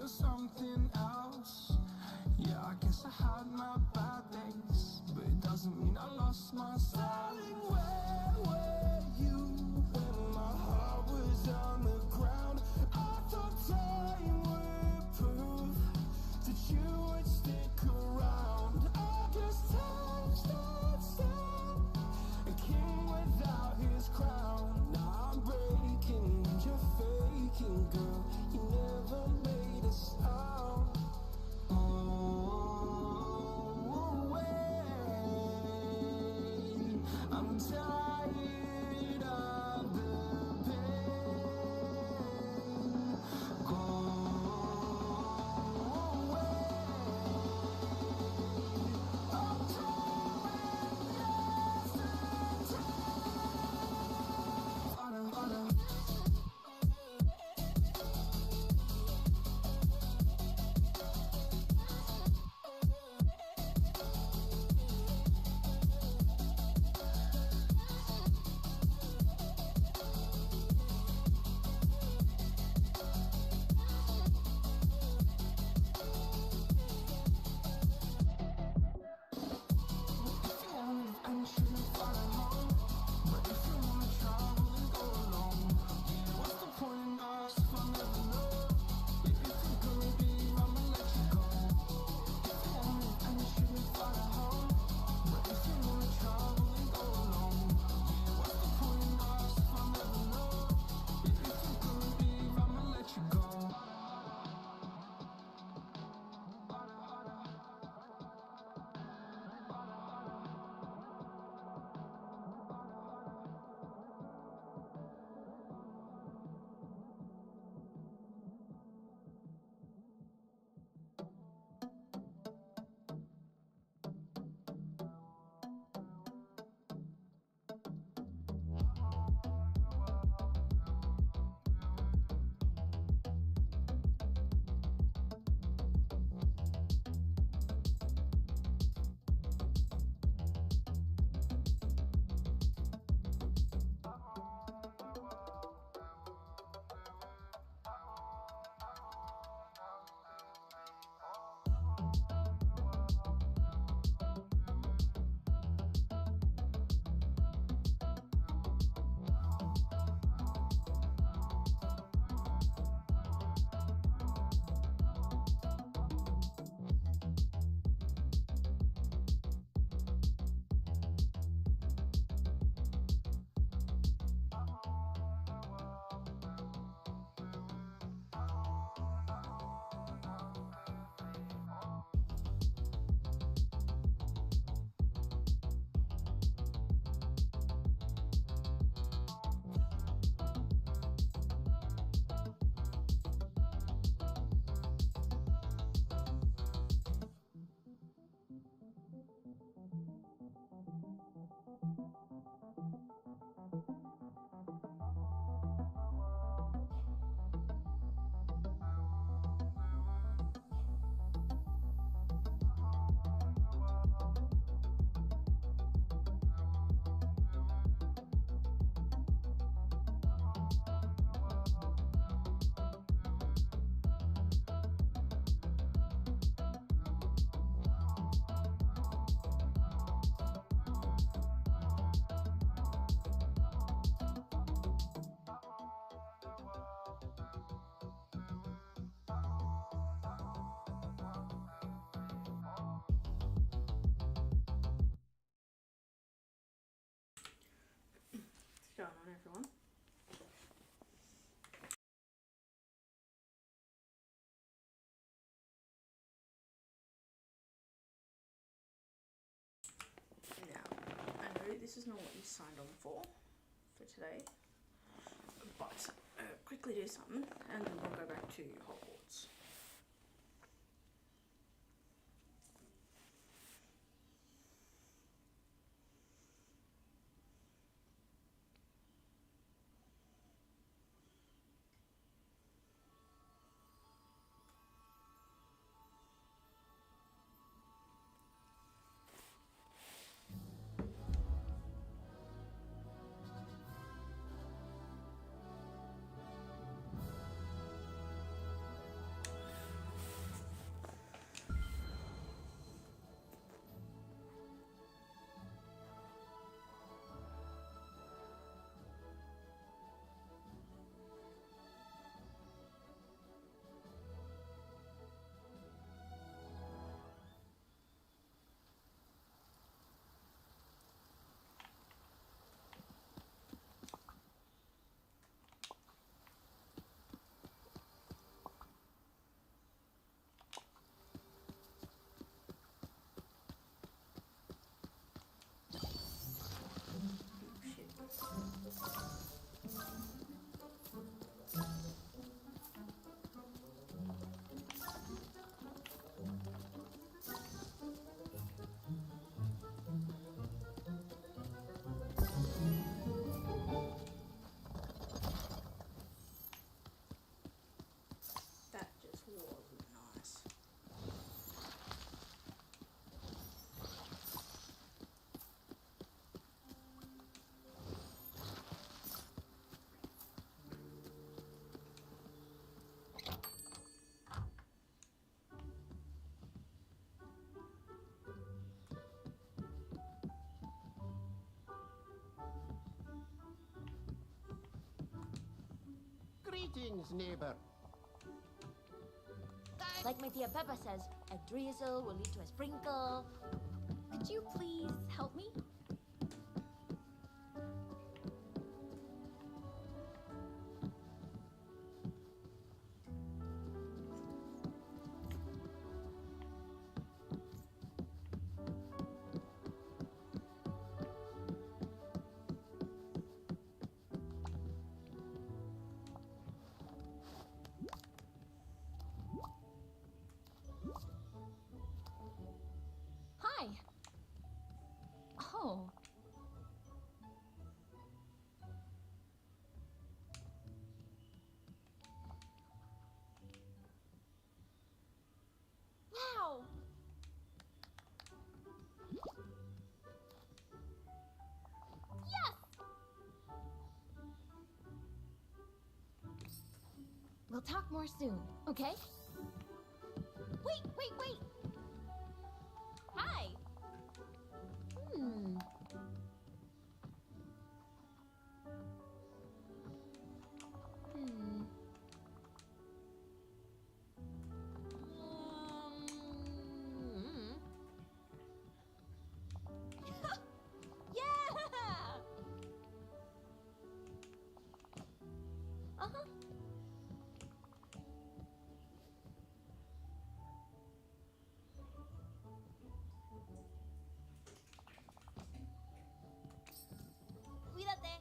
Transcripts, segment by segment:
you're something else. Yeah, I guess I had my bad days, but it doesn't mean I lost myself. Darling, where were you when my heart was on the ground? I thought time would prove that you would stick around. I guess time stood still, a king without his crown. Now I'm breaking and you're faking, girl. You never made a sound. Oh, wait, I'm tired of the pain. Go away. I'm doing yesterday. And shouldn't follow home, but if you wanna travel, then go alone. What's the point in us if I never know? If you think gonna be, I'ma let you go. If you want me, and you shouldn't follow home, but if you wanna travel, then go alone. What's the point in us if I never know? If you think gonna be, I'ma let you go. What's going on, everyone? Now, I know this is not what you signed on for today, but quickly do something and then we'll go back to Hogwarts. Greetings, neighbor. Like my Tia Peppa says, a drizzle will lead to a sprinkle. Could you please help me? Hi. Oh. Wow. Yes. We'll talk more soon, okay? Wait. Hi. Hmm. Hmm. Yeah. Uh-huh. Cuídate.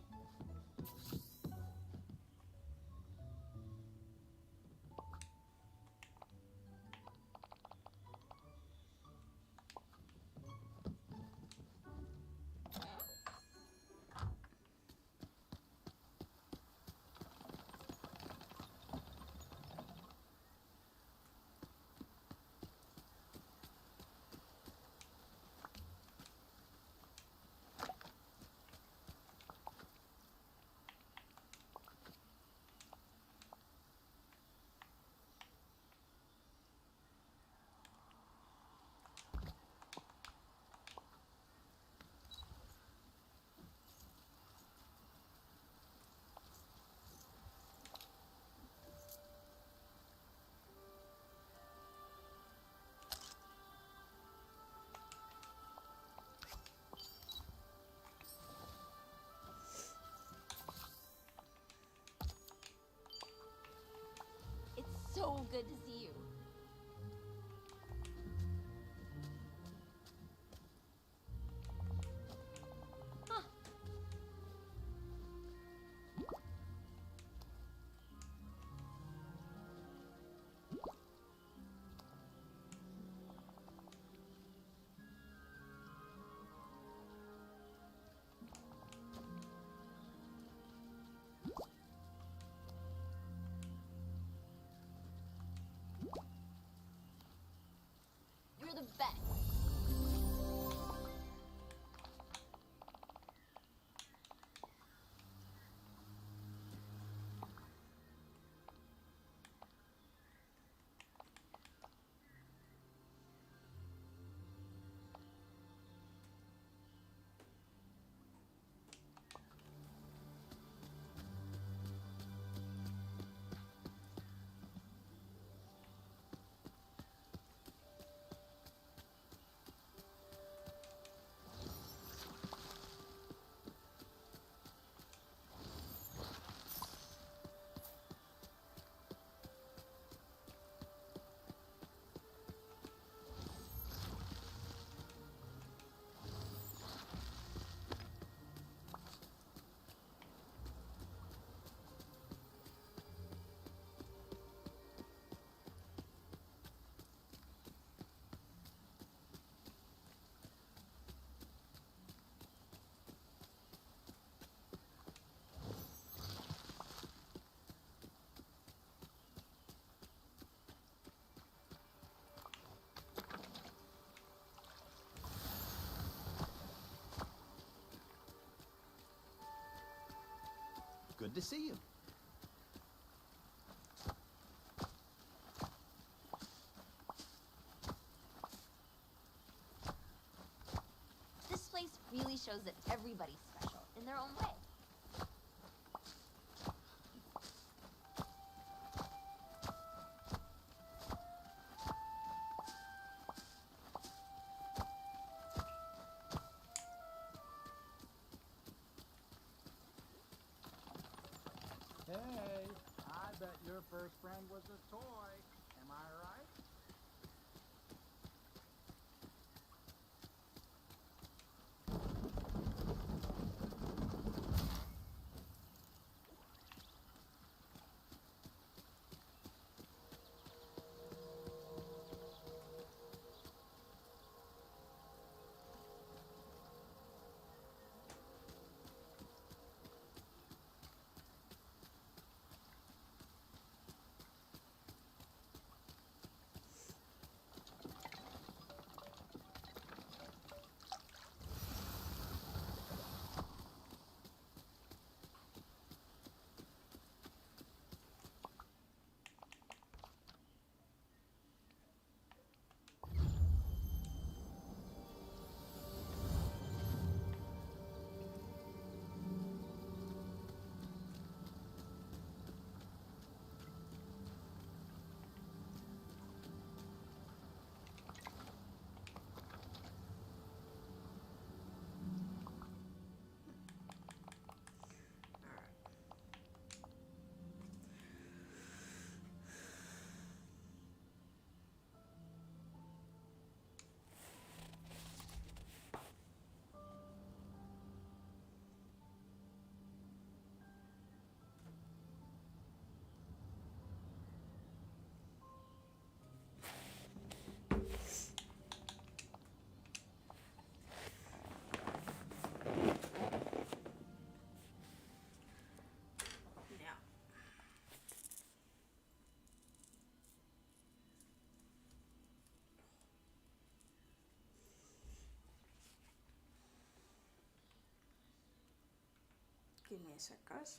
It's so good to see you. Huh. You're the best. Good to see you. This place really shows that everybody's special in their own way. Your first friend was a toy. Am I right? Now, give me a sec, guys.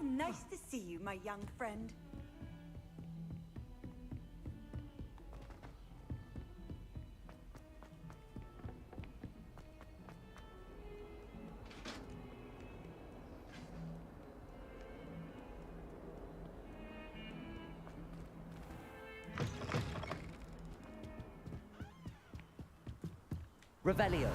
nice to see you, my young friend. Revelio.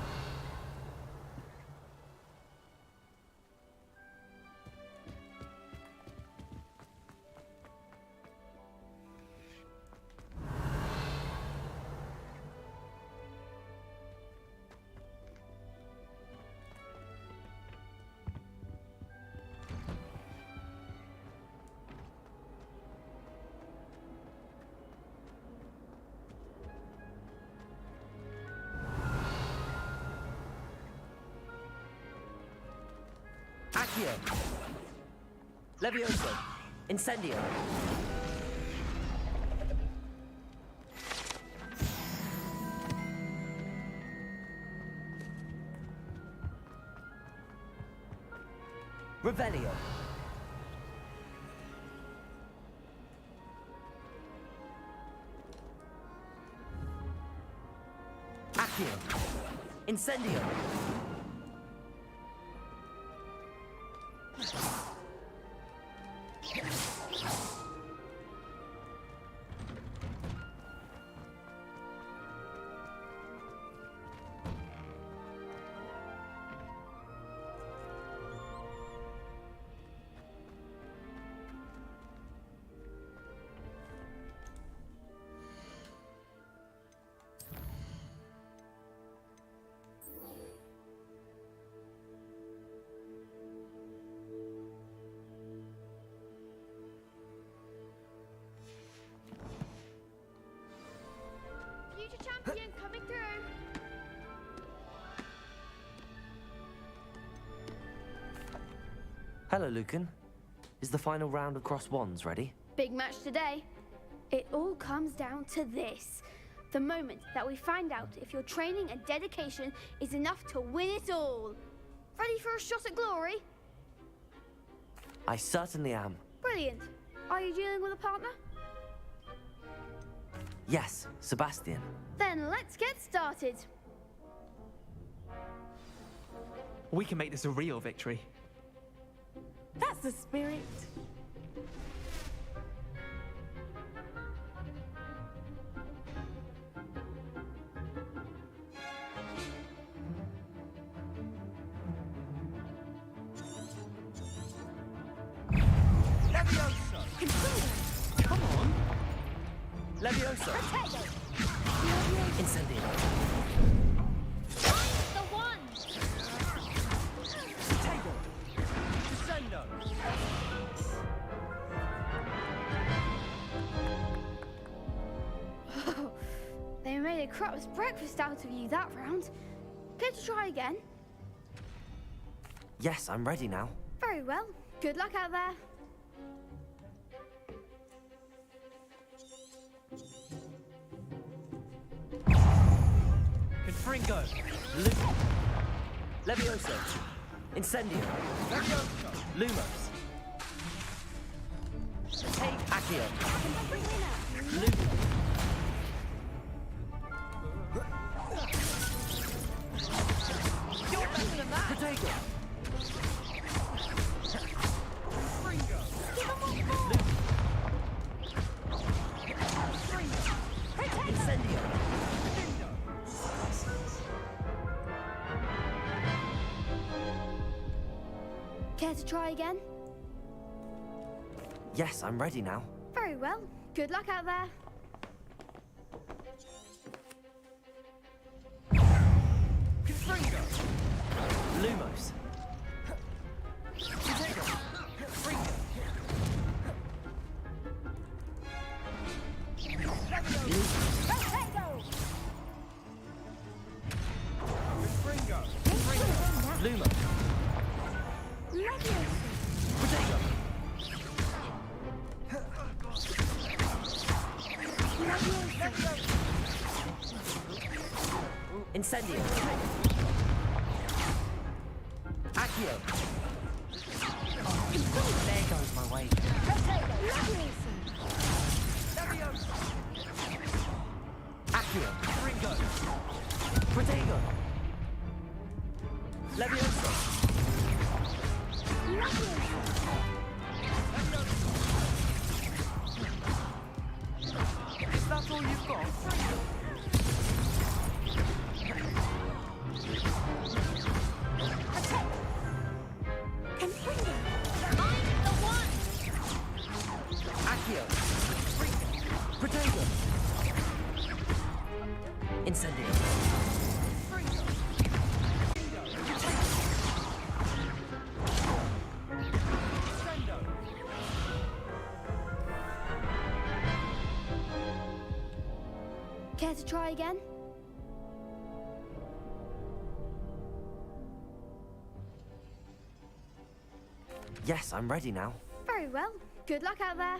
Accio. Levioso. Incendio. Revelio. Accio. Incendio. Future champion coming through. Hello, Lucan. Is the final round of Cross Wands ready? Big match today. It all comes down to this. The moment that we find out if your training and dedication is enough to win it all. Ready for a shot at glory? I certainly am. Brilliant. Are you dealing with a partner? Yes, Sebastian. Then let's get started. We can make this a real victory. That's the spirit. Come on! Levioso. Incendio. The one. Tego. Descendo. They made a crap's breakfast out of you that round. Care to try again? Yes, I'm ready now. Very well. Good luck out there. Confringo! Levioso. Incendio. Lumos. Take Accio. Lumos. You're better than that. Protego. Incendio. Care to try again? Yes, I'm ready now. Very well. Good luck out there. Lumos. Lumos. Protego. Incendio. Accio. There goes way. Accio. Ringo. Protego. Levioso. Is that all you've got? Accio. Protego. Incendio. Care to try again? Yes, I'm ready now. Very well. Good luck out there.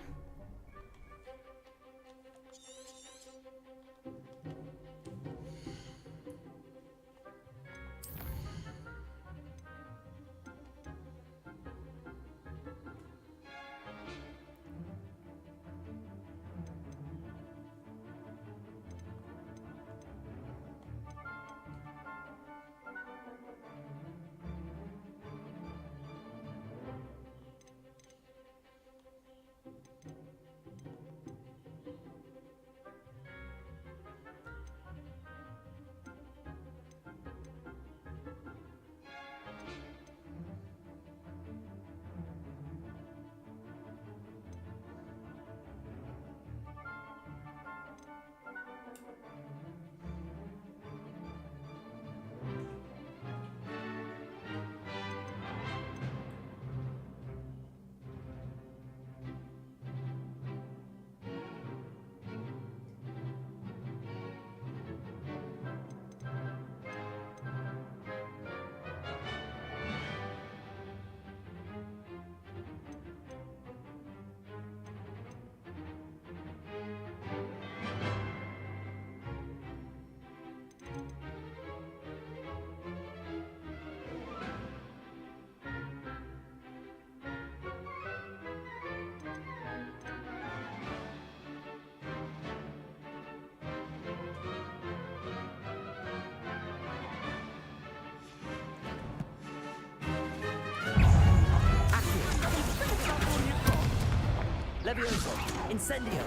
Levioso. Incendio.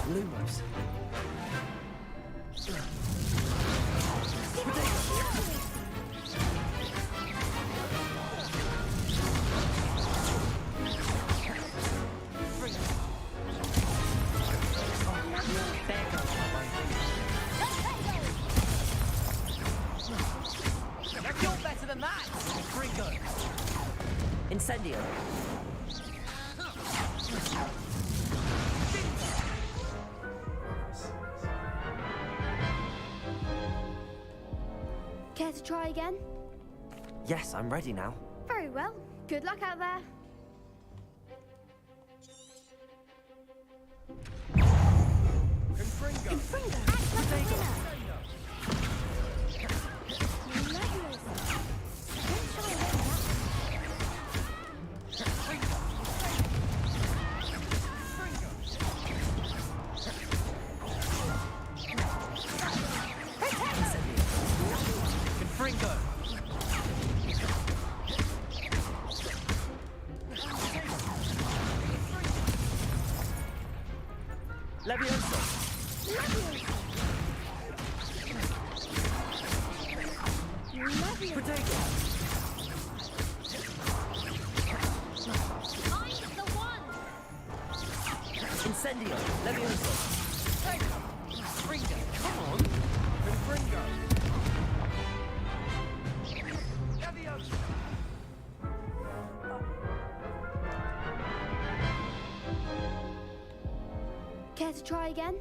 Lumos. You're better than that! Fringo. Incendio. Care to try again? Yes, I'm ready now. Very well. Good luck out there. Fringo. Levioso. Protego. I'm the one! Incendio. Levioso. Fringo. Come on. Fringo. Levioso. Care to try again?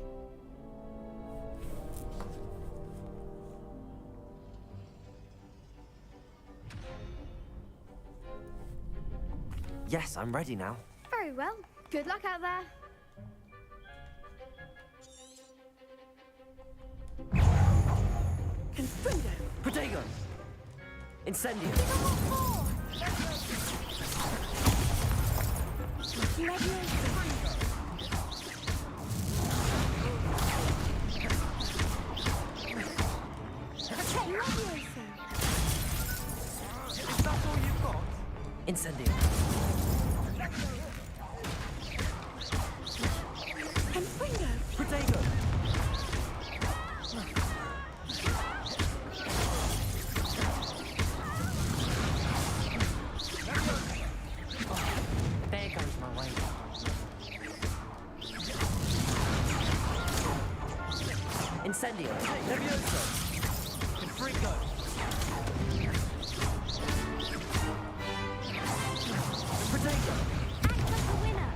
Yes, I'm ready now. Very well. Good luck out there. Protego. Incendio. Is that all you've got? Incendio. Protego. There goes my way. Incendio. Levioso. Confringo. Protego. Act like a winner.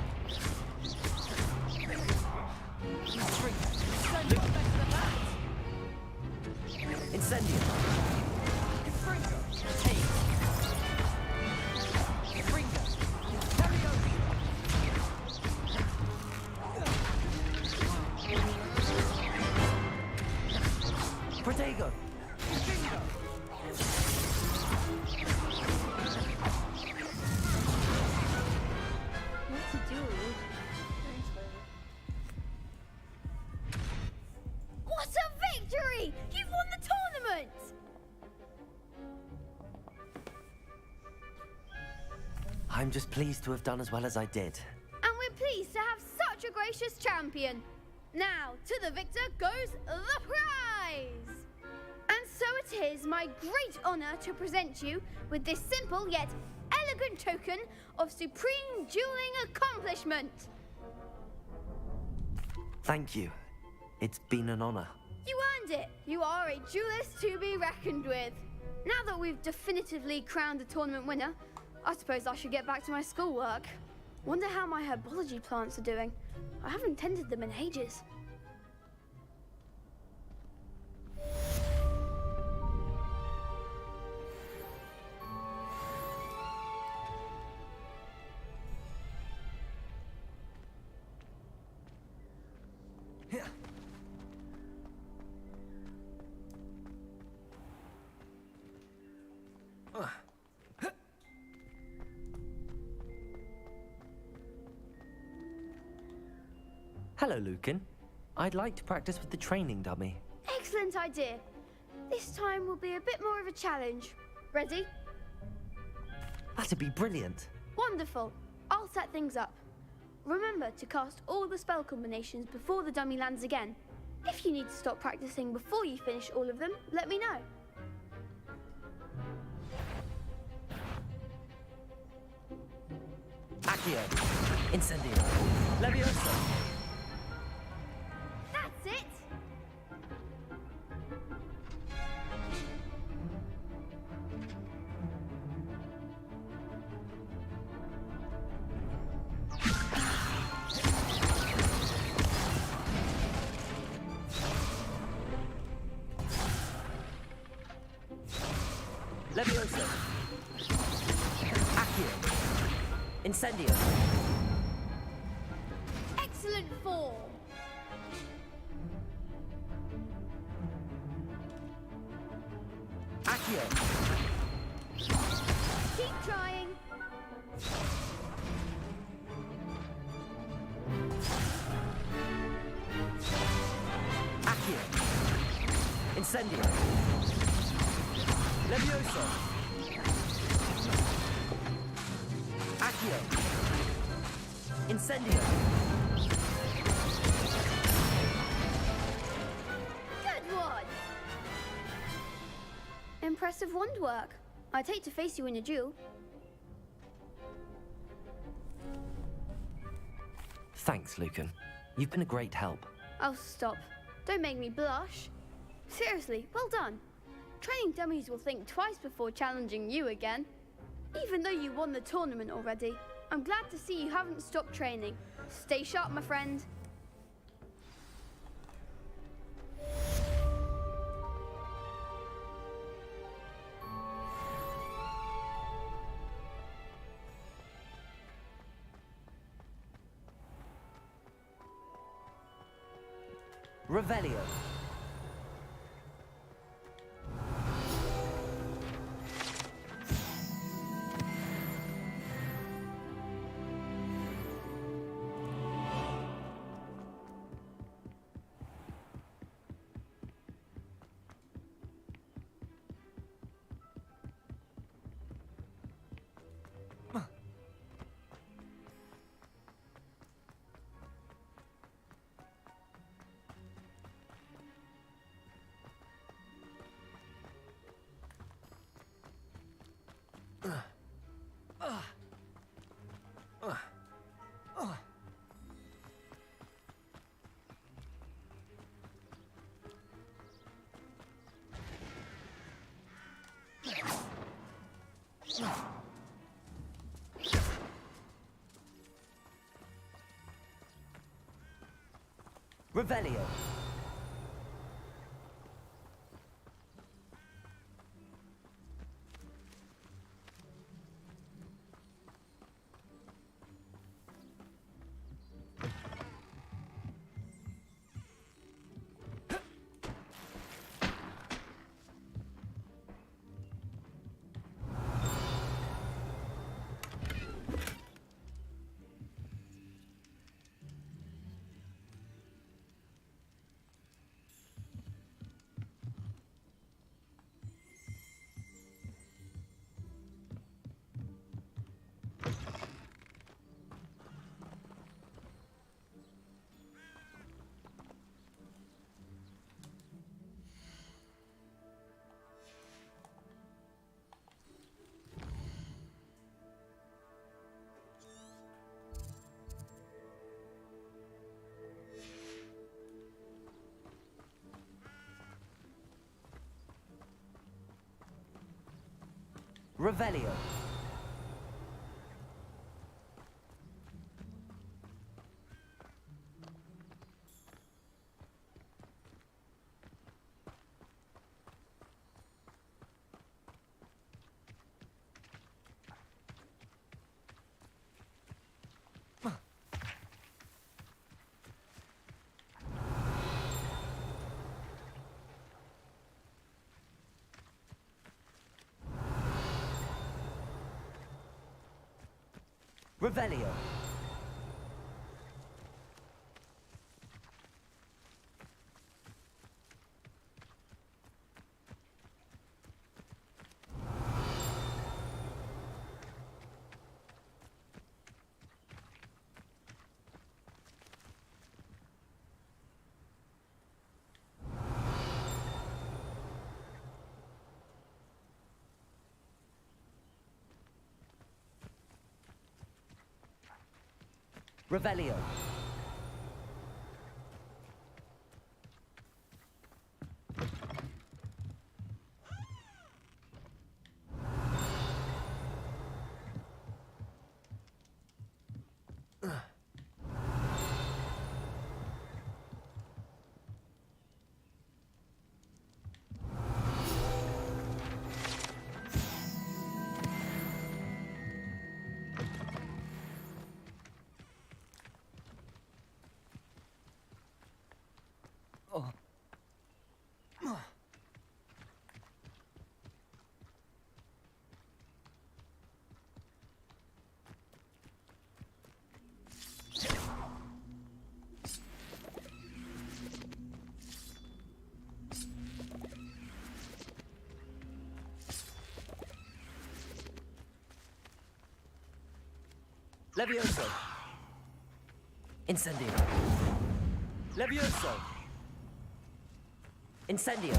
You're better than that. Incendio. Confringo. Take. Confringo. Levioso. Protego. Confringo. What to do? What a victory! You've won the tournament! I'm just pleased to have done as well as I did. And we're pleased to have such a gracious champion. Now, to the victor goes the prize! And so it is my great honor to present you with this simple yet elegant token of supreme dueling accomplishment. Thank you. It's been an honor. You earned it. You are a duelist to be reckoned with. Now that we've definitively crowned the tournament winner, I suppose I should get back to my schoolwork. Wonder how my herbology plants are doing. I haven't tended them in ages. Hello, Lucan. I'd like to practice with the training dummy. Excellent idea. This time will be a bit more of a challenge. Ready? That'd be brilliant. Wonderful. I'll set things up. Remember to cast all the spell combinations before the dummy lands again. If you need to stop practicing before you finish all of them, let me know. Accio. Incendio. Levioso. That's it! Levioso. Accio. Incendio. Excellent form! Accio. Keep trying! Accio. Incendio. Levioso. Accio. Incendio. Good one! Impressive wand work. I'd hate to face you in a duel. Thanks, Lucan. You've been a great help. Oh, stop. Don't make me blush. Seriously, well done. Training dummies will think twice before challenging you again. Even though you won the tournament already, I'm glad to see you haven't stopped training. Stay sharp, my friend. Revelio. Revelio. Revelio. Revelio. Revelio. Levioso. Incendio. Levioso. Incendio.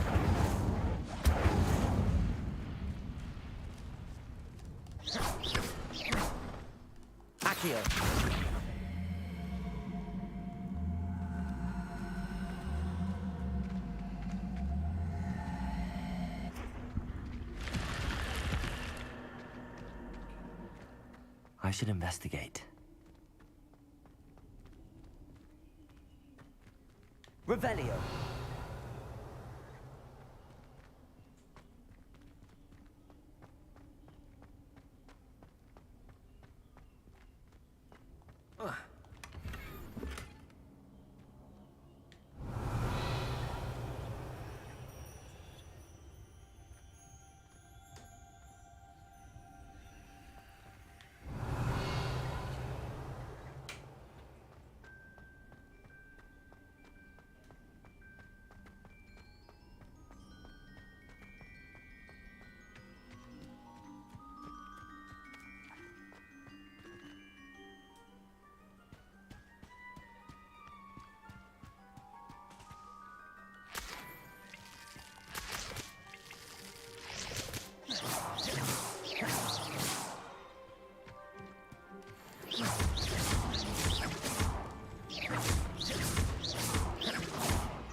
Accio. I should investigate. Revelio.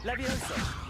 Levioso.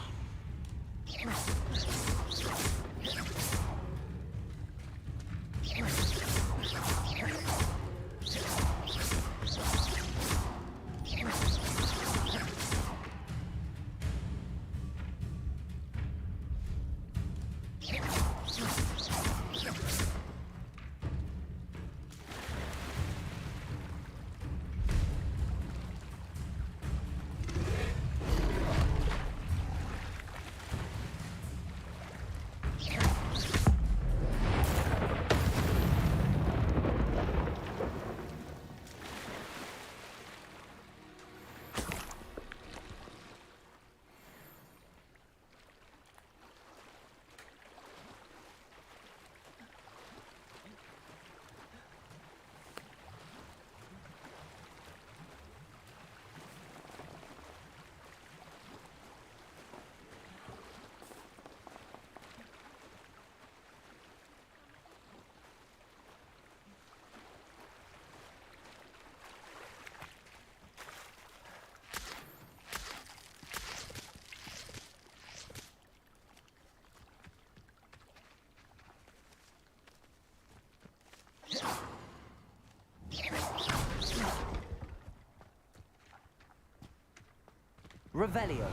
Revelio.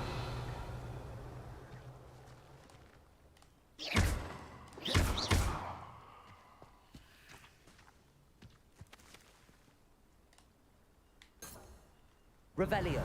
Revelio.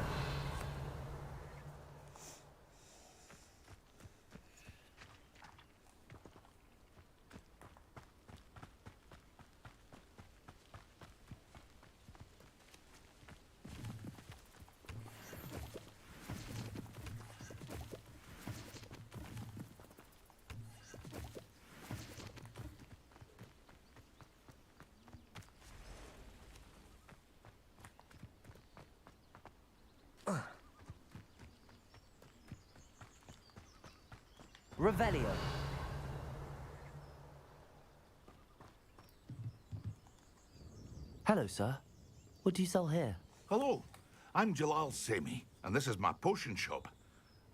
Revelio. Hello, sir. What do you sell here? Hello, I'm Jalal Semi, and this is my potion shop.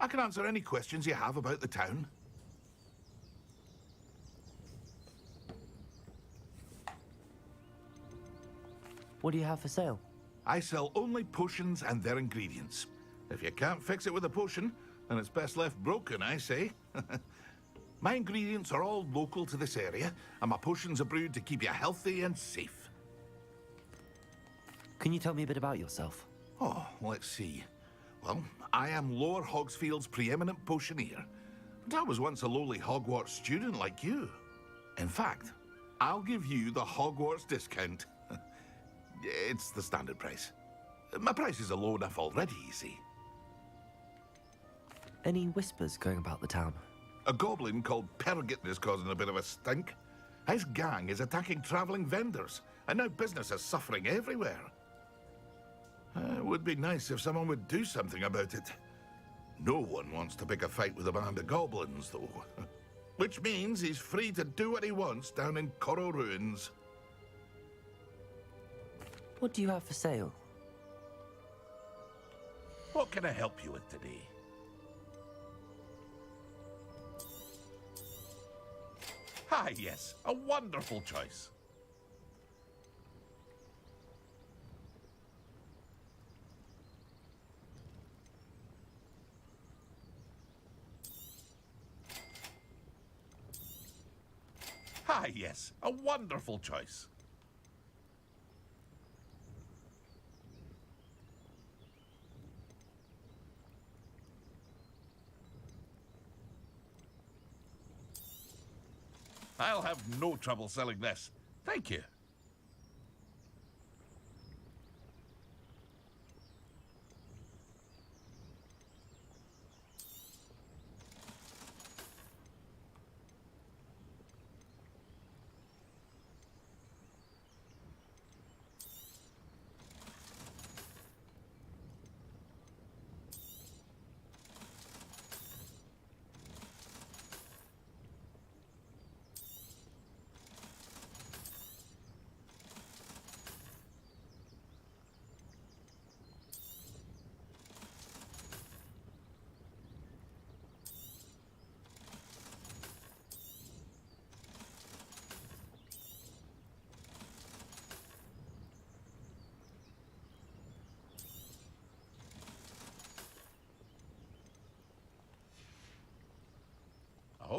I can answer any questions you have about the town. What do you have for sale? I sell only potions and their ingredients. If you can't fix it with a potion, then it's best left broken, I say. My ingredients are all local to this area, and my potions are brewed to keep you healthy and safe. Can you tell me a bit about yourself? Oh, let's see. Well, I am Lower Hogsfield's preeminent potioneer. But I was once a lowly Hogwarts student like you. In fact, I'll give you the Hogwarts discount. It's the standard price. My prices are low enough already, you see. Any whispers going about the town? A goblin called Pergit is causing a bit of a stink. His gang is attacking traveling vendors, and now business is suffering everywhere. It would be nice if someone would do something about it. No one wants to pick a fight with a band of goblins, though. Which means he's free to do what he wants down in Corro Ruins. What do you have for sale? What can I help you with today? Ah, yes, a wonderful choice. Ah, yes, a wonderful choice. I'll have no trouble selling this. Thank you.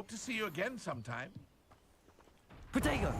Hope to see you again sometime. Protego!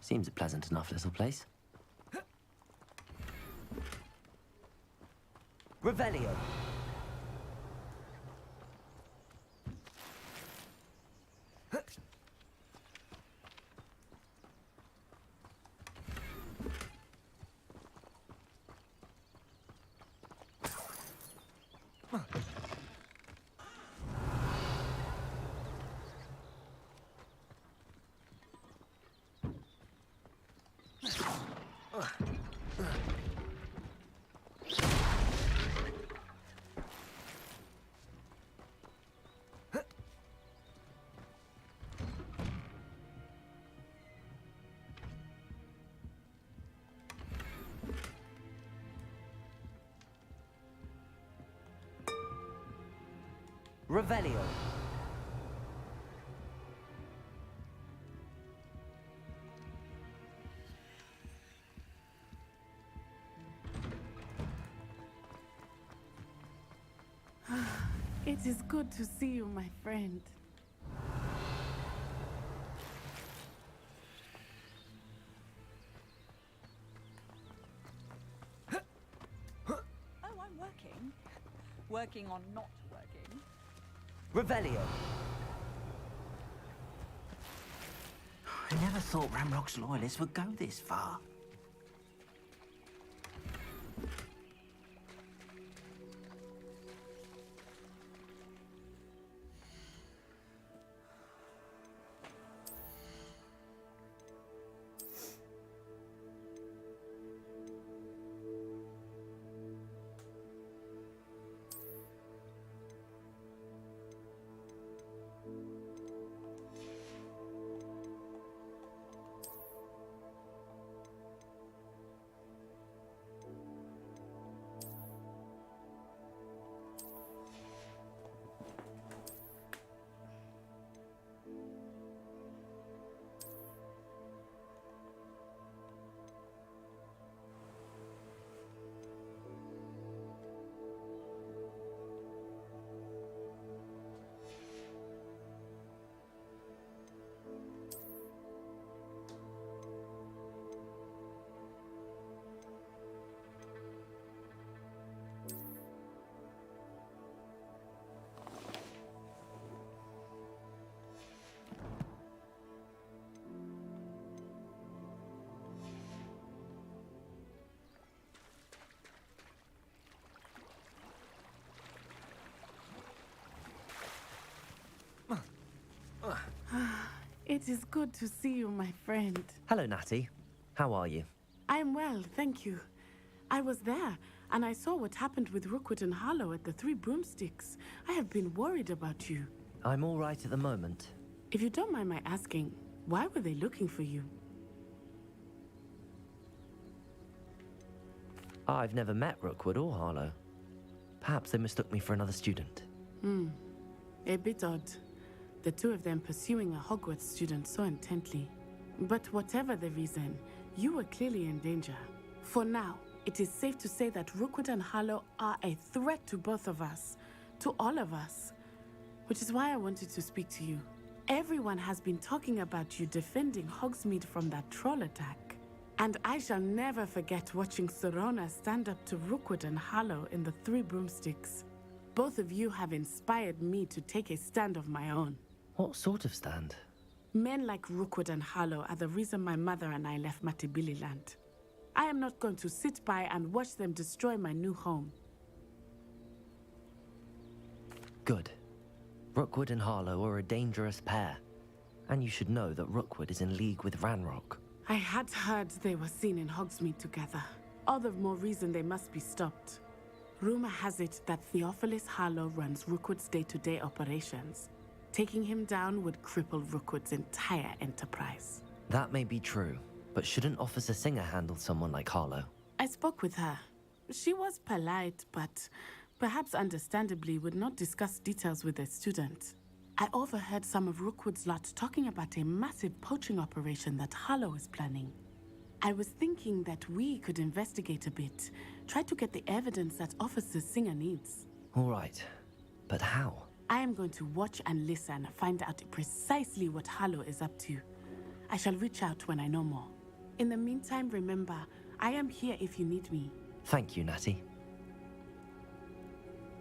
Seems a pleasant enough little place. Revelio. Revelio. It is good to see you, my friend. Oh, I'm working. Working on not working. Revelio. I never thought Ramrock's loyalists would go this far. It is good to see you, my friend. Hello, Natty. How are you? I am well, thank you. I was there, and I saw what happened with Rookwood and Harlow at the Three Broomsticks. I have been worried about you. I'm all right at the moment. If you don't mind my asking, why were they looking for you? I've never met Rookwood or Harlow. Perhaps they mistook me for another student. A bit odd. The two of them pursuing a Hogwarts student so intently. But whatever the reason, you were clearly in danger. For now, it is safe to say that Rookwood and Harlow are a threat to both of us. To all of us. Which is why I wanted to speak to you. Everyone has been talking about you defending Hogsmeade from that troll attack. And I shall never forget watching Sirona stand up to Rookwood and Harlow in the Three Broomsticks. Both of you have inspired me to take a stand of my own. What sort of stand? Men like Rookwood and Harlow are the reason my mother and I left Matibili Land. I am not going to sit by and watch them destroy my new home. Good. Rookwood and Harlow are a dangerous pair. And you should know that Rookwood is in league with Ranrock. I had heard they were seen in Hogsmeade together. All the more reason they must be stopped. Rumor has it that Theophilus Harlow runs Rookwood's day-to-day operations. Taking him down would cripple Rookwood's entire enterprise. That may be true, but shouldn't Officer Singer handle someone like Harlow? I spoke with her. She was polite, but perhaps understandably would not discuss details with a student. I overheard some of Rookwood's lot talking about a massive poaching operation that Harlow is planning. I was thinking that we could investigate a bit, try to get the evidence that Officer Singer needs. All right, but how? I am going to watch and listen, find out precisely what Harlow is up to. I shall reach out when I know more. In the meantime, remember, I am here if you need me. Thank you, Natty.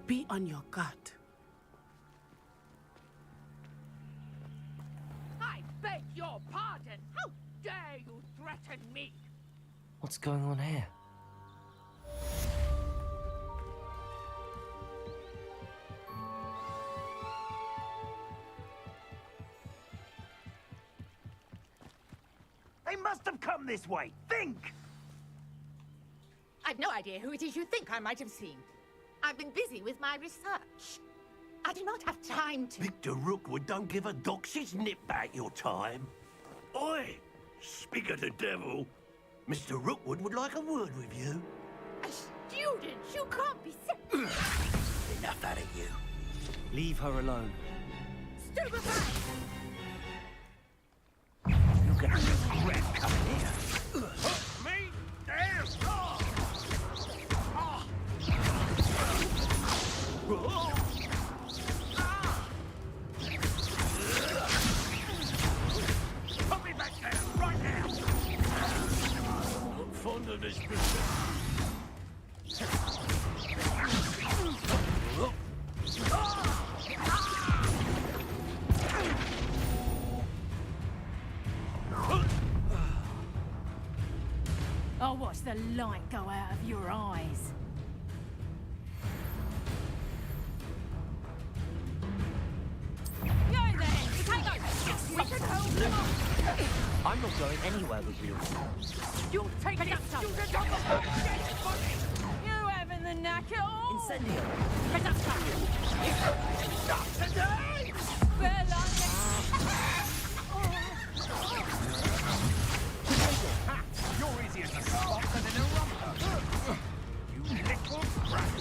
Be on your guard. I beg your pardon. How dare you threaten me? What's going on here? They must have come this way. Think! I've no idea who it is you think I might have seen. I've been busy with my research. I do not have time to... Victor Rookwood don't give a dox's nip back your time. Oi! Speak of the devil. Mr. Rookwood would like a word with you. A student? You can't be so... Enough out of you. Leave her alone. Stupefy! Look at this crap coming here. Me? Damn! Put me back down, right now! I'm fond of this business. I'll watch the light go out of your eyes. Go then! Potatoes! We can hold them off! I'm not going anywhere with you. You'll take it! You having the knack at all? Incendio! Stop today! Bella! You're easier to spot than an eruptor. You little brat.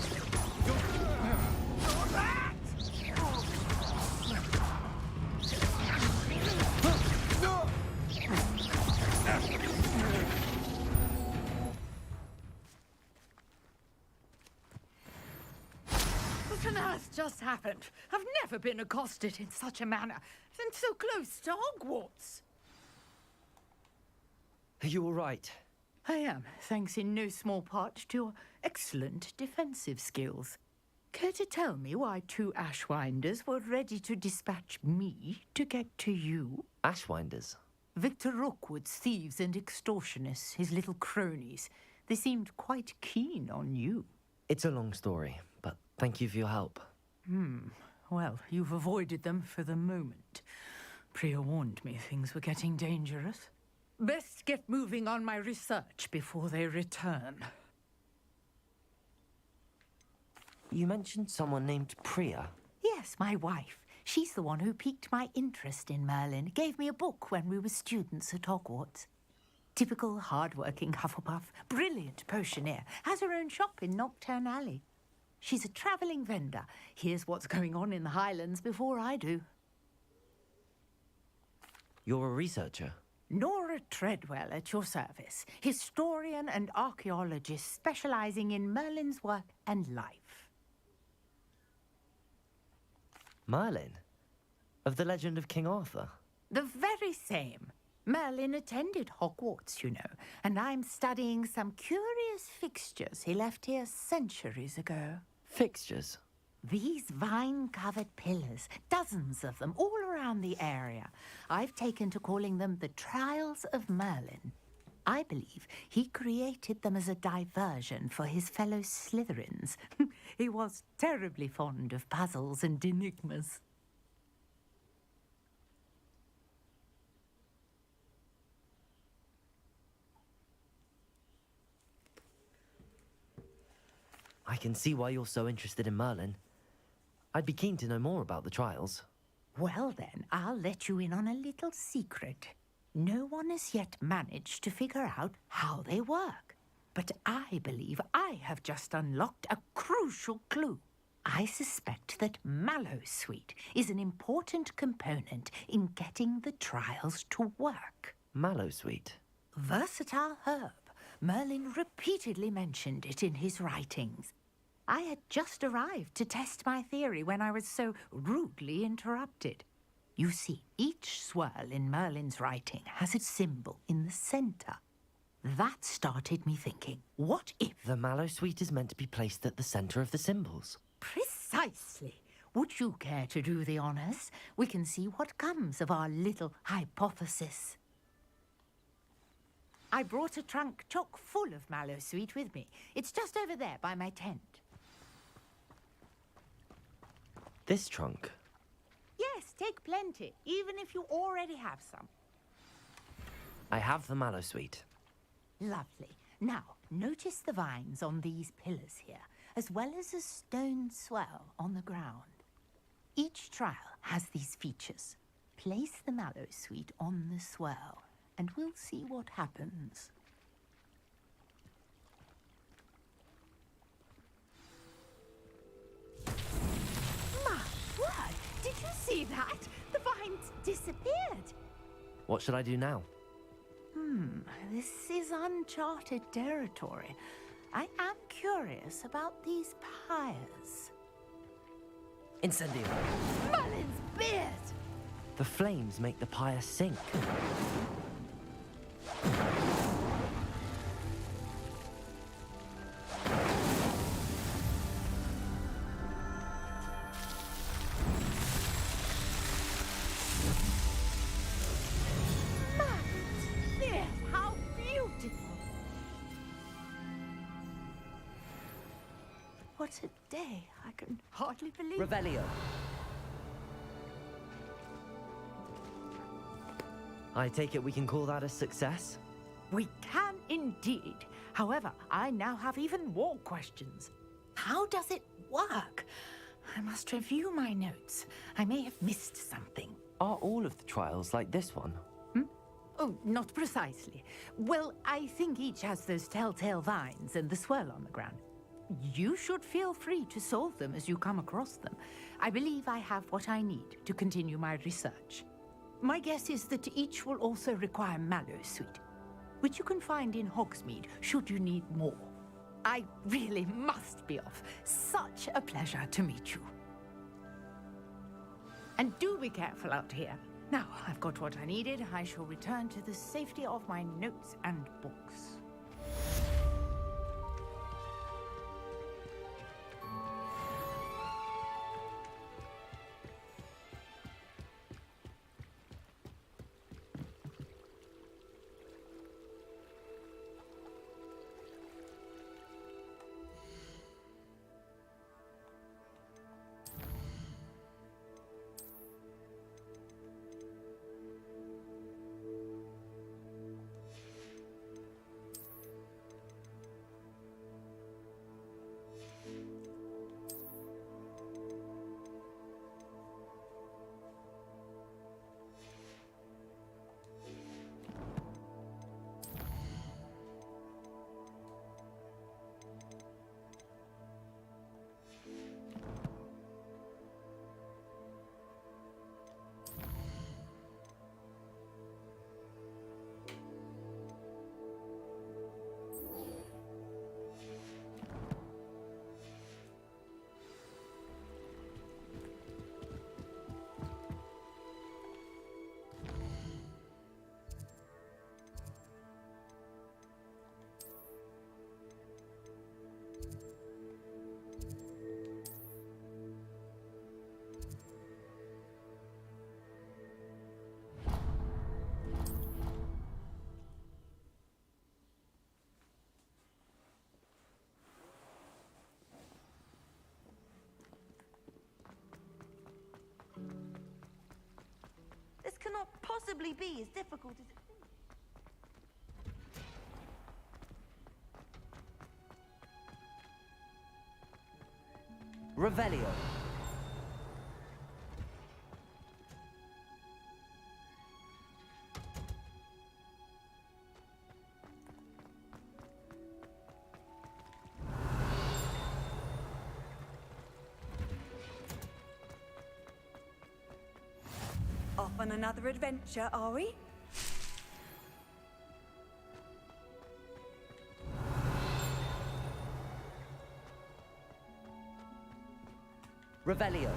What on earth just happened? I've never been accosted in such a manner, and so close to Hogwarts. Are you all right? I am, thanks in no small part to your excellent defensive skills. Care to tell me why two Ashwinders were ready to dispatch me to get to you? Ashwinders? Victor Rookwood's thieves and extortionists, his little cronies. They seemed quite keen on you. It's a long story, but thank you for your help. Well, you've avoided them for the moment. Priya warned me things were getting dangerous. Best get moving on my research before they return. You mentioned someone named Priya. Yes, my wife. She's the one who piqued my interest in Merlin. Gave me a book when we were students at Hogwarts. Typical hard-working Hufflepuff, brilliant potioneer, has her own shop in Nocturne Alley. She's a travelling vendor. Here's what's going on in the Highlands before I do. You're a researcher? Nora Treadwell at your service, historian and archaeologist specialising in Merlin's work and life. Merlin? Of the legend of King Arthur? The very same. Merlin attended Hogwarts, you know, and I'm studying some curious fixtures he left here centuries ago. Fixtures? These vine-covered pillars, dozens of them, all around the area. I've taken to calling them the Trials of Merlin. I believe he created them as a diversion for his fellow Slytherins. He was terribly fond of puzzles and enigmas. I can see why you're so interested in Merlin. I'd be keen to know more about the trials. Well then, I'll let you in on a little secret. No one has yet managed to figure out how they work. But I believe I have just unlocked a crucial clue. I suspect that Mallowsweet is an important component in getting the trials to work. Mallowsweet? Versatile herb. Merlin repeatedly mentioned it in his writings. I had just arrived to test my theory when I was so rudely interrupted. You see, each swirl in Merlin's writing has a symbol in the centre. That started me thinking, what if... The Mallowsweet is meant to be placed at the centre of the symbols. Precisely. Would you care to do the honours? We can see what comes of our little hypothesis. I brought a trunk chock full of Mallowsweet with me. It's just over there by my tent. This trunk? Yes, take plenty, even if you already have some. I have the Mallowsweet. Lovely. Now, notice the vines on these pillars here, as well as a stone swell on the ground. Each trial has these features. Place the Mallowsweet on the swell, and we'll see what happens. My word! Did you see that? The vines disappeared. What should I do now? This is uncharted territory. I am curious about these pyres. Incendio. Merlin's beard! The flames make the pyre sink. How beautiful! What a day. I can hardly believe it. Revelio. I take it we can call that a success? We can indeed. However, I now have even more questions. How does it work? I must review my notes. I may have missed something. Are all of the trials like this one? Oh, not precisely. Well, I think each has those telltale vines and the swirl on the ground. You should feel free to solve them as you come across them. I believe I have what I need to continue my research. My guess is that each will also require Mallowsweet, which you can find in Hogsmeade should you need more. I really must be off. Such a pleasure to meet you. And do be careful out here. Now, I've got what I needed. I shall return to the safety of my notes and books. possibly be as difficult as it seems. Revelio. Off on another adventure, are we? Revelio.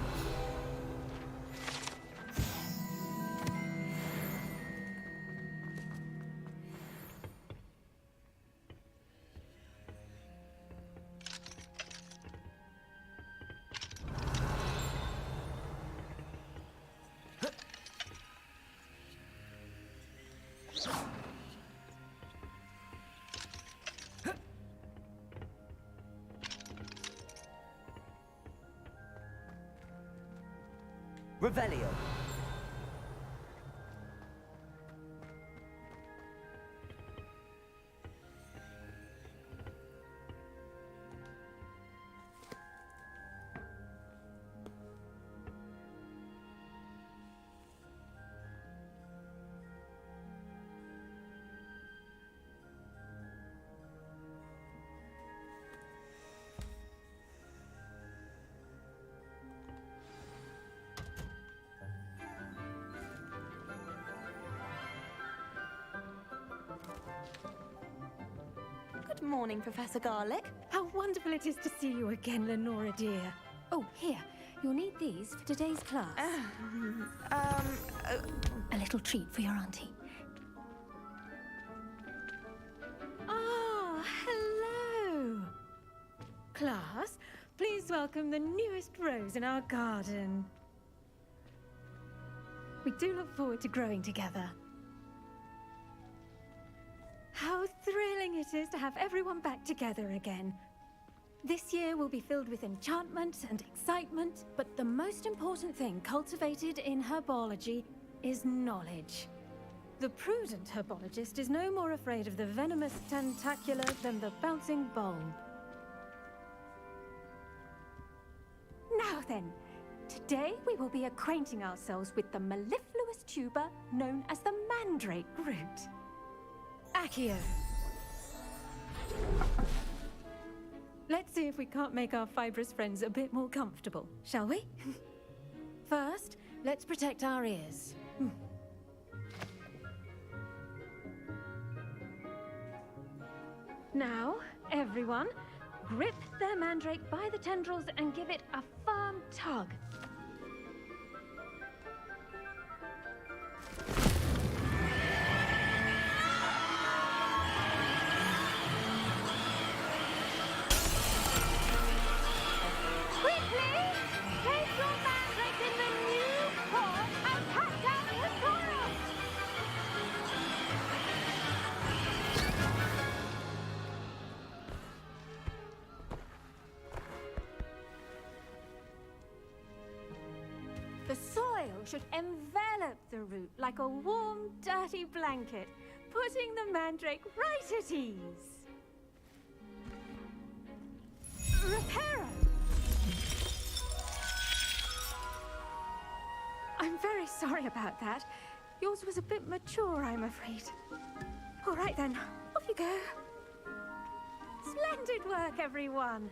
Revelio. Good morning, Professor Garlick. How wonderful it is to see you again, Lenora dear. Oh, here. You'll need these for today's class. A little treat for your auntie. Ah, hello. Class, please welcome the newest rose in our garden. We do look forward to growing together. How thrilling it is to have everyone back together again. This year will be filled with enchantment and excitement, but the most important thing cultivated in herbology is knowledge. The prudent herbologist is no more afraid of the venomous tentacula than the bouncing bulb. Now then, today we will be acquainting ourselves with the mellifluous tuber known as the mandrake root. Accio. Let's see if we can't make our fibrous friends a bit more comfortable, shall we? First, let's protect our ears. Now, everyone, grip their mandrake by the tendrils and give it a firm tug. The soil should envelop the root like a warm, dirty blanket, putting the mandrake right at ease. Reparo! I'm very sorry about that. Yours was a bit mature, I'm afraid. All right then, off you go. Splendid work, everyone.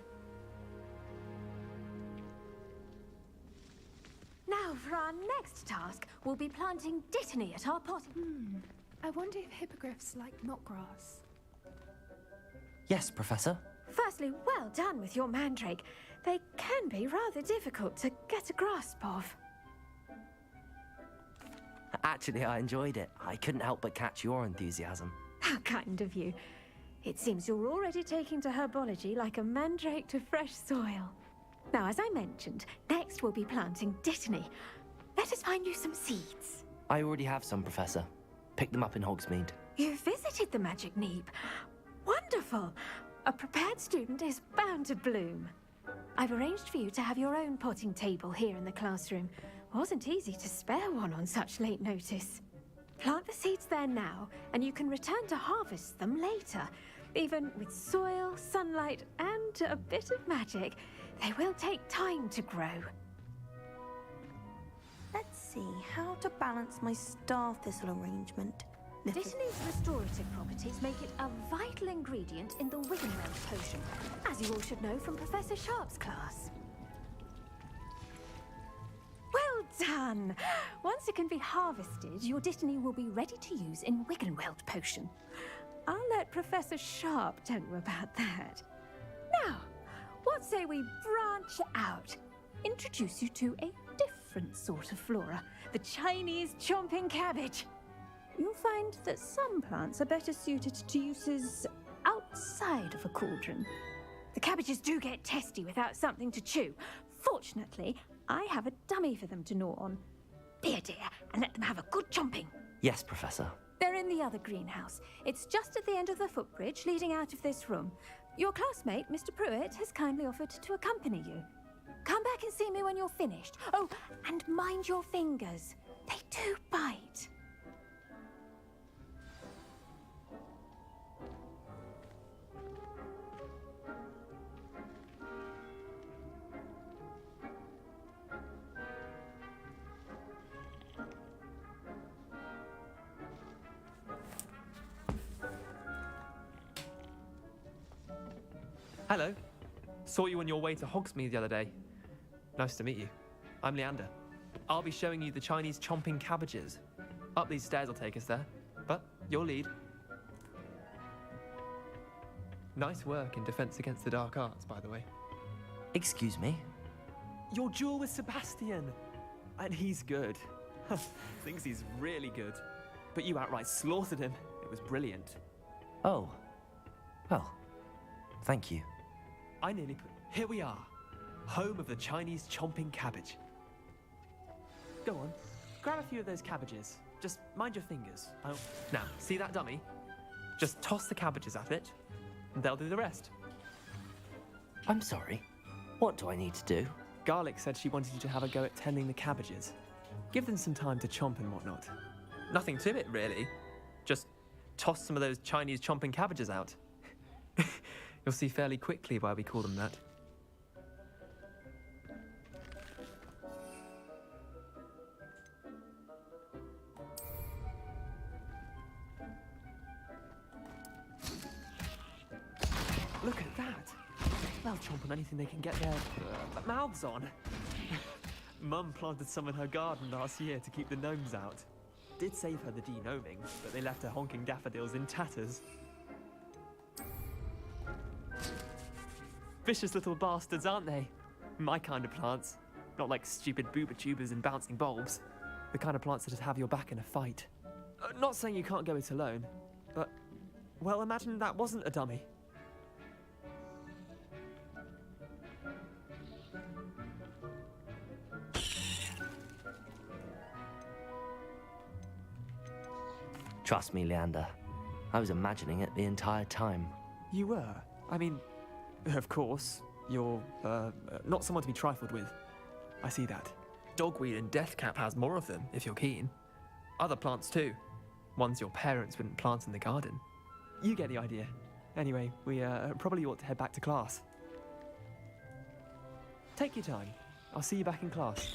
Now, for our next task, we'll be planting dittany at our pot. I wonder if hippogriffs like knotgrass. Yes, Professor. Firstly, well done with your mandrake. They can be rather difficult to get a grasp of. Actually, I enjoyed it. I couldn't help but catch your enthusiasm. How kind of you. It seems you're already taking to herbology like a mandrake to fresh soil. Now, as I mentioned, next we'll be planting dittany. Let us find you some seeds. I already have some, Professor. Picked them up in Hogsmeade. You visited the Magic Neep. Wonderful! A prepared student is bound to bloom. I've arranged for you to have your own potting table here in the classroom. Wasn't easy to spare one on such late notice. Plant the seeds there now, and you can return to harvest them later. Even with soil, sunlight, and a bit of magic, they will take time to grow. Let's see how to balance my star thistle arrangement. Dittany's restorative properties make it a vital ingredient in the Wiggenweld potion, as you all should know from Professor Sharp's class. Well done! Once it can be harvested, your Dittany will be ready to use in Wiggenweld potion. I'll let Professor Sharp tell you about that. Now, what say we branch out? Introduce you to a different sort of flora, the Chinese chomping cabbage. You'll find that some plants are better suited to uses outside of a cauldron. The cabbages do get testy without something to chew. Fortunately, I have a dummy for them to gnaw on. Be a dear and let them have a good chomping. Yes, Professor. They're in the other greenhouse. It's just at the end of the footbridge leading out of this room. Your classmate, Mr. Pruitt, has kindly offered to accompany you. Come back and see me when you're finished. Oh, and mind your fingers. They do bite. Hello. Saw you on your way to Hogsmeade the other day. Nice to meet you. I'm Leander. I'll be showing you the Chinese chomping cabbages. Up these stairs will take us there, but your lead. Nice work in Defense Against the Dark Arts, by the way. Excuse me? Your duel with Sebastian. And he's good. Thinks he's really good. But you outright slaughtered him. It was brilliant. Oh. Well, thank you. I nearly put... Here we are. Home of the Chinese chomping cabbage. Go on. Grab a few of those cabbages. Just mind your fingers. Oh, now, see that dummy? Just toss the cabbages at it, and they'll do the rest. I'm sorry. What do I need to do? Garlic said she wanted you to have a go at tending the cabbages. Give them some time to chomp and whatnot. Nothing to it, really. Just toss some of those Chinese chomping cabbages out. You'll see fairly quickly why we call them that. Look at that! They'll chomp on anything they can get their mouths on. Mum planted some in her garden last year to keep the gnomes out. Did save her the de-gnoming, but they left her honking daffodils in tatters. Vicious little bastards, aren't they? My kind of plants. Not like stupid booba tubers and bouncing bulbs. The kind of plants that just have your back in a fight. Not saying you can't go it alone, but... Well, imagine that wasn't a dummy. Trust me, Leander. I was imagining it the entire time. You were? I mean, of course, you're, not someone to be trifled with. I see that. Dogweed and deathcap has more of them, if you're keen. Other plants too. Ones your parents wouldn't plant in the garden. You get the idea. Anyway, we, probably ought to head back to class. Take your time. I'll see you back in class.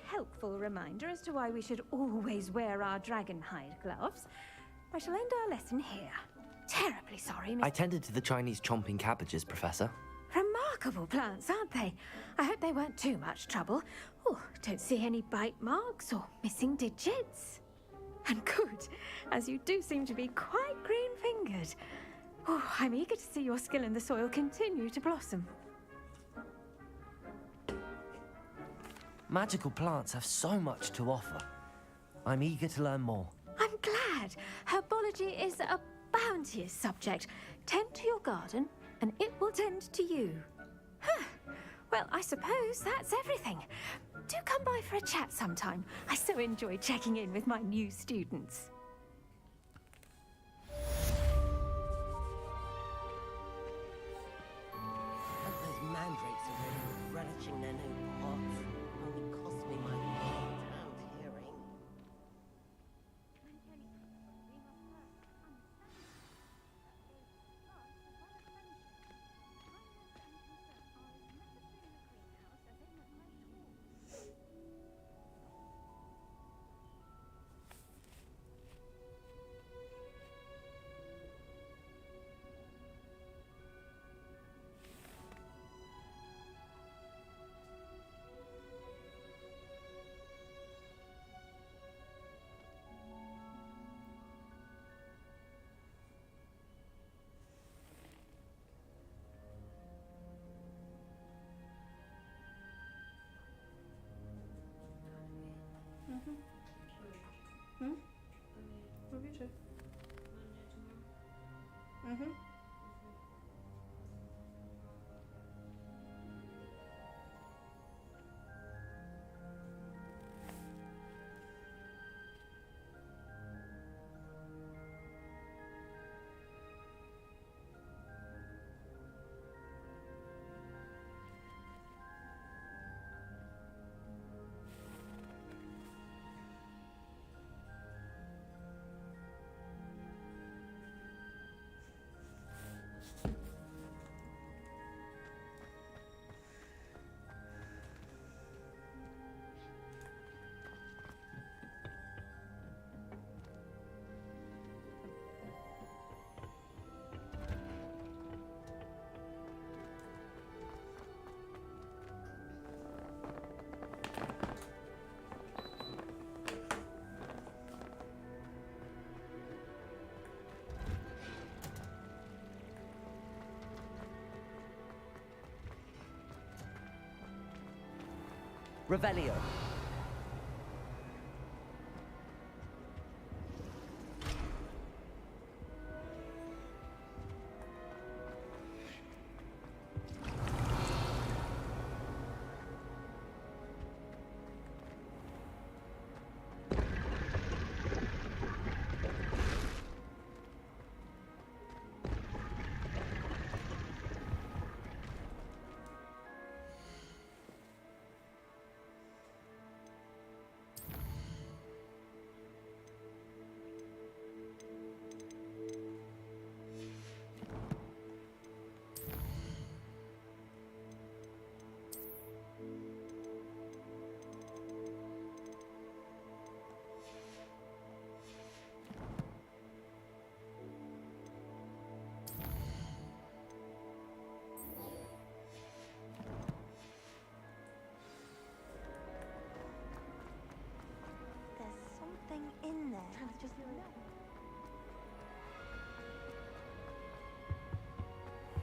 Helpful reminder as to why we should always wear our dragon hide gloves, I shall end our lesson here. Terribly sorry, Miss... I tended to the Chinese chomping cabbages, Professor. Remarkable plants, aren't they? I hope they weren't too much trouble. Oh, don't see any bite marks or missing digits. And good, as you do seem to be quite green-fingered. Oh, I'm eager to see your skill in the soil continue to blossom. Magical plants have so much to offer. I'm eager to learn more. I'm glad. Herbology is a bounteous subject. Tend to your garden, and it will tend to you. Huh. Well, I suppose that's everything. Do come by for a chat sometime. I so enjoy checking in with my new students. Those mandrakes are really relishing their new pots. Only cost me my pound hearing. Love you too. Mm-hmm. Revelio. In there.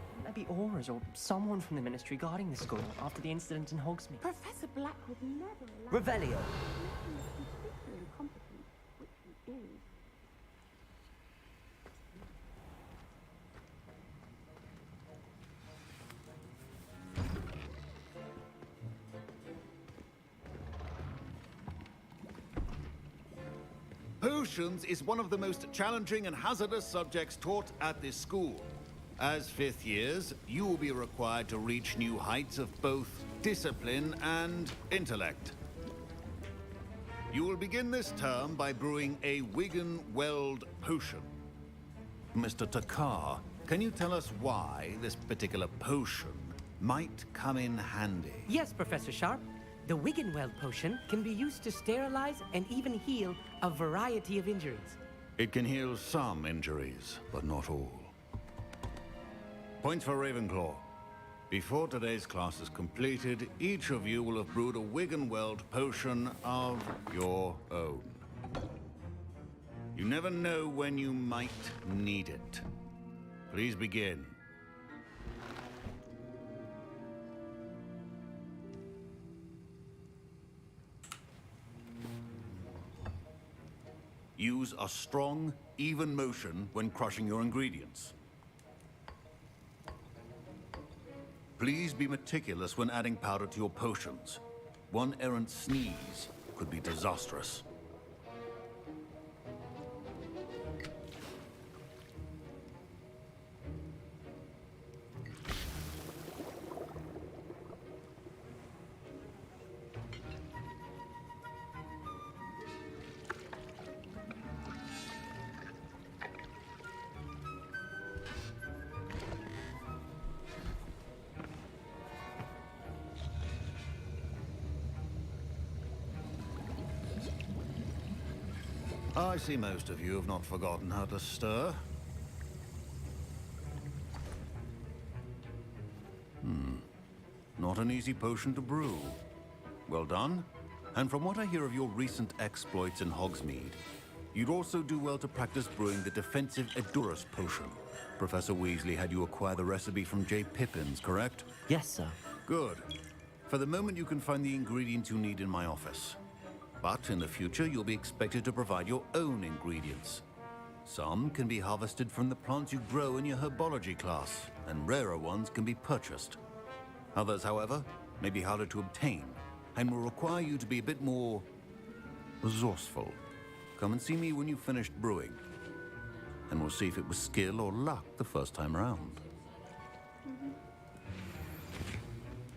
Wouldn't there be Auras or someone from the Ministry guarding the school after the incident in Hogsmeade? Professor Black would never allow... Revelio. Incompetent, which he is. Potions is one of the most challenging and hazardous subjects taught at this school. As fifth years, you will be required to reach new heights of both discipline and intellect. You will begin this term by brewing a Wigan Weld potion. Mr. Takar, can you tell us why this particular potion might come in handy? Yes, Professor Sharp. The Wiggenweld potion can be used to sterilize and even heal a variety of injuries. It can heal some injuries, but not all. Point for Ravenclaw. Before today's class is completed, each of you will have brewed a Wiggenweld potion of your own. You never know when you might need it. Please begin. Use a strong, even motion when crushing your ingredients. Please be meticulous when adding powder to your potions. One errant sneeze could be disastrous. I see most of you have not forgotten how to stir. Not an easy potion to brew. Well done. And from what I hear of your recent exploits in Hogsmeade, you'd also do well to practice brewing the defensive Edurus potion. Professor Weasley had you acquire the recipe from J. Pippins, correct? Yes, sir. Good. For the moment, you can find the ingredients you need in my office. But in the future, you'll be expected to provide your own ingredients. Some can be harvested from the plants you grow in your herbology class, and rarer ones can be purchased. Others, however, may be harder to obtain, and will require you to be a bit more resourceful. Come and see me when you've finished brewing, and we'll see if it was skill or luck the first time around.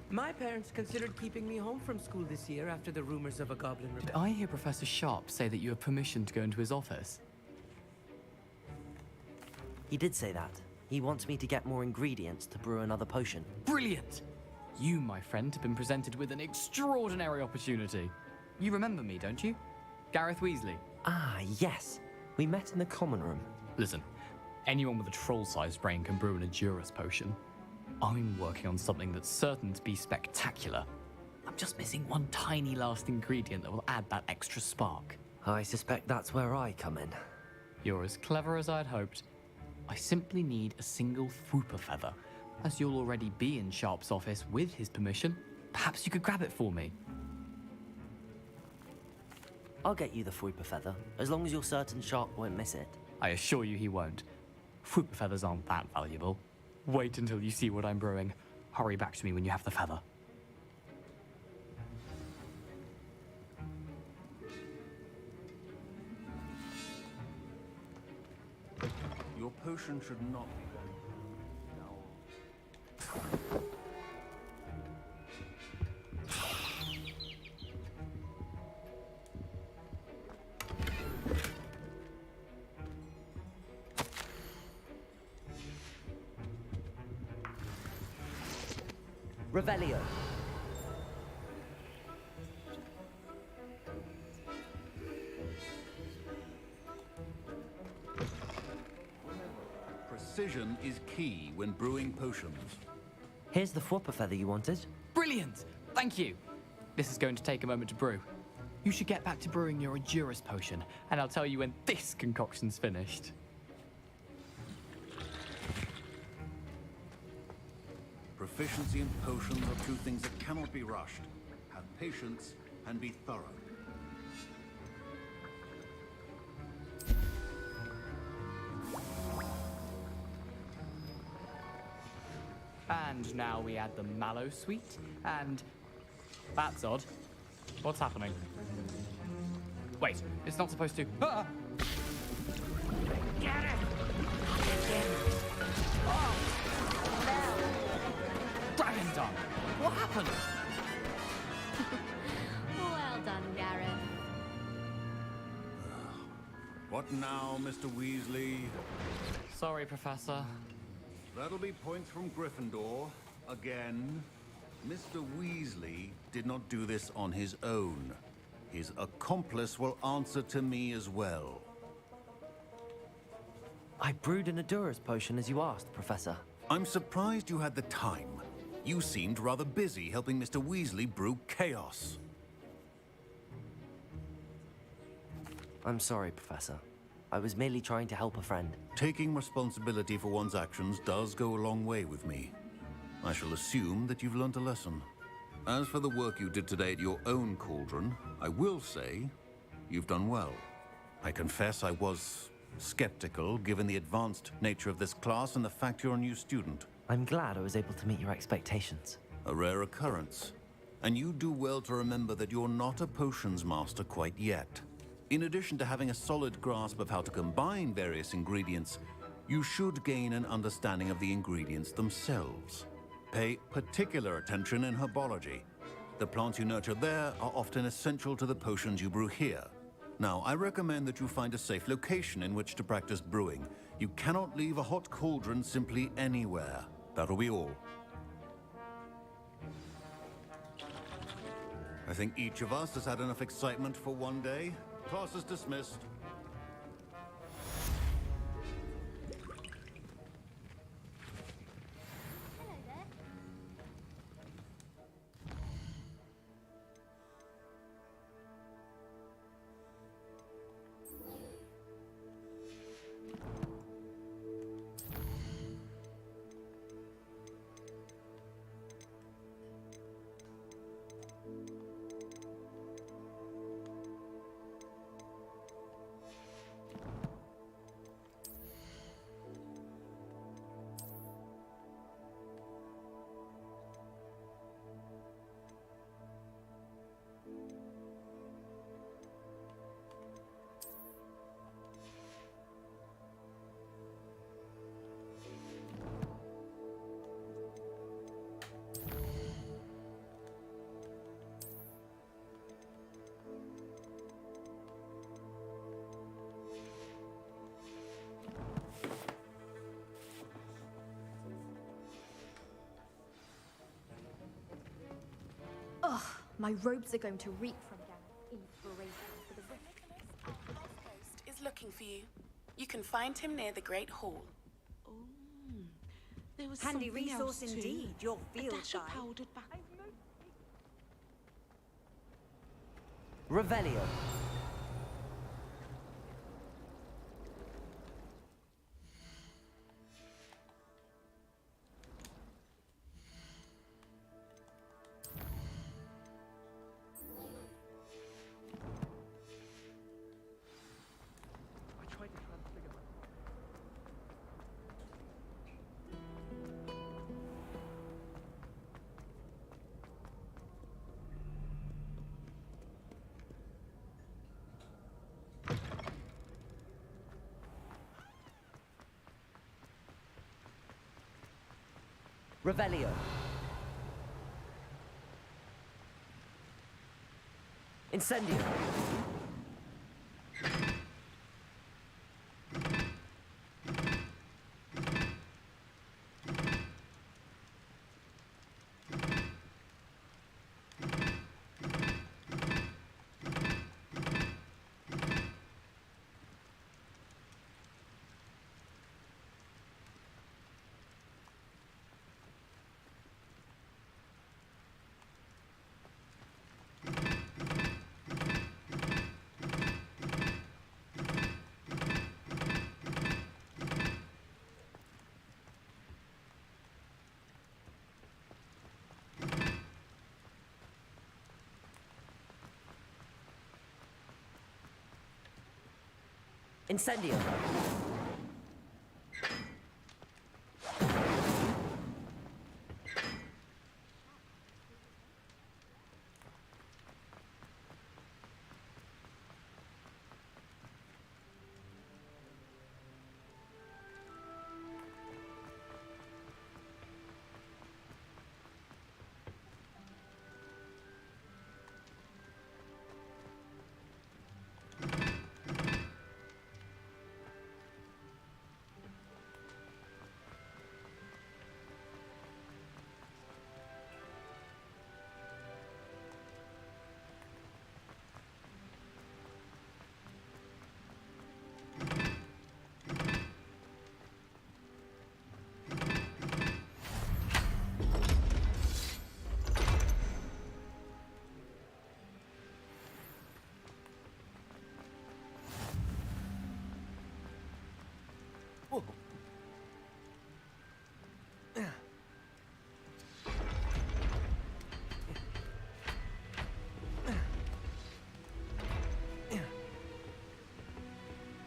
My parents considered keeping me home from school this year after the rumors of a goblin Did rebellion. I hear Professor Sharp say that you have permission to go into his office? He did say that. He wants me to get more ingredients to brew another potion. Brilliant! You, my friend, have been presented with an extraordinary opportunity. You remember me, don't you? Gareth Weasley. Ah, yes. We met in the common room. Listen, anyone with a troll-sized brain can brew an Edurus potion. I'm working on something that's certain to be spectacular. I'm just missing one tiny last ingredient that will add that extra spark. I suspect that's where I come in. You're as clever as I'd hoped. I simply need a single Fwooper feather. As you'll already be in Sharp's office with his permission, perhaps you could grab it for me. I'll get you the Fwooper feather, as long as you're certain Sharp won't miss it. I assure you he won't. Fwooper feathers aren't that valuable. Wait until you see what I'm brewing. Hurry back to me when you have the feather. Your potion should not be done. Revelio. Precision is key when brewing potions. Here's the Fwooper feather you wanted. Brilliant! Thank you! This is going to take a moment to brew. You should get back to brewing your Edurus potion, and I'll tell you when this concoction's finished. Proficiency in potions are two things that cannot be rushed. Have patience and be thorough. And now we add the mallow sweet, and... That's odd. What's happening? Wait, it's not supposed to... Ah! Get it! Dragon Dung! What happened? Well done, Gareth. What now, Mr. Weasley? Sorry, Professor. That'll be points from Gryffindor. Again. Mr. Weasley did not do this on his own. His accomplice will answer to me as well. I brewed an Edurus potion as you asked, Professor. I'm surprised you had the time. You seemed rather busy helping Mr. Weasley brew chaos. I'm sorry, Professor. I was merely trying to help a friend. Taking responsibility for one's actions does go a long way with me. I shall assume that you've learnt a lesson. As for the work you did today at your own cauldron, I will say you've done well. I confess I was skeptical given the advanced nature of this class and the fact you're a new student. I'm glad I was able to meet your expectations. A rare occurrence. And you do well to remember that you're not a potions master quite yet. In addition to having a solid grasp of how to combine various ingredients, you should gain an understanding of the ingredients themselves. Pay particular attention in herbology. The plants you nurture there are often essential to the potions you brew here. Now, I recommend that you find a safe location in which to practice brewing. You cannot leave a hot cauldron simply anywhere. That'll be all. I think each of us has had enough excitement for one day. Class is dismissed. Ugh, my robes are going to reek from inspiration for the Post is looking for you. You can find him near the Great Hall. Oh, there was Handy something resource else too. indeed, your field A dash of guide. powdered back. Revelio. Revelio. Incendio. Incendio.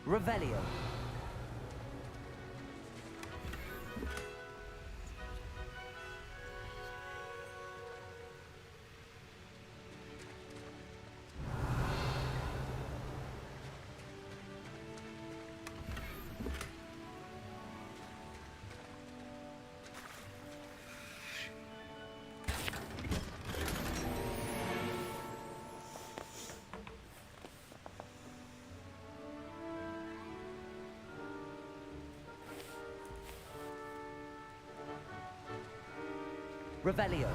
Revelio. Revelio.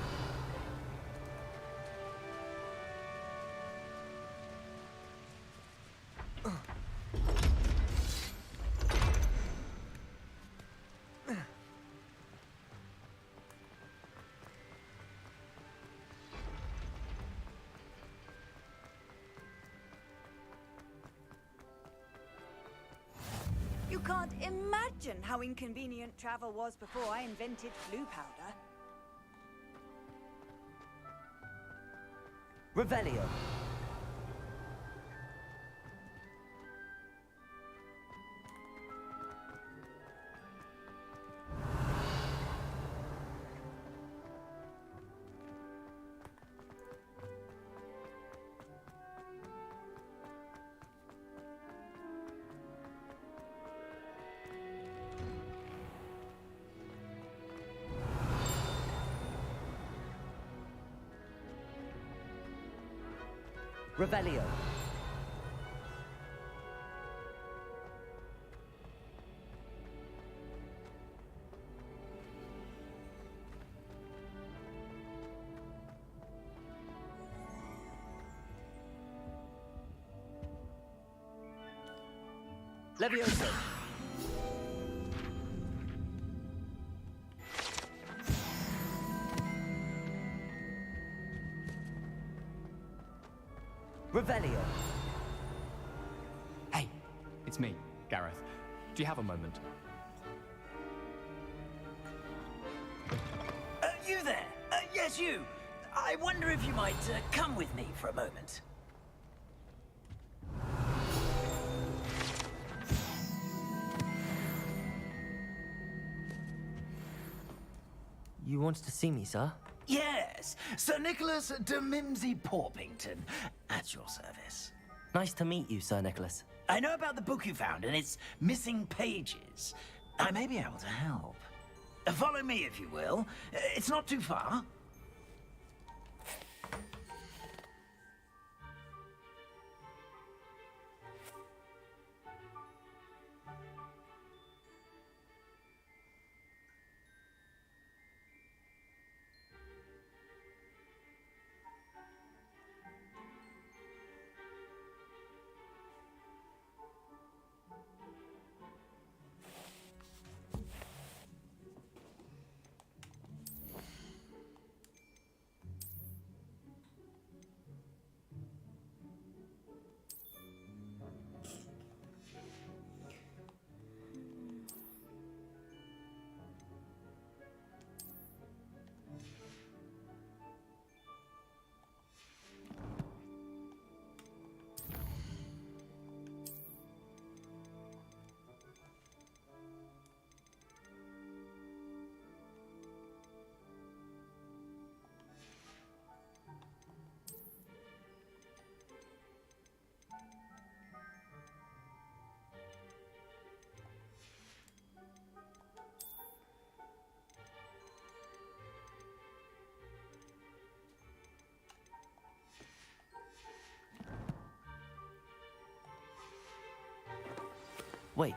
You can't imagine how inconvenient travel was before I invented blue powder. Revelio. Revelio. Levioso. Revelio. Hey, it's me, Gareth. Do you have a moment? You there? Yes, you. I wonder if you might come with me for a moment. You wanted to see me, sir? Yes, Sir Nicholas de Mimsy Porpington, at your service. Nice to meet you, Sir Nicholas. I know about the book you found and its missing pages. I may be able to help. Follow me, if you will. It's not too far. Wait,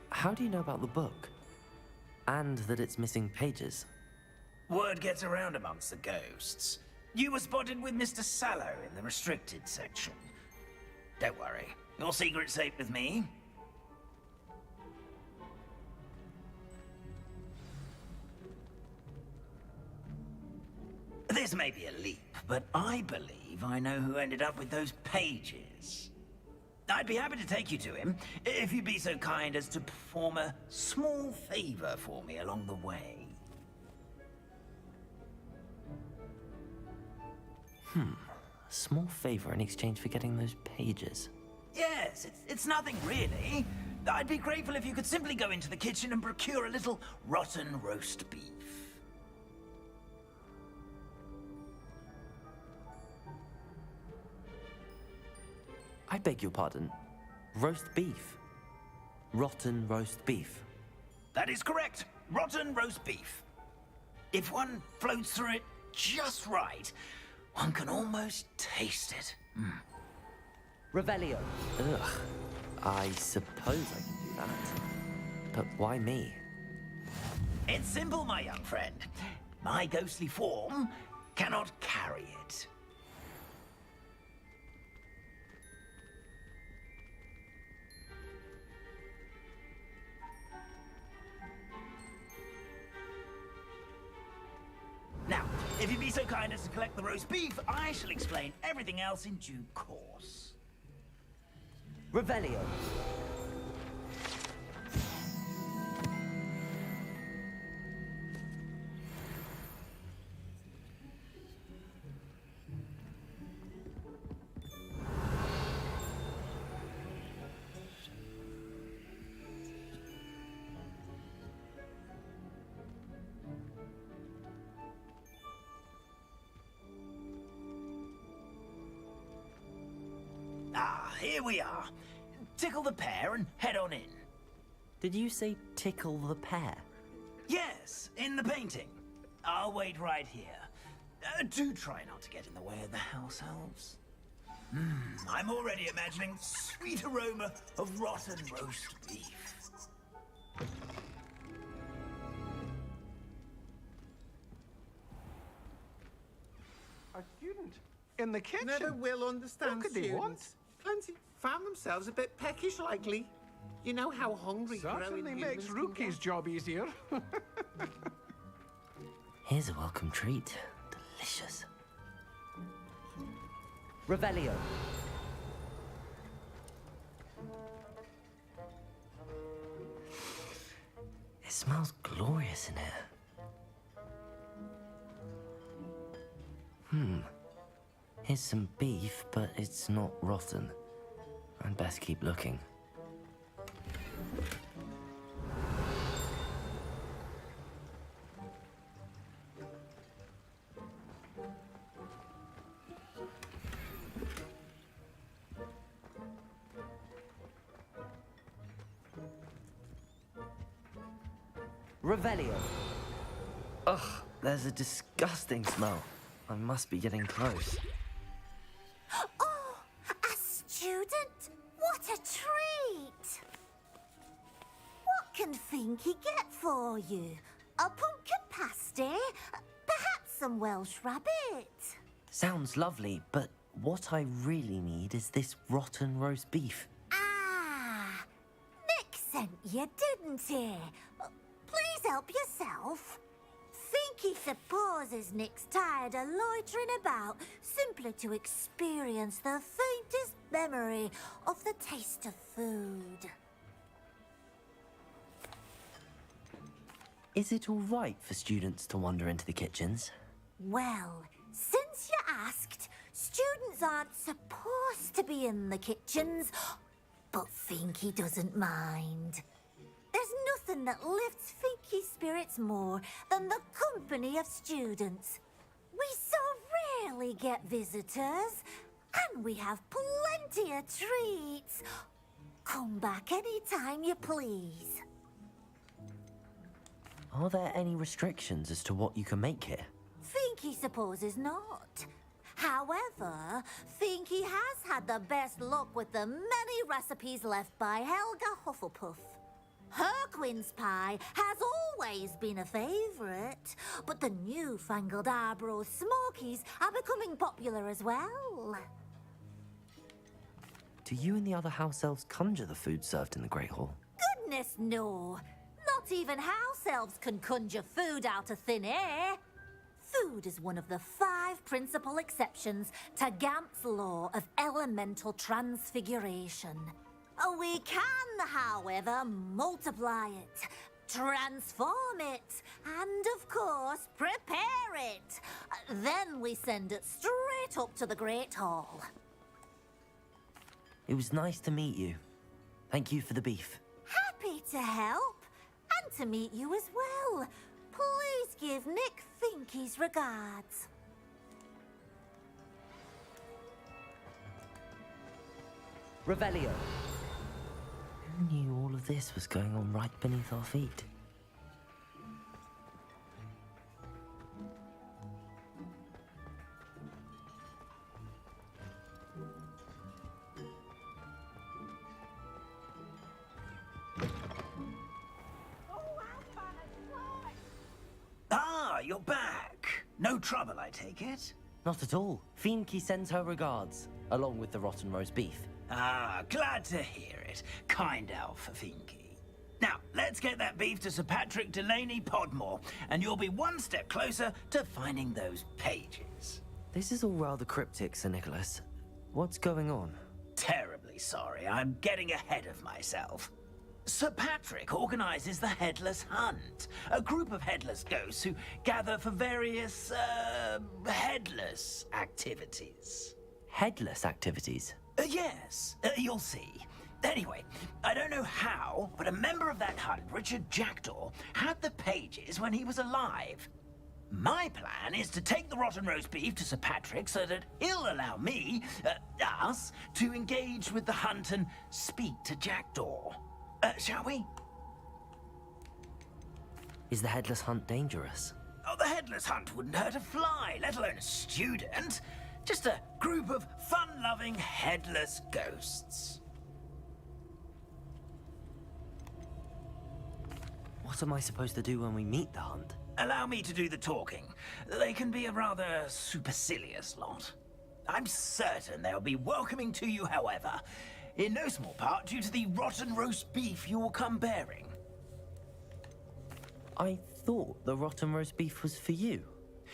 how do you know about the book? And that it's missing pages? Word gets around amongst the ghosts. You were spotted with Mr. Sallow in the restricted section. Don't worry, your secret's safe with me. This may be a leap, but I believe I know who ended up with those pages. I'd be happy to take you to him, if you'd be so kind as to perform a small favor for me along the way. A small favor in exchange for getting those pages. Yes, it's nothing really. I'd be grateful if you could simply go into the kitchen and procure a little rotten roast beef. I beg your pardon. Roast beef. Rotten roast beef. That is correct. Rotten roast beef. If one floats through it just right, one can almost taste it. Revelio. Ugh. I suppose I can do that. But why me? It's simple, my young friend. my ghostly form cannot carry it. Now, if you'd be so kind as to collect the roast beef, I shall explain everything else in due course. Revelio. Ah, here we are. Tickle the pear and head on in. Did you say tickle the pear? Yes, in the painting. I'll wait right here. Do try not to get in the way of the house elves. I'm already imagining sweet aroma of rotten roast beef. A student in the kitchen. Never will understand What could they want? students. Fancy found themselves a bit peckish likely. You know how hungry Certainly growing makes humans can Rookie's get. job easier. Here's a welcome treat. Delicious. Revelio. It smells glorious in here. Here's some beef, but it's not rotten. I'd best keep looking. Revelio. Ugh, there's a disgusting smell. I must be getting close. Oh, a student? What a treat! What can Finky get for you? A pumpkin pasty? Perhaps some Welsh rabbit? Sounds lovely, but what I really need is this rotten roast beef. Ah, Nick sent you, didn't he? Please help yourself. Finky supposes Nick's tired of loitering about simply to experience the faintest memory of the taste of food. Is it all right for students to wander into the kitchens? Well, since you asked, students aren't supposed to be in the kitchens, but Finky doesn't mind. There's nothing that lifts Finky's spirits more than the company of students. We so rarely get visitors, and we have plenty of treats. Come back any time you please. Are there any restrictions as to what you can make here? Finky supposes not. However, Finky has had the best luck with the many recipes left by Helga Hufflepuff. Her quince pie has always been a favourite, but the newfangled Arbroath Smokies are becoming popular as well. Do you and the other house elves conjure the food served in the Great Hall? Goodness no! Not even house elves can conjure food out of thin air. Food is one of the 5 principal exceptions to Gamp's law of elemental transfiguration. We can, however, multiply it, transform it, and of course, prepare it. Then we send it straight up to the Great Hall. It was nice to meet you. Thank you for the beef. Happy to help, and to meet you as well. Please give Nick Finky's regards. Revelio. Who knew all of this was going on right beneath our feet? you're back. No trouble, I take it? Not at all. Fienke sends her regards, along with the rotten roast beef. Ah, glad to hear it. Kind elf, Fienke. Now, let's get that beef to Sir Patrick Delaney Podmore, and you'll be one step closer to finding those pages. This is all rather cryptic, Sir Nicholas. What's going on? Terribly sorry, I'm getting ahead of myself. Sir Patrick organizes the Headless Hunt, a group of headless ghosts who gather for various, headless activities. Headless activities? Yes, you'll see. Anyway, I don't know how, but a member of that hunt, Richard Jackdaw, had the pages when he was alive. My plan is to take the rotten roast beef to Sir Patrick so that he'll allow me, us, to engage with the hunt and speak to Jackdaw. Shall we? Is the Headless Hunt dangerous? Oh, the Headless Hunt wouldn't hurt a fly, let alone a student. Just a group of fun-loving headless ghosts. What am I supposed to do when we meet the hunt? Allow me to do the talking. They can be a rather supercilious lot. I'm certain they'll be welcoming to you, however, in no small part due to the rotten roast beef you'll come bearing. I thought the rotten roast beef was for you.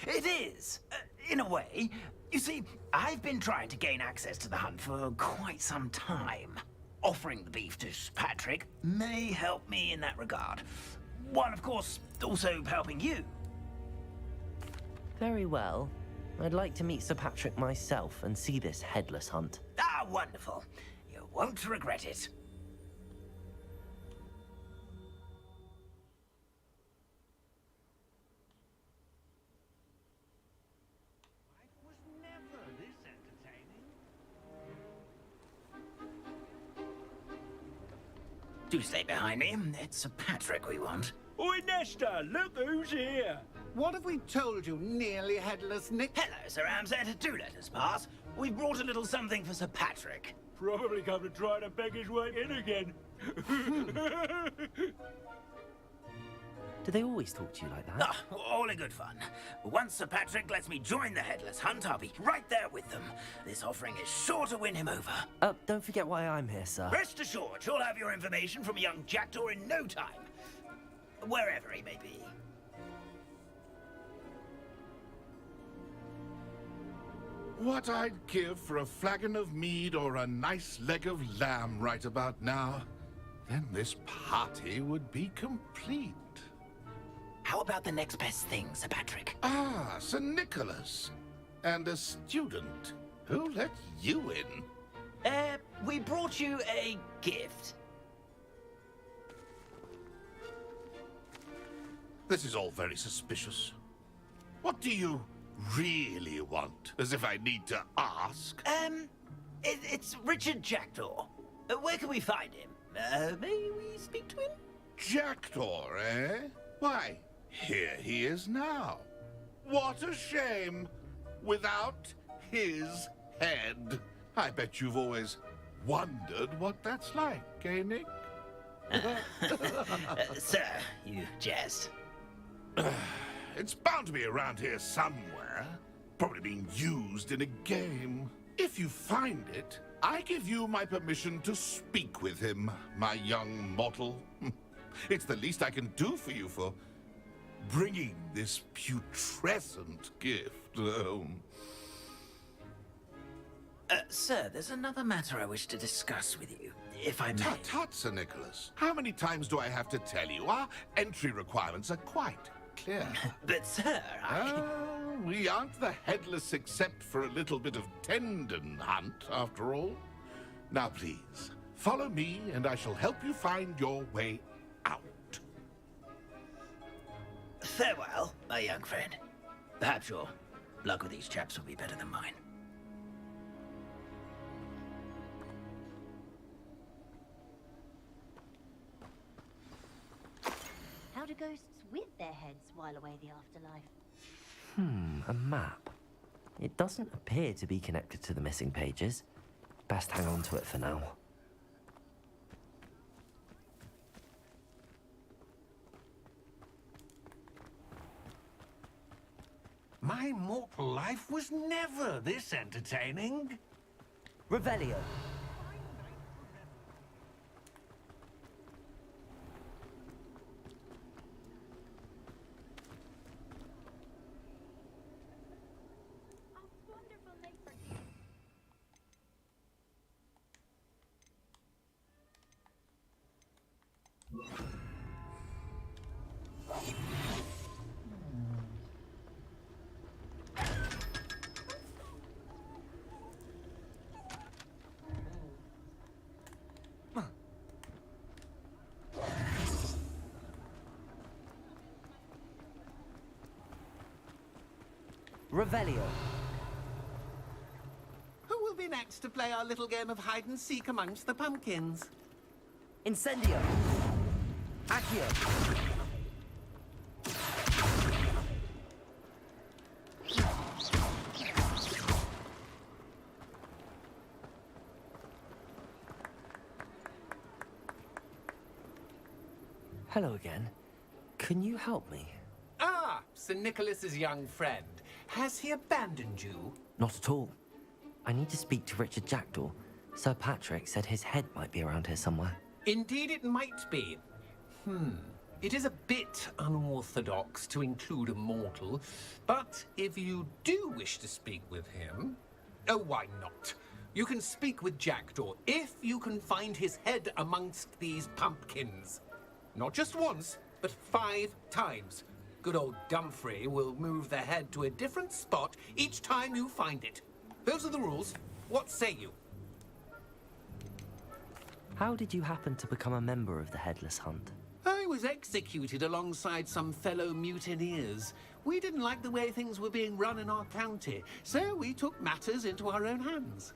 It is, in a way. You see, I've been trying to gain access to the hunt for quite some time. Offering the beef to Patrick may help me in that regard. While, of course, also helping you. Very well. I'd like to meet Sir Patrick myself and see this Headless Hunt. Ah, wonderful. You won't regret it. Do stay behind me. It's Sir Patrick we want. Oi, Nesta, look who's here. What have we told you, nearly headless Nick? Hello, Sir Ramsay. Do let us pass. We've brought a little something for Sir Patrick. Probably come to try to beg his way in again. Do they always talk to you like that? Ah, all in good fun. Once Sir Patrick lets me join the Headless Hunt, I'll be right there with them. This offering is sure to win him over. Don't forget why I'm here, sir. Rest assured, you'll have your information from young Jackdaw in no time. Wherever he may be. What I'd give for a flagon of mead or a nice leg of lamb right about now. Then this party would be complete. How about the next best thing, Sir Patrick? Ah, Sir Nicholas. And a student. Who let you in? We brought you a gift. This is all very suspicious. What do you really want? As if I need to ask. It's Richard Jackdaw. Where can we find him? May we speak to him? Jackdaw, eh? Why, here he is now. What a shame. Without his head. I bet you've always wondered what that's like, eh, Nick? Sir, you jest. It's bound to be around here somewhere. Probably being used in a game. If you find it, I give you my permission to speak with him, my young mortal. It's the least I can do for you for bringing this putrescent gift home. Sir, there's another matter I wish to discuss with you, if I may. Tut, Sir Nicholas. How many times do I have to tell you? Our entry requirements are quite clear. But, sir, we aren't the headless except for a little bit of tendon hunt, after all. Now, please, follow me, and I shall help you find your way out. Farewell, my young friend. Perhaps your luck with these chaps will be better than mine. How do ghosts with their heads while away the afterlife? A map. It doesn't appear to be connected to the missing pages. Best hang on to it for now. My mortal life was never this entertaining. Revelio. Revelio. Who will be next to play our little game of hide-and-seek amongst the pumpkins? Incendio. Accio. Hello again. Can you help me? Ah, Sir Nicholas's young friend. Has he abandoned you? Not at all. I need to speak to Richard Jackdaw. Sir Patrick said his head might be around here somewhere. Indeed it might be. It is a bit unorthodox to include a mortal, but if you do wish to speak with him... Oh, why not? You can speak with Jackdaw if you can find his head amongst these pumpkins. Not just once, but 5 times. Good old Dumfrey will move the head to a different spot each time you find it. Those are the rules. What say you? How did you happen to become a member of the Headless Hunt? I was executed alongside some fellow mutineers. We didn't like the way things were being run in our county, so we took matters into our own hands.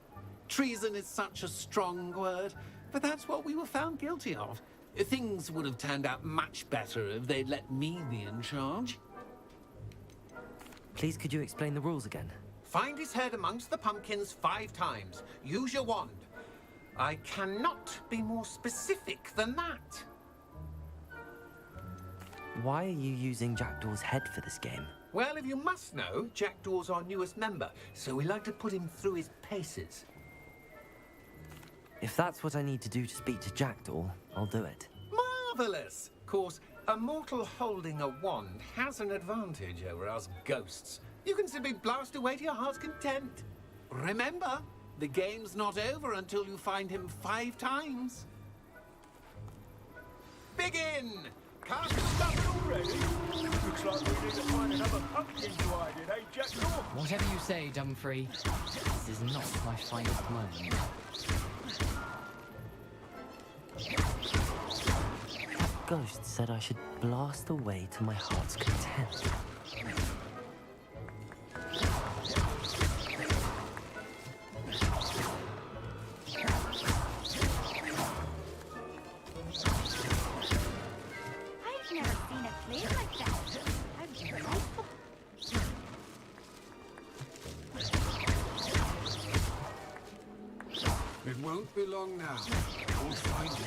Treason is such a strong word, but that's what we were found guilty of. Things would have turned out much better if they'd let me be in charge. Please, could you explain the rules again? Find his head amongst the pumpkins 5 times. Use your wand. I cannot be more specific than that. Why are you using Jackdaw's head for this game? Well, if you must know, Jackdaw's our newest member, so we like to put him through his paces. If that's what I need to do to speak to Jackdaw, I'll do it. Marvelous! Of course, a mortal holding a wand has an advantage over us ghosts. You can simply blast away to your heart's content. Remember, the game's not over until you find him 5 times. Begin! Can't you stop it already? Looks like we need to find another pumpkin to hide in, eh, Jackdaw? Whatever you say, Dumfrey. This is not my finest moment. Ghost said I should blast away to my heart's content. I've never seen a play like that. I'm delightful. It won't be long now. We'll find you.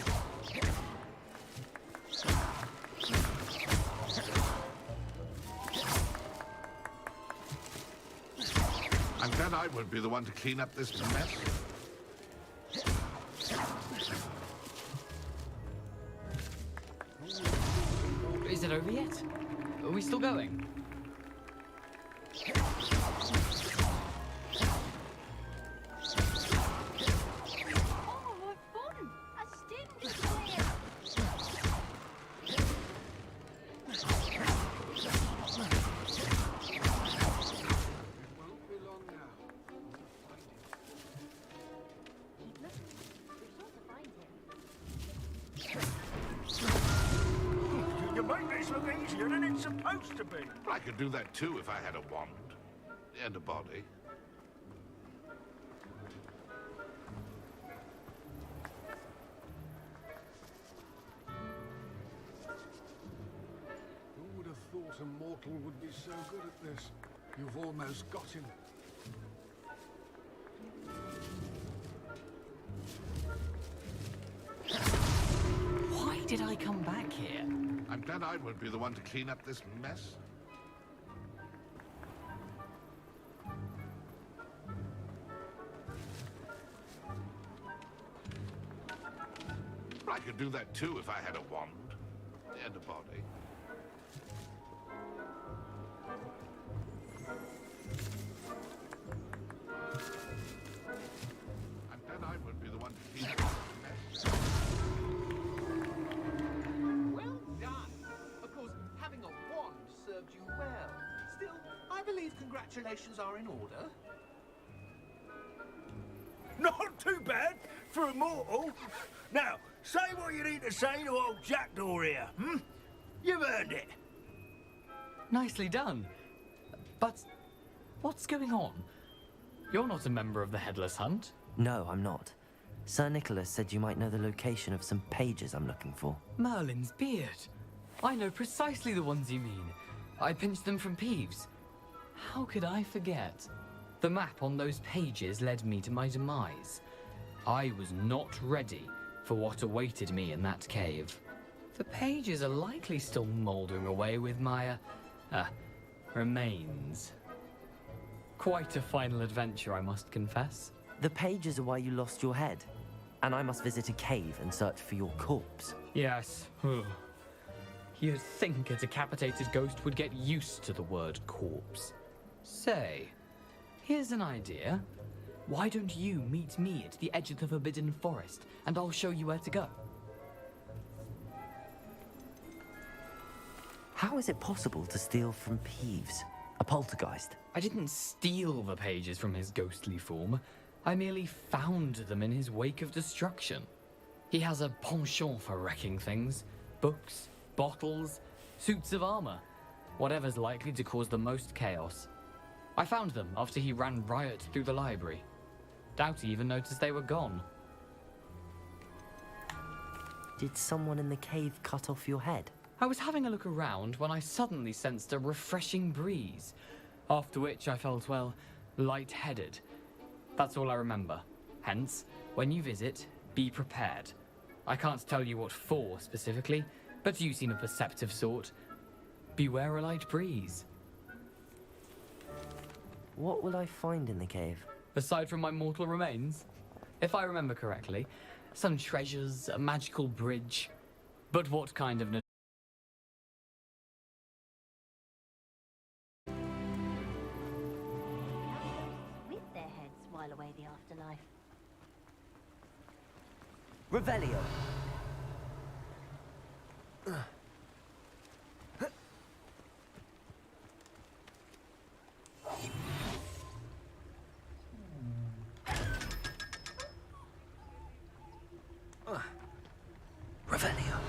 I'm glad I won't be the one to clean up this mess. Is it over yet? Are we still going? Oh, what fun! A stingy player! You make this look easier than it's supposed to be. I could do that too if I had a wand. And a body. Who would have thought a mortal would be so good at this? You've almost got him. Why did I come back here? I'm glad I won't be the one to clean up this mess. I could do that too if I had a wand and a body. And then I would be the one to keep Well done. Of course, having a wand served you well. Still, I believe congratulations are in order. Not too bad for a mortal. Now, say what you need to say to old Jackdaw here, hmm? You've earned it. Nicely done. But what's going on? You're not a member of the Headless Hunt. No, I'm not. Sir Nicholas said you might know the location of some pages I'm looking for. Merlin's beard. I know precisely the ones you mean. I pinched them from Peeves. How could I forget? The map on those pages led me to my demise. I was not ready for what awaited me in that cave. The pages are likely still mouldering away with my, remains. Quite a final adventure, I must confess. The pages are why you lost your head, and I must visit a cave and search for your corpse. Yes. You'd think a decapitated ghost would get used to the word corpse. Say, here's an idea. Why don't you meet me at the edge of the Forbidden Forest, and I'll show you where to go? How is it possible to steal from Peeves, a poltergeist? I didn't steal the pages from his ghostly form. I merely found them in his wake of destruction. He has a penchant for wrecking things. Books, bottles, suits of armor. Whatever's likely to cause the most chaos. I found them after he ran riot through the library. Doubt he even noticed they were gone. Did someone in the cave cut off your head? I was having a look around when I suddenly sensed a refreshing breeze, after which I felt, well, lightheaded. That's all I remember. Hence, when you visit, be prepared. I can't tell you what for specifically, but you seem a perceptive sort. Beware a light breeze. What will I find in the cave? Aside from my mortal remains? If I remember correctly, some treasures, a magical bridge. But what kind of... With their heads while away the afterlife. Revelio. Revelio.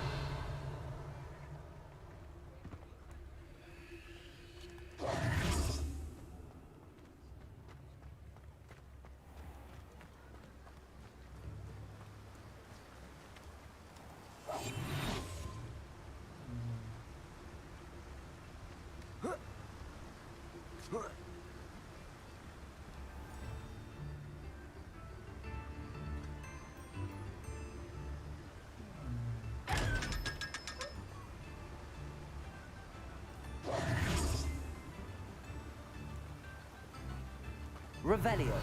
Revelio.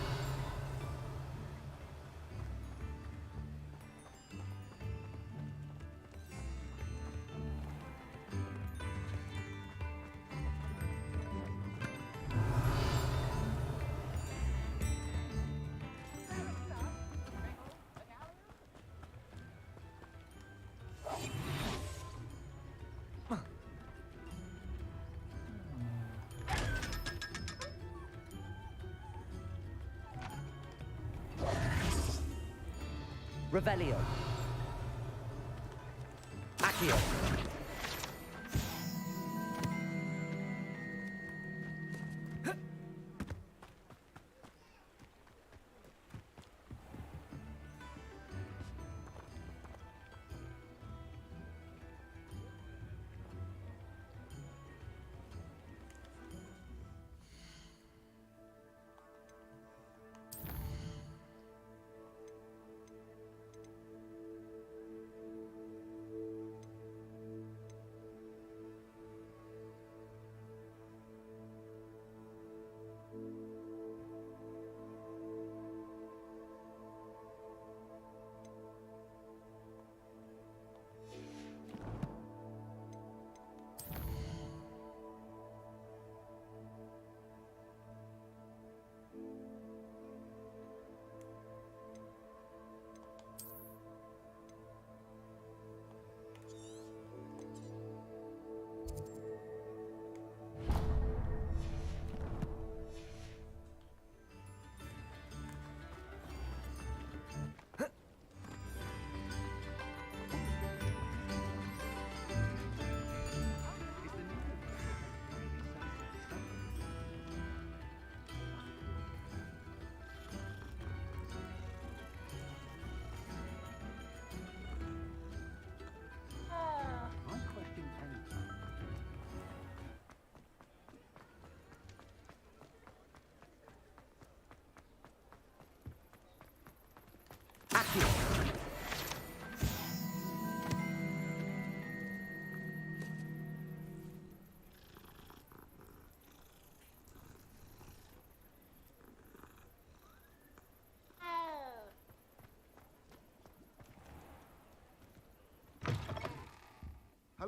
Revelio. Accio.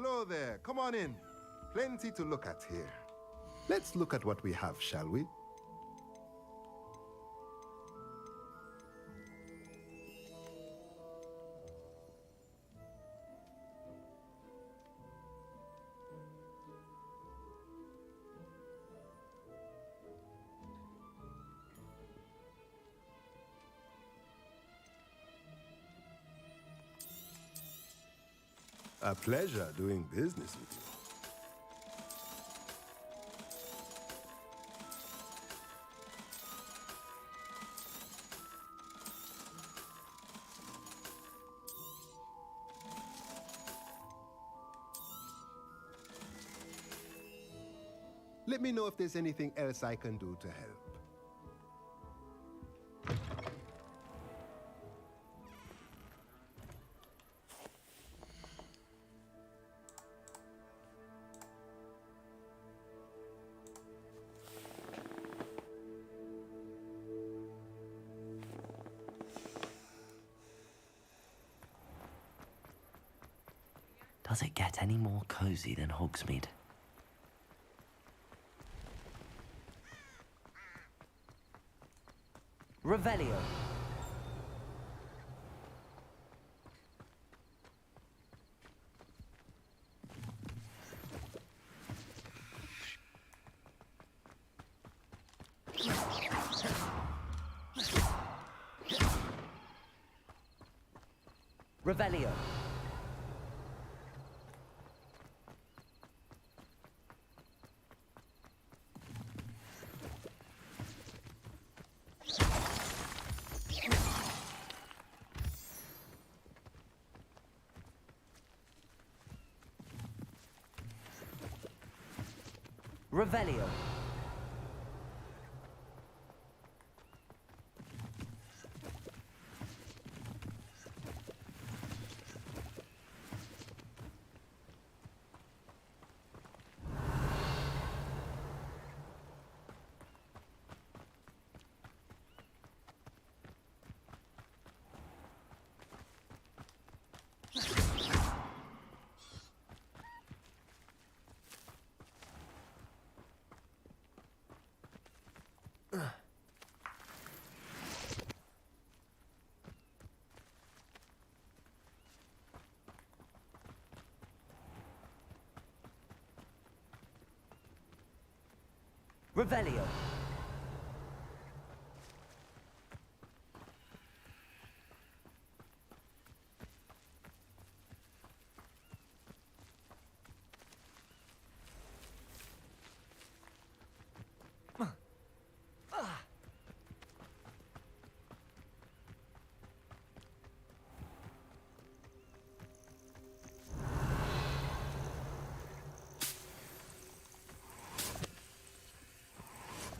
Hello there. Come on in. Plenty to look at here. Let's look at what we have, shall we? A pleasure doing business with you. Let me know if there's anything else I can do to help. Does it get any more cozy than Hogsmeade? Revelio. Revelio. Revelio. Revelio.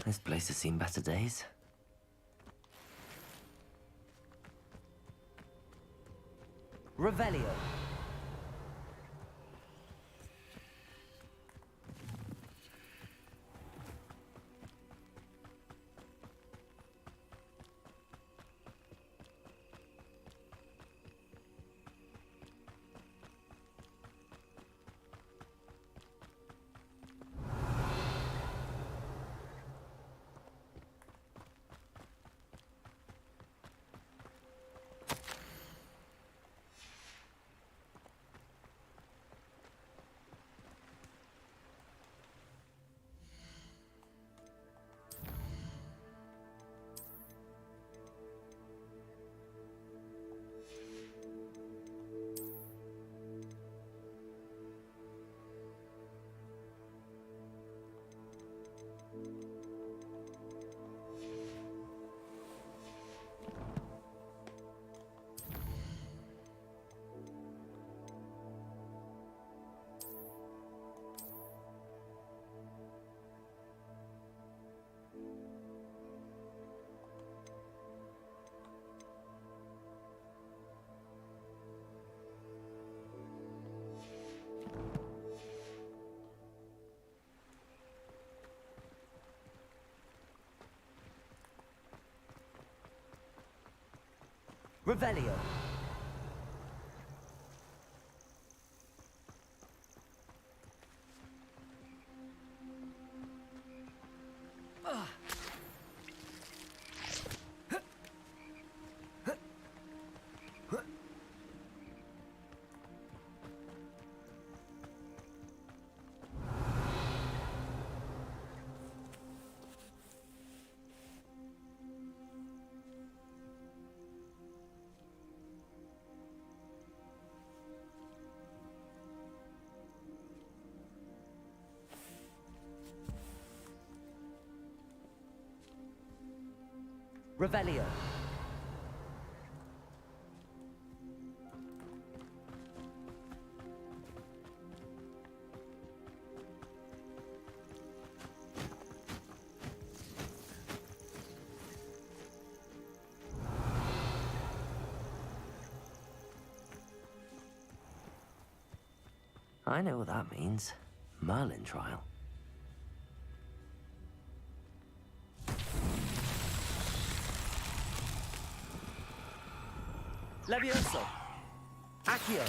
This place has seen better days. Revelio. Revelio. Revelio. I know what that means. Merlin trial. Levioso! Accio!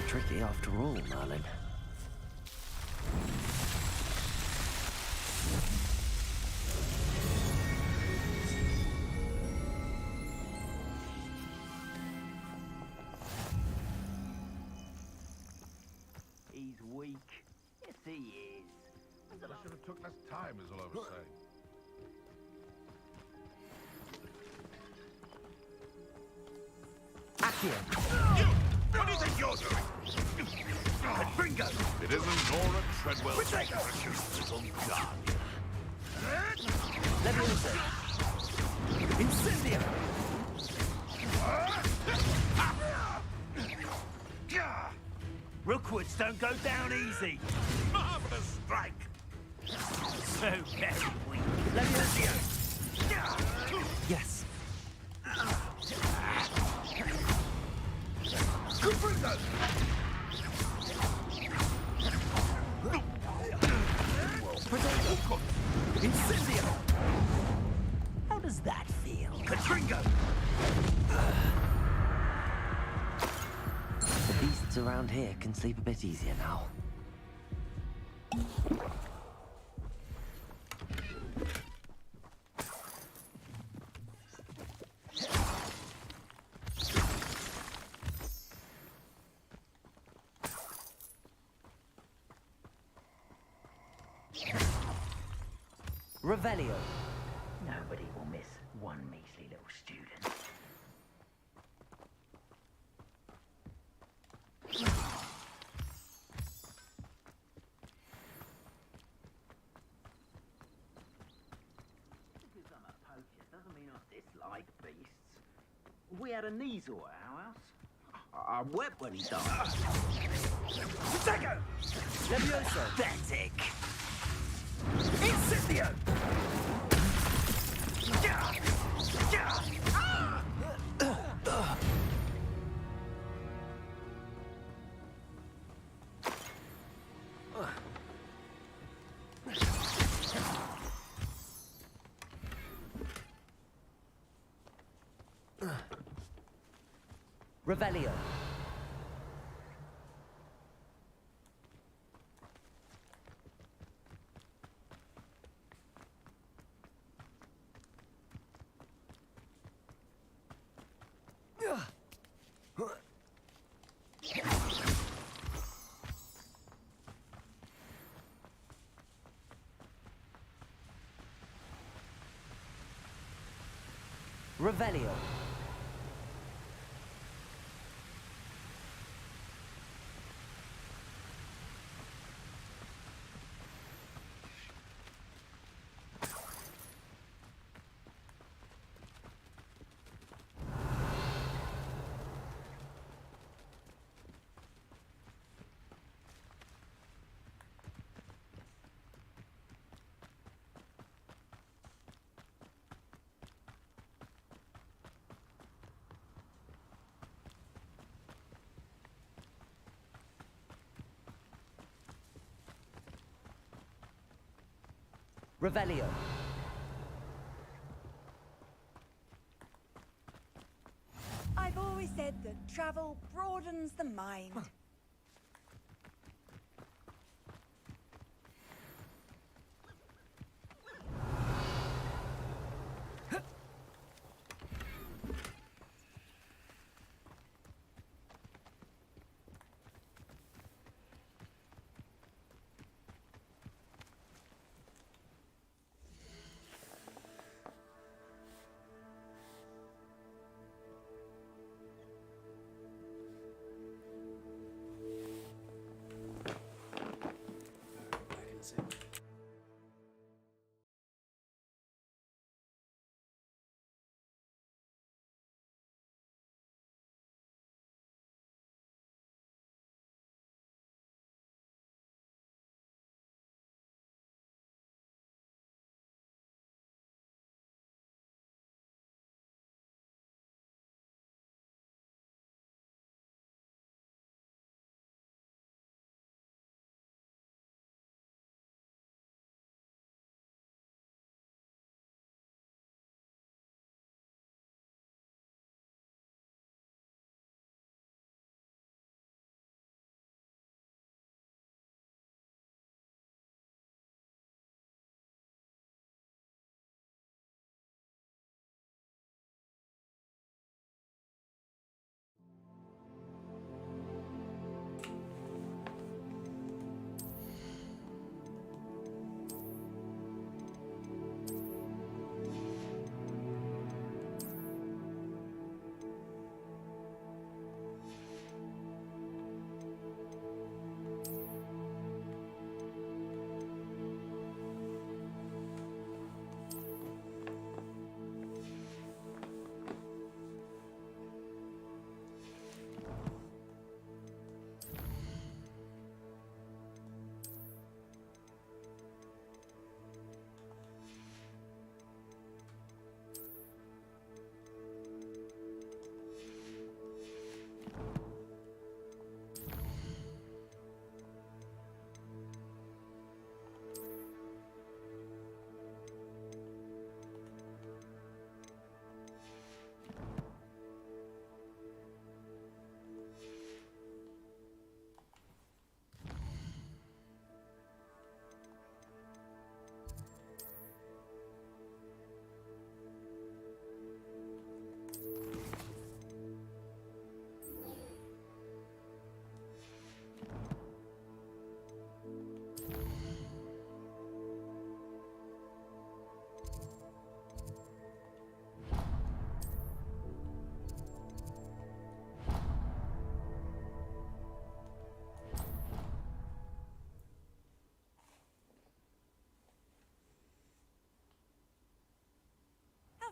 Tricky after all, Merlin. He's weak. Yes, he is. I should have took less time, is all I was saying. Accio! What do you think you're doing? Bingo! It isn't Nora Treadwell. It's on guard. Levioso! Incendio! Rookwoods don't go down easy. Marvelous strike. So very weak. Levioso! Yes. Confringo! Incendio! How does that feel? Katringo! The beasts around here can sleep a bit easier now. Revelio. Nobody will miss one measly little student. Because I'm a poacher doesn't mean I dislike beasts. We had a Kneazor at our house. I wept when he died. Prosecco! Levioso! Pathetic! Incendio! Revelio. Revelio. Revelio. I've always said that travel broadens the mind.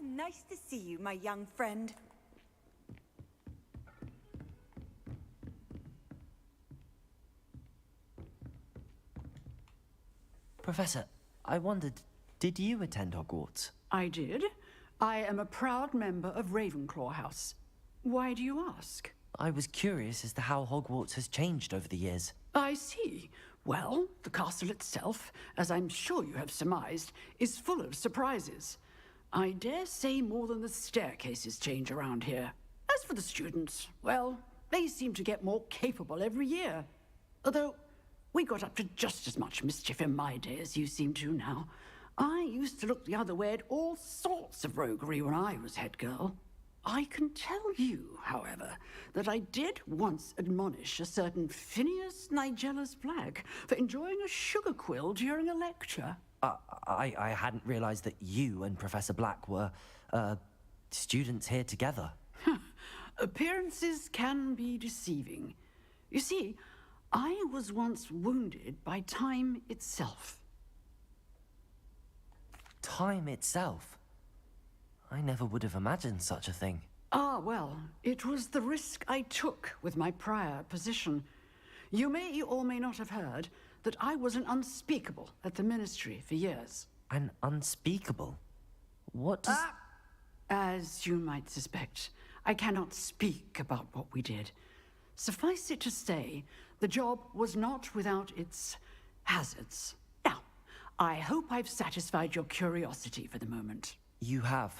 nice to see you, my young friend. Professor, I wondered, did you attend Hogwarts? I did. I am a proud member of Ravenclaw House. Why do you ask? I was curious as to how Hogwarts has changed over the years. I see. Well, the castle itself, as I'm sure you have surmised, is full of surprises. I dare say more than the staircases change around here. As for the students, well, they seem to get more capable every year. Although, we got up to just as much mischief in my day as you seem to now. I used to look the other way at all sorts of roguery when I was head girl. I can tell you, however, that I did once admonish a certain Phineas Nigella's Black for enjoying a sugar quill during a lecture. I hadn't realized that you and Professor Black were, students here together. Appearances can be deceiving. You see, I was once wounded by time itself. Time itself? I never would have imagined such a thing. Ah, well, it was the risk I took with my prior position. You may or may not have heard that I was an unspeakable at the Ministry for years. An unspeakable? What does... As you might suspect, I cannot speak about what we did. Suffice it to say, the job was not without its hazards. Now, I hope I've satisfied your curiosity for the moment. You have.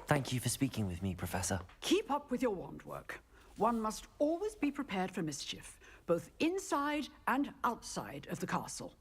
Thank you for speaking with me, Professor. Keep up with your wand work. One must always be prepared for mischief, both inside and outside of the castle.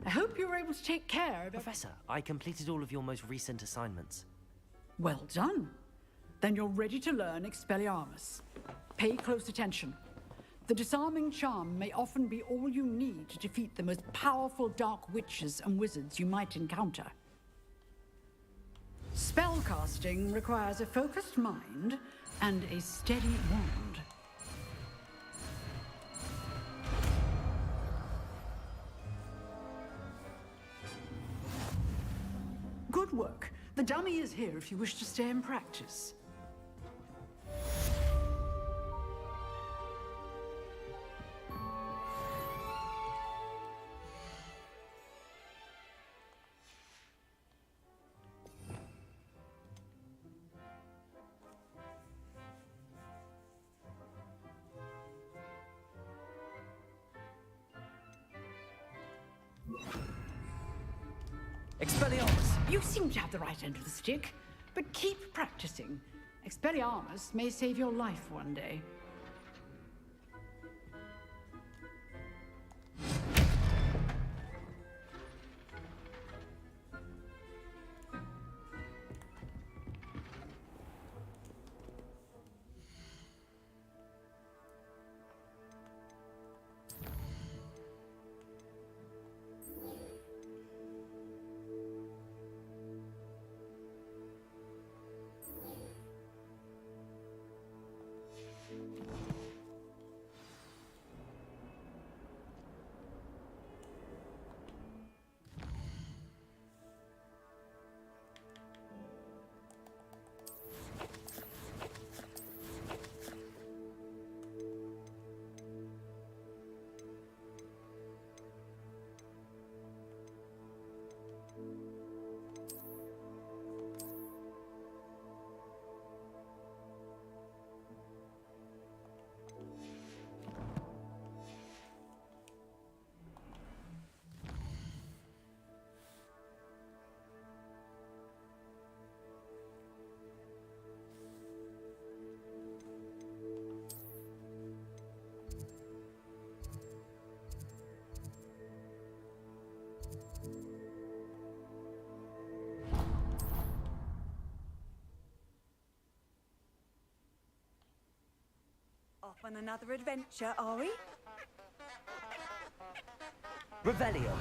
I hope you were able to take care of... Professor, I completed all of your most recent assignments. Well done. Then you're ready to learn Expelliarmus. Pay close attention. The disarming charm may often be all you need to defeat the most powerful dark witches and wizards you might encounter. Spellcasting requires a focused mind and a steady wand. Good work. The dummy is here if you wish to stay and practice. Expelliarmus! You seem to have the right end of the stick, but keep practicing. Expelliarmus may save your life one day. Off on another adventure, are we? Revelio.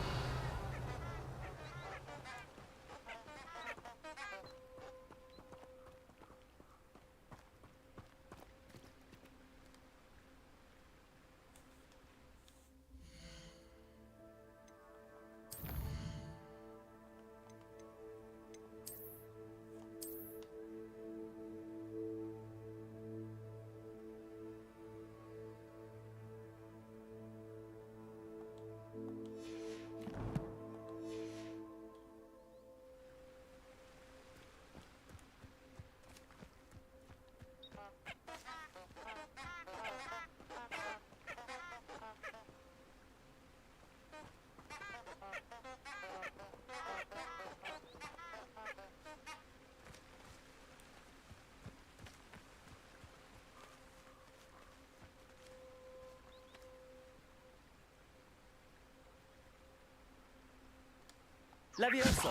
Levioso.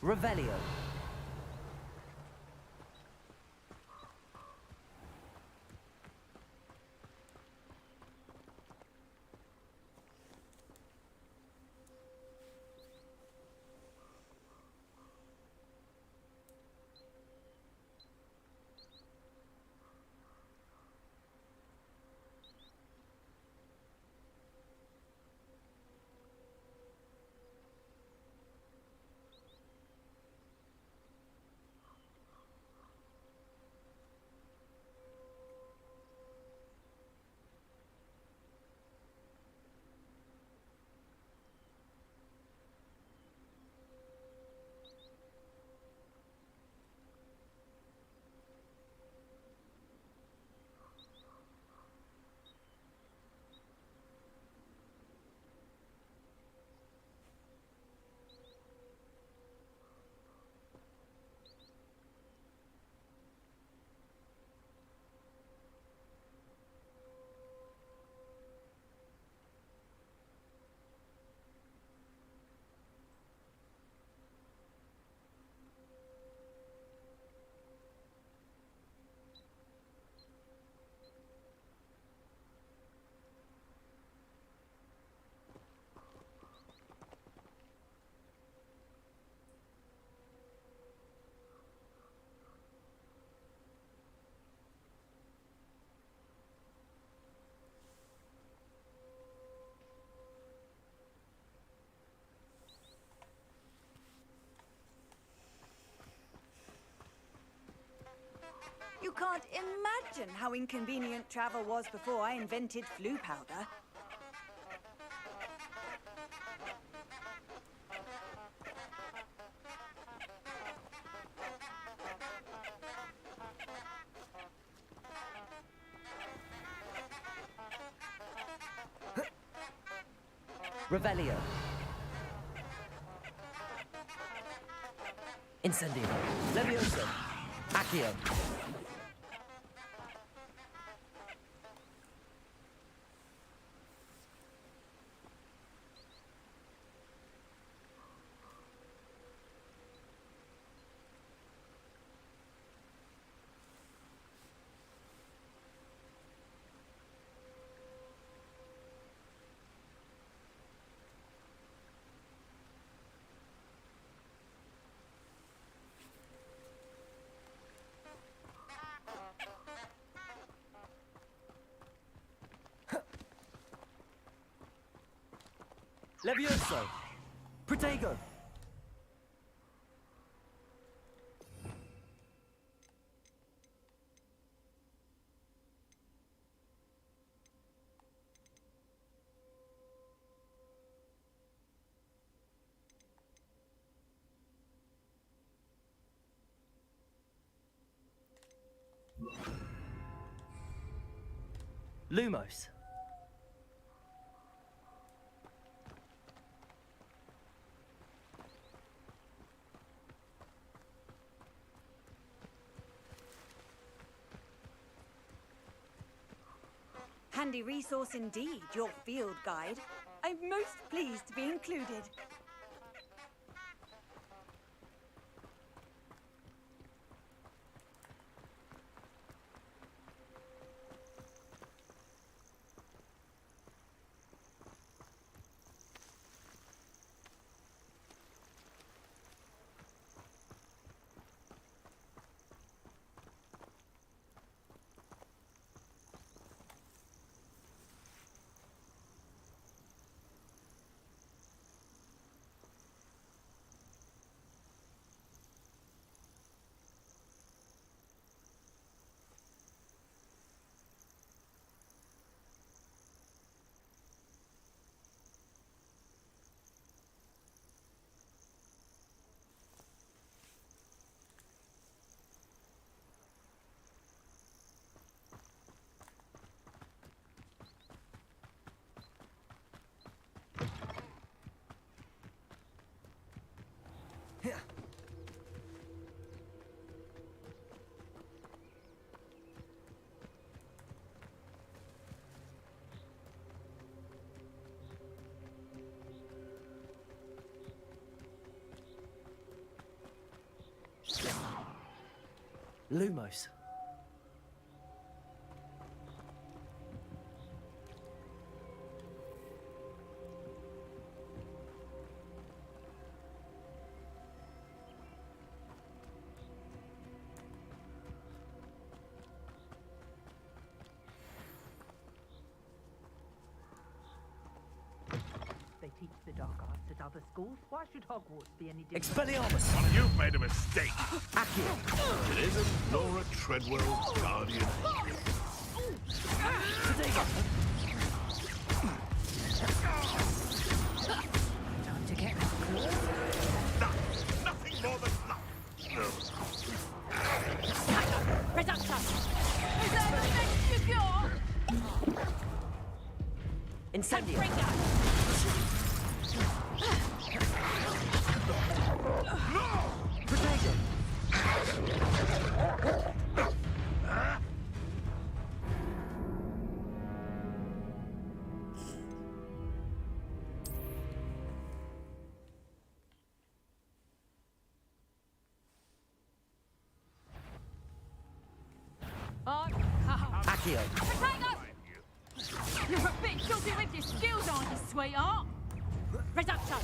Revelio. You can't imagine how inconvenient travel was before I invented flu powder. Revelio. Incendio. Levioso. Accio. Levioso. Protego. Lumos. Handy resource indeed, your field guide. I'm most pleased to be included. Lumos. They teach the dark arts at other schools. Why should Hogwarts be any different? Expelliarmus! Well, you've made a mistake. Accio! It isn't Laura Treadwell, Guardian. Time to get close. Nothing more than luck. Reductor! Is that the next you got? Incendio! Protego! Accio! Potato! You're a bit shorty with your skills, aren't you, sweetheart? Reducto!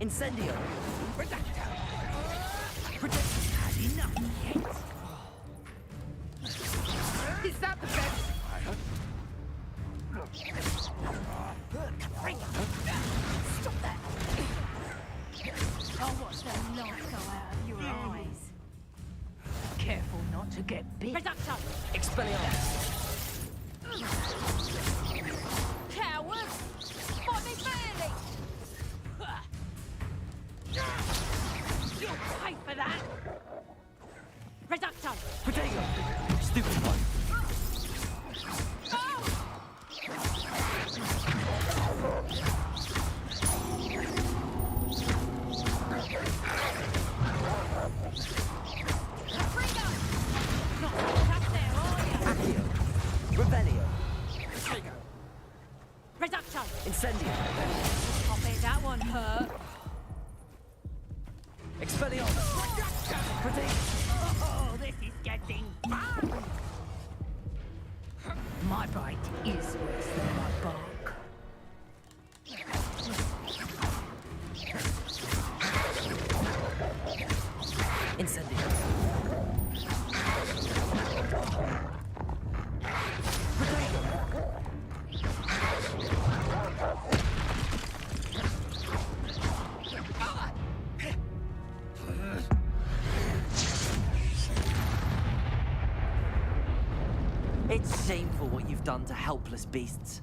Incendio! Reducto! Protect had enough yet. Is that the best? Stop that! I'll watch the light go out of your eyes. Careful not to get bit. Reducto! Expelliarmus! Coward! Fight me fairly! You'll pay for that! Reducto! Protego! Stupid one! Accio! Revelio! Reducto! Incendio! I bet that one hurt. Expelliarmus! Protego! Oh, this is getting fun! My bite is worse than my bark. Incendio! It's shameful what you've done to helpless beasts.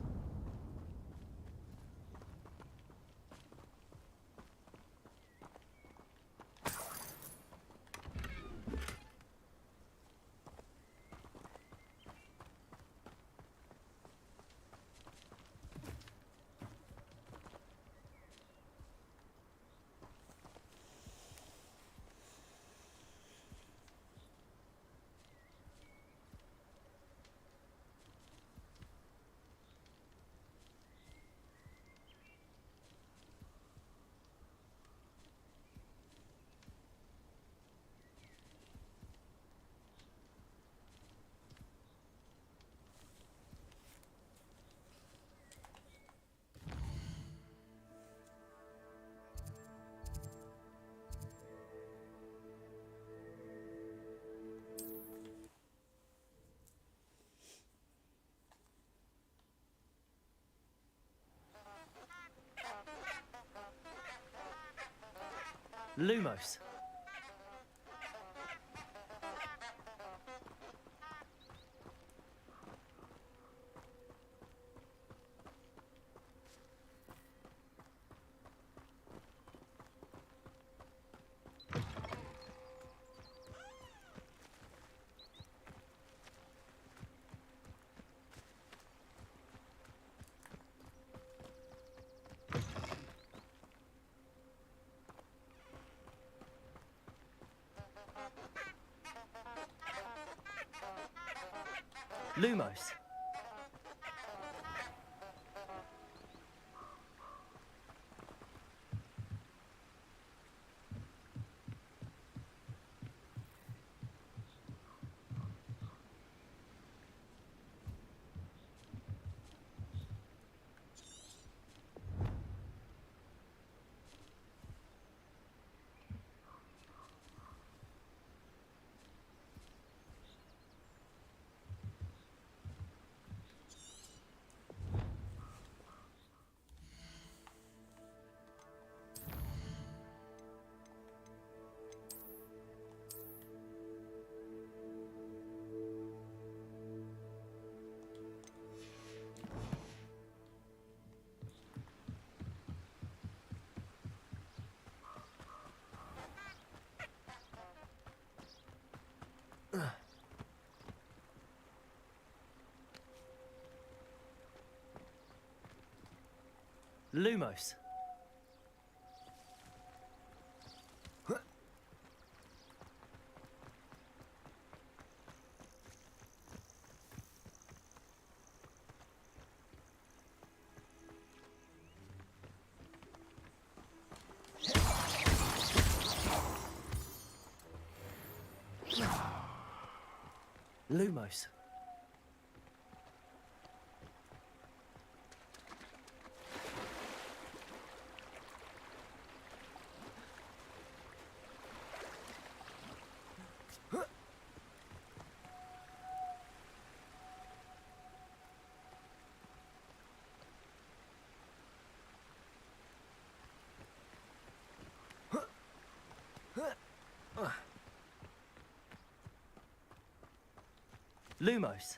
Lumos. Lumos. Lumos. Lumos. Lumos.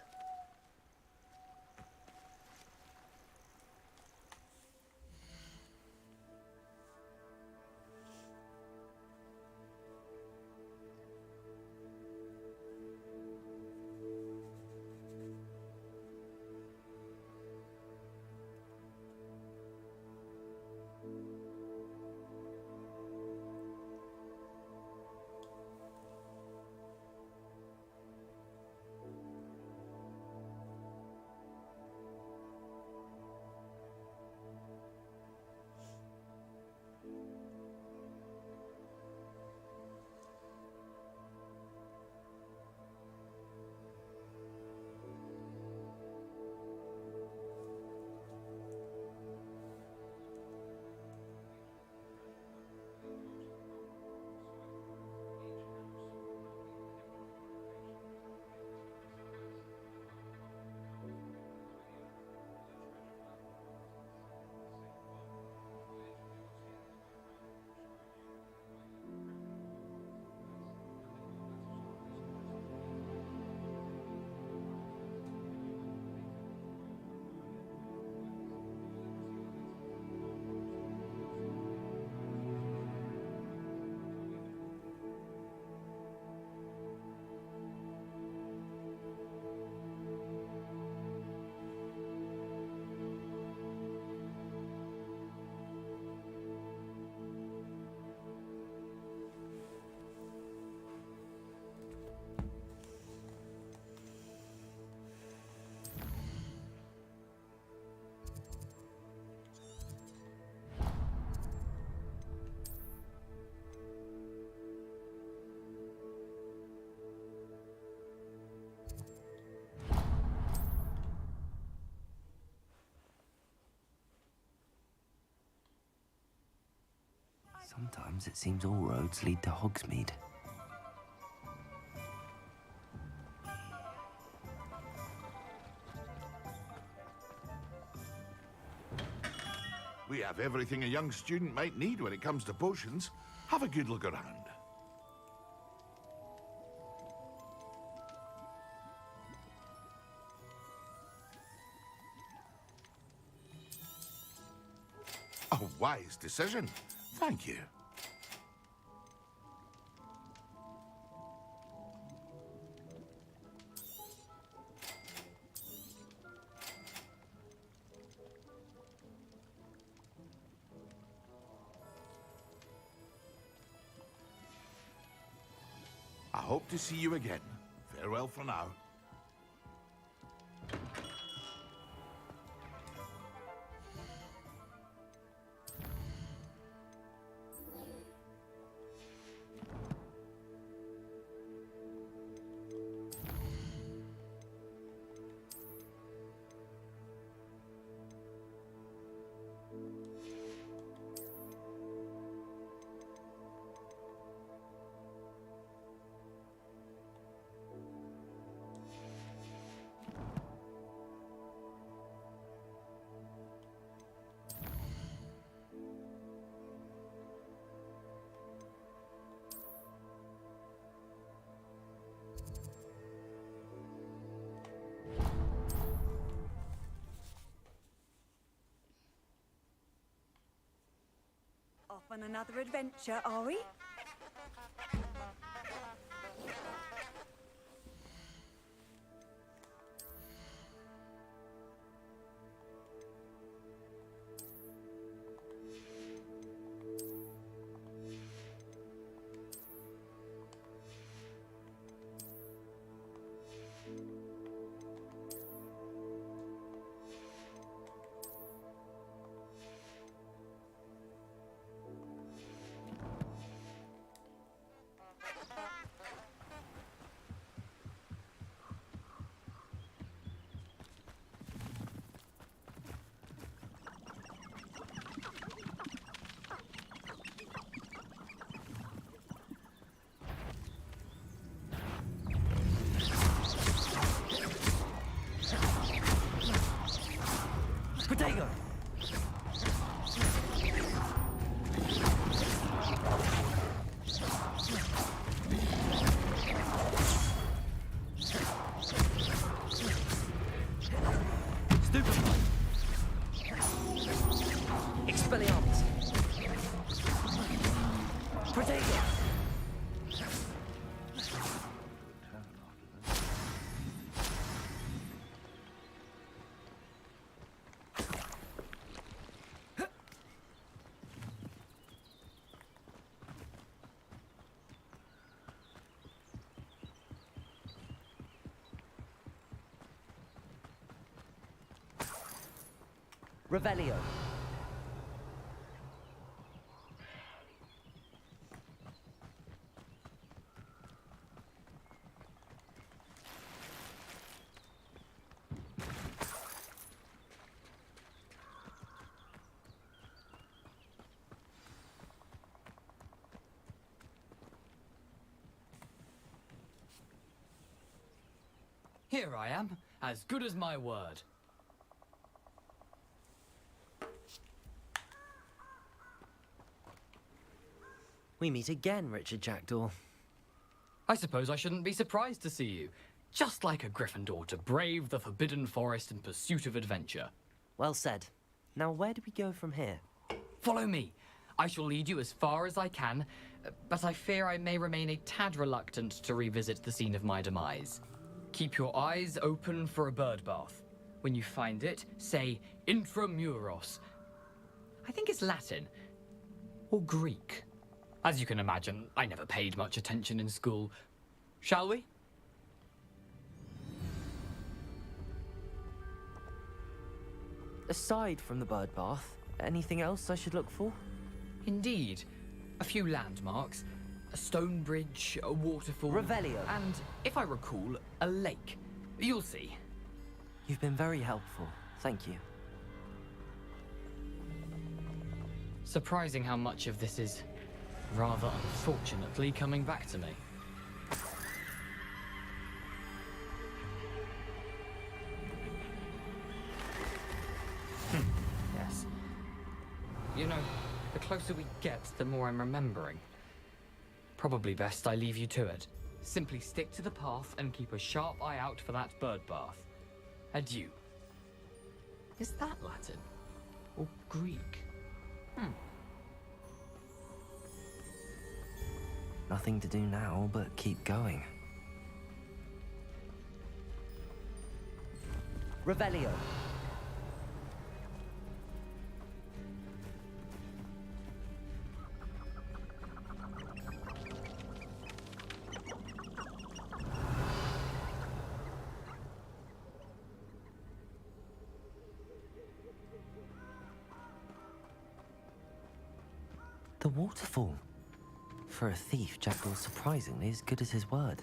Sometimes it seems all roads lead to Hogsmeade. We have everything a young student might need when it comes to potions. Have a good look around. A wise decision. Thank you. I hope to see you again. Farewell for now. Off on another adventure, are we? Protego! Stupefy! Expelliarmus! Protego! Revelio. Here I am, as good as my word. We meet again, Richard Jackdaw. I suppose I shouldn't be surprised to see you. Just like a Gryffindor to brave the Forbidden Forest in pursuit of adventure. Well said. Now where do we go from here? Follow me. I shall lead you as far as I can, but I fear I may remain a tad reluctant to revisit the scene of my demise. Keep your eyes open for a bird bath. When you find it, say Intramuros. I think it's Latin. Or Greek. As you can imagine, I never paid much attention in school. Shall we? Aside from the bird bath, anything else I should look for? Indeed. A few landmarks. A stone bridge, a waterfall... Revelio. And, if I recall, a lake. You'll see. You've been very helpful. Thank you. Surprising how much of this is, rather unfortunately, coming back to me. Yes. You know, the closer we get, the more I'm remembering. Probably best I leave you to it. Simply stick to the path and keep a sharp eye out for that bird bath. Adieu. Is that Latin? Or Greek? Nothing to do now but keep going. Revelio. The waterfall. For a thief, Jackdaw's surprisingly as good as his word.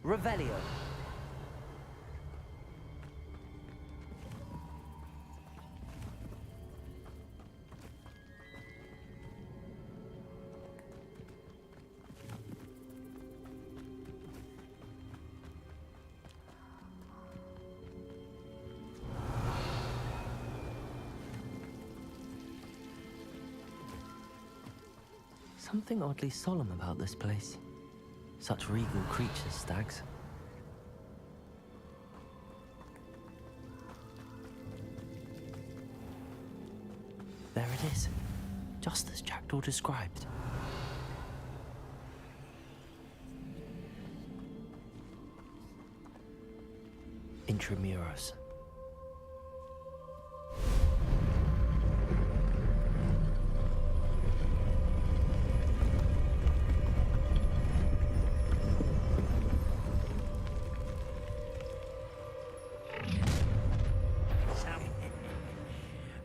Revelio. Something oddly solemn about this place. Such regal creatures, stags. There it is, just as Jackdaw described. Intramuros.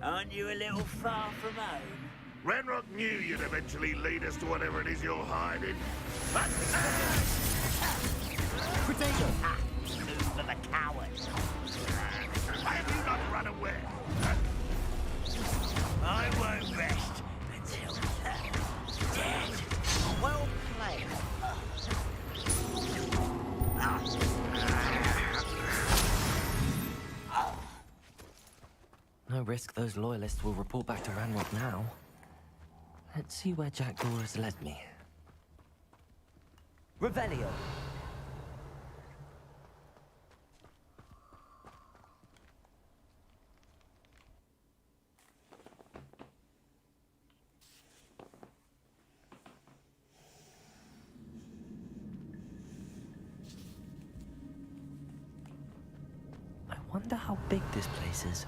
Aren't you a little far from home? Ranrock knew you'd eventually lead us to whatever it is you're hiding. But... Potato! Move for the cowards. Why have you not run away? I won't rest until they're dead. Well played. No risk those loyalists will report back to Ranrock now. Let's see where Jackdaw has led me. Revelio. I wonder how big this place is.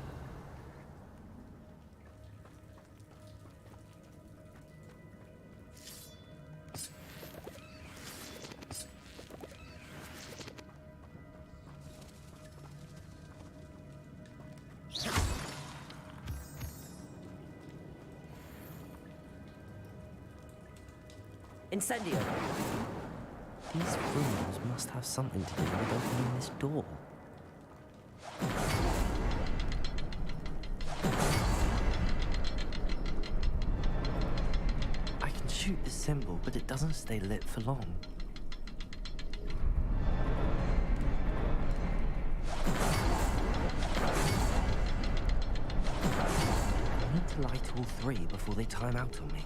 Incendio. These rooms must have something to do with opening this door. I can shoot the symbol, but it doesn't stay lit for long. I need to light all three before they time out on me.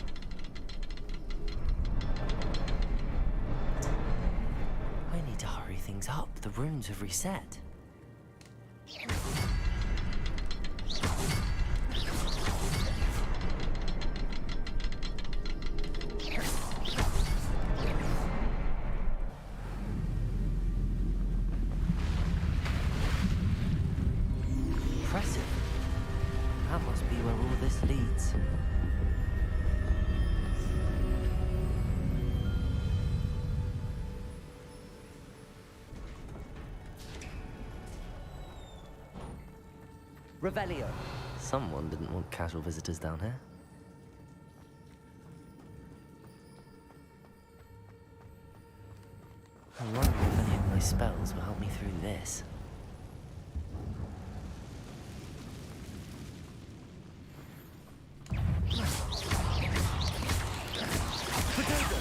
I need to hurry things up. The runes have reset. Impressive. That must be where all this leads. Revelio. Someone didn't want casual visitors down here. I wonder if any of my spells will help me through this. Potato.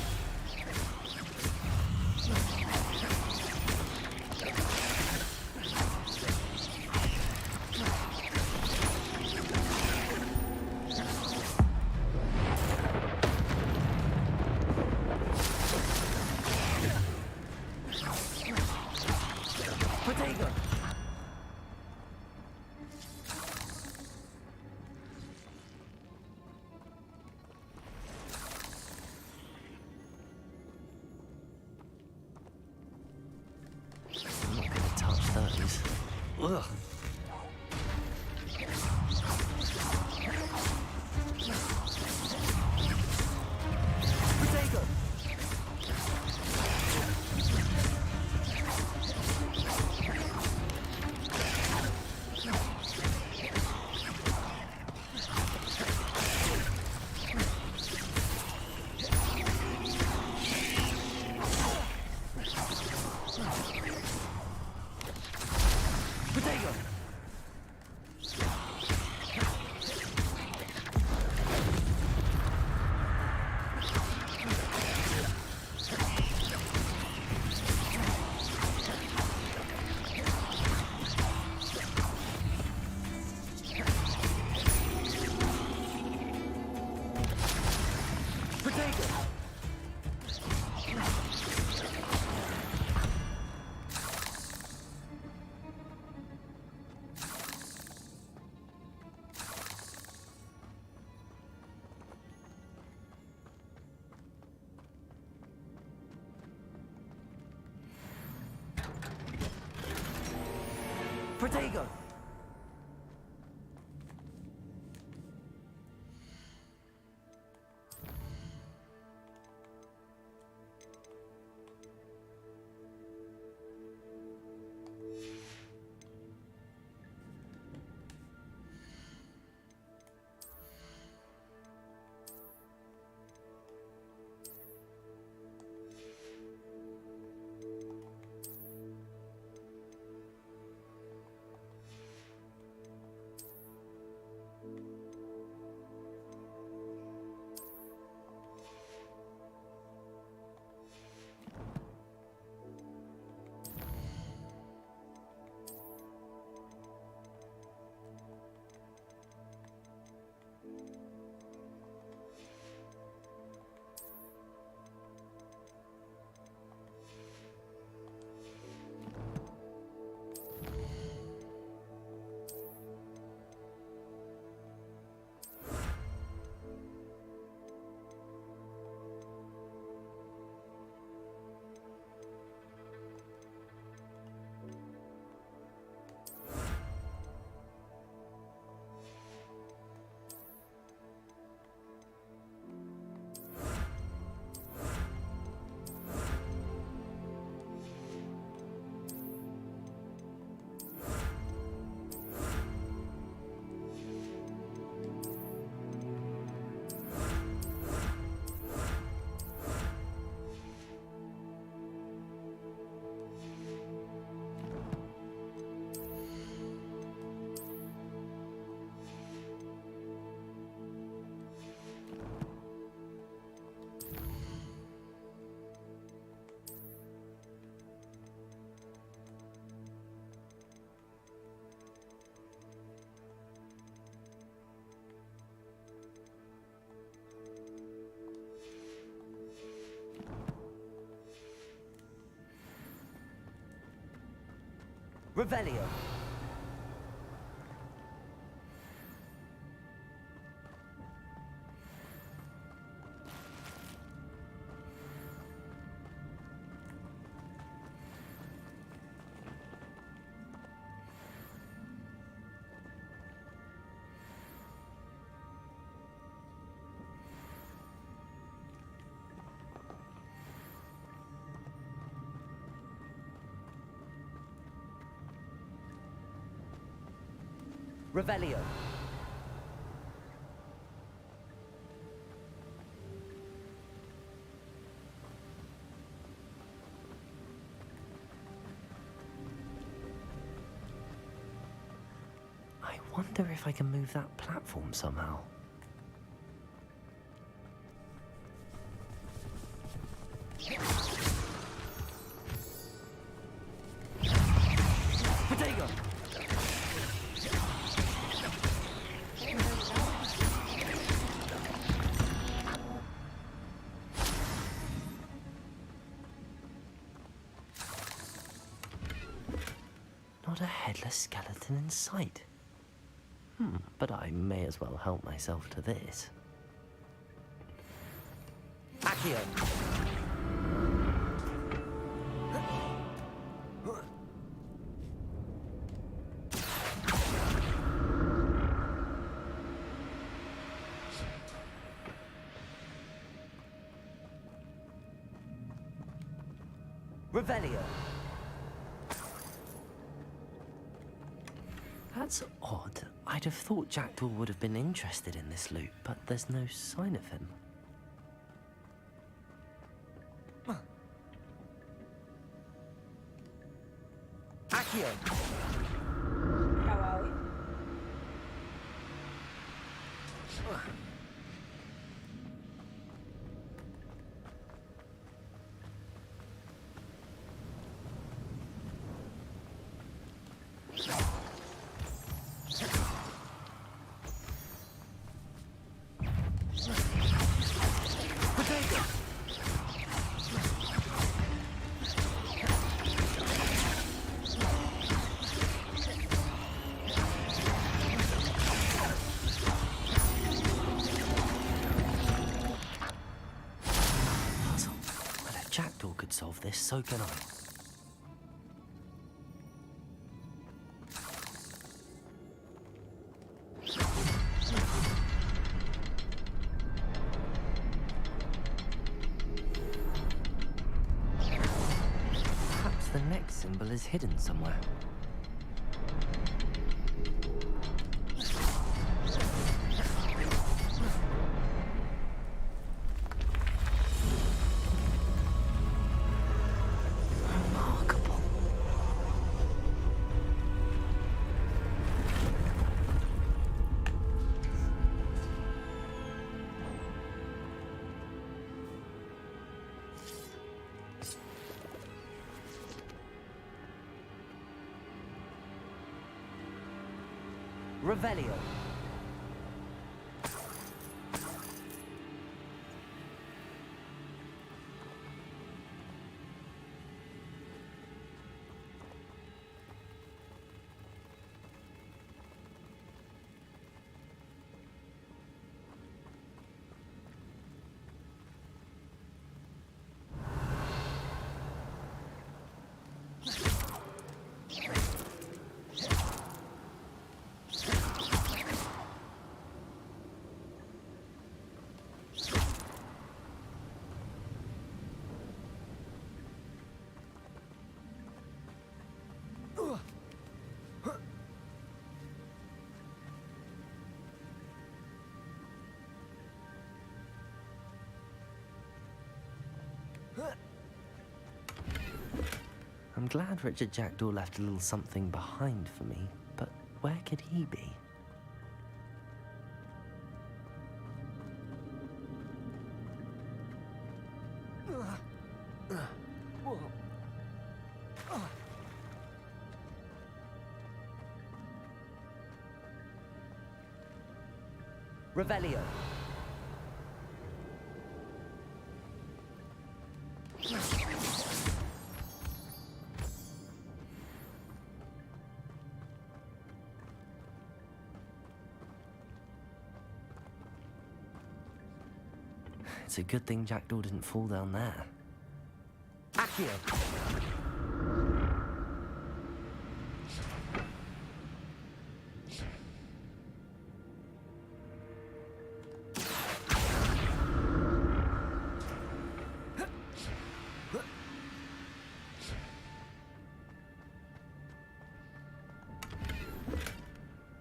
Ugh. Potato! Protego! Revelio. Revelio. I wonder if I can move that platform somehow. Potato! Not a headless skeleton in sight. But I may as well help myself to this. Accio! Revelio. That's odd. I'd have thought Jackdaw would have been interested in this loot, but there's no sign of him. Accio! How are we? Well, if Jackdaw could solve this, so can I. Perhaps the next symbol is hidden somewhere. Remarkable. Revelio. I'm glad Richard Jackdaw left a little something behind for me, but where could he be? Revelio. It's a good thing Jackdaw didn't fall down there. Accio!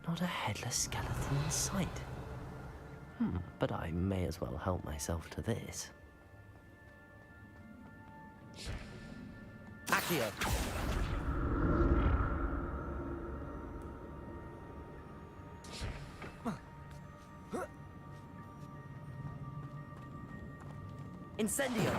Not a headless skeleton in sight. But I may as well help myself to this. Accio! Incendio!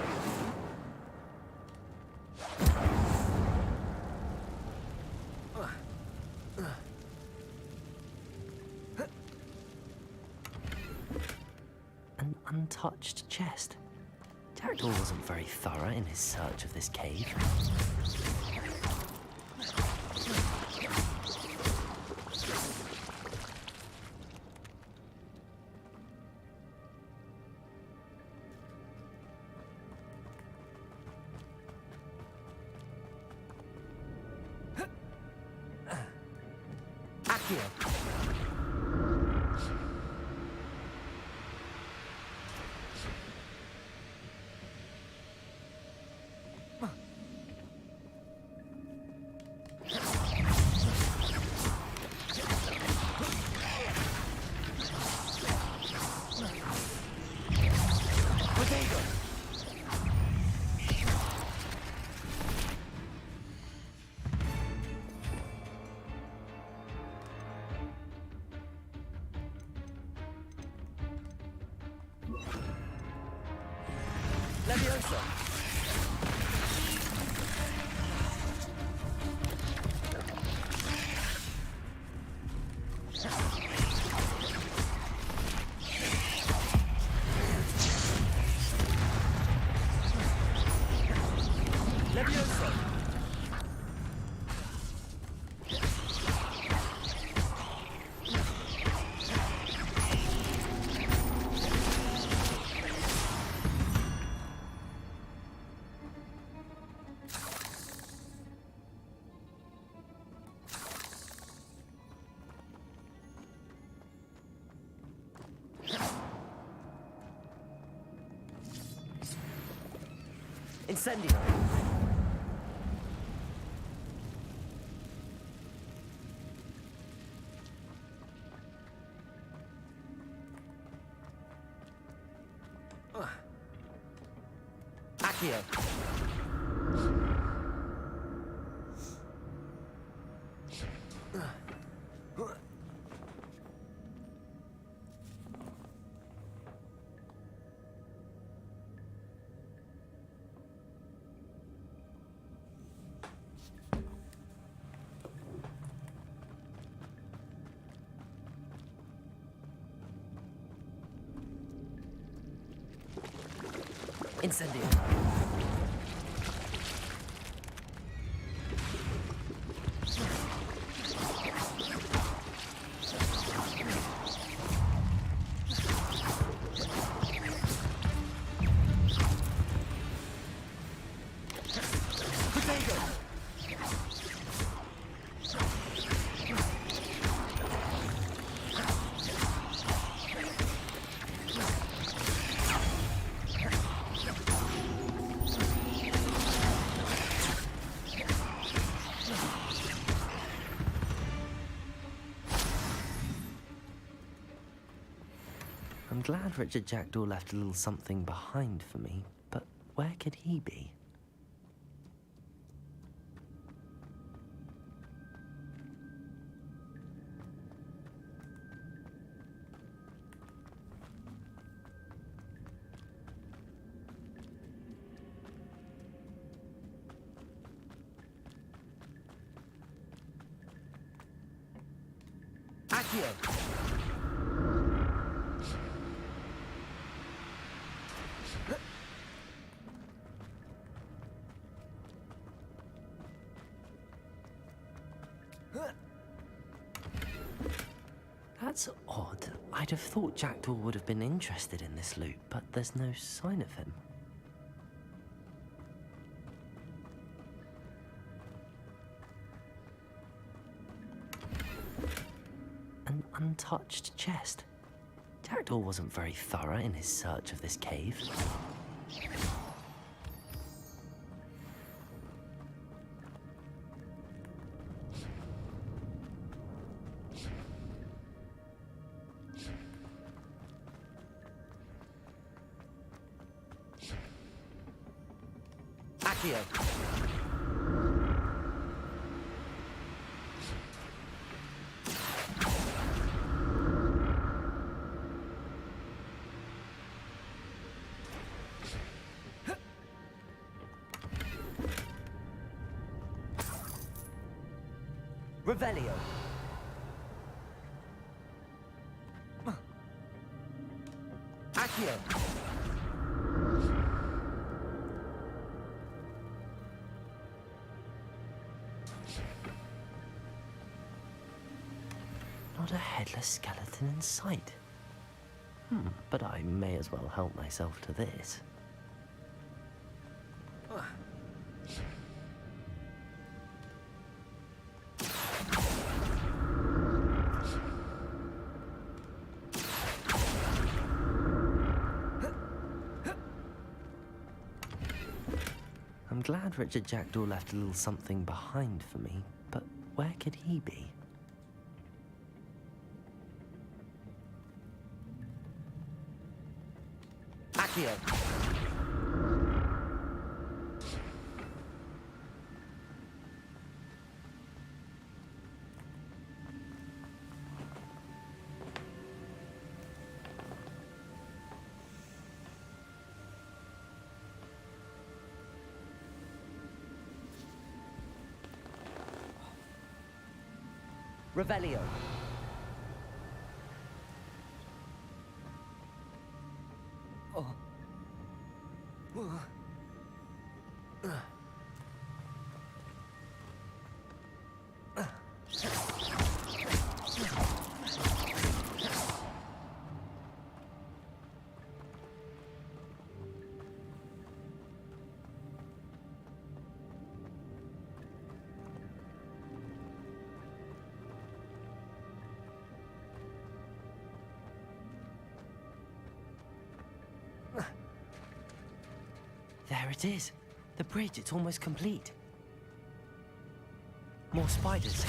An untouched chest. Jackdaw wasn't very thorough in his search of this cave. Accio! Leviosa! Leviosa! Incendio! Accio! Incendio! I'm glad Richard Jackdaw left a little something behind for me, but where could he be? Accio! That's odd. I'd have thought Jackdaw would have been interested in this loot, but there's no sign of him. An untouched chest. Jackdaw wasn't very thorough in his search of this cave. Accio! Revelio! Accio! Not a headless skeleton in sight. But I may as well help myself to this. I'm glad Richard Jackdaw left a little something behind for me, but where could he be? Accio! Revelio. Oh. There it is. The bridge, it's almost complete. More spiders.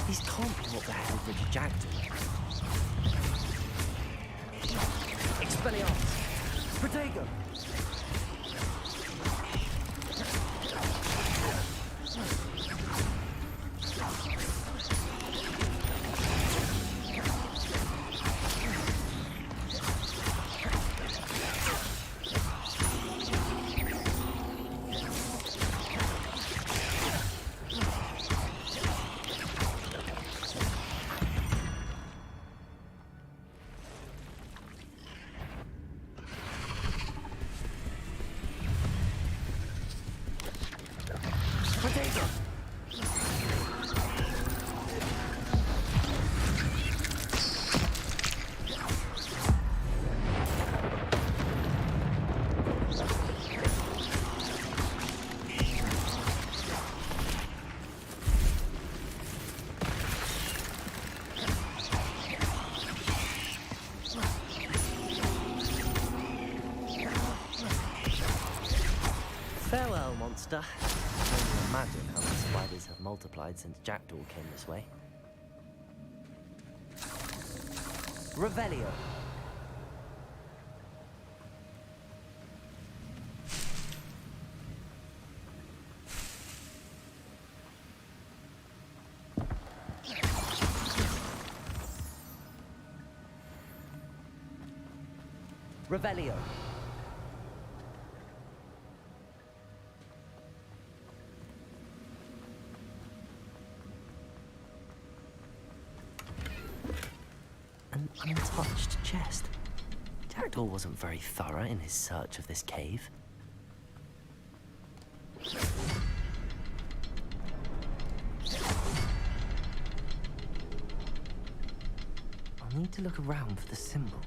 These can't be what the hell Richard Jackdaw. Expelliarmus! Protego! Farewell, monster. I can only imagine how the spiders have multiplied since Jackdaw came this way. Revelio. Revelio. An untouched chest. Jackdaw wasn't very thorough in his search of this cave. I'll need to look around for the symbol.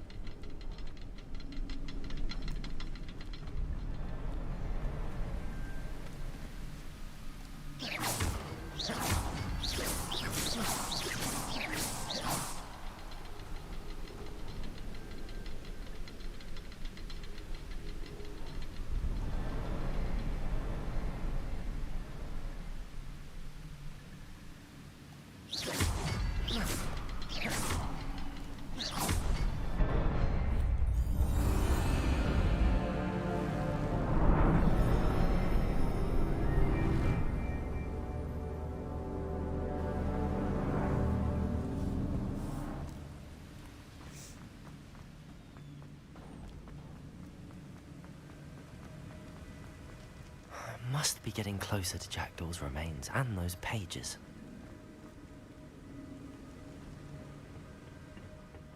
Must be getting closer to Jackdaw's remains and those pages.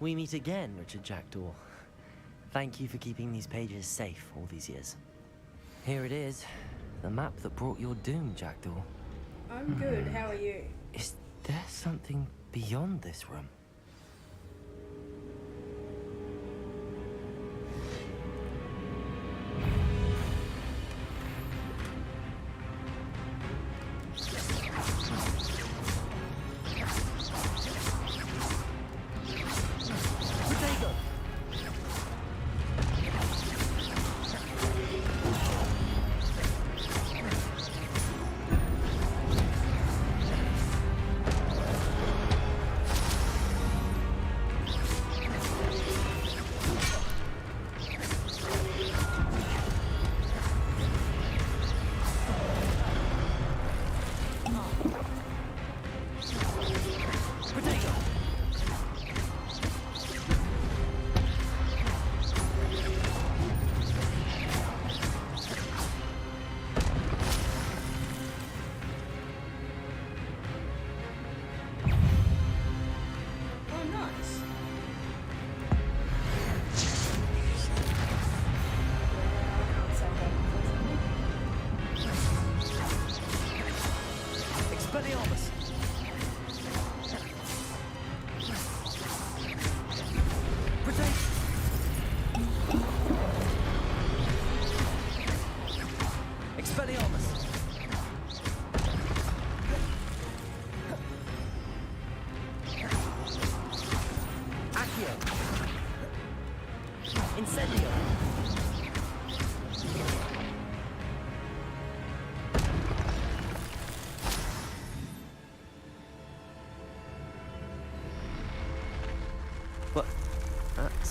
We meet again, Richard Jackdaw. Thank you for keeping these pages safe all these years. Here it is, the map that brought your doom, Jackdaw. I'm good, how are you? Is there something beyond this room?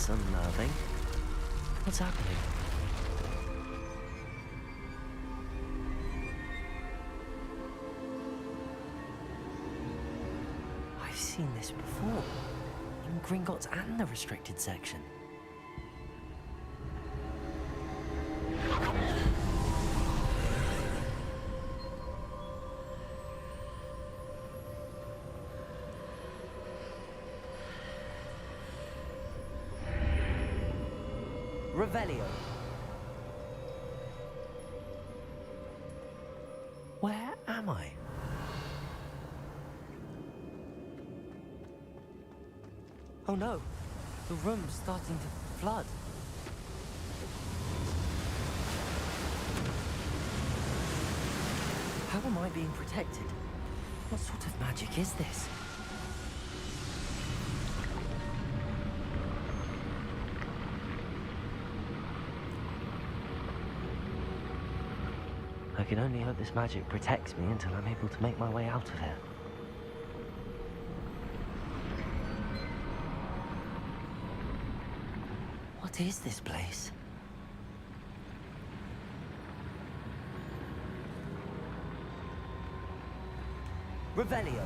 That's unnerving. What's happening? I've seen this before. In Gringotts and the restricted section. Revelio. Where am I? Oh no, the room's starting to flood. How am I being protected? What sort of magic is this? I can only hope this magic protects me until I'm able to make my way out of here. What is this place? Revelio.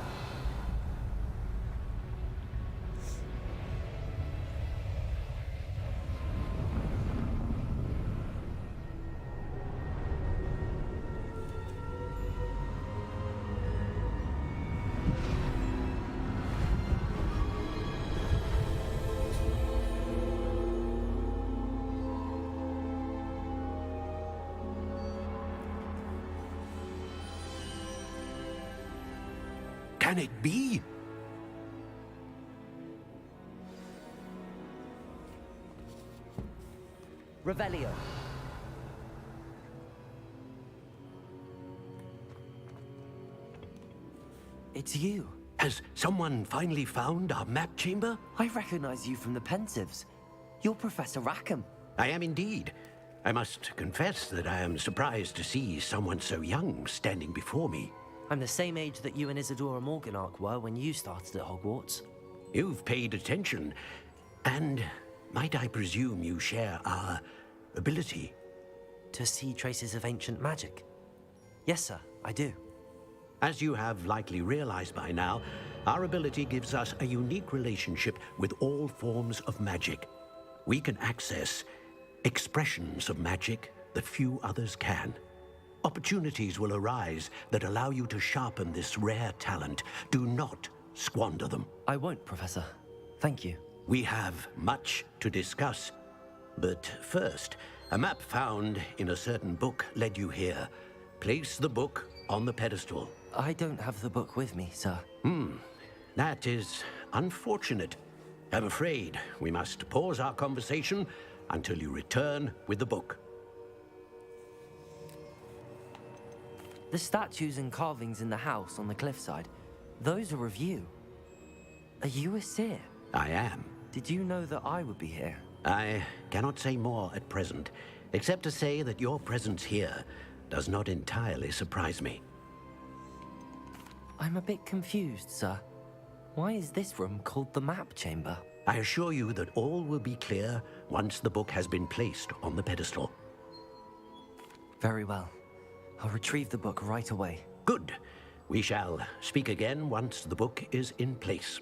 Can it be? Revelio. It's you. Has someone finally found our map chamber? I recognize you from the Pensives. You're Professor Rackham. I am indeed. I must confess that I am surprised to see someone so young standing before me. I'm the same age that you and Isadora Morganach were when you started at Hogwarts. You've paid attention. And might I presume you share our ability? To see traces of ancient magic? Yes, sir, I do. As you have likely realized by now, our ability gives us a unique relationship with all forms of magic. We can access expressions of magic that few others can. Opportunities will arise that allow you to sharpen this rare talent. Do not squander them. I won't, Professor. Thank you. We have much to discuss. But first, a map found in a certain book led you here. Place the book on the pedestal. I don't have the book with me, sir. That is unfortunate. I'm afraid we must pause our conversation until you return with the book. The statues and carvings in the house on the cliffside, those are of you. Are you a seer? I am. Did you know that I would be here? I cannot say more at present, except to say that your presence here does not entirely surprise me. I'm a bit confused, sir. Why is this room called the Map Chamber? I assure you that all will be clear once the book has been placed on the pedestal. Very well. I'll retrieve the book right away. Good. We shall speak again once the book is in place.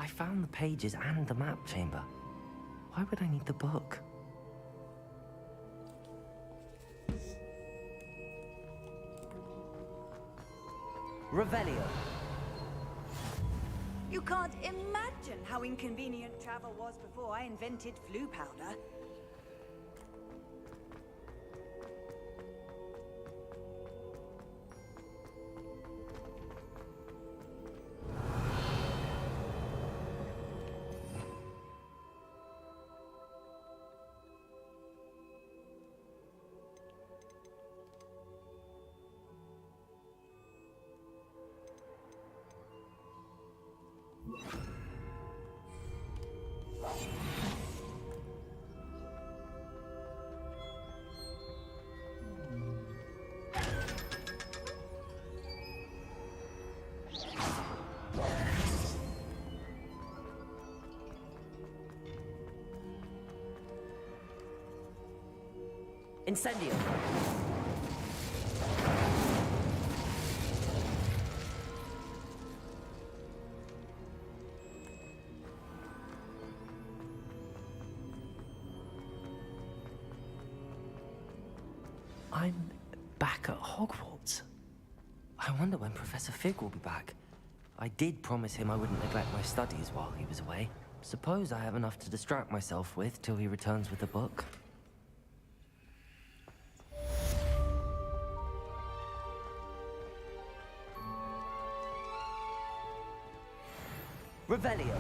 I found the pages and the map chamber. Why would I need the book? Revelio. You can't imagine how inconvenient travel was before I invented flu powder. Incendio. I'm back at Hogwarts. I wonder when Professor Fig will be back. I did promise him I wouldn't neglect my studies while he was away. Suppose I have enough to distract myself with till he returns with the book. Revelio.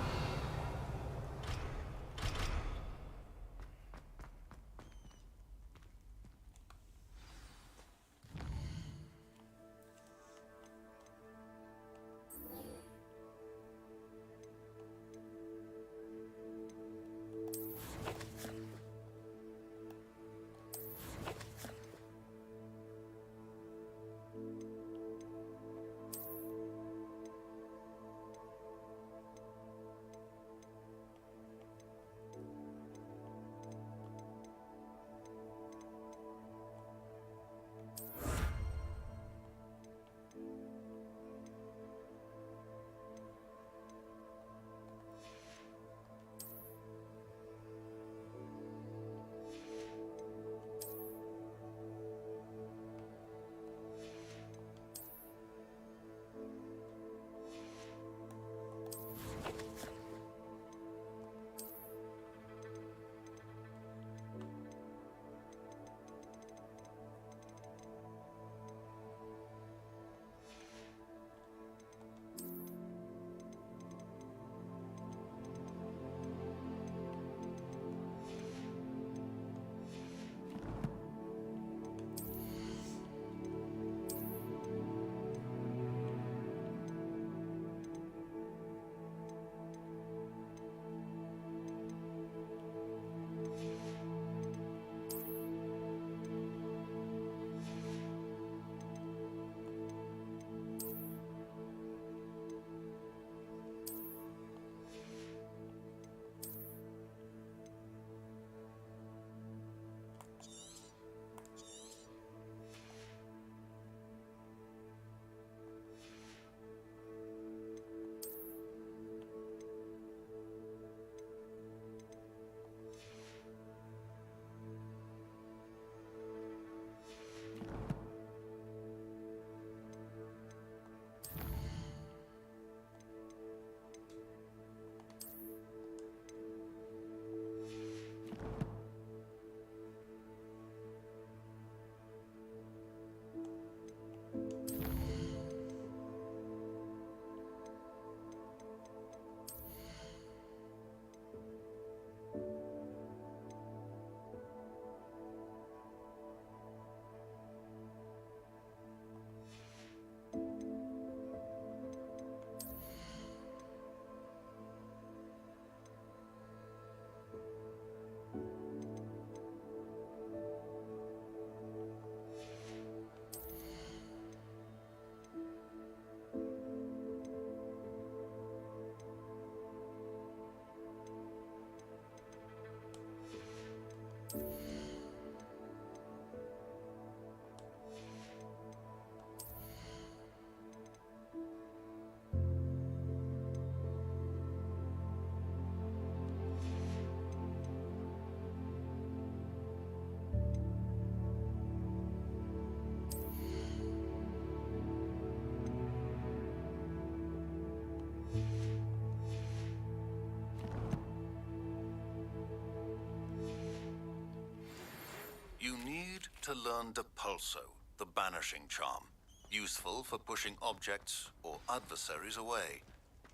You need to learn Depulso, the banishing charm. Useful for pushing objects or adversaries away.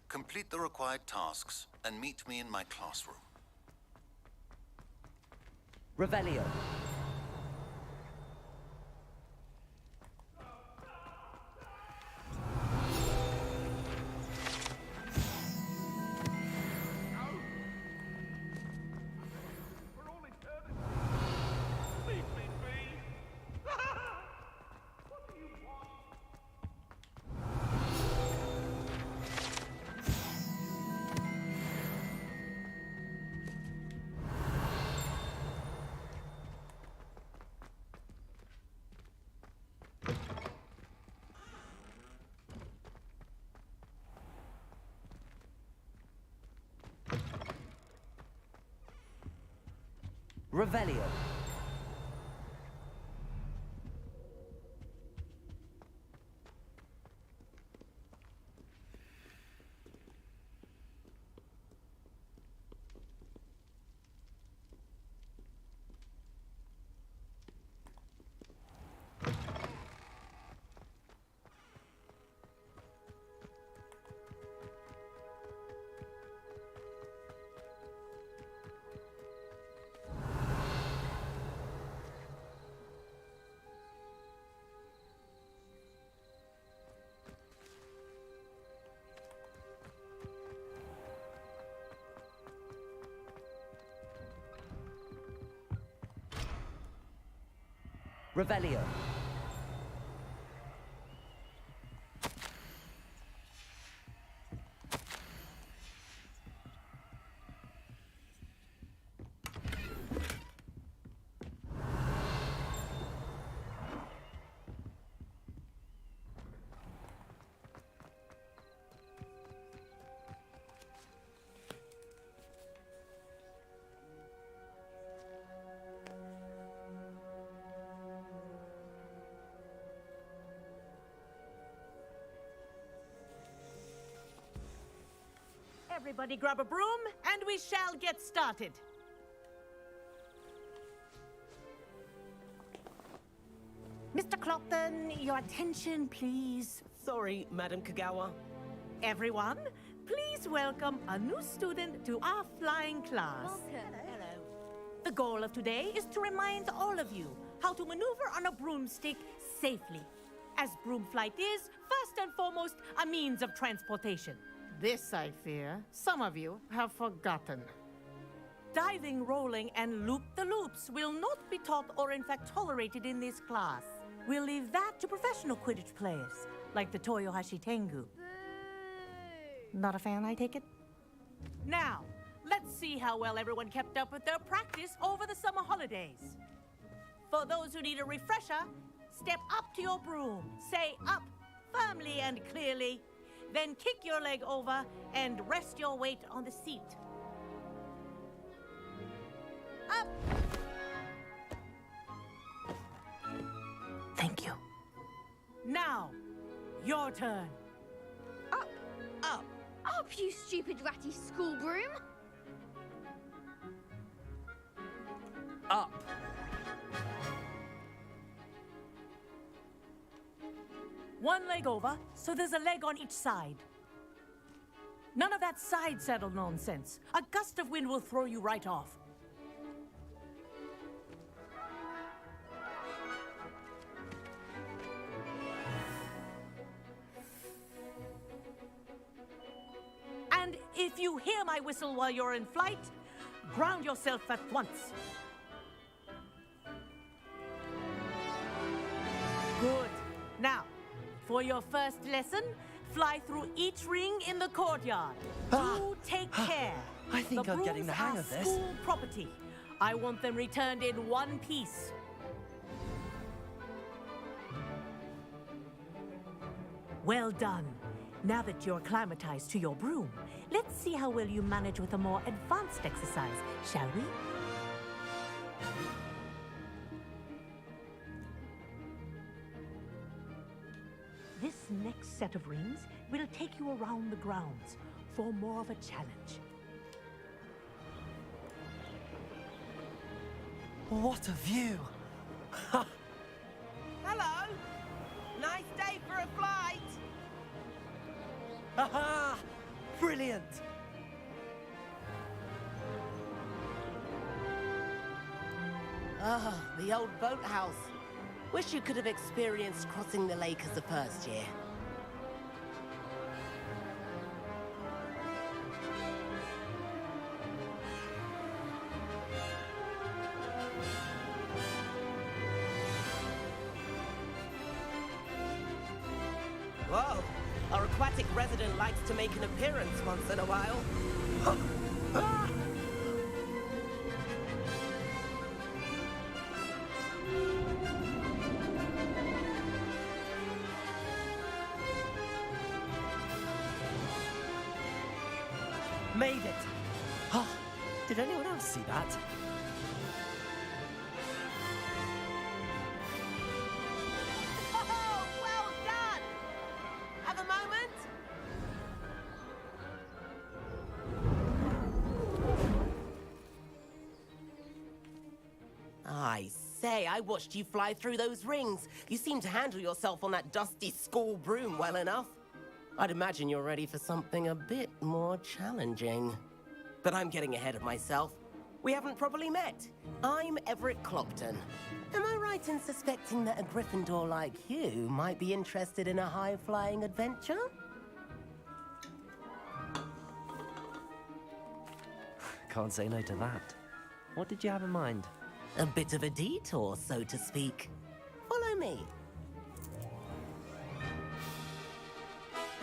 Complete the required tasks and meet me in my classroom. Revelio. Revelio. Revelio. Everybody grab a broom, and we shall get started. Mr. Clopton, your attention, please. Sorry, Madam Kagawa. Everyone, please welcome a new student to our flying class. Welcome. Hello. The goal of today is to remind all of you how to maneuver on a broomstick safely, as broom flight is, first and foremost, a means of transportation. This, I fear, some of you have forgotten. Diving, rolling, and loop-the-loops will not be taught or in fact tolerated in this class. We'll leave that to professional Quidditch players, like the Toyohashi Tengu. Not a fan, I take it? Now, let's see how well everyone kept up with their practice over the summer holidays. For those who need a refresher, step up to your broom, say up firmly and clearly, then kick your leg over and rest your weight on the seat. Up! Thank you. Now, your turn. Up, up, up, you stupid ratty school broom. Up. One leg over, so there's a leg on each side. None of that side saddle nonsense. A gust of wind will throw you right off. And if you hear my whistle while you're in flight, ground yourself at once. Good. Now, for your first lesson, fly through each ring in the courtyard. Do take care. I think I'm getting the hang of this. School property. I want them returned in one piece. Well done. Now that you're acclimatized to your broom, let's see how well you manage with a more advanced exercise, shall we? This next set of rings will take you around the grounds for more of a challenge. What a view! Hello. Nice day for a flight. Aha! Brilliant! Ah, the old boathouse. Wish you could have experienced crossing the lake as a first year. Whoa, our aquatic resident likes to make an appearance once in a while. Made it! Oh, did anyone else see that? Oh, well done! Have a moment? I say, I watched you fly through those rings. You seem to handle yourself on that dusty school broom well enough. I'd imagine you're ready for something a bit more challenging. But I'm getting ahead of myself. We haven't properly met. I'm Everett Clopton. Am I right in suspecting that a Gryffindor like you might be interested in a high-flying adventure? Can't say no to that. What did you have in mind? A bit of a detour, so to speak. Follow me.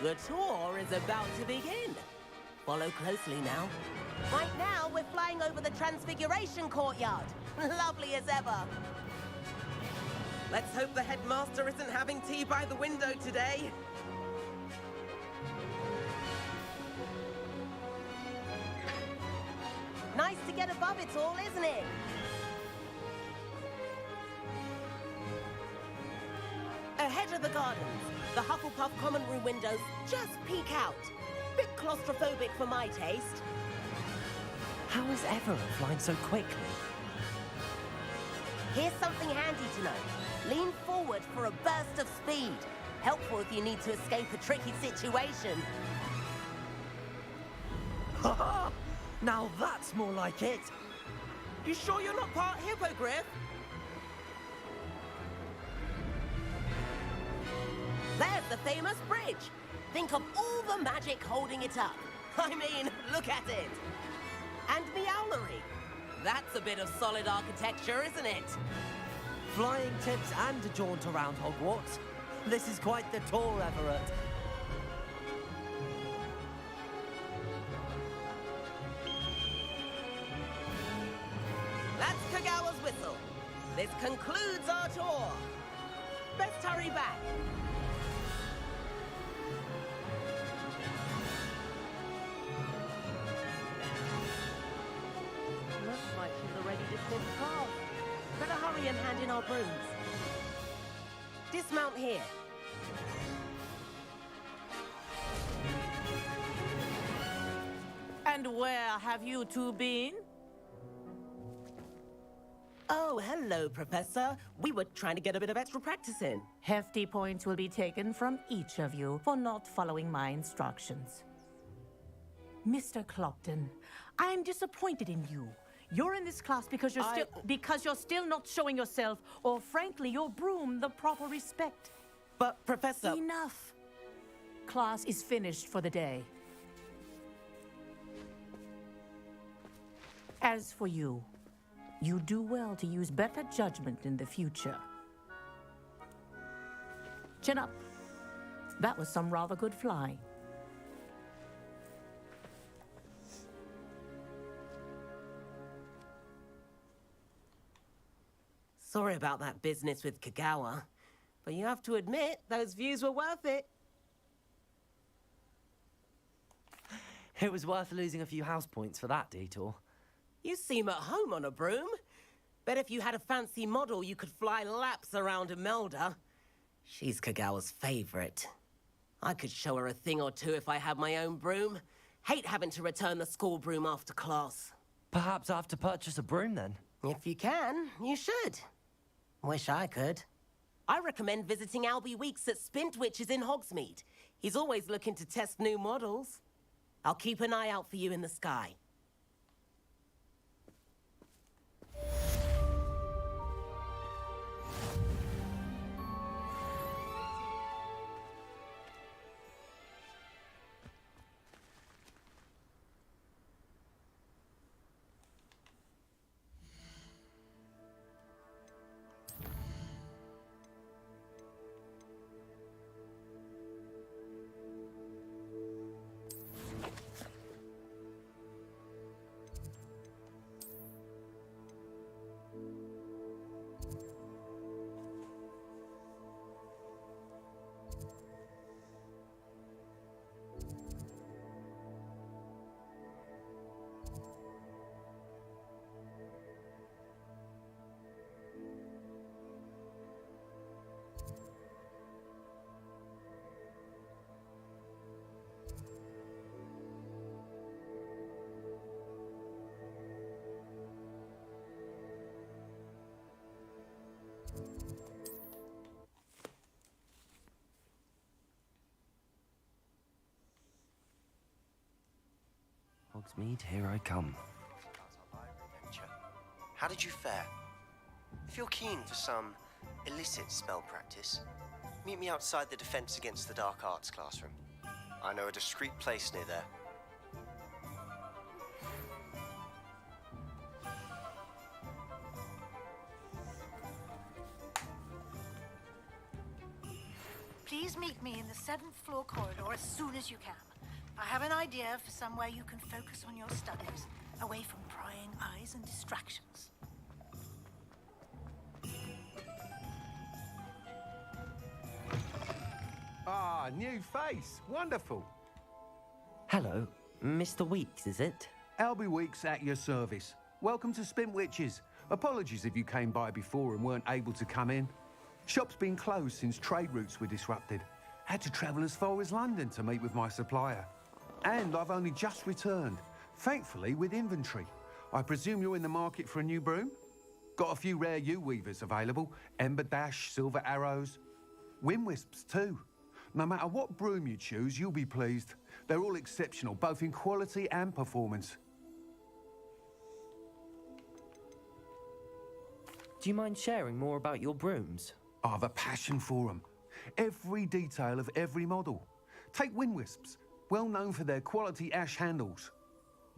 The tour is about to begin. Follow closely now. Right now, we're flying over the Transfiguration Courtyard. Lovely as ever. Let's hope the headmaster isn't having tea by the window today. Nice to get above it all, isn't it? Ahead of the gardens, the Hufflepuff common room windows just peek out. Bit claustrophobic for my taste. How is Everett flying so quickly? Here's something handy to know. Lean forward for a burst of speed. Helpful if you need to escape a tricky situation. Ha! Now that's more like it. You sure you're not part hippogriff? There's the famous bridge. Think of all the magic holding it up. I mean, look at it. And Meowlery. That's a bit of solid architecture, isn't it? Flying tips and a jaunt around Hogwarts. This is quite the tour, Everett. That's Kagawa's whistle. This concludes our tour. Best hurry back. Looks like she's already dismissed class. Better hurry and hand in our brooms. Dismount here. And where have you two been? Oh, hello, Professor. We were trying to get a bit of extra practice in. Hefty points will be taken from each of you for not following my instructions. Mr. Clopton, I'm disappointed in you. You're in this class because you're still not showing yourself, or frankly, your broom, the proper respect. But, Professor... Enough. Class is finished for the day. As for you, you do well to use better judgment in the future. Chin up. That was some rather good flying. Sorry about that business with Kagawa, but you have to admit, those views were worth it. It was worth losing a few house points for that detour. You seem at home on a broom. Bet if you had a fancy model, you could fly laps around Imelda. She's Kagawa's favorite. I could show her a thing or two if I had my own broom. Hate having to return the school broom after class. Perhaps I have to purchase a broom then? If you can, you should. Wish I could. I recommend visiting Albie Weeks at Spintwitches in Hogsmeade. He's always looking to test new models. I'll keep an eye out for you in the sky. Hogsmeade, here I come. How did you fare? If you're keen for some illicit spell practice, meet me outside the Defense Against the Dark Arts classroom. I know a discreet place near there. Please meet me in the 7th floor corridor as soon as you can. I have an idea for somewhere you can focus on your studies, away from prying eyes and distractions. Ah, new face. Wonderful. Hello, Mr. Weeks, is it? Albie Weeks at your service. Welcome to Spintwitches. Apologies if you came by before and weren't able to come in. Shop's been closed since trade routes were disrupted. Had to travel as far as London to meet with my supplier. And I've only just returned, thankfully with inventory. I presume you're in the market for a new broom? Got a few rare U-weavers available. Ember Dash, Silver Arrows. Wind Wisps too. No matter what broom you choose, you'll be pleased. They're all exceptional, both in quality and performance. Do you mind sharing more about your brooms? I've a passion for them. Every detail of every model. Take Wind Wisps, well known for their quality ash handles.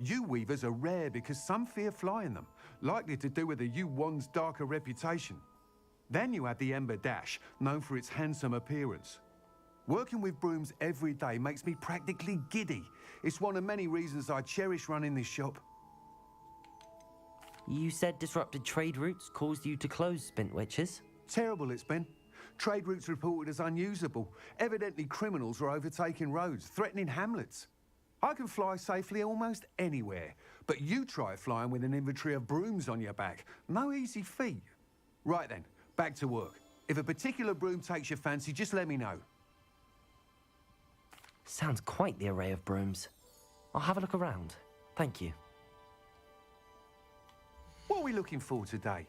U-weavers are rare because some fear flying them, likely to do with the U-wand's darker reputation. Then you have the Ember Dash, known for its handsome appearance. Working with brooms every day makes me practically giddy. It's one of many reasons I cherish running this shop. You said disrupted trade routes caused you to close Spintwitches? Terrible it's been. Trade routes reported as unusable. Evidently criminals are overtaking roads, threatening hamlets. I can fly safely almost anywhere, but you try flying with an inventory of brooms on your back. No easy feat. Right then, back to work. If a particular broom takes your fancy, just let me know. Sounds quite the array of brooms. I'll have a look around. Thank you. What are we looking for today?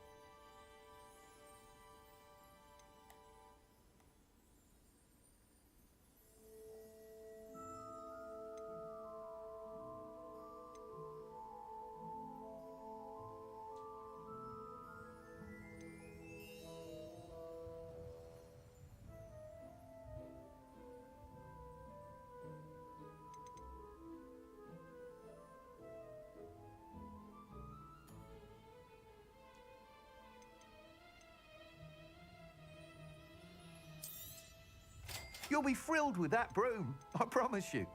You'll be thrilled with that broom, I promise you.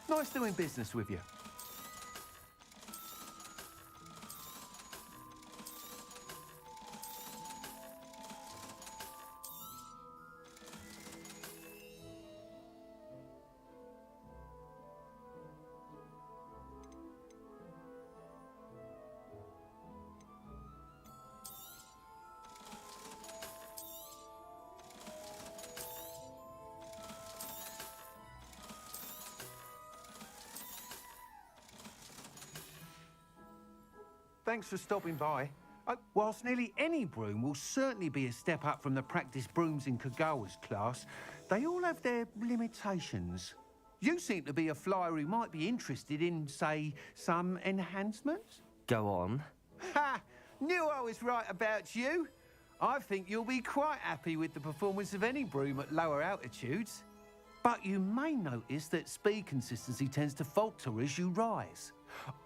Nice doing business with you. Thanks for stopping by. Whilst nearly any broom will certainly be a step up from the practice brooms in Kagawa's class, they all have their limitations. You seem to be a flyer who might be interested in, say, some enhancements? Go on. Ha! Knew I was right about you. I think you'll be quite happy with the performance of any broom at lower altitudes. But you may notice that speed consistency tends to falter as you rise.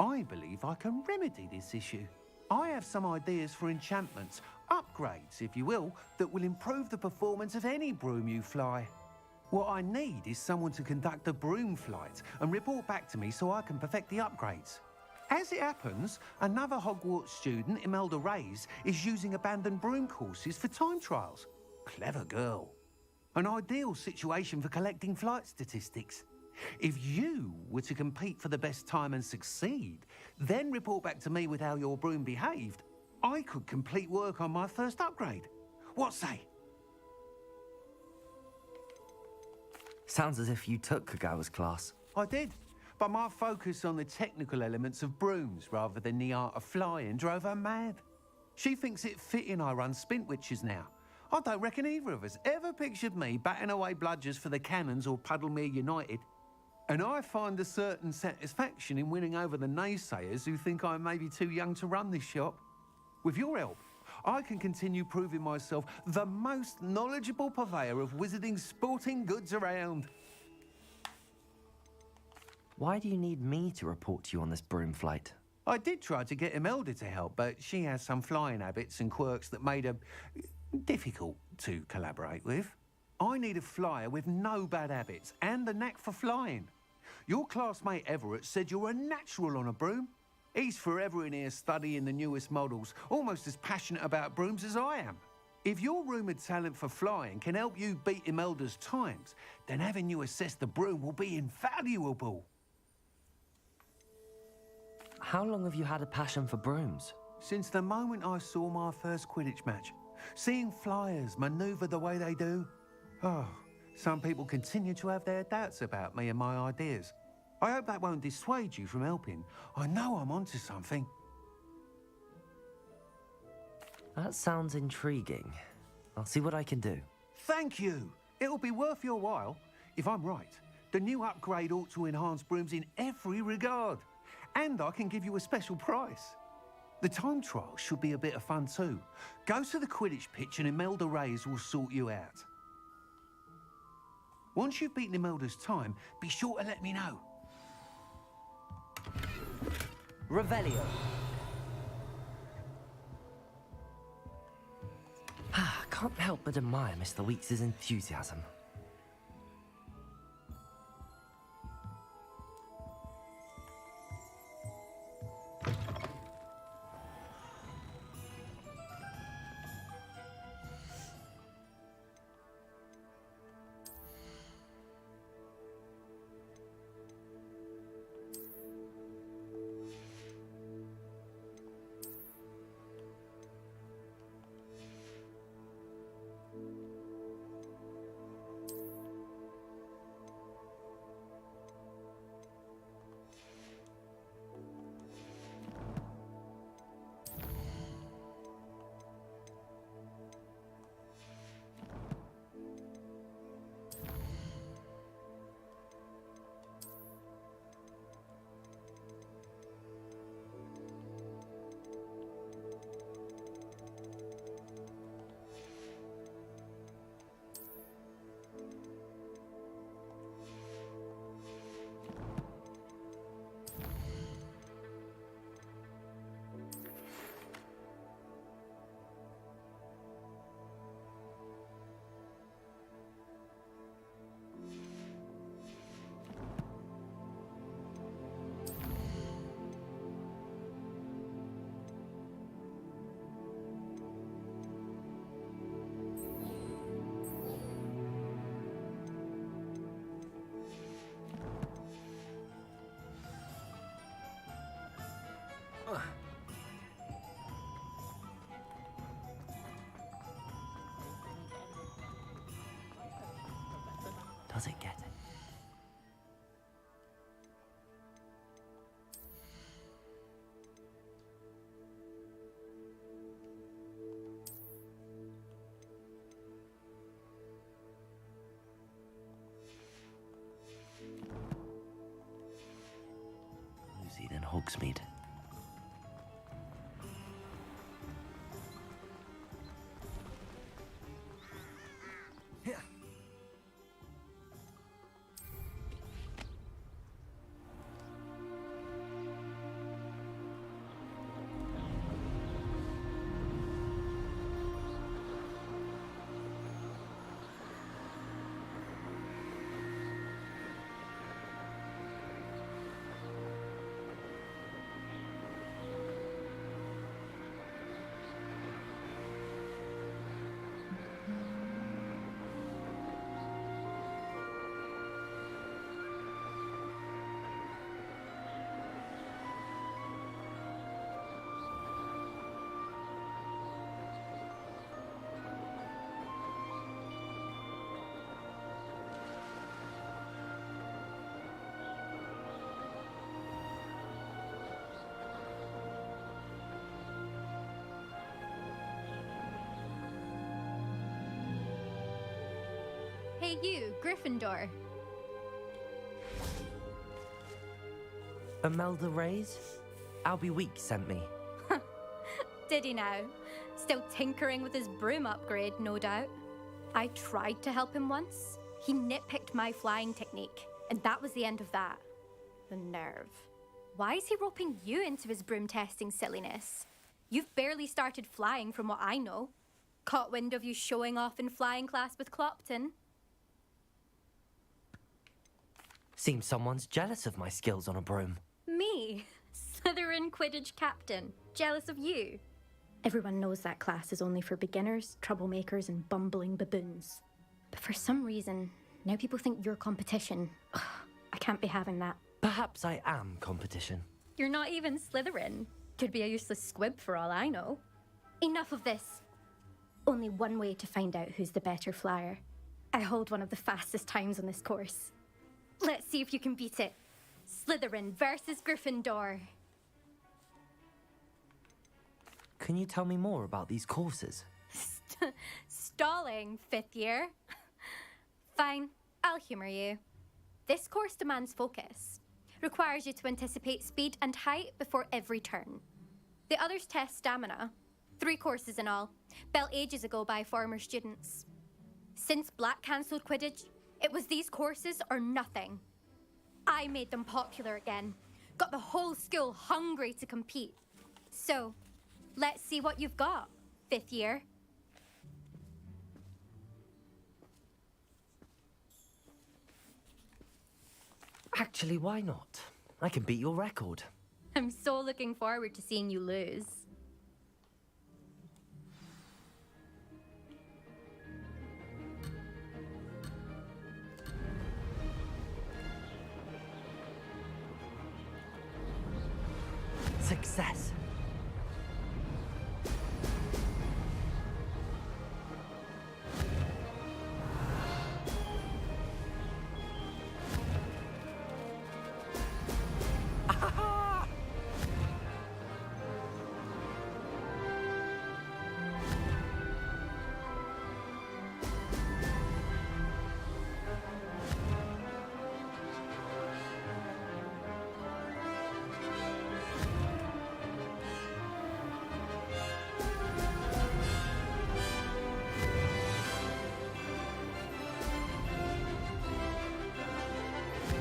I believe I can remedy this issue. I have some ideas for enchantments, upgrades, if you will, that will improve the performance of any broom you fly. What I need is someone to conduct a broom flight and report back to me so I can perfect the upgrades. As it happens, another Hogwarts student, Imelda Reyes, is using abandoned broom courses for time trials. Clever girl. An ideal situation for collecting flight statistics. If you were to compete for the best time and succeed, then report back to me with how your broom behaved, I could complete work on my first upgrade. What say? Sounds as if you took Kagawa's class. I did, but my focus on the technical elements of brooms rather than the art of flying drove her mad. She thinks it fitting I run Spintwitches now. I don't reckon either of us ever pictured me batting away bludgers for the Cannons or Puddlemere United. And I find a certain satisfaction in winning over the naysayers who think I may be too young to run this shop. With your help, I can continue proving myself the most knowledgeable purveyor of wizarding sporting goods around. Why do you need me to report to you on this broom flight? I did try to get Imelda to help, but she has some flying habits and quirks that made her difficult to collaborate with. I need a flyer with no bad habits and the knack for flying. Your classmate Everett said you're a natural on a broom. He's forever in here studying the newest models, almost as passionate about brooms as I am. If your rumoured talent for flying can help you beat Imelda's times, then having you assess the broom will be invaluable. How long have you had a passion for brooms? Since the moment I saw my first Quidditch match. Seeing flyers manoeuvre the way they do. Oh, some people continue to have their doubts about me and my ideas. I hope that won't dissuade you from helping. I know I'm onto something. That sounds intriguing. I'll see what I can do. Thank you. It'll be worth your while. If I'm right, the new upgrade ought to enhance brooms in every regard. And I can give you a special price. The time trial should be a bit of fun too. Go to the Quidditch pitch and Imelda Reyes will sort you out. Once you've beaten Imelda's time, be sure to let me know. Revelio. Can't help but admire Mr. Weeks' enthusiasm. Does it get it? Hogsmeade. Hey you, Gryffindor. Imelda Reyes? Albie Week sent me. Did he now? Still tinkering with his broom upgrade, no doubt. I tried to help him once. He nitpicked my flying technique, and that was the end of that. The nerve. Why is he roping you into his broom testing silliness? You've barely started flying from what I know. Caught wind of you showing off in flying class with Clopton. Seems someone's jealous of my skills on a broom. Me? Slytherin Quidditch captain. Jealous of you? Everyone knows that class is only for beginners, troublemakers, and bumbling baboons. But for some reason, now people think you're competition. Ugh, I can't be having that. Perhaps I am competition. You're not even Slytherin. Could be a useless squib for all I know. Enough of this. Only one way to find out who's the better flyer. I hold one of the fastest times on this course. Let's see if you can beat it. Slytherin versus Gryffindor. Can you tell me more about these courses? Stalling, 5th year. Fine, I'll humour you. This course demands focus. Requires you to anticipate speed and height before every turn. The others test stamina. 3 courses in all, built ages ago by former students. Since Black cancelled Quidditch, it was these courses or nothing. I made them popular again. Got the whole school hungry to compete. So, let's see what you've got, 5th year. Actually, why not? I can beat your record. I'm so looking forward to seeing you lose. Success.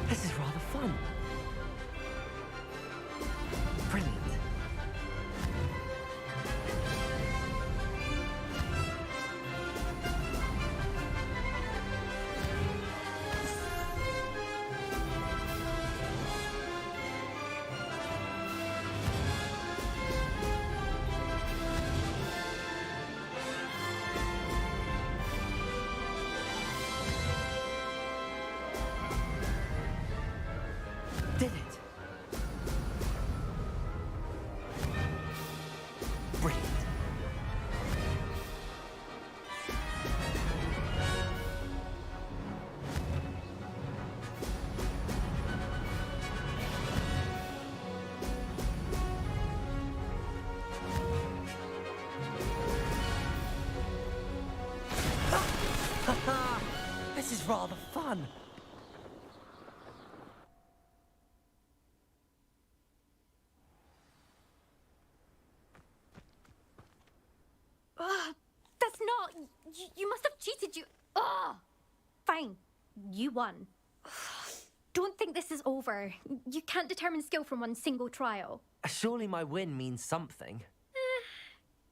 This is rather fun. Brilliant. Did it. Brilliant. This is rather fun. You must have cheated. Oh! Fine. You won. Don't think this is over. You can't determine skill from one single trial. Surely my win means something.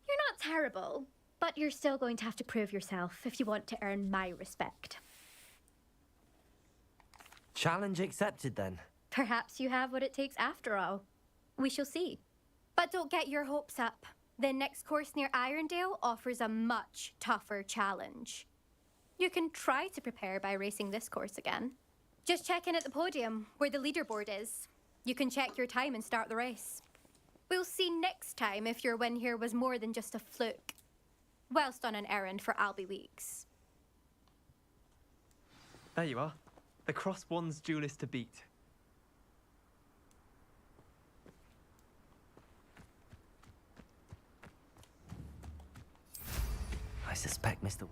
You're not terrible, but you're still going to have to prove yourself if you want to earn my respect. Challenge accepted, then. Perhaps you have what it takes after all. We shall see. But don't get your hopes up. The next course near Irondale offers a much tougher challenge. You can try to prepare by racing this course again. Just check in at the podium, where the leaderboard is. You can check your time and start the race. We'll see next time if your win here was more than just a fluke. Whilst on an errand for Albie Weeks. There you are. The Cross Wands duelist to beat. I suspect Mr.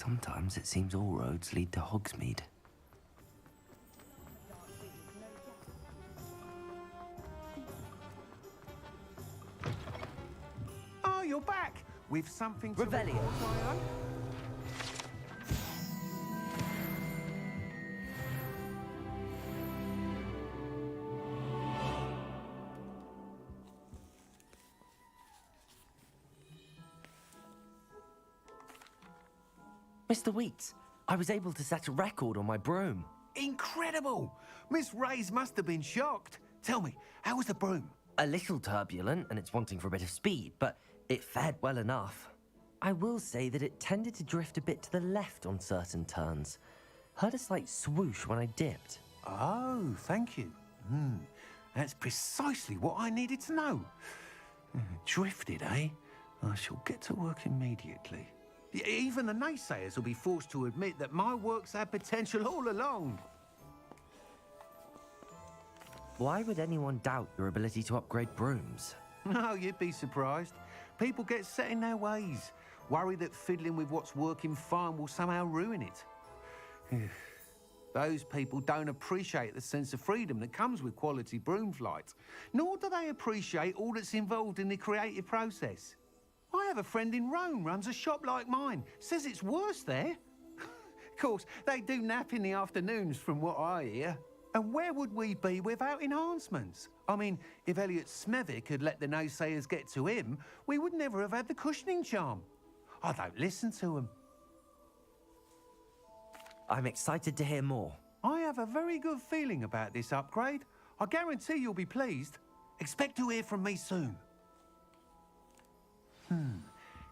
Sometimes it seems all roads lead to Hogsmeade. Oh, you're back! With something to Revelio. report, I hope? Mr. Weeks, I was able to set a record on my broom. Incredible! Miss Reyes must have been shocked. Tell me, how was the broom? A little turbulent, and it's wanting for a bit of speed, but it fared well enough. I will say that it tended to drift a bit to the left on certain turns. Heard a slight swoosh when I dipped. Oh, thank you. That's precisely what I needed to know. Drifted, eh? I shall get to work immediately. Even the naysayers will be forced to admit that my work's had potential all along. Why would anyone doubt your ability to upgrade brooms? No, you'd be surprised. People get set in their ways, worry that fiddling with what's working fine will somehow ruin it. Those people don't appreciate the sense of freedom that comes with quality broom flight, nor do they appreciate all that's involved in the creative process. I have a friend in Rome runs a shop like mine. Says it's worse there. Of course, they do nap in the afternoons from what I hear. And where would we be without enhancements? I mean, if Elliot Smethwick had let the naysayers get to him, we would never have had the cushioning charm. I don't listen to them. I'm excited to hear more. I have a very good feeling about this upgrade. I guarantee you'll be pleased. Expect to hear from me soon.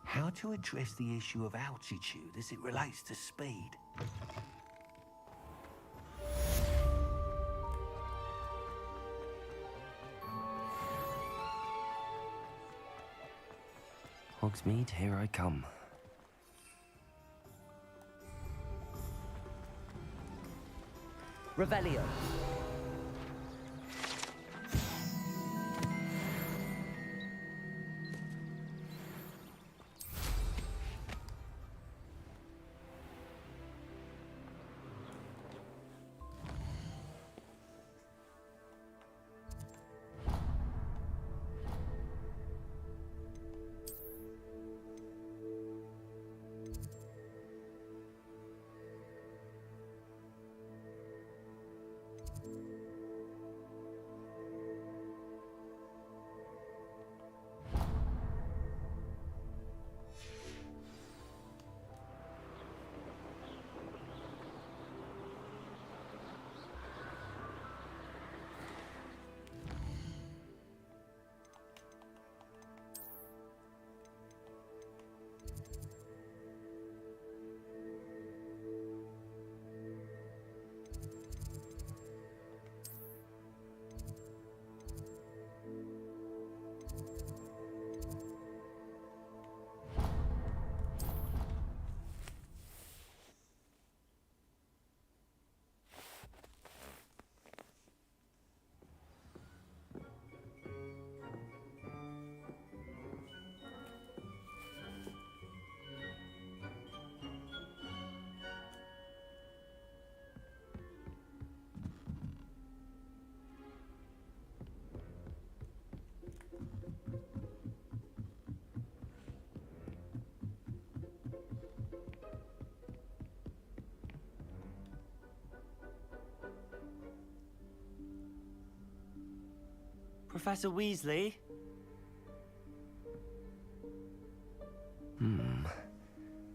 How to address the issue of altitude as it relates to speed? Hogsmeade, here I come. Revelio. Professor Weasley?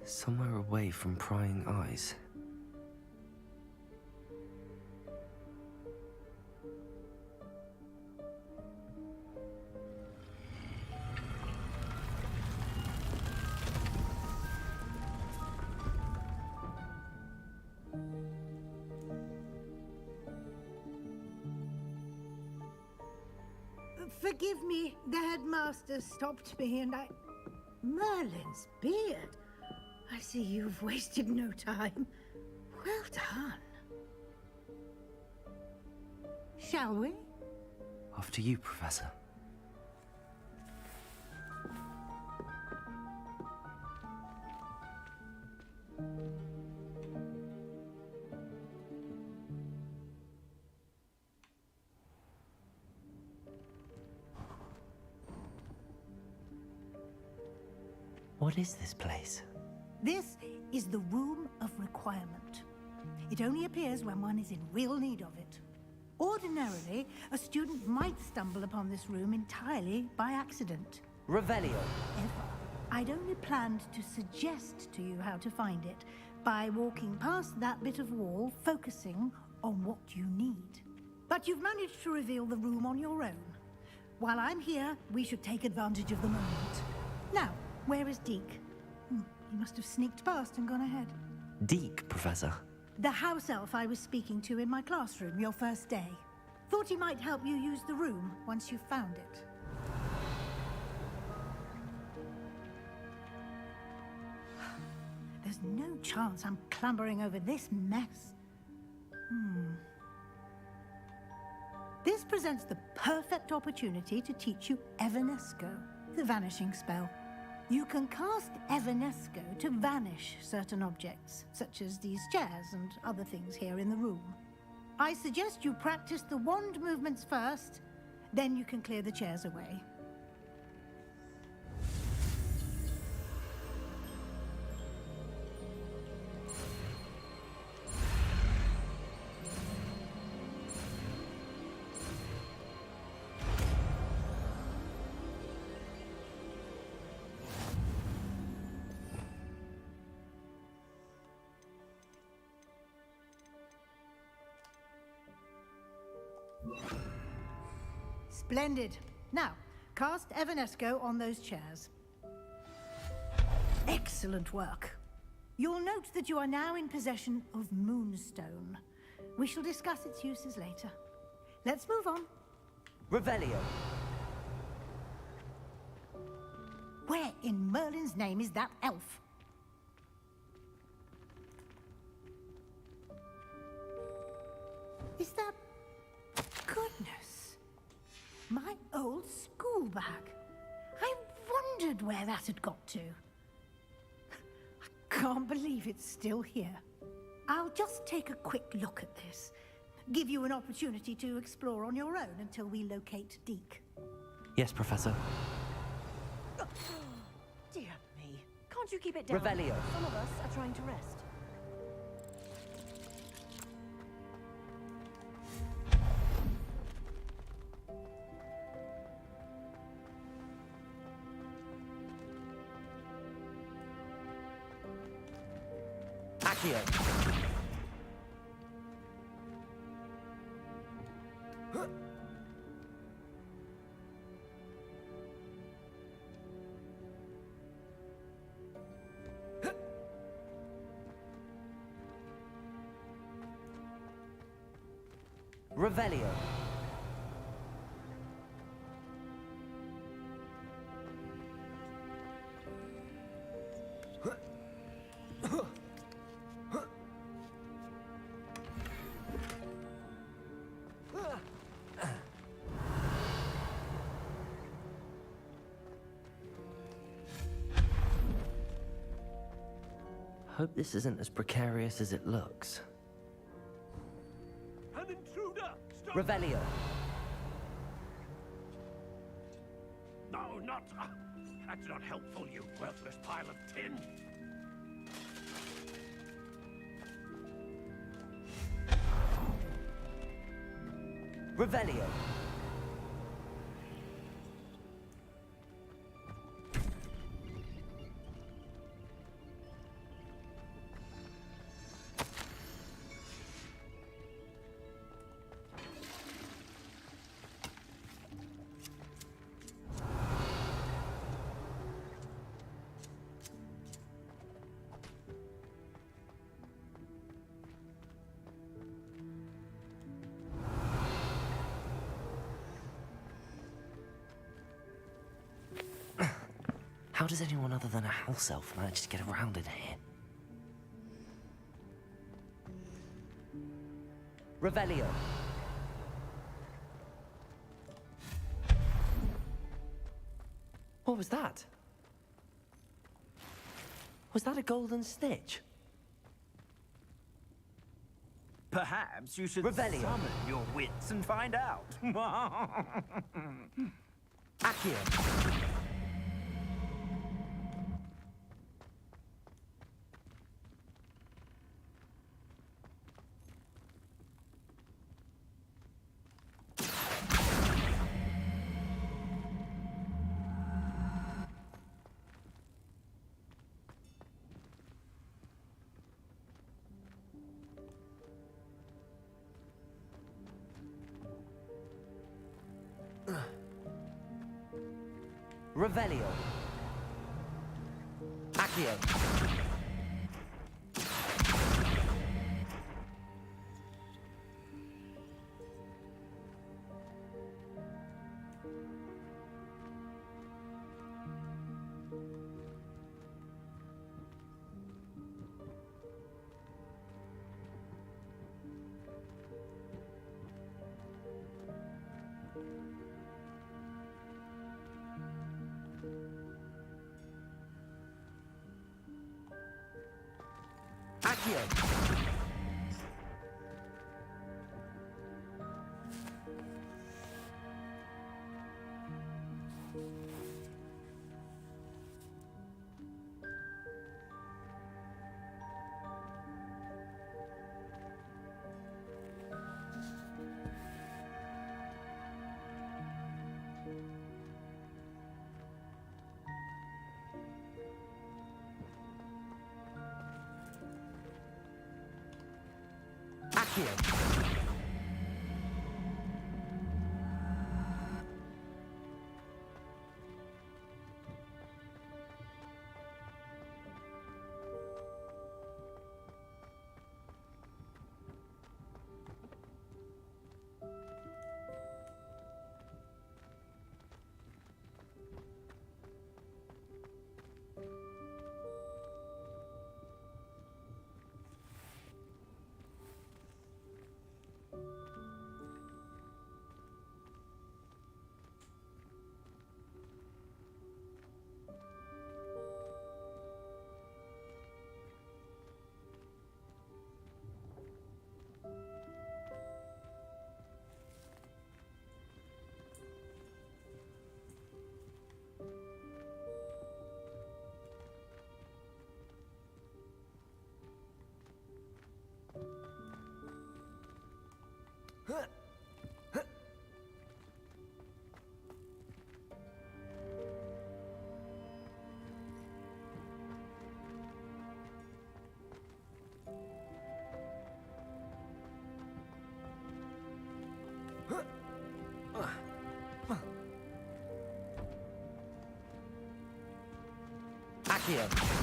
Somewhere away from prying eyes. Forgive me, the headmaster stopped me and I... Merlin's beard. I see you've wasted no time. Well done. Shall we? After you, Professor. What is this place? This is the Room of Requirement. It only appears when one is in real need of it. Ordinarily, a student might stumble upon this room entirely by accident. Revelio. However, I'd only planned to suggest to you how to find it by walking past that bit of wall, focusing on what you need. But you've managed to reveal the room on your own. While I'm here, we should take advantage of the moment. Now, where is Deke? He must have sneaked past and gone ahead. Deke, Professor. The house elf I was speaking to in my classroom your first day. Thought he might help you use the room once you found it. There's no chance I'm clambering over this mess. This presents the perfect opportunity to teach you Evanesco, the vanishing spell. You can cast Evanesco to vanish certain objects, such as these chairs and other things here in the room. I suggest you practice the wand movements first, then you can clear the chairs away. Splendid. Now, cast Evanesco on those chairs. Excellent work. You'll note that you are now in possession of Moonstone. We shall discuss its uses later. Let's move on. Revelio. Where in Merlin's name is that elf? Is that... Goodness. My old school bag. I wondered where that had got to. I can't believe it's still here. I'll just take a quick look at this. Give you an opportunity to explore on your own until we locate Deke. Yes, Professor. Dear me. Can't you keep it down? Revelio. Some of us are trying to rest. Accio. Revelio. Hope this isn't as precarious as it looks. An intruder! Stop! Revelio. No, not... that's not helpful, you worthless pile of tin. Revelio. How does anyone other than a house elf manage to get around in here? Revelio. What was that? Was that a golden snitch? Perhaps you should Revelio. summon your wits and find out. Accio. Revelio. Accio. Accio. Accio. Accio.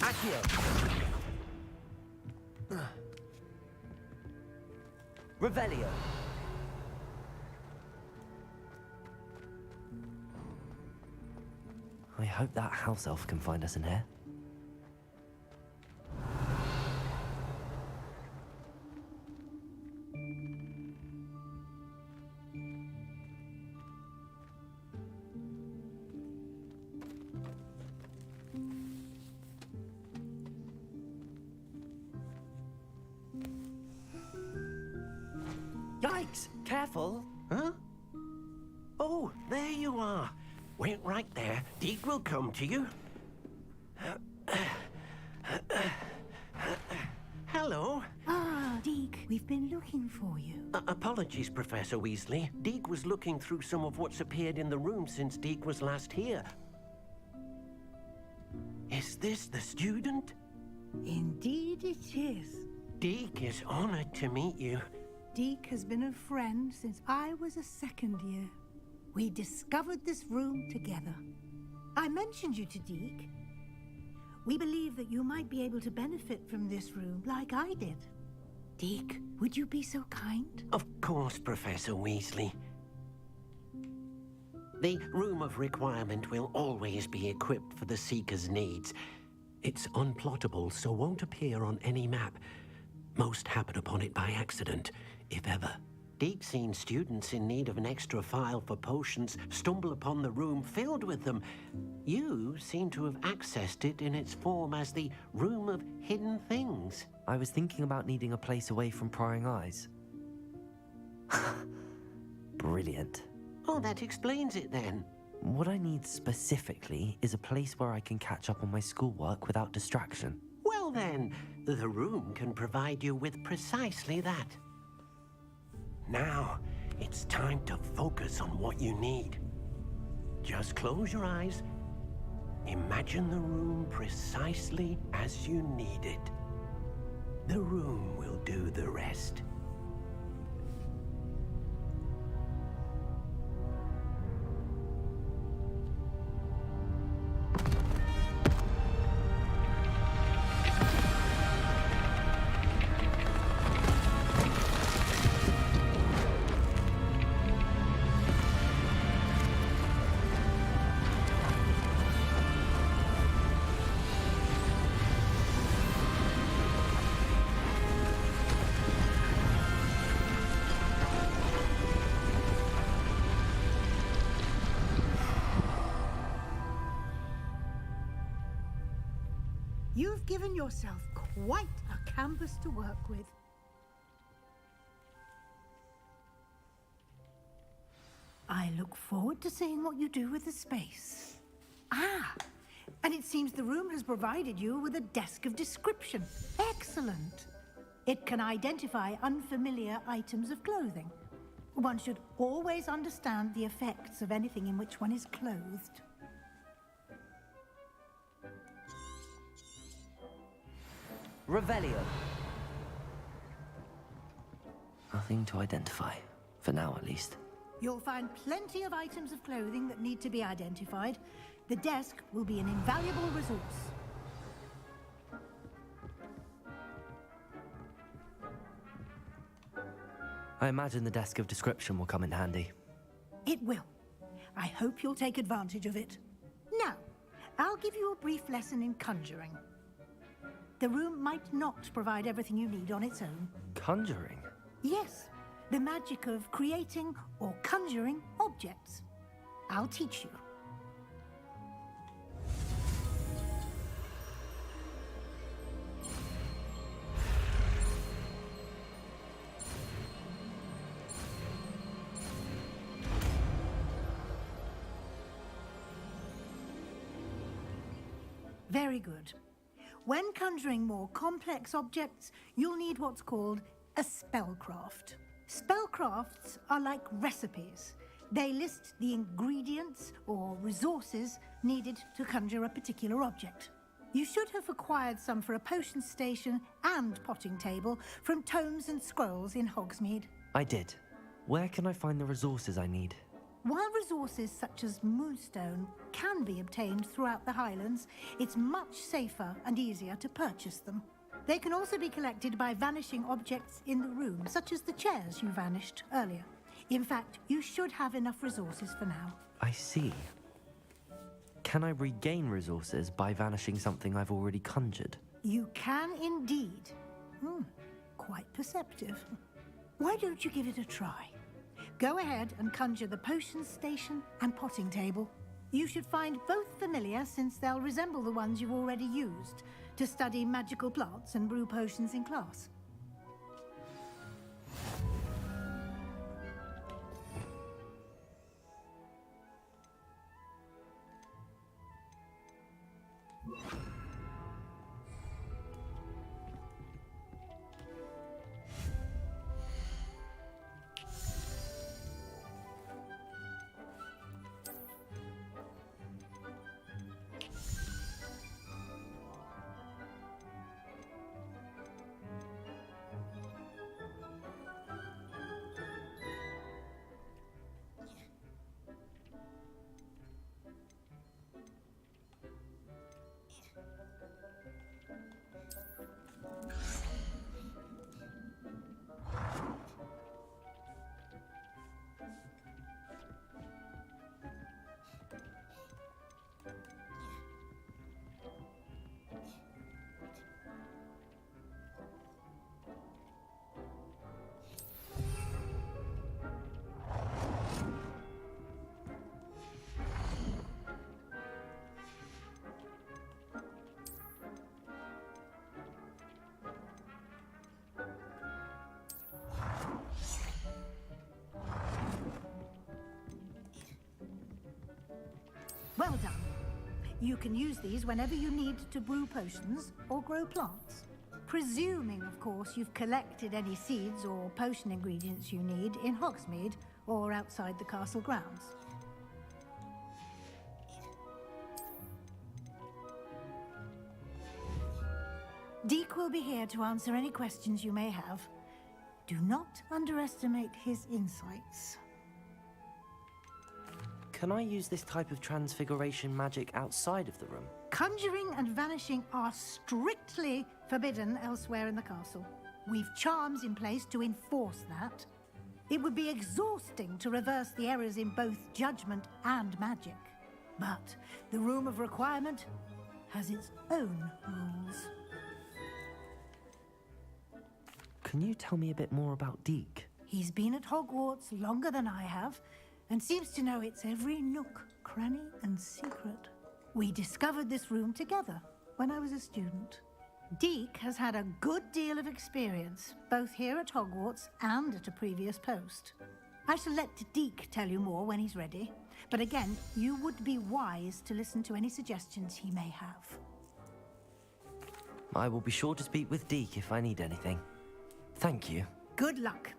Accio. Revelio. I hope that house elf can find us in here. Yikes! Careful! Huh? Oh, there you are. Wait right there. Deke will come to you. Hello. Ah, Deke, we've been looking for you. Apologies, Professor Weasley. Deke was looking through some of what's appeared in the room since Deke was last here. Is this the student? Indeed it is. Deke is honored to meet you. Deke has been a friend since I was a second year. We discovered this room together. I mentioned you to Deke. We believe that you might be able to benefit from this room like I did. Deke, would you be so kind? Of course, Professor Weasley. The Room of Requirement will always be equipped for the Seeker's needs. It's unplottable, so won't appear on any map. Most happen upon it by accident, if ever. Deke's seen students in need of an extra file for potions stumble upon the room filled with them. You seem to have accessed it in its form as the Room of Hidden Things. I was thinking about needing a place away from prying eyes. Brilliant. Oh, that explains it then. What I need specifically is a place where I can catch up on my schoolwork without distraction. Well then, the room can provide you with precisely that. Now, it's time to focus on what you need. Just close your eyes. Imagine the room precisely as you need it. The room will do the rest. You've given yourself quite a canvas to work with. I look forward to seeing what you do with the space. Ah, and it seems the room has provided you with a desk of description. Excellent. It can identify unfamiliar items of clothing. One should always understand the effects of anything in which one is clothed. Revelio. Nothing to identify, for now at least. You'll find plenty of items of clothing that need to be identified. The desk will be an invaluable resource. I imagine the desk of description will come in handy. It will. I hope you'll take advantage of it. Now, I'll give you a brief lesson in conjuring. The room might not provide everything you need on its own. Conjuring? Yes, the magic of creating or conjuring objects. I'll teach you. Very good. When conjuring more complex objects, you'll need what's called a spellcraft. Spellcrafts are like recipes. They list the ingredients or resources needed to conjure a particular object. You should have acquired some for a potion station and potting table from tomes and scrolls in Hogsmeade. I did. Where can I find the resources I need? While resources such as Moonstone can be obtained throughout the Highlands, it's much safer and easier to purchase them. They can also be collected by vanishing objects in the room, such as the chairs you vanished earlier. In fact, you should have enough resources for now. I see. Can I regain resources by vanishing something I've already conjured? You can indeed. Quite perceptive. Why don't you give it a try? Go ahead and conjure the potion station and potting table. You should find both familiar, since they'll resemble the ones you've already used to study magical plants and brew potions in class. Well done. You can use these whenever you need to brew potions or grow plants. Presuming, of course, you've collected any seeds or potion ingredients you need in Hogsmeade or outside the castle grounds. Deek will be here to answer any questions you may have. Do not underestimate his insights. Can I use this type of transfiguration magic outside of the room? Conjuring and vanishing are strictly forbidden elsewhere in the castle. We've charms in place to enforce that. It would be exhausting to reverse the errors in both judgment and magic. But the Room of Requirement has its own rules. Can you tell me a bit more about Deek? He's been at Hogwarts longer than I have, and seems to know its every nook, cranny, and secret. We discovered this room together when I was a student. Deek has had a good deal of experience, both here at Hogwarts and at a previous post. I shall let Deek tell you more when he's ready, but again, you would be wise to listen to any suggestions he may have. I will be sure to speak with Deek if I need anything. Thank you. Good luck.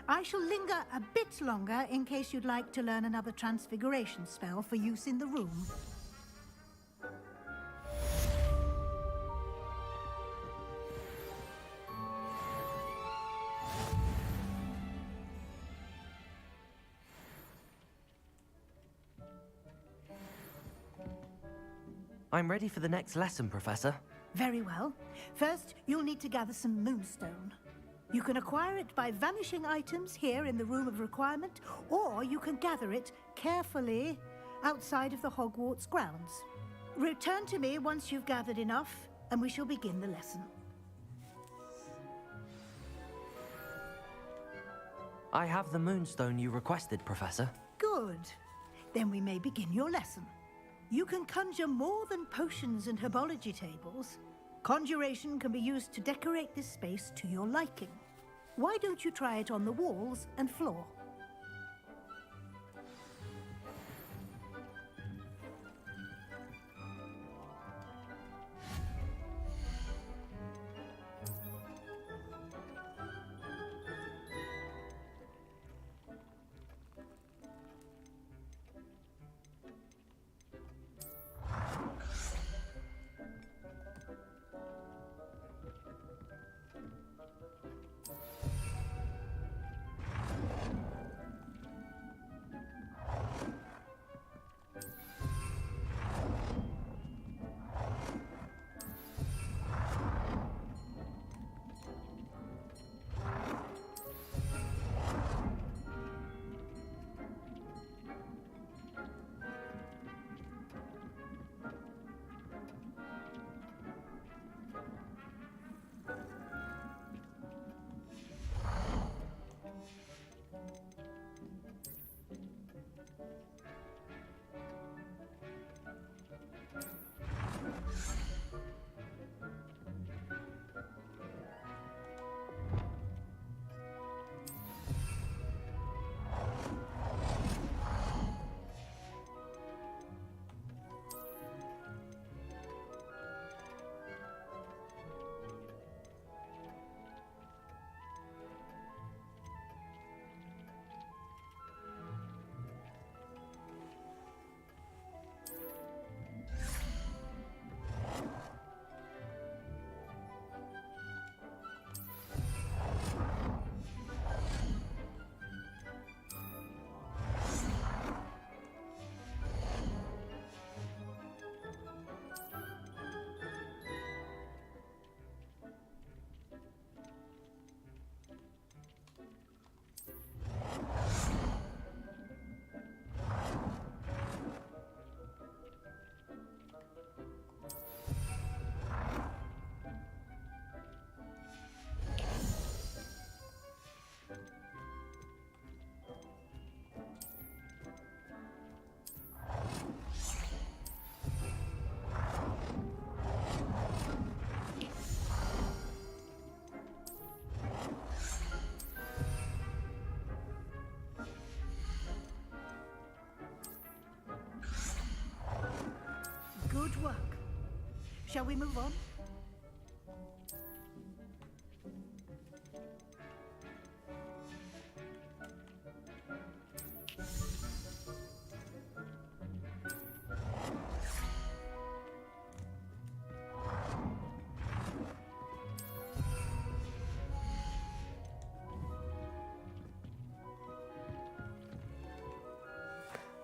I shall linger a bit longer in case you'd like to learn another transfiguration spell for use in the room. I'm ready for the next lesson, Professor. Very well. First, you'll need to gather some Moonstone. You can acquire it by vanishing items here in the Room of Requirement, or you can gather it carefully outside of the Hogwarts grounds. Return to me once you've gathered enough, and we shall begin the lesson. I have the Moonstone you requested, Professor. Good. Then we may begin your lesson. You can conjure more than potions and herbology tables. Conjuration can be used to decorate this space to your liking. Why don't you try it on the walls and floor? Shall we move on?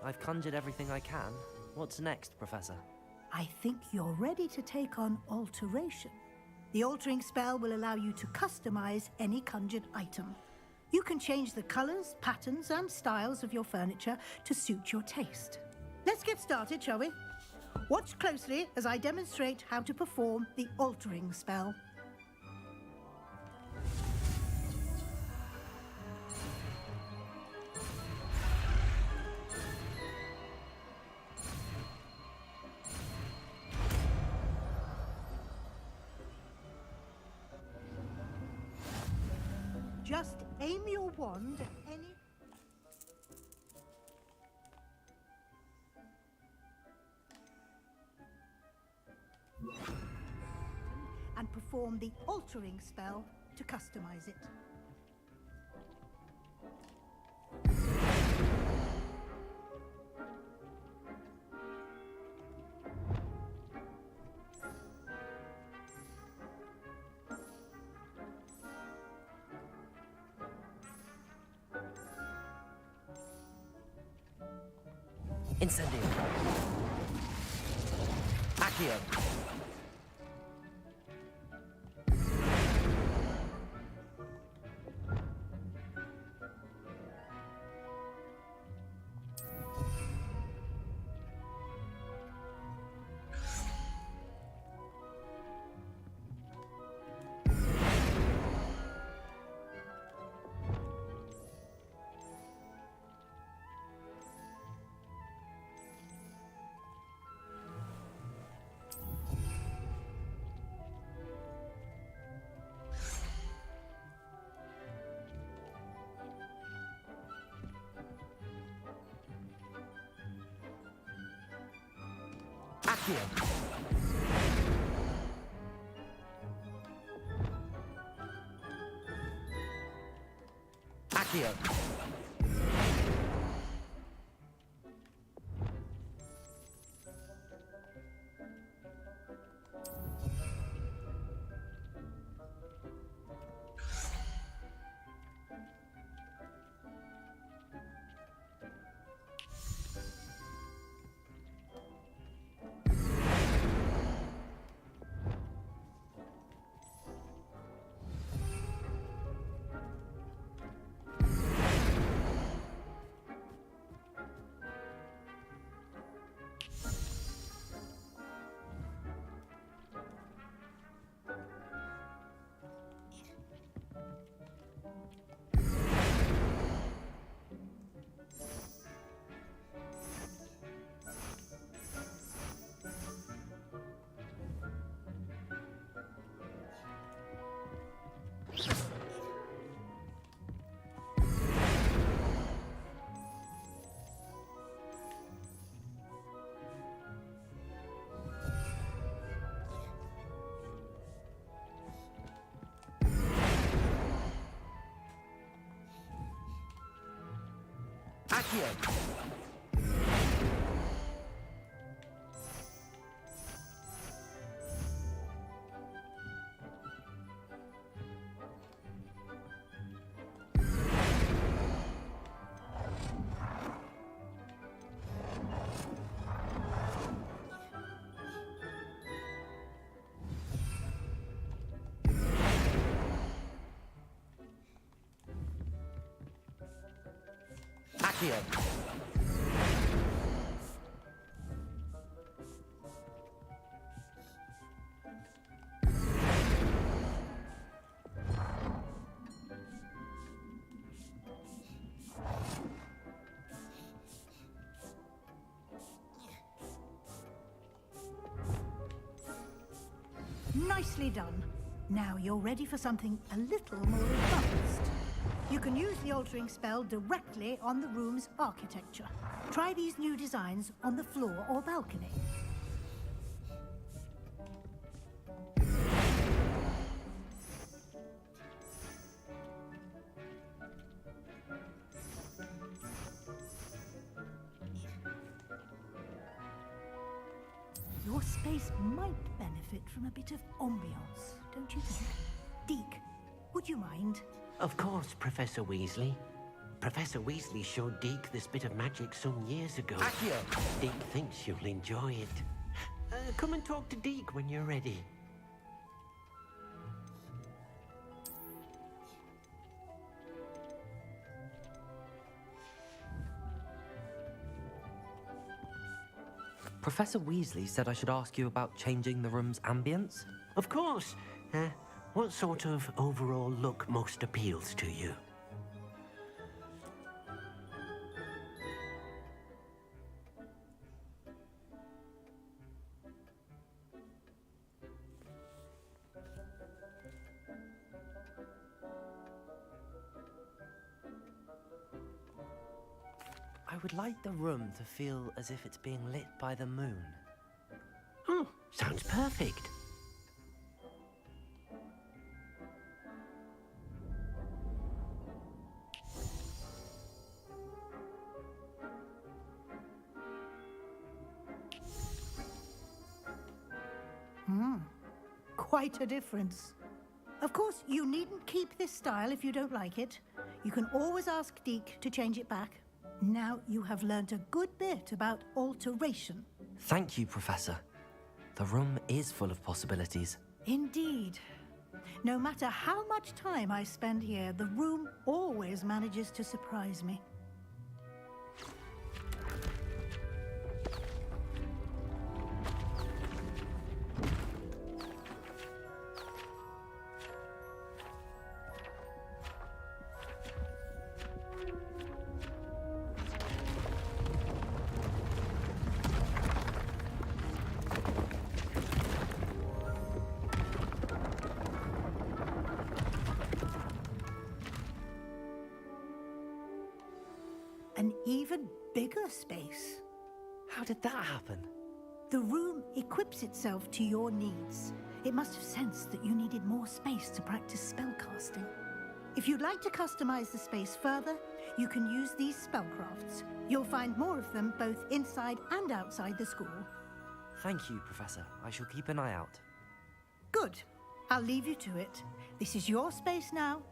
I've conjured everything I can. What's next, Professor? I think you're ready to take on alteration. The altering spell will allow you to customize any conjured item. You can change the colors, patterns, and styles of your furniture to suit your taste. Let's get started, shall we? Watch closely as I demonstrate how to perform the altering spell. Just aim your wand at any... and perform the altering spell to customize it. Incendio. Accio. Accio. Accio. Accio. Accio. Nicely done. Now you're ready for something a little more advanced. You can use the altering spell directly on the room's architecture. Try these new designs on the floor or balcony. space might benefit from a bit of ambiance, don't you think? Deke, would you mind? Of course, Professor Weasley. Professor Weasley showed Deke this bit of magic some years ago. Accio! Deke thinks you'll enjoy it. Come and talk to Deke when you're ready. Professor Weasley said I should ask you about changing the room's ambience? Of course. What sort of overall look most appeals to you? I would like the room to feel as if it's being lit by the moon. Oh, sounds perfect. Quite a difference. Of course, you needn't keep this style if you don't like it. You can always ask Deke to change it back. Now you have learnt a good bit about alteration. Thank you, Professor. The room is full of possibilities. Indeed. No matter how much time I spend here, the room always manages to surprise me. An even bigger space. How did that happen? The room equips itself to your needs. It must have sensed that you needed more space to practice spellcasting. If you'd like to customize the space further, you can use these spellcrafts. You'll find more of them both inside and outside the school. Thank you, Professor. I shall keep an eye out. Good. I'll leave you to it. This is your space now.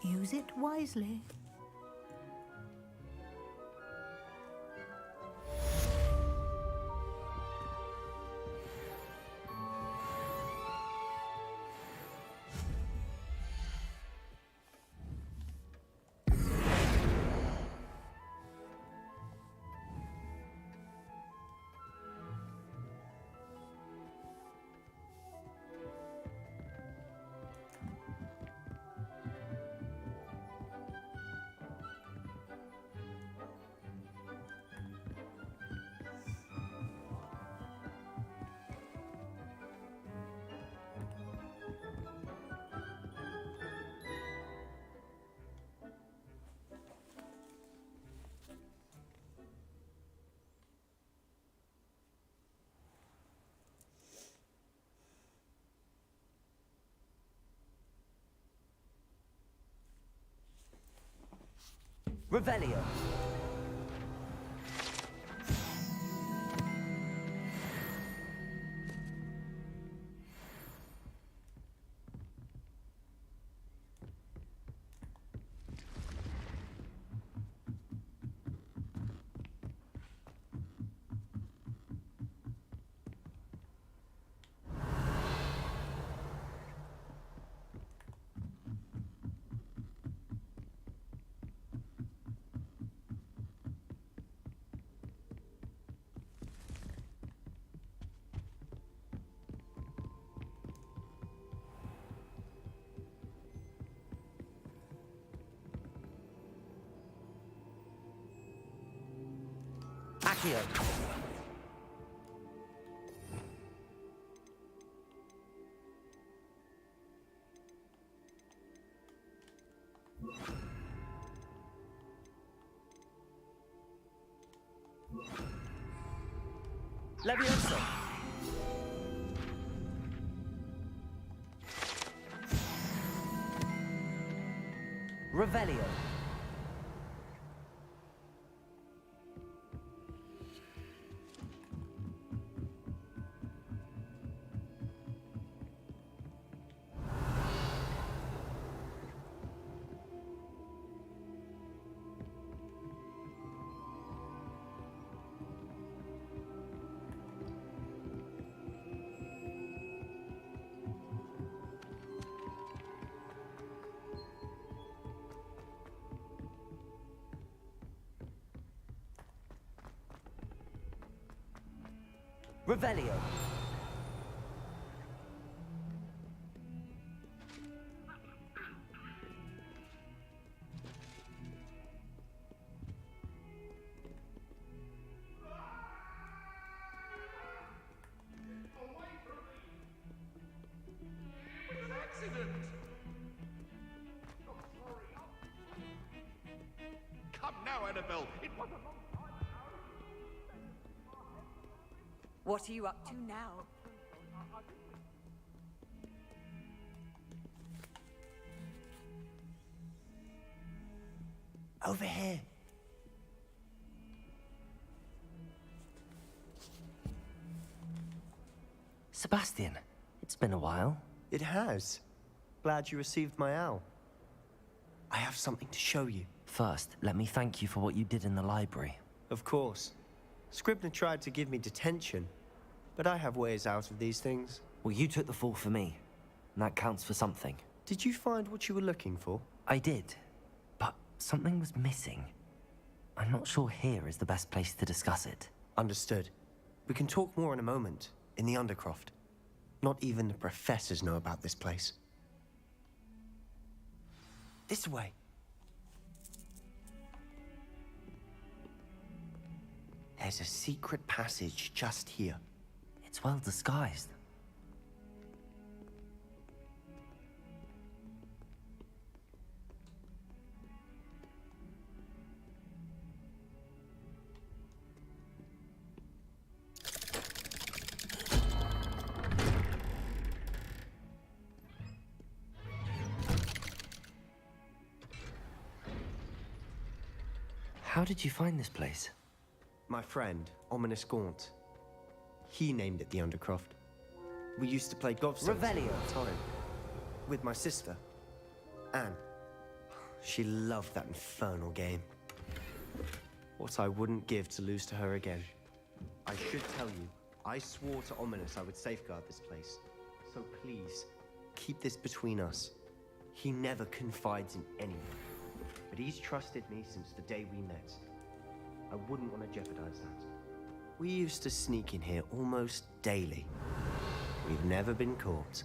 Use it wisely. Revelio. Accio. Levioso. Revelio. Revelio. Come now, Annabelle. It was a long time. What are you up to now? Over here. Sebastian, it's been a while. It has. Glad you received my owl. I have something to show you. First, let me thank you for what you did in the library. Of course. Scribner tried to give me detention, but I have ways out of these things. Well, you took the fall for me, and that counts for something. Did you find what you were looking for? I did, but something was missing. I'm not sure here is the best place to discuss it. Understood. We can talk more in a moment, in the Undercroft. Not even the professors know about this place. This way. There's a secret passage just here. It's well disguised. How did you find this place? My friend, Ominous Gaunt. He named it the Undercroft. We used to play golf Revelio. all the time. With my sister, Anne. She loved that infernal game. What I wouldn't give to lose to her again. I should tell you, I swore to Ominous I would safeguard this place. So please, keep this between us. He never confides in anyone. But he's trusted me since the day we met. I wouldn't want to jeopardize that. We used to sneak in here almost daily. We've never been caught.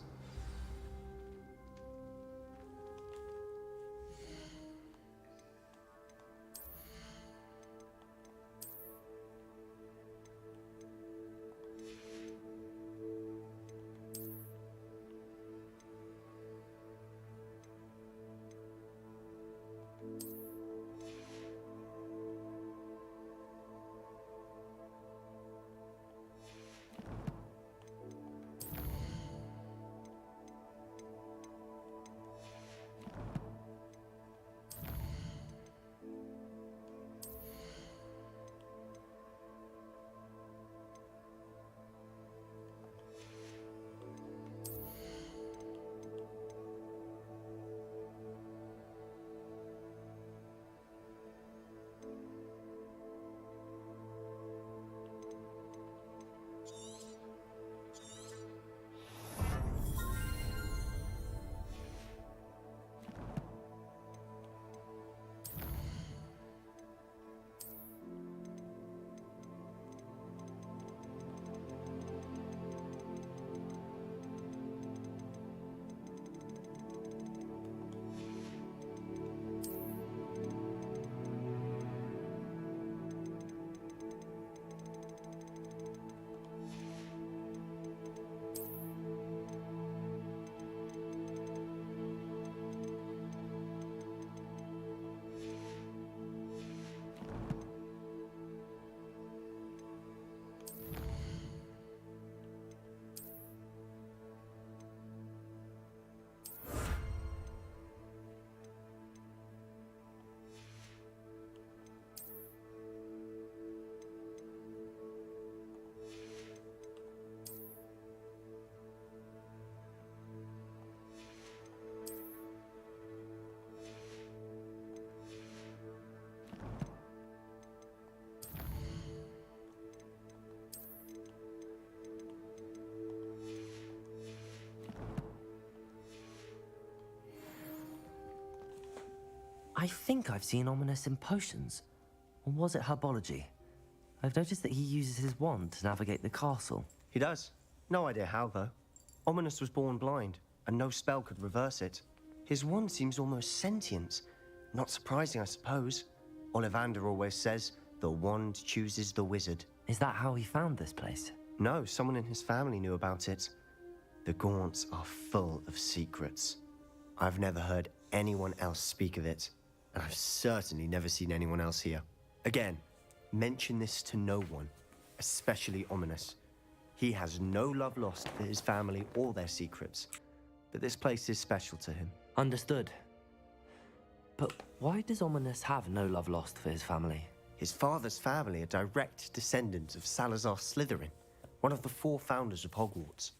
I think I've seen Ominous in potions. Or was it herbology? I've noticed that he uses his wand to navigate the castle. He does. No idea how, though. Ominous was born blind, and no spell could reverse it. His wand seems almost sentient. Not surprising, I suppose. Ollivander always says, the wand chooses the wizard. Is that how he found this place? No, someone in his family knew about it. The Gaunts are full of secrets. I've never heard anyone else speak of it, and I've certainly never seen anyone else here. Again, mention this to no one, especially Ominous. He has no love lost for his family or their secrets, but this place is special to him. Understood. But why does Ominous have no love lost for his family? His father's family are direct descendants of Salazar Slytherin, one of the 4 founders of Hogwarts.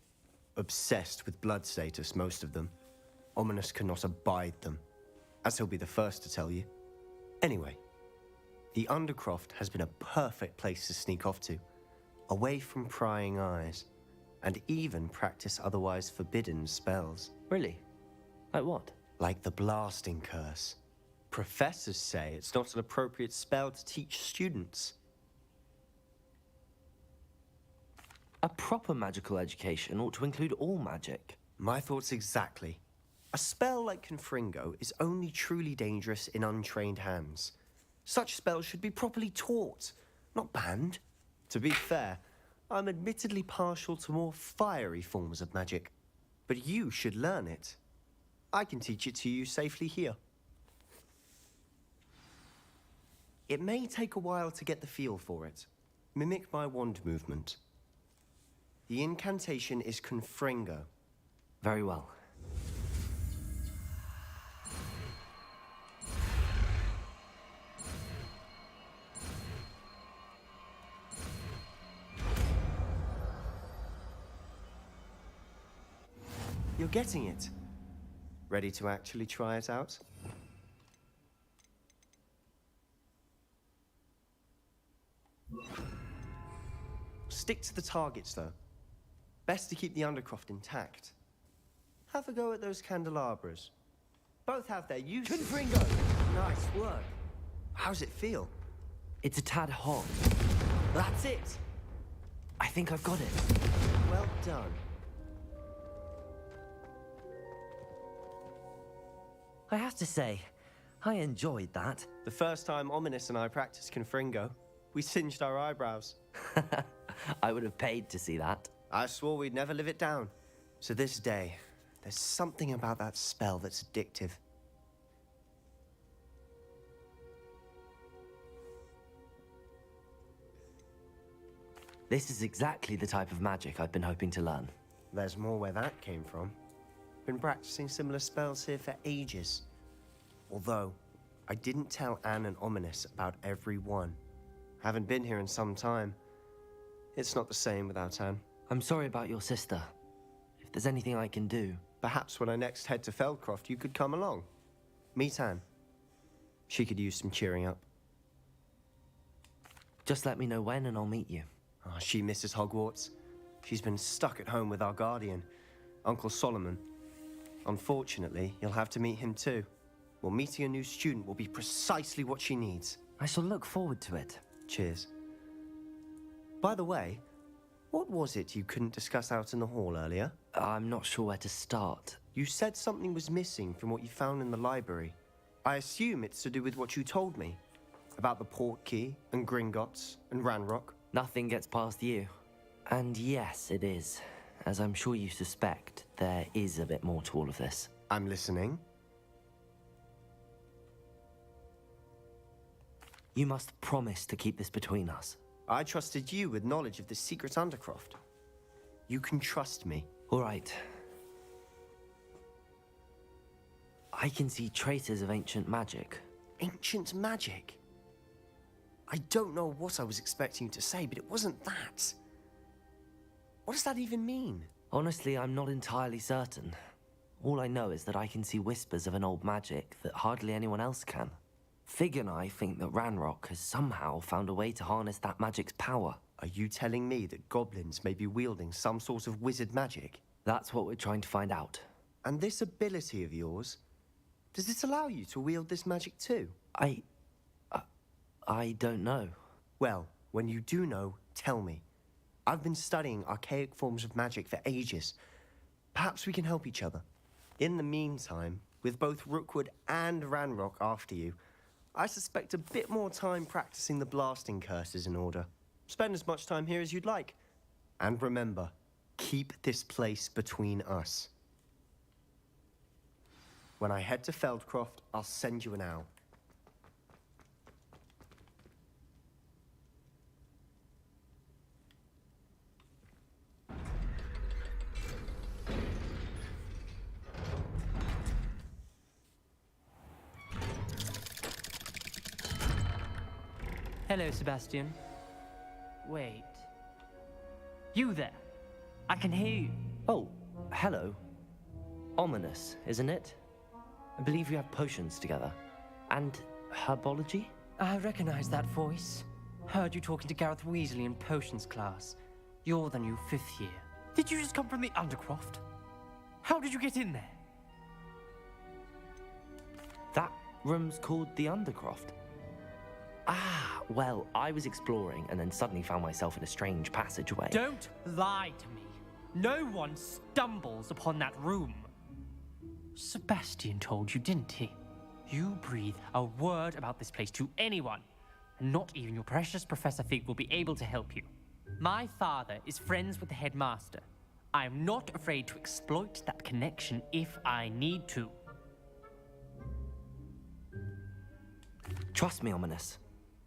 Obsessed with blood status, most of them. Ominous cannot abide them, as he'll be the first to tell you. Anyway, the Undercroft has been a perfect place to sneak off to, away from prying eyes, and even practice otherwise forbidden spells. Really? Like what? Like the Blasting Curse. Professors say it's not an appropriate spell to teach students. A proper magical education ought to include all magic. My thoughts exactly. A spell like Confringo is only truly dangerous in untrained hands. Such spells should be properly taught, not banned. To be fair, I'm admittedly partial to more fiery forms of magic. But you should learn it. I can teach it to you safely here. It may take a while to get the feel for it. Mimic my wand movement. The incantation is Confringo. Very well. You're getting it. Ready to actually try it out? Stick to the targets, though. Best to keep the Undercroft intact. Have a go at those candelabras. Both have their uses. Confringo! Nice work. How's it feel? It's a tad hot. That's it. I think I've got it. Well done. I have to say, I enjoyed that. The first time Ominous and I practiced Confringo, we singed our eyebrows. I would have paid to see that. I swore we'd never live it down. To this day, there's something about that spell that's addictive. This is exactly the type of magic I've been hoping to learn. There's more where that came from. Been practicing similar spells here for ages. Although, I didn't tell Anne and Ominous about every one. Haven't been here in some time. It's not the same without Anne. I'm sorry about your sister. If there's anything I can do... Perhaps when I next head to Feldcroft, you could come along. Meet Anne. She could use some cheering up. Just let me know when and I'll meet you. Oh, she misses Hogwarts. She's been stuck at home with our guardian, Uncle Solomon. Unfortunately, you'll have to meet him too. Well, meeting a new student will be precisely what she needs. I shall look forward to it. Cheers. By the way, what was it you couldn't discuss out in the hall earlier? I'm not sure where to start. You said something was missing from what you found in the library. I assume it's to do with what you told me. About the Portkey, and Gringotts, and Ranrock. Nothing gets past you. And yes, it is. As I'm sure you suspect, there is a bit more to all of this. I'm listening. You must promise to keep this between us. I trusted you with knowledge of the secret Undercroft. You can trust me. All right. I can see traces of ancient magic. Ancient magic? I don't know what I was expecting you to say, but it wasn't that. What does that even mean? Honestly, I'm not entirely certain. All I know is that I can see whispers of an old magic that hardly anyone else can. Fig and I think that Ranrock has somehow found a way to harness that magic's power. Are you telling me that goblins may be wielding some sort of wizard magic? That's what we're trying to find out. And this ability of yours, does it allow you to wield this magic too? I don't know. Well, when you do know, tell me. I've been studying archaic forms of magic for ages. Perhaps we can help each other. In the meantime, with both Rookwood and Ranrock after you, I suspect a bit more time practicing the blasting curse is in order. Spend as much time here as you'd like. And remember, keep this place between us. When I head to Feldcroft, I'll send you an owl. Hello, Sebastian. Wait. You there? I can hear you. Oh, hello. Ominous, isn't it? I believe we have potions together. And herbology? I recognize that voice. Heard you talking to Gareth Weasley in potions class. You're the new 5th year. Did you just come from the Undercroft? How did you get in there? That room's called the Undercroft. Ah, well, I was exploring and then suddenly found myself in a strange passageway. Don't lie to me. No one stumbles upon that room. Sebastian told you, didn't he? You breathe a word about this place to anyone, and not even your precious Professor Fig will be able to help you. My father is friends with the headmaster. I am not afraid to exploit that connection if I need to. Trust me, Ominous.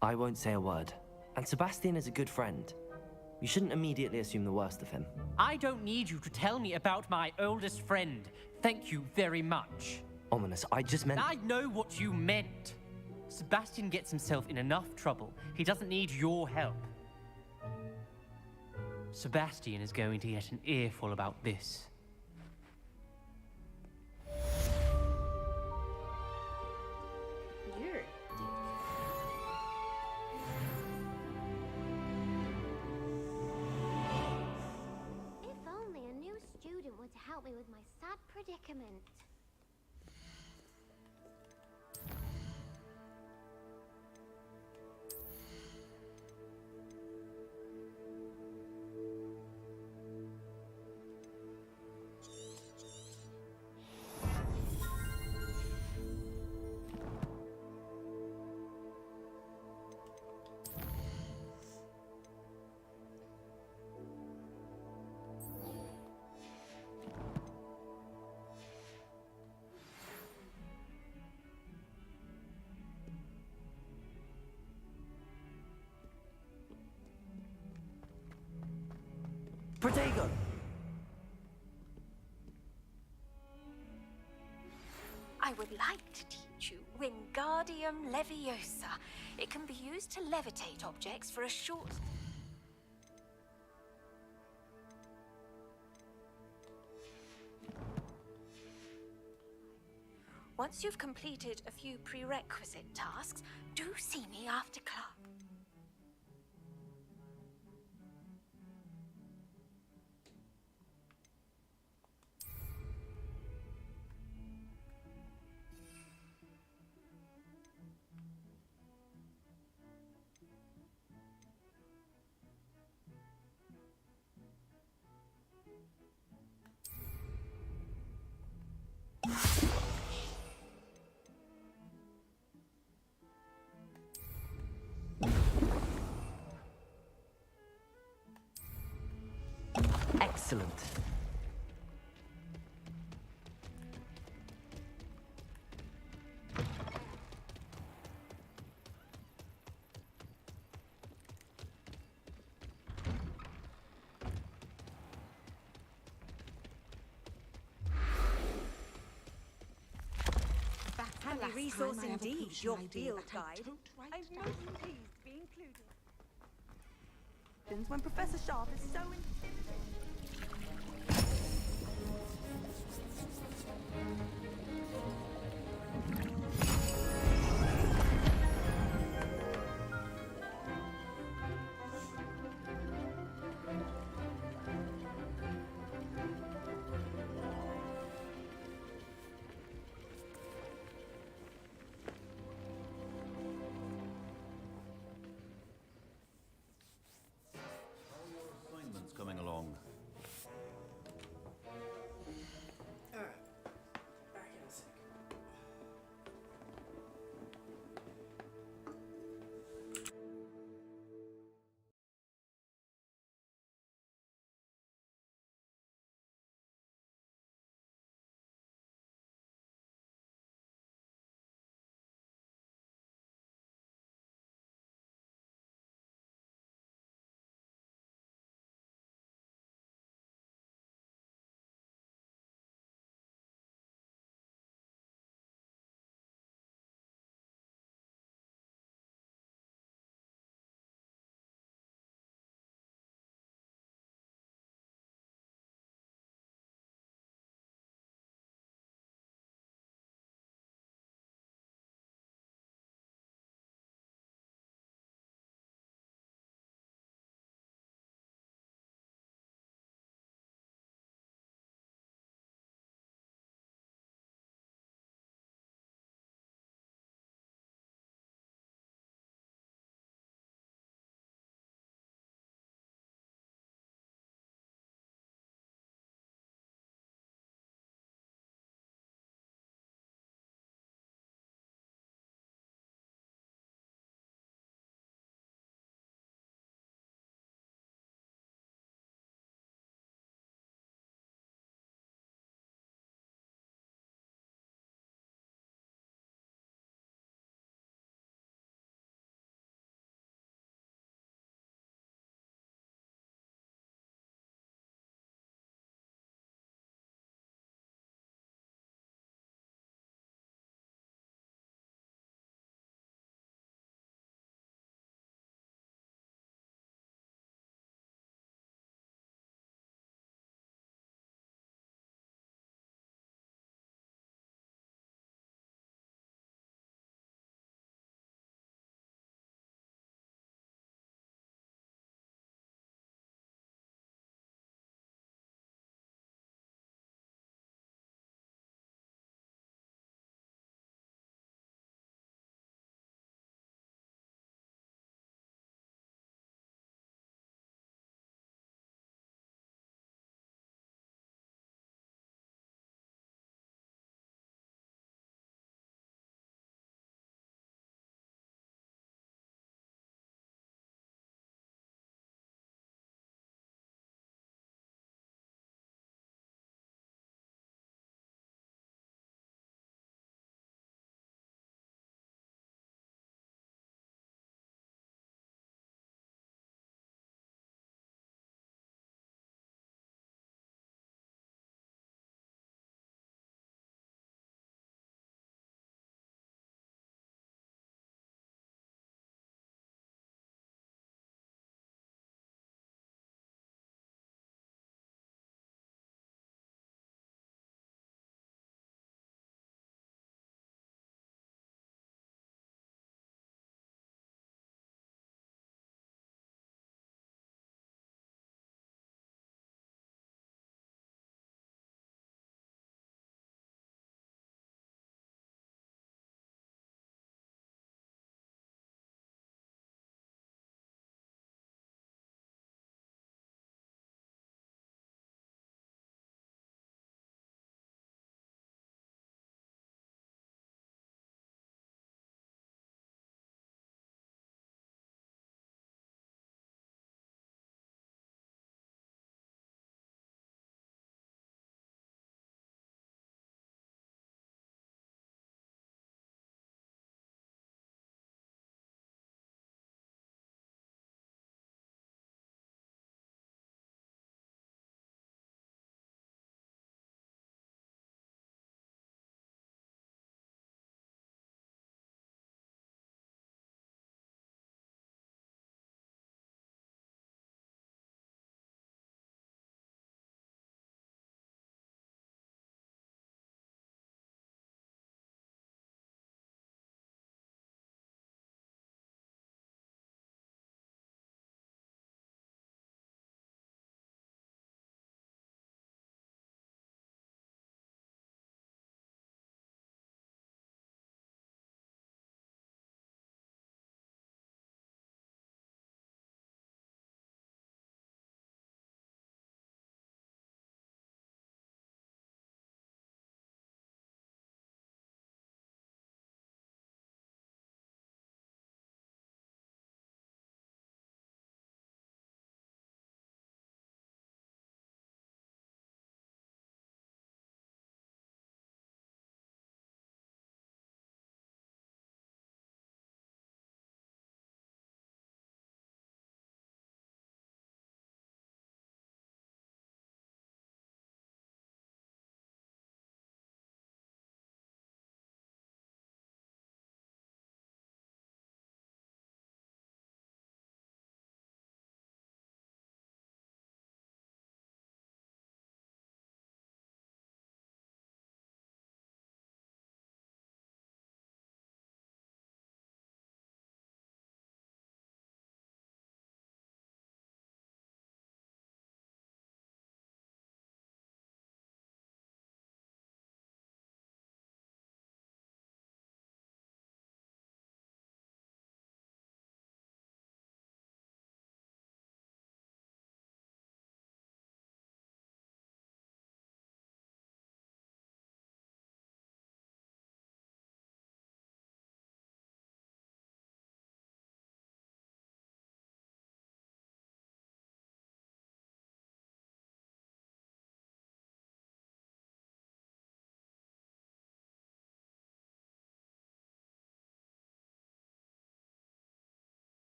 I won't say a word. And Sebastian is a good friend. You shouldn't immediately assume the worst of him. I don't need you to tell me about my oldest friend. Thank you very much. Ominous, I just meant... I know what you meant. Sebastian gets himself in enough trouble. He doesn't need your help. Sebastian is going to get an earful about this. You're If only a new student were to help me with my sad predicament. Protego! I would like to teach you Wingardium Leviosa. It can be used to levitate objects for a short... Once you've completed a few prerequisite tasks, do see me after class. Excellent. Handy resource indeed, your field guide. I'm most pleased to be included. When Professor Sharp is so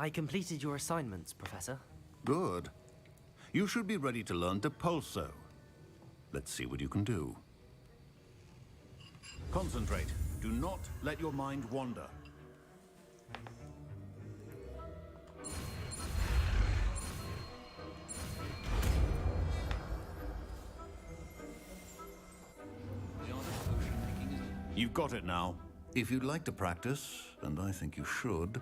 I completed your assignments, Professor. Good. You should be ready to learn Depulso. Let's see what you can do. Concentrate. Do not let your mind wander. You've got it now. If you'd like to practice, and I think you should,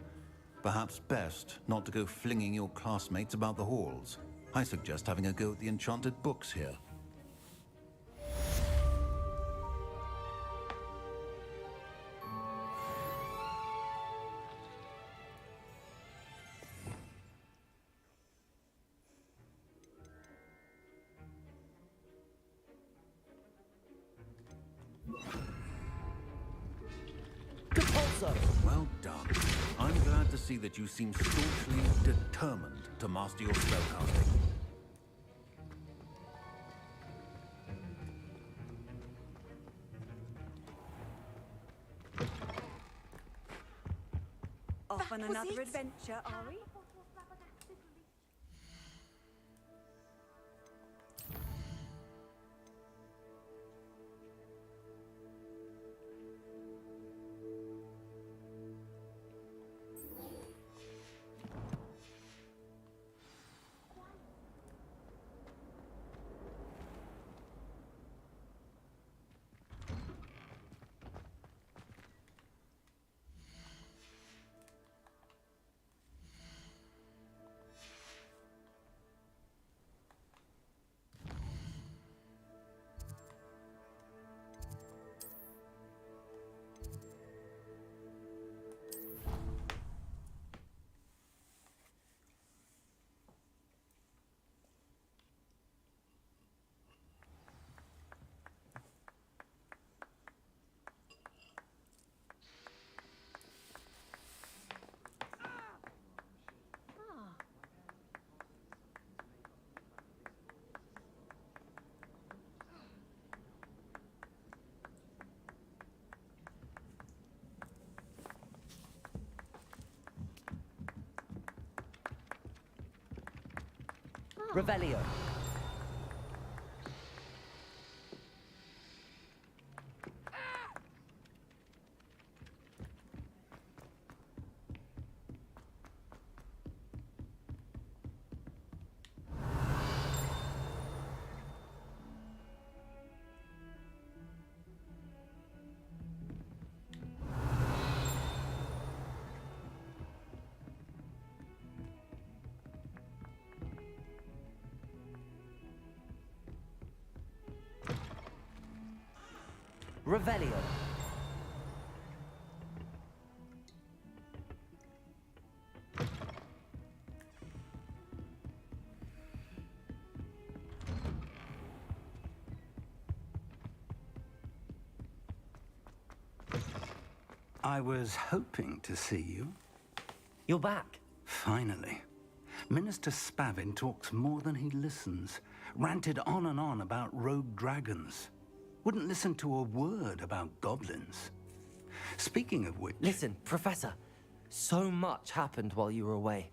perhaps best not to go flinging your classmates about the halls. I suggest having a go at the enchanted books here. Well done. I'm glad to see that you seem staunchly determined to master your spellcasting. Off on another adventure, are we? Revelio. Revelio. I was hoping to see you. You're back. Finally. Minister Spavin talks more than he listens. Ranted on and on about rogue dragons. Wouldn't listen to a word about goblins. Speaking of which... Listen, Professor. So much happened while you were away.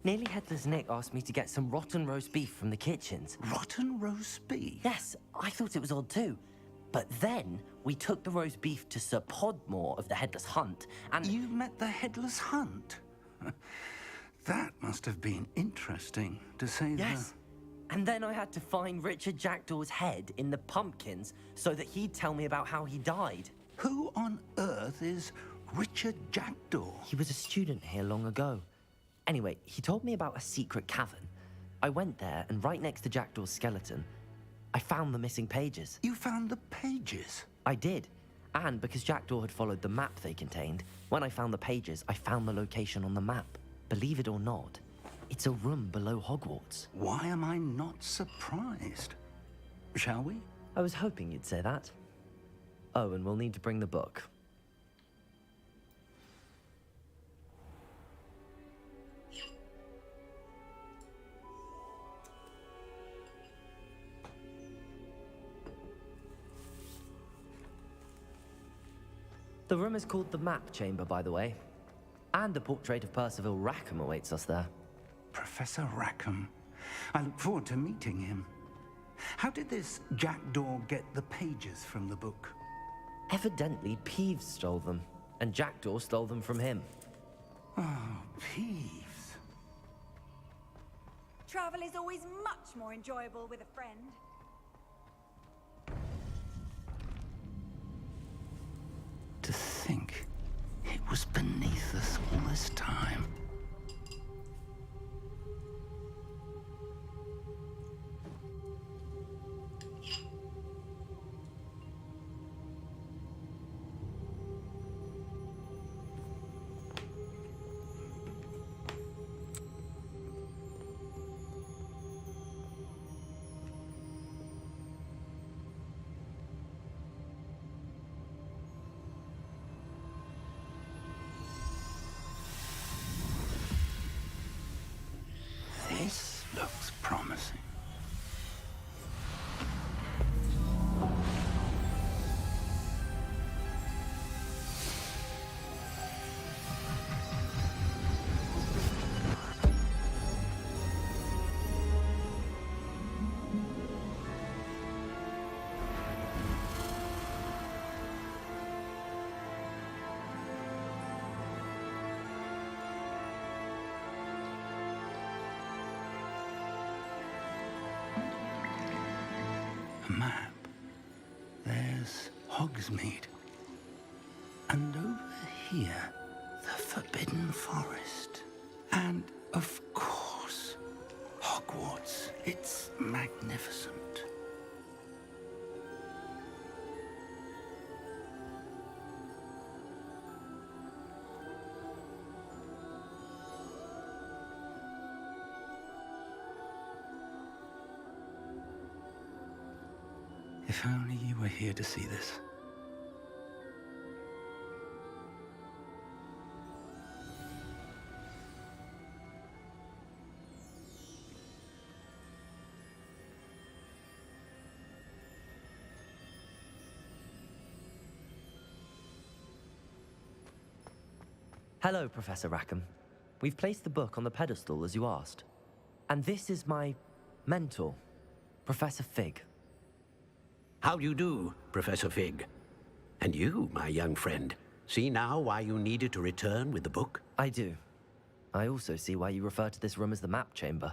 Nearly Headless Nick asked me to get some rotten roast beef from the kitchens. Rotten roast beef? Yes, I thought it was odd too. But then we took the roast beef to Sir Podmore of the Headless Hunt, and... You met the Headless Hunt? That must have been interesting, to say the... Yes. And then I had to find Richard Jackdaw's head in the pumpkins so that he'd tell me about how he died. Who on earth is Richard Jackdaw? He was a student here long ago. Anyway, he told me about a secret cavern. I went there, and right next to Jackdaw's skeleton, I found the missing pages. You found the pages? I did. And because Jackdaw had followed the map they contained, when I found the pages, I found the location on the map. Believe it or not, it's a room below Hogwarts. Why am I not surprised? Shall we? I was hoping you'd say that. Oh, and we'll need to bring the book. The room is called the Map Chamber, by the way. And the portrait of Percival Rackham awaits us there. Professor Rackham. I look forward to meeting him. How did this Jackdaw get the pages from the book? Evidently, Peeves stole them, and Jackdaw stole them from him. Oh, Peeves. Travel is always much more enjoyable with a friend. To think it was beneath us all this time. This looks promising. Map. There's Hogsmeade. And over here, the Forbidden Forest. And, of course, Hogwarts. It's magnificent. If only you were here to see this. Hello, Professor Rackham. We've placed the book on the pedestal as you asked. And this is my mentor, Professor Fig. How do you do, Professor Fig? And you, my young friend, see now why you needed to return with the book? I do. I also see why you refer to this room as the map chamber.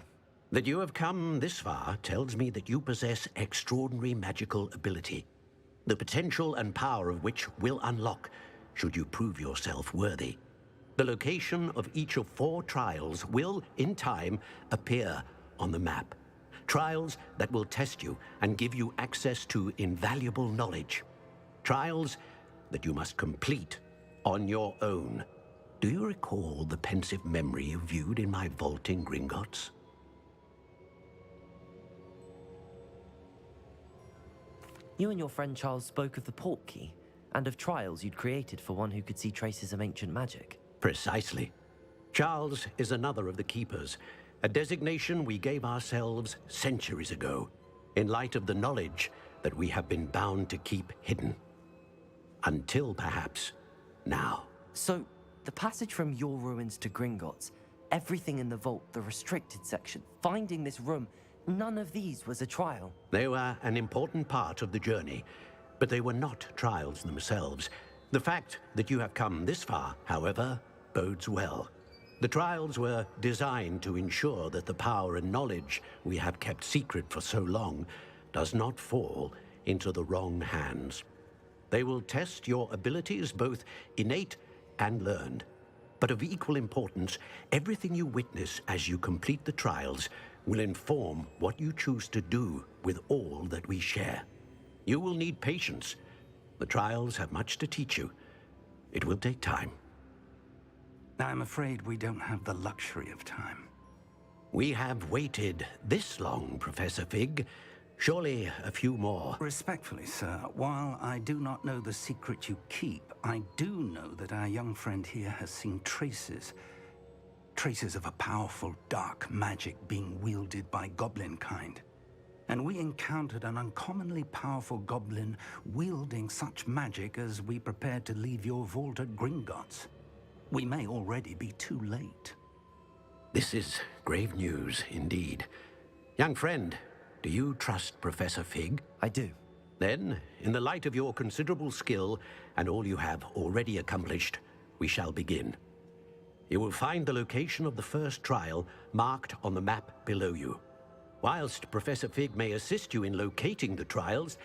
That you have come this far tells me that you possess extraordinary magical ability, the potential and power of which will unlock should you prove yourself worthy. The location of each of 4 trials will, in time, appear on the map. Trials that will test you and give you access to invaluable knowledge. Trials that you must complete on your own. Do you recall the pensive memory you viewed in my vault in Gringotts? You and your friend Charles spoke of the Portkey, and of trials you'd created for one who could see traces of ancient magic. Precisely. Charles is another of the Keepers, a designation we gave ourselves centuries ago, in light of the knowledge that we have been bound to keep hidden. Until, perhaps, now. So, the passage from your ruins to Gringotts, everything in the vault, the restricted section, finding this room, none of these was a trial. They were an important part of the journey, but they were not trials themselves. The fact that you have come this far, however, bodes well. The trials were designed to ensure that the power and knowledge we have kept secret for so long does not fall into the wrong hands. They will test your abilities, both innate and learned. But of equal importance, everything you witness as you complete the trials will inform what you choose to do with all that we share. You will need patience. The trials have much to teach you. It will take time. I'm afraid we don't have the luxury of time. We have waited this long, Professor Fig. Surely a few more. Respectfully, sir, while I do not know the secret you keep, I do know that our young friend here has seen traces of a powerful dark magic being wielded by goblin kind. And we encountered an uncommonly powerful goblin wielding such magic as we prepared to leave your vault at Gringotts. We may already be too late. This is grave news indeed. Young friend, do you trust Professor Fig? I do. Then, in the light of your considerable skill and all you have already accomplished, we shall begin. You will find the location of the first trial marked on the map below you. Whilst Professor Fig may assist you in locating the trials,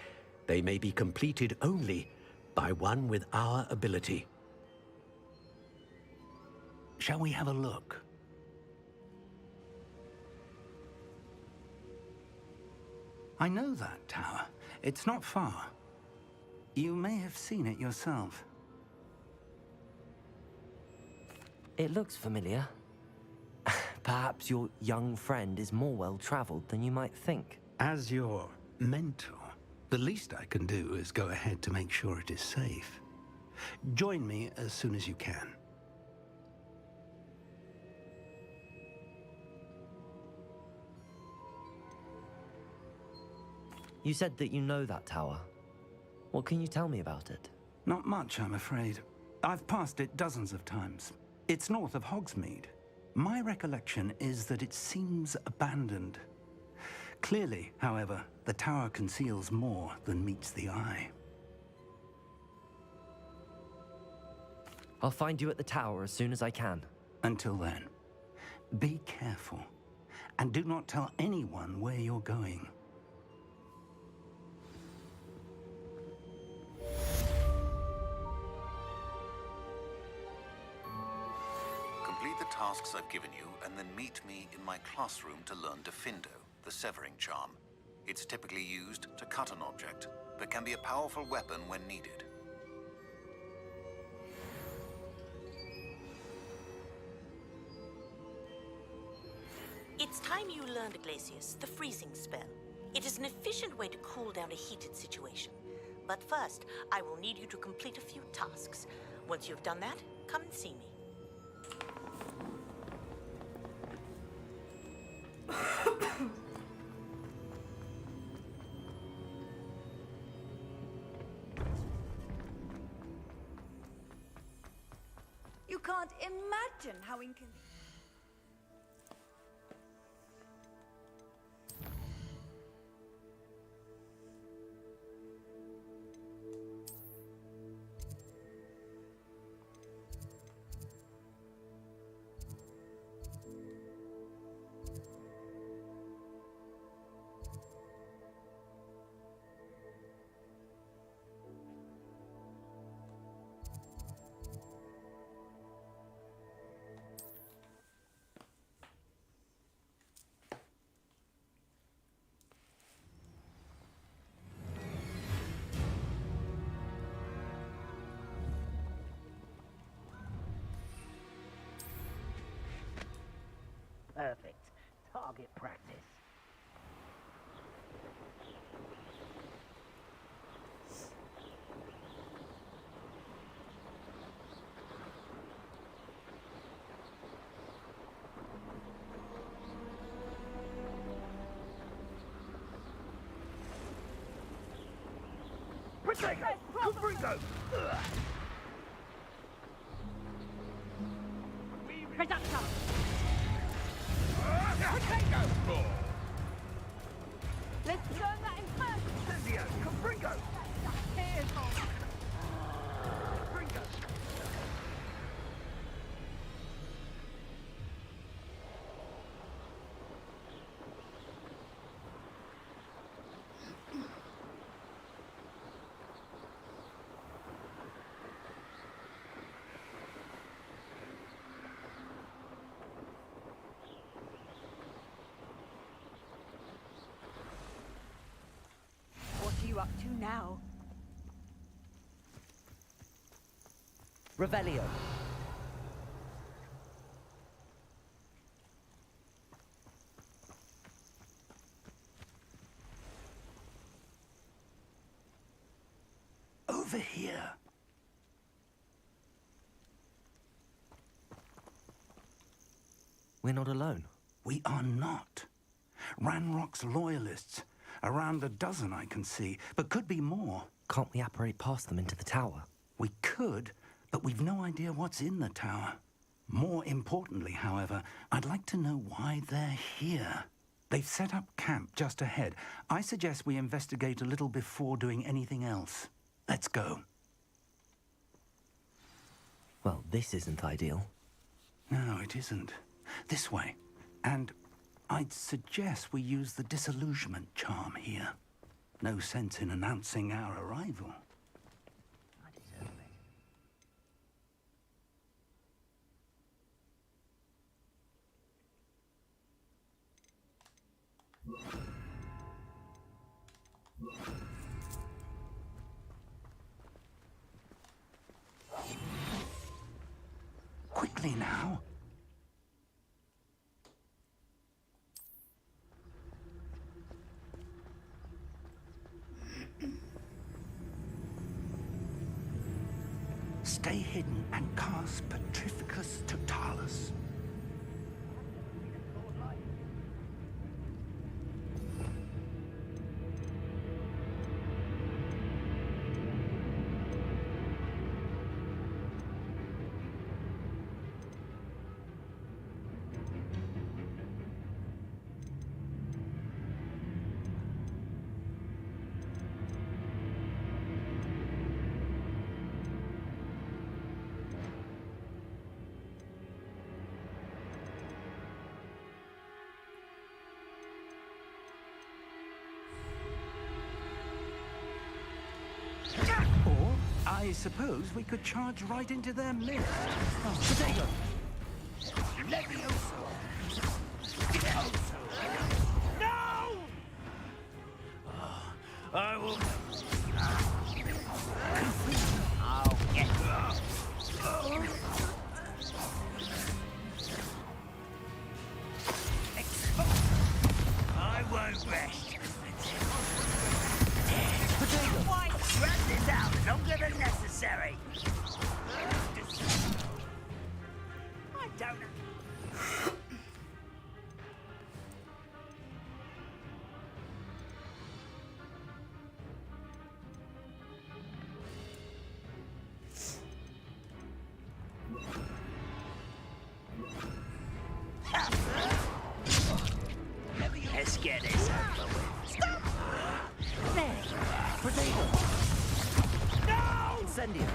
they may be completed only by one with our ability. Shall we have a look? I know that tower. It's not far. You may have seen it yourself. It looks familiar. Perhaps your young friend is more well-traveled than you might think. As your mentor, the least I can do is go ahead to make sure it is safe. Join me as soon as you can. You said that you know that tower. What can you tell me about it? Not much, I'm afraid. I've passed it dozens of times. It's north of Hogsmeade. My recollection is that it seems abandoned. Clearly, however, the tower conceals more than meets the eye. I'll find you at the tower as soon as I can. Until then, be careful, and do not tell anyone where you're going. Complete the tasks I've given you, and then meet me in my classroom to learn Defindo, the Severing Charm. It's typically used to cut an object, but can be a powerful weapon when needed. It's time you learned, Glacius, the freezing spell. It is an efficient way to cool down a heated situation. But first, I will need you to complete a few tasks. Once you've done that, come and see me. You can't imagine how inconvenient. Perfect. Target practice. Protego! Confringo! Reduction! Let's learn that in person. Cezio, Confringo! What are you up to now? Revelio. Over here. We're not alone. We are not. Ranrock's loyalists. Around a dozen I can see, but could be more. Can't we apparate past them into the tower? We could, But we've no idea what's in the tower. More importantly, however, I'd like to know why they're here. They've set up camp just ahead. I suggest we investigate a little before doing anything else. Let's go. Well, this isn't ideal. No, it isn't. This way. And I'd suggest we use the disillusionment charm here. No sense in announcing our arrival. Quickly now. Stay hidden and cast Petrificus Totalis. Or, I suppose we could charge right into their midst. Potato! Levioso! No! I will... I'll get I won't rest. Why drag this out longer than necessary? I don't know. Let's get this over with. Stop! There! Potato! No! Incendio!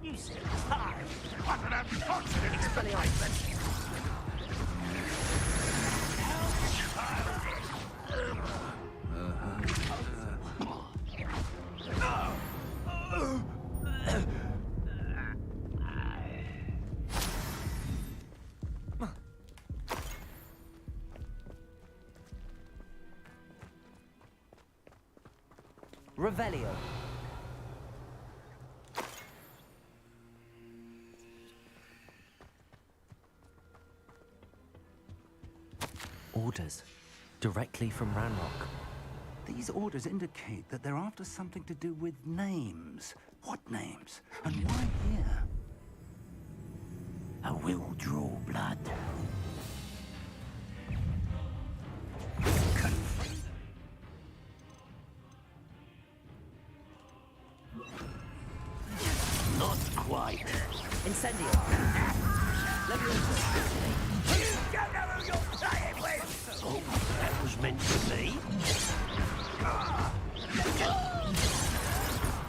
You still tired. What an unfortunate expelliarmus! Revelio. Orders. Directly from Ranrock. These orders indicate that they're after something to do with names. What names? And why here? I will draw blood. Not quite. Incendio. Let me... You don't know who you're playing with! Oh, that was meant to be.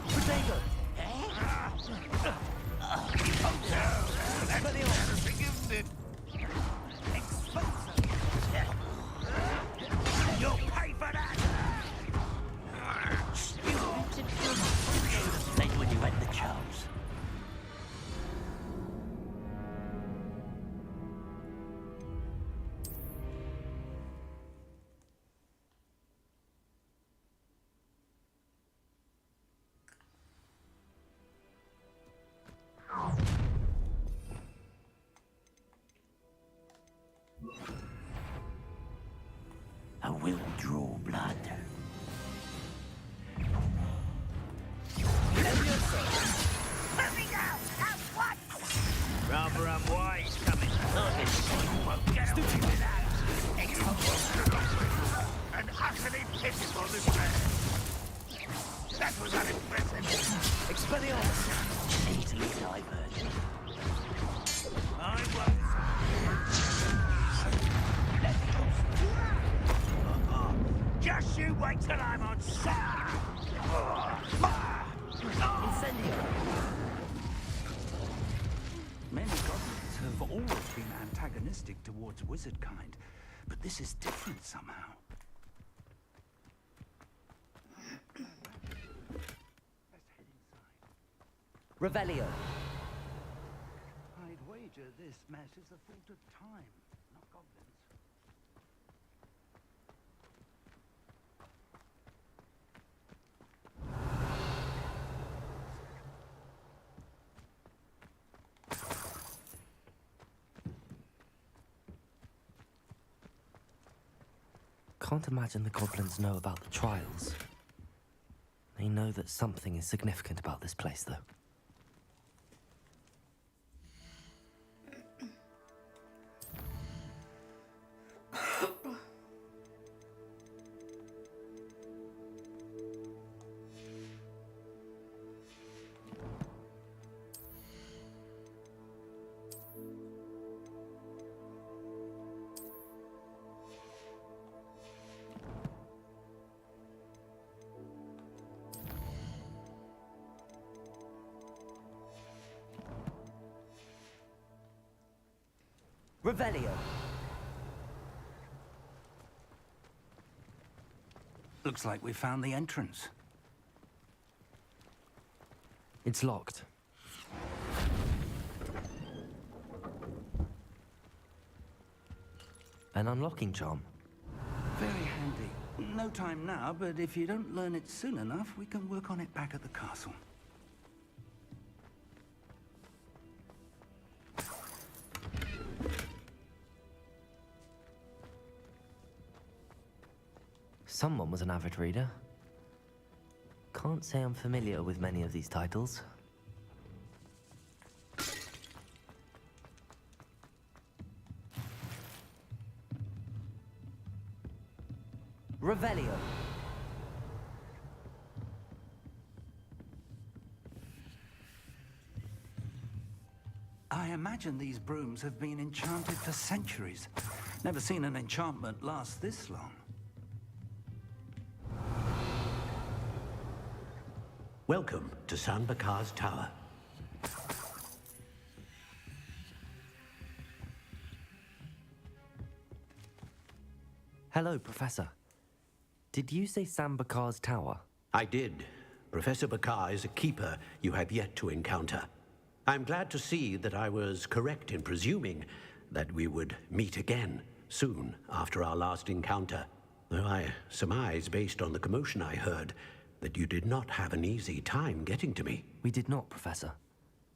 Potato. You'll pay for that! You should have played when you had the chance. I will draw blood. Let me go! At once! Rather unwise coming. Not this time, won't get away with that. That was unimpressive. Expelliarmus! Easily diverted. I won't. Just you wait till I'm on side. Incendio! Many goblins have always been antagonistic towards wizard kind, but this is different somehow. Revelio. I'd wager this mess is the fault of time, not goblins. Can't imagine the goblins know about the trials. They know that something is significant about this place, though. Revelio. Looks like we found the entrance. It's locked. An unlocking charm. Very handy. No time now, but if you don't learn it soon enough, we can work on it back at the castle. Someone was an avid reader. Can't say I'm familiar with many of these titles. Revelio. I imagine these brooms have been enchanted for centuries. Never seen an enchantment last this long. Welcome to San Bakar's Tower. Hello, Professor. Did you say San Bakar's Tower? I did. Professor Bakar is a keeper you have yet to encounter. I'm glad to see that I was correct in presuming that we would meet again soon after our last encounter. Though I surmise, based on the commotion I heard, that you did not have an easy time getting to me. We did not, Professor.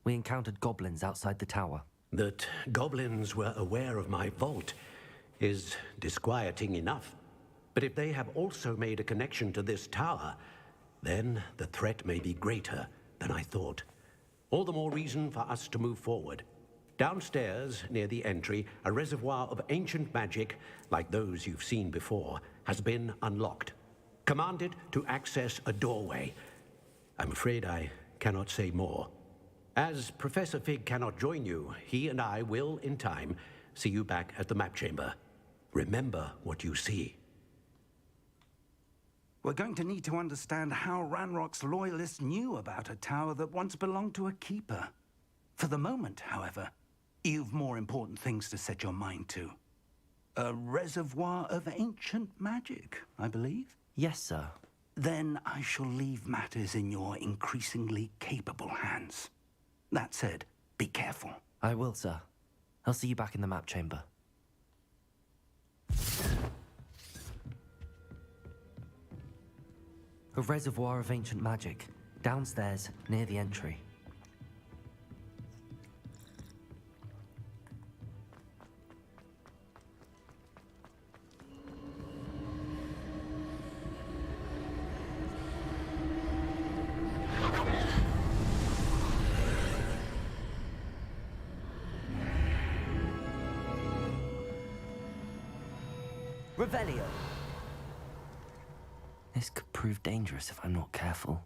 We encountered goblins outside the tower. That goblins were aware of my vault is disquieting enough. But if they have also made a connection to this tower, then the threat may be greater than I thought. All the more reason for us to move forward. Downstairs, near the entry, a reservoir of ancient magic, like those you've seen before, has been unlocked. Commanded to access a doorway. I'm afraid I cannot say more. As Professor Fig cannot join you, he and I will, in time, see you back at the map chamber. Remember what you see. We're going to need to understand how Ranrock's loyalists knew about a tower that once belonged to a keeper. For the moment, however, you've more important things to set your mind to. A reservoir of ancient magic, I believe? Yes, sir. Then I shall leave matters in your increasingly capable hands. That said, be careful. I will, sir. I'll see you back in the map chamber. A reservoir of ancient magic, downstairs, near the entry. Revelio. This could prove dangerous if I'm not careful.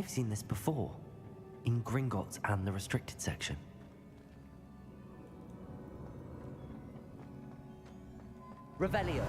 I've seen this before, in Gringotts and the restricted section. Revelio.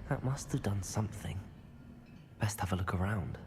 That must have done something. Best have a look around.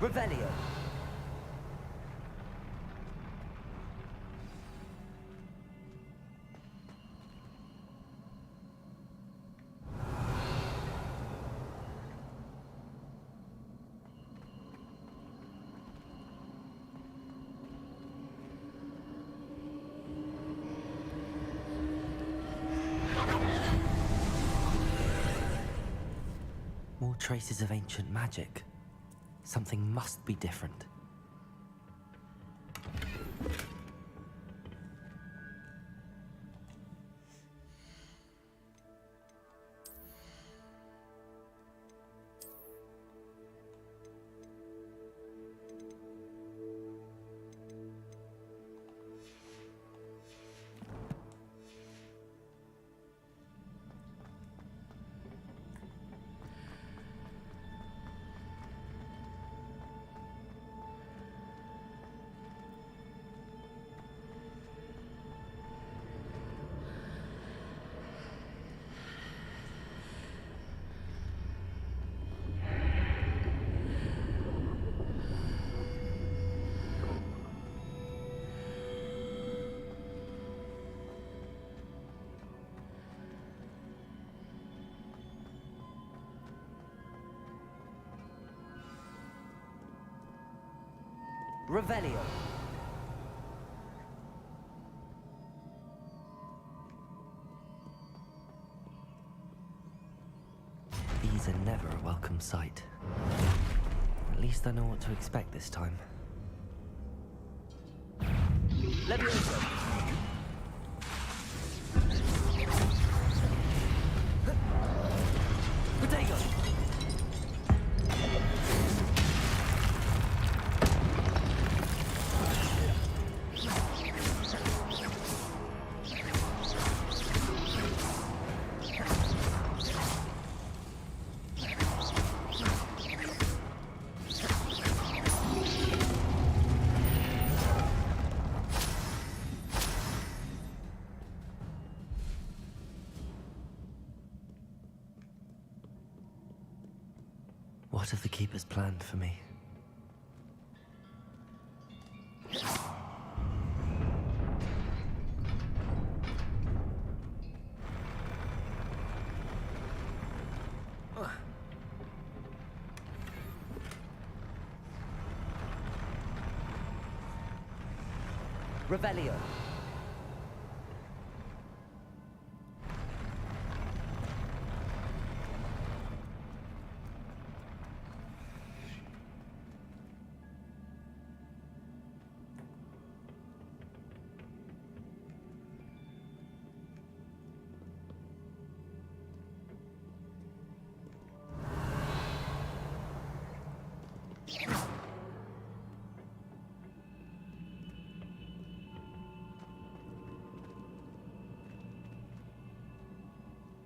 Revelio. More traces of ancient magic. Something must be different. Revelio. These are never a welcome sight. At least I know what to expect this time. Levioso. Protego. What have the Keepers planned for me? Revelio.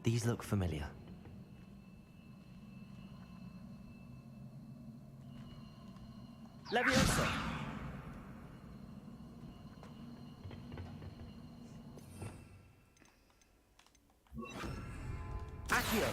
These look familiar. Leviosa! Accio!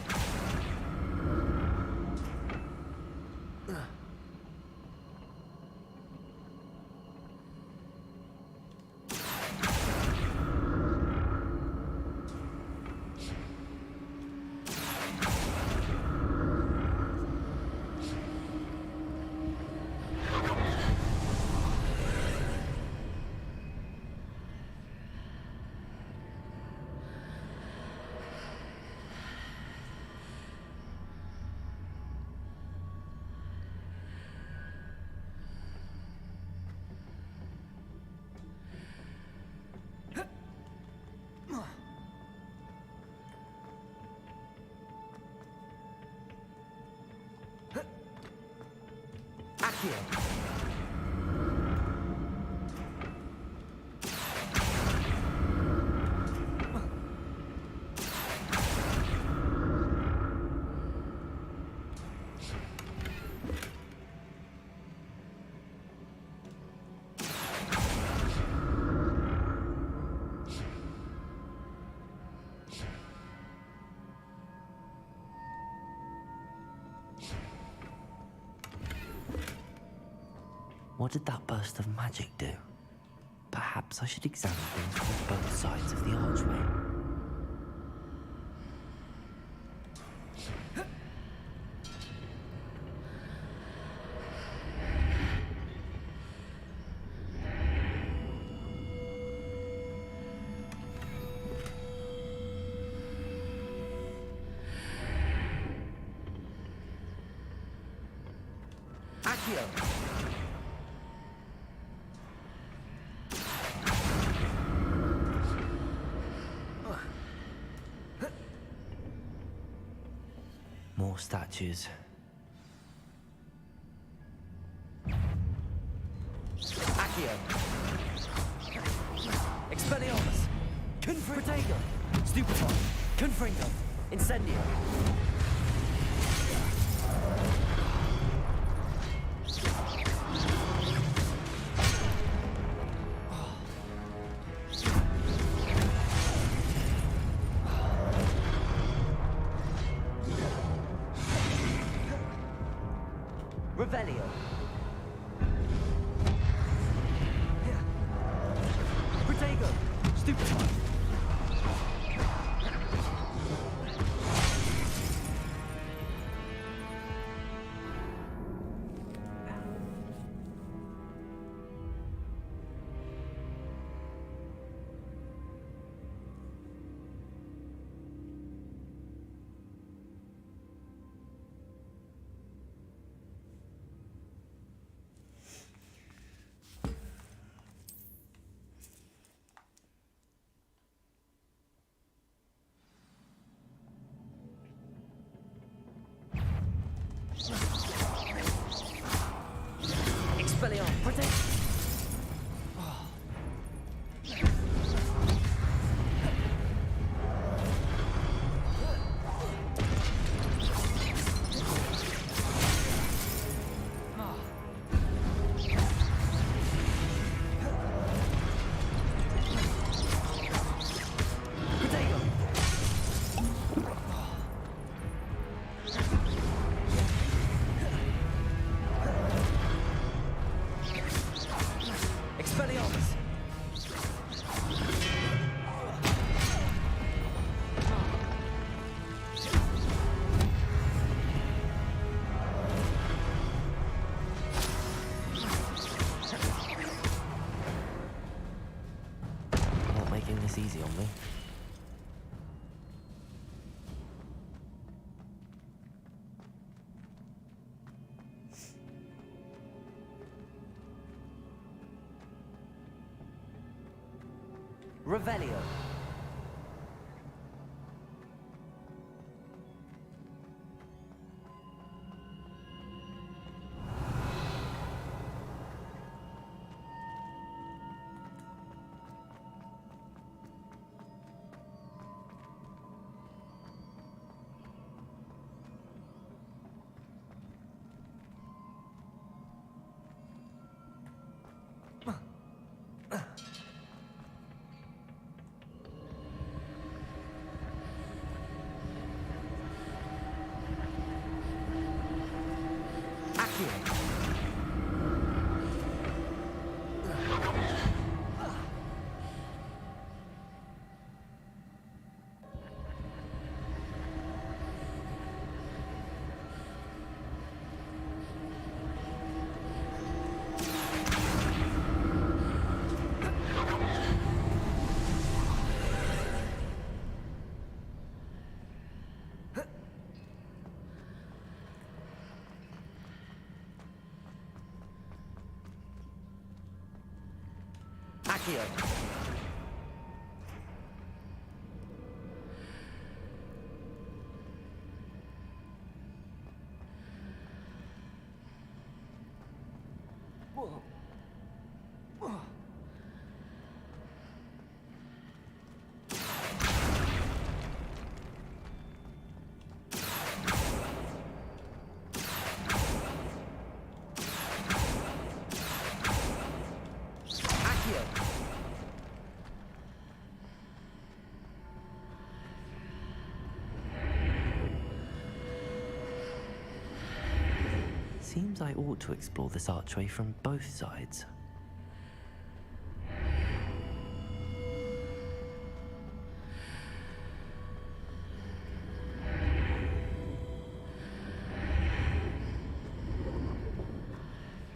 Accio! What did that burst of magic do? Perhaps I should examine things from both sides of the archway. Accio! More statues. Accio! Expelliarmus! Protego! Stupefy! Confringo! Incendio! Revelio! Protego! Stupefy! Expelliarmus! Protego! Expelliarmus! Not making this easy on me. Revelio! Accio. Accio. Whoa. Whoa. Seems I ought to explore this archway from both sides.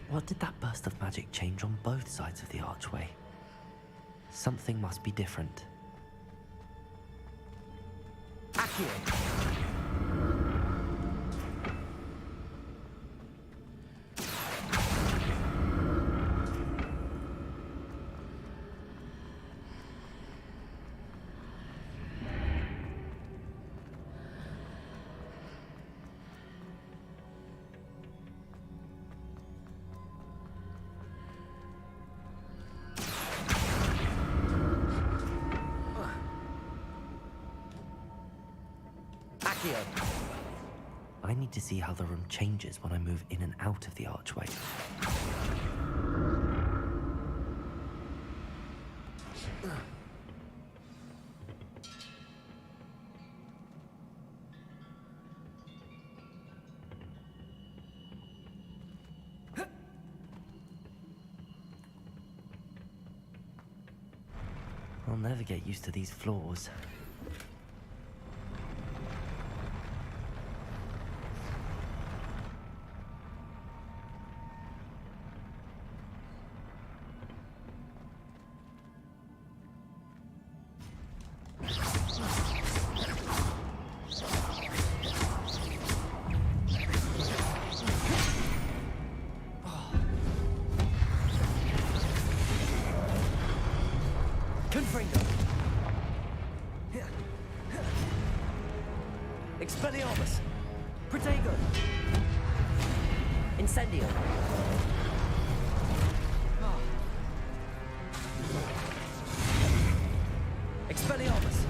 What did that burst of magic change on both sides of the archway? Something must be different. Accio. I need to see how the room changes when I move in and out of the archway. I'll never get used to these floors. Expelliarmus! Protego! Incendio! Expelliarmus!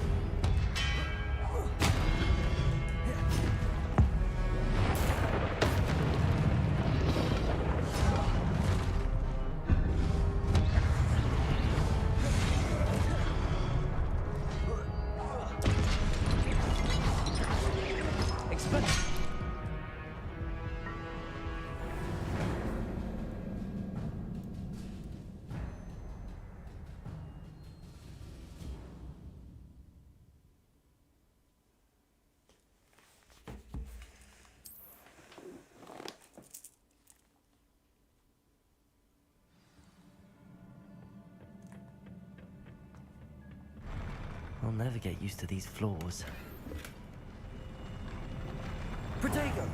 I'll never get used to these floors. Protego!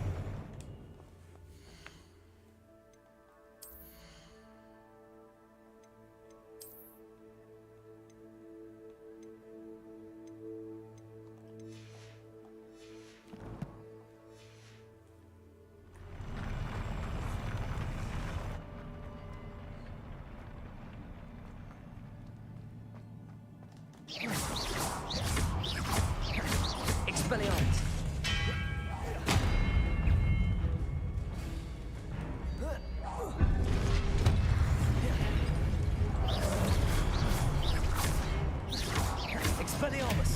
Expelliarmus! Expelliarmus!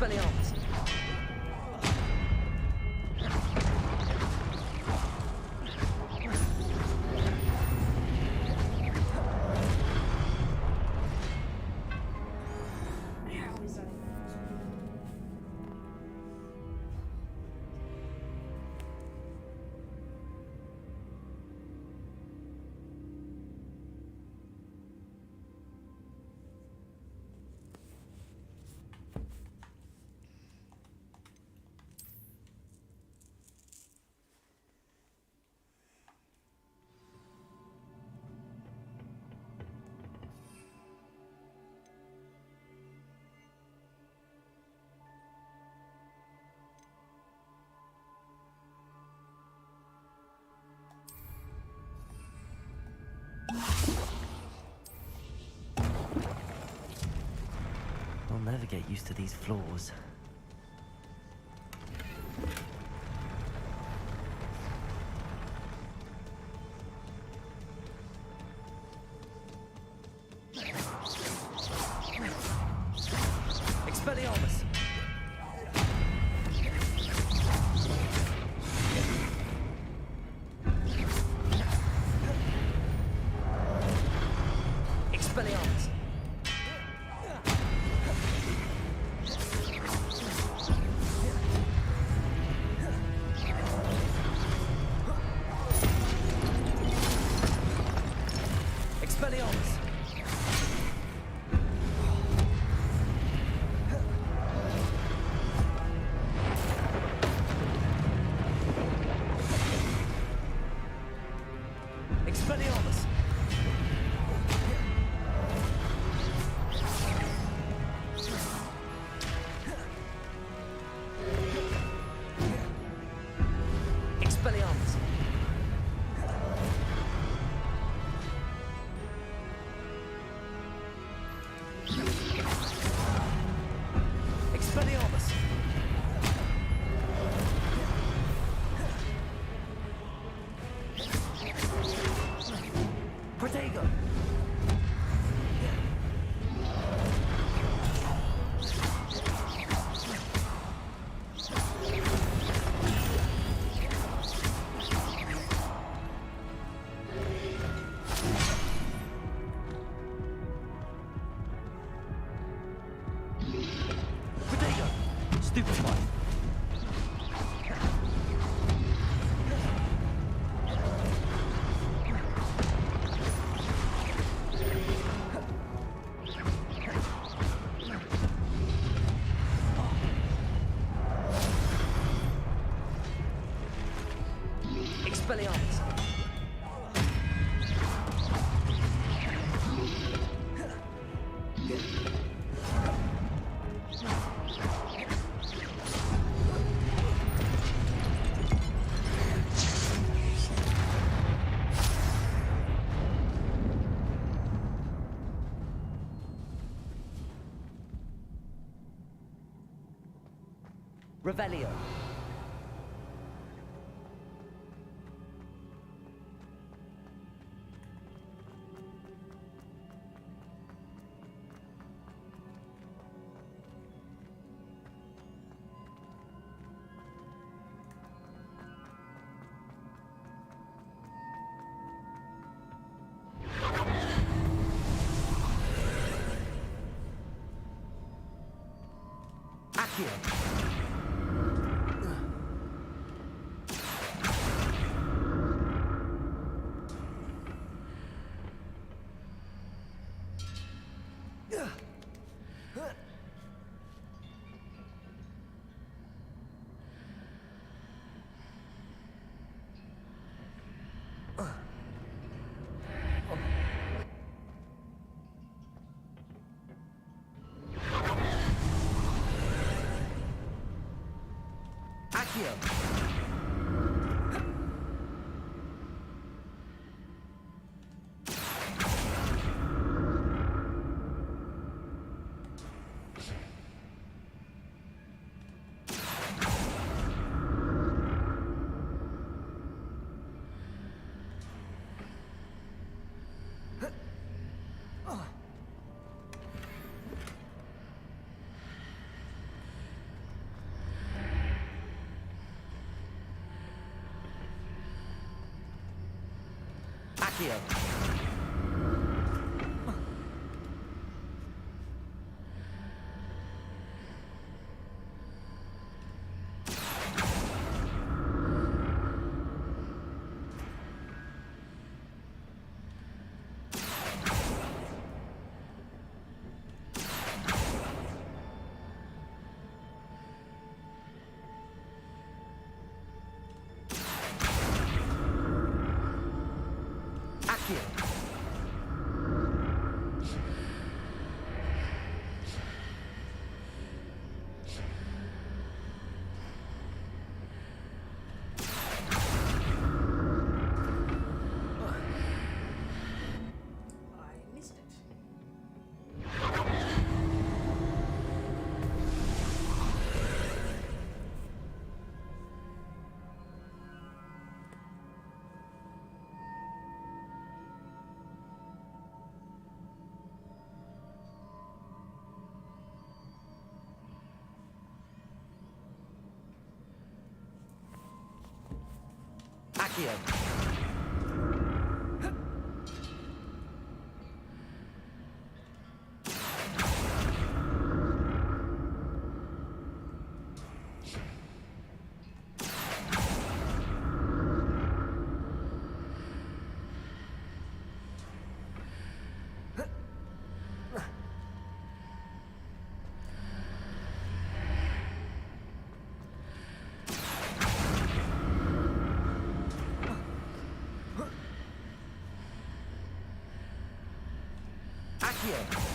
Expelliarmus! I'll never get used to these floors. Expelliarmus! Expelliarmus! Expelliarmus! Expelliarmus! Expelliarmus! Expelliarmus! Protego! Protego! Stupefy! Expelliarmus! Revelio. Accio. Accio. Accio. I missed it. Accio. Accio.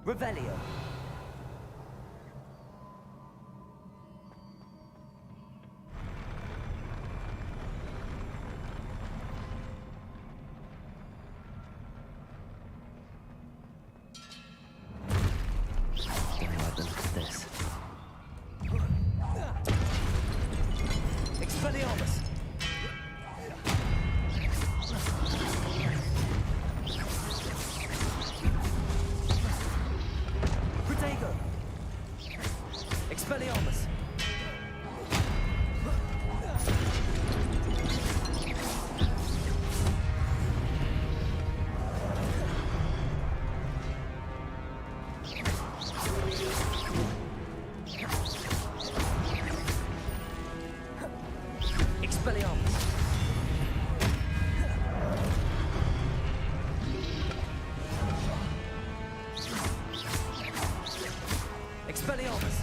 Revelio. Look at this. Expelliarmus. Protego. Expelliarmus. Expelliarmus. Expelliarmus.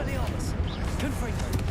Expelliarmus! Confringo!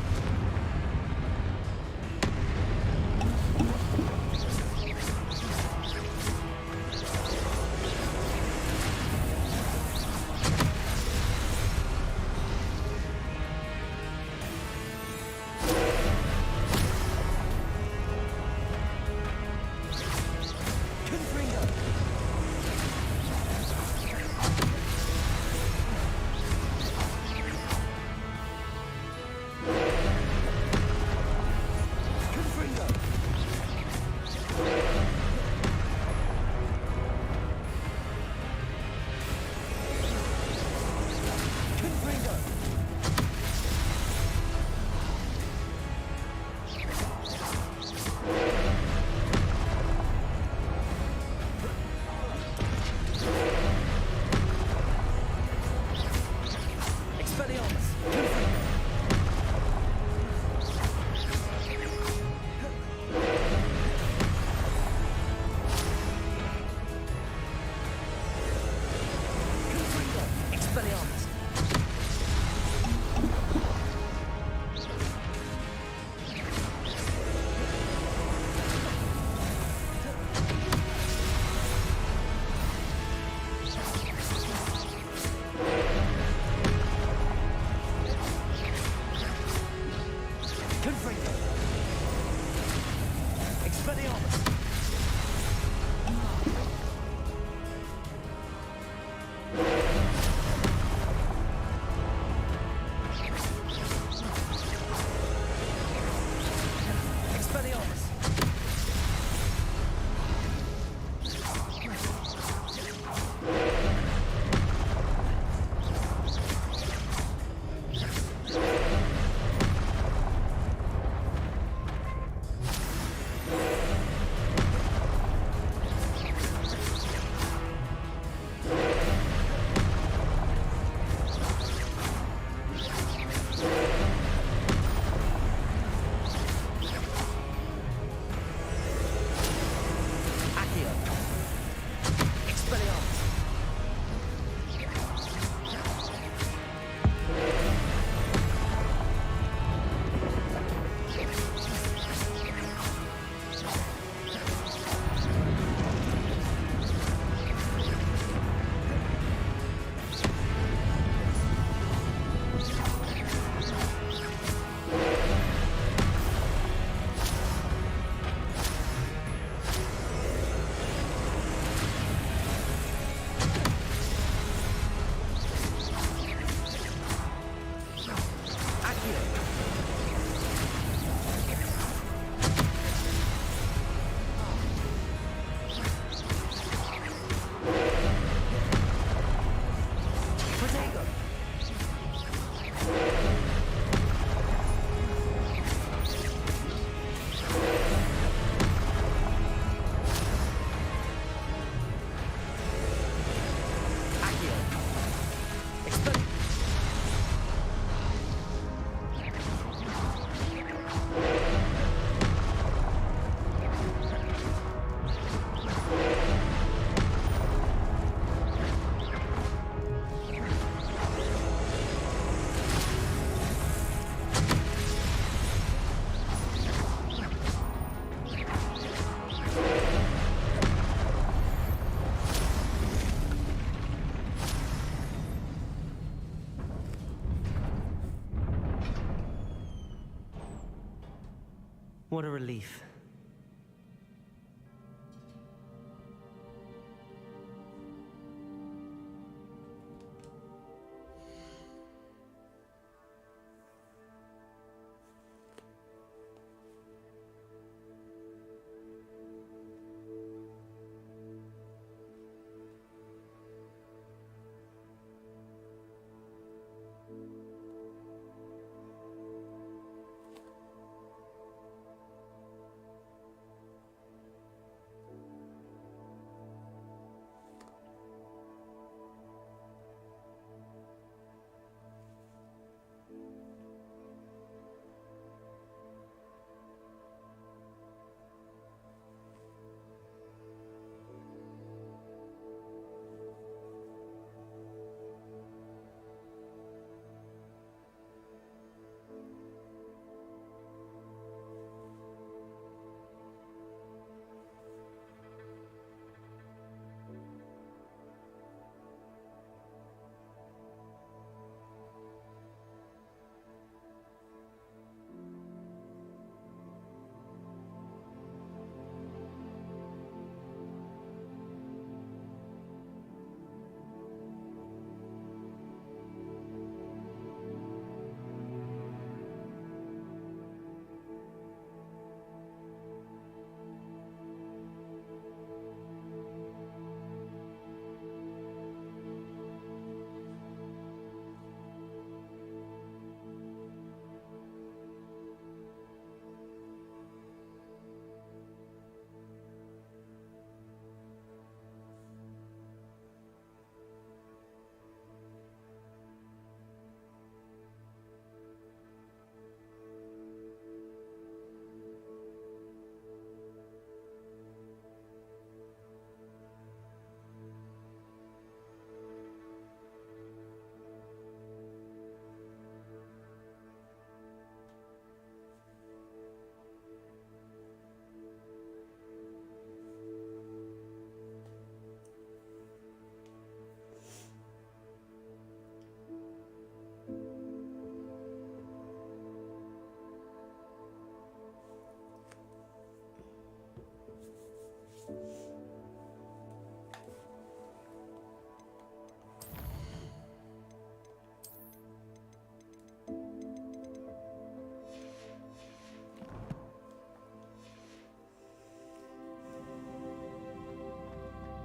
What a relief.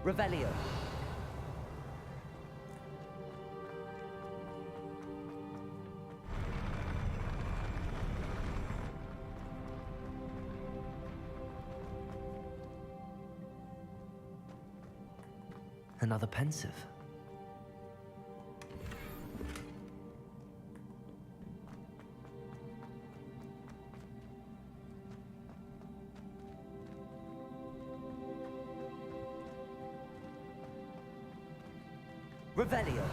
Revelio. Another pensive. Revelio.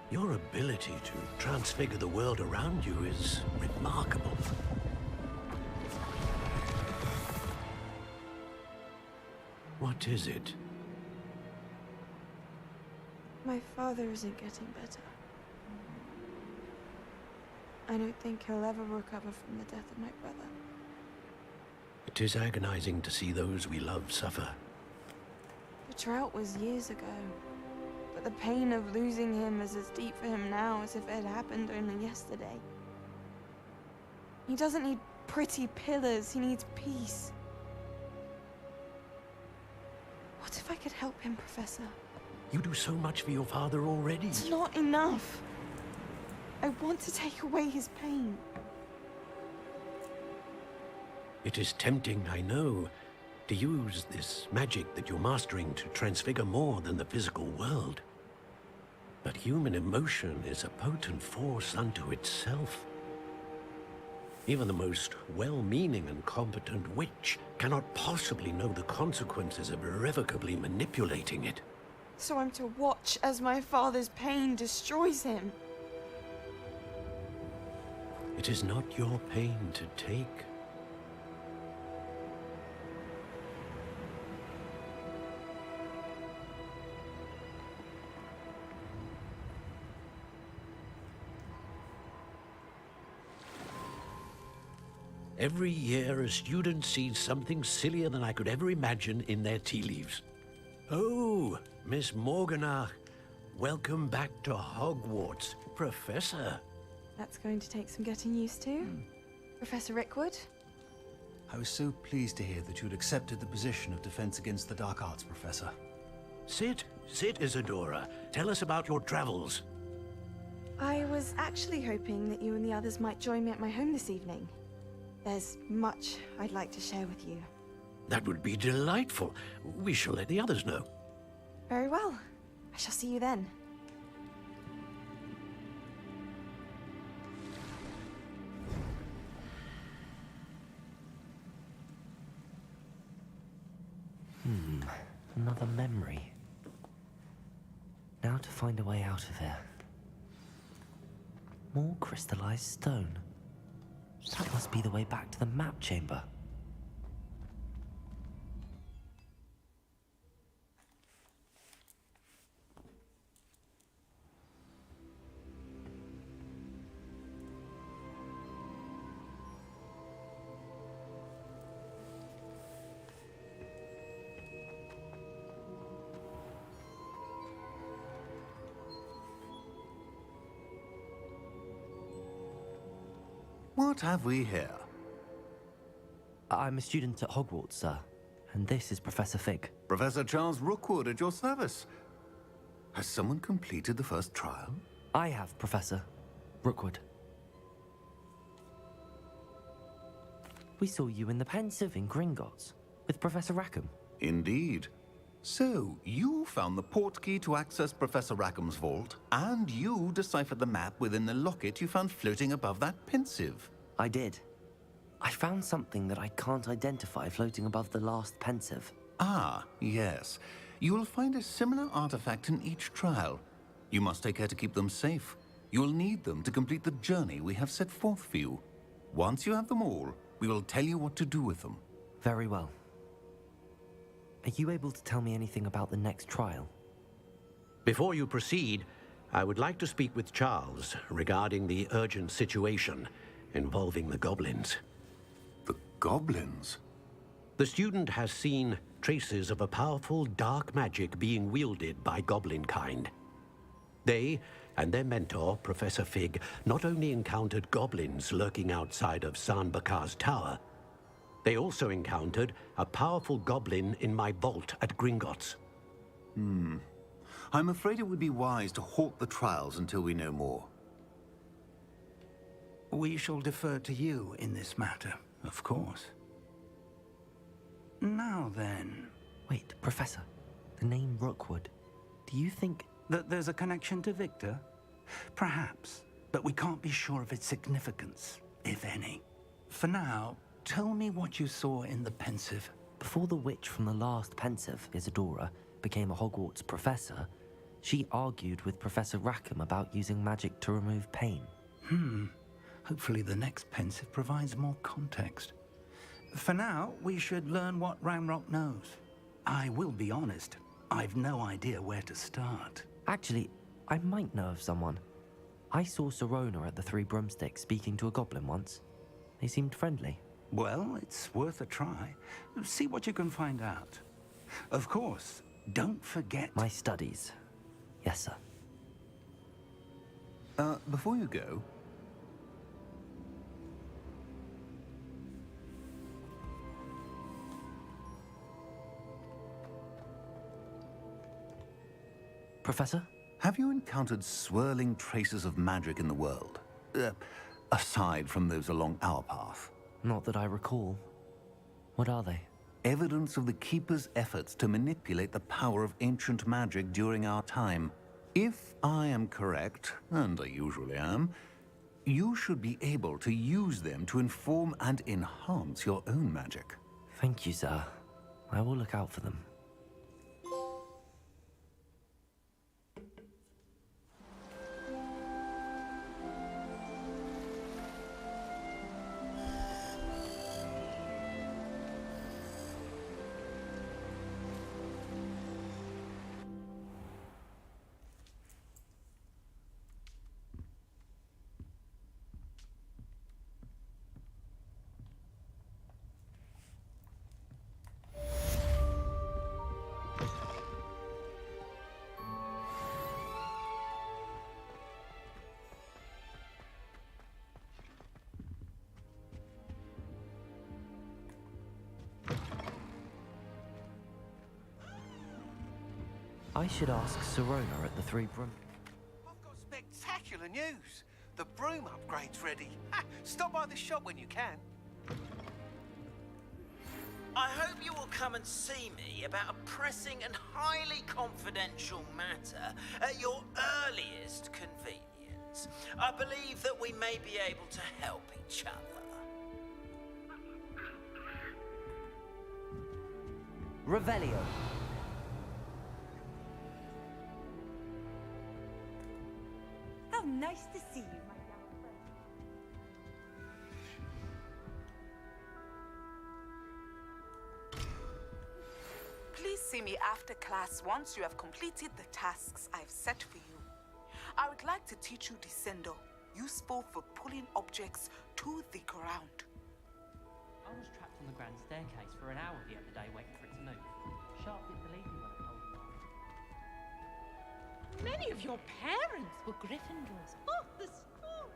Your ability to transfigure the world around you is remarkable. What is it? My father isn't getting better. I don't think he'll ever recover from the death of my brother. It is agonizing to see those we love suffer. The drought was years ago. But the pain of losing him is as deep for him now as if it had happened only yesterday. He doesn't need pretty pillars, he needs peace. What if I could help him, Professor? You do so much for your father already. It's not enough. I want to take away his pain. It is tempting, I know, to use this magic that you're mastering to transfigure more than the physical world. But human emotion is a potent force unto itself. Even the most well-meaning and competent witch cannot possibly know the consequences of irrevocably manipulating it. So I'm to watch as my father's pain destroys him. It is not your pain to take. Every year, a student sees something sillier than I could ever imagine in their tea leaves. Oh, Miss Morganach, welcome back to Hogwarts, Professor. That's going to take some getting used to. Professor Rickwood? I was so pleased to hear that you'd accepted the position of Defense Against the Dark Arts, Professor. Sit, Isadora. Tell us about your travels. I was actually hoping that you and the others might join me at my home this evening. There's much I'd like to share with you. That would be delightful. We shall let the others know. Very well. I shall see you then. Another memory. Now to find a way out of here. More crystallized stone. That must be the way back to the map chamber. What have we here? I'm a student at Hogwarts, sir. And this is Professor Fig. Professor Charles Rookwood at your service. Has someone completed the first trial? I have, Professor Rookwood. We saw you in the Pensive in Gringotts with Professor Rackham. Indeed. So, you found the portkey to access Professor Rackham's vault, and you deciphered the map within the locket you found floating above that Pensive. I did. I found something that I can't identify floating above the last Pensive. Ah, yes. You will find a similar artifact in each trial. You must take care to keep them safe. You will need them to complete the journey we have set forth for you. Once you have them all, we will tell you what to do with them. Very well. Are you able to tell me anything about the next trial? Before you proceed, I would like to speak with Charles regarding the urgent situation involving the goblins. The goblins? The student has seen traces of a powerful dark magic being wielded by goblin kind. They and their mentor, Professor Fig, not only encountered goblins lurking outside of San Bakar's tower, they also encountered a powerful goblin in my vault at Gringotts. I'm afraid it would be wise to halt the trials until we know more. We shall defer to you in this matter, of course. Now then... Wait, Professor. The name Rookwood. Do you think... that there's a connection to Victor? Perhaps, but we can't be sure of its significance, if any. For now, tell me what you saw in the Pensive. Before the witch from the last Pensive, Isadora, became a Hogwarts professor, she argued with Professor Rackham about using magic to remove pain. Hopefully the next Pensive provides more context. For now, we should learn what Ranrock knows. I will be honest, I've no idea where to start. Actually, I might know of someone. I saw Sirona at the Three Broomsticks speaking to a goblin once. They seemed friendly. Well, it's worth a try. See what you can find out. Of course, don't forget... My studies. Yes, sir. Before you go... Professor? Have you encountered swirling traces of magic in the world? Aside from those along our path? Not that I recall. What are they? Evidence of the Keeper's efforts to manipulate the power of ancient magic during our time. If I am correct, and I usually am, you should be able to use them to inform and enhance your own magic. Thank you, sir. I will look out for them. I should ask Sirona at the Three Broom... I've got spectacular news. The broom upgrade's ready. Ha! Stop by the shop when you can. I hope you will come and see me about a pressing and highly confidential matter at your earliest convenience. I believe that we may be able to help each other. Revelio. How nice to see you, my young friend. Please see me after class once you have completed the tasks I've set for you. I would like to teach you Descendo, useful for pulling objects to the ground. I was trapped on the grand staircase for an hour the other day waiting for it to move. Sharp didn't believe me when I told him. Many of your parents were Gryffindors. Oh, the school!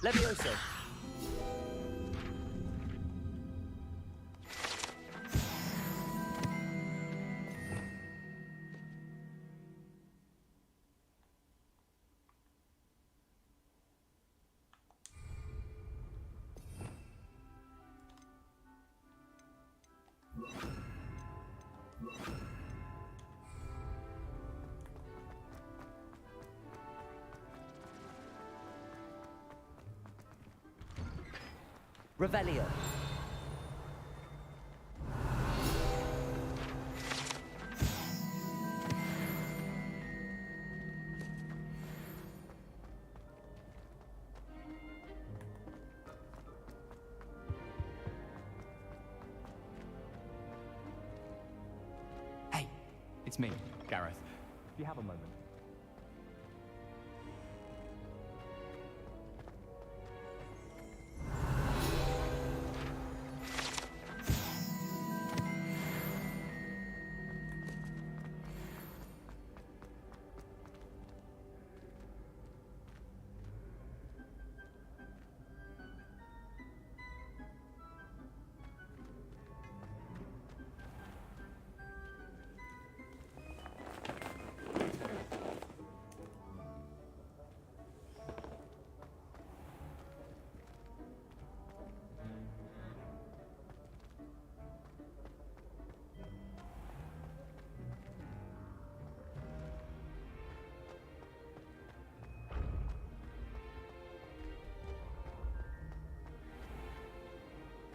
Levioso. Revelio. Hey, it's me, Gareth. Do you have a moment?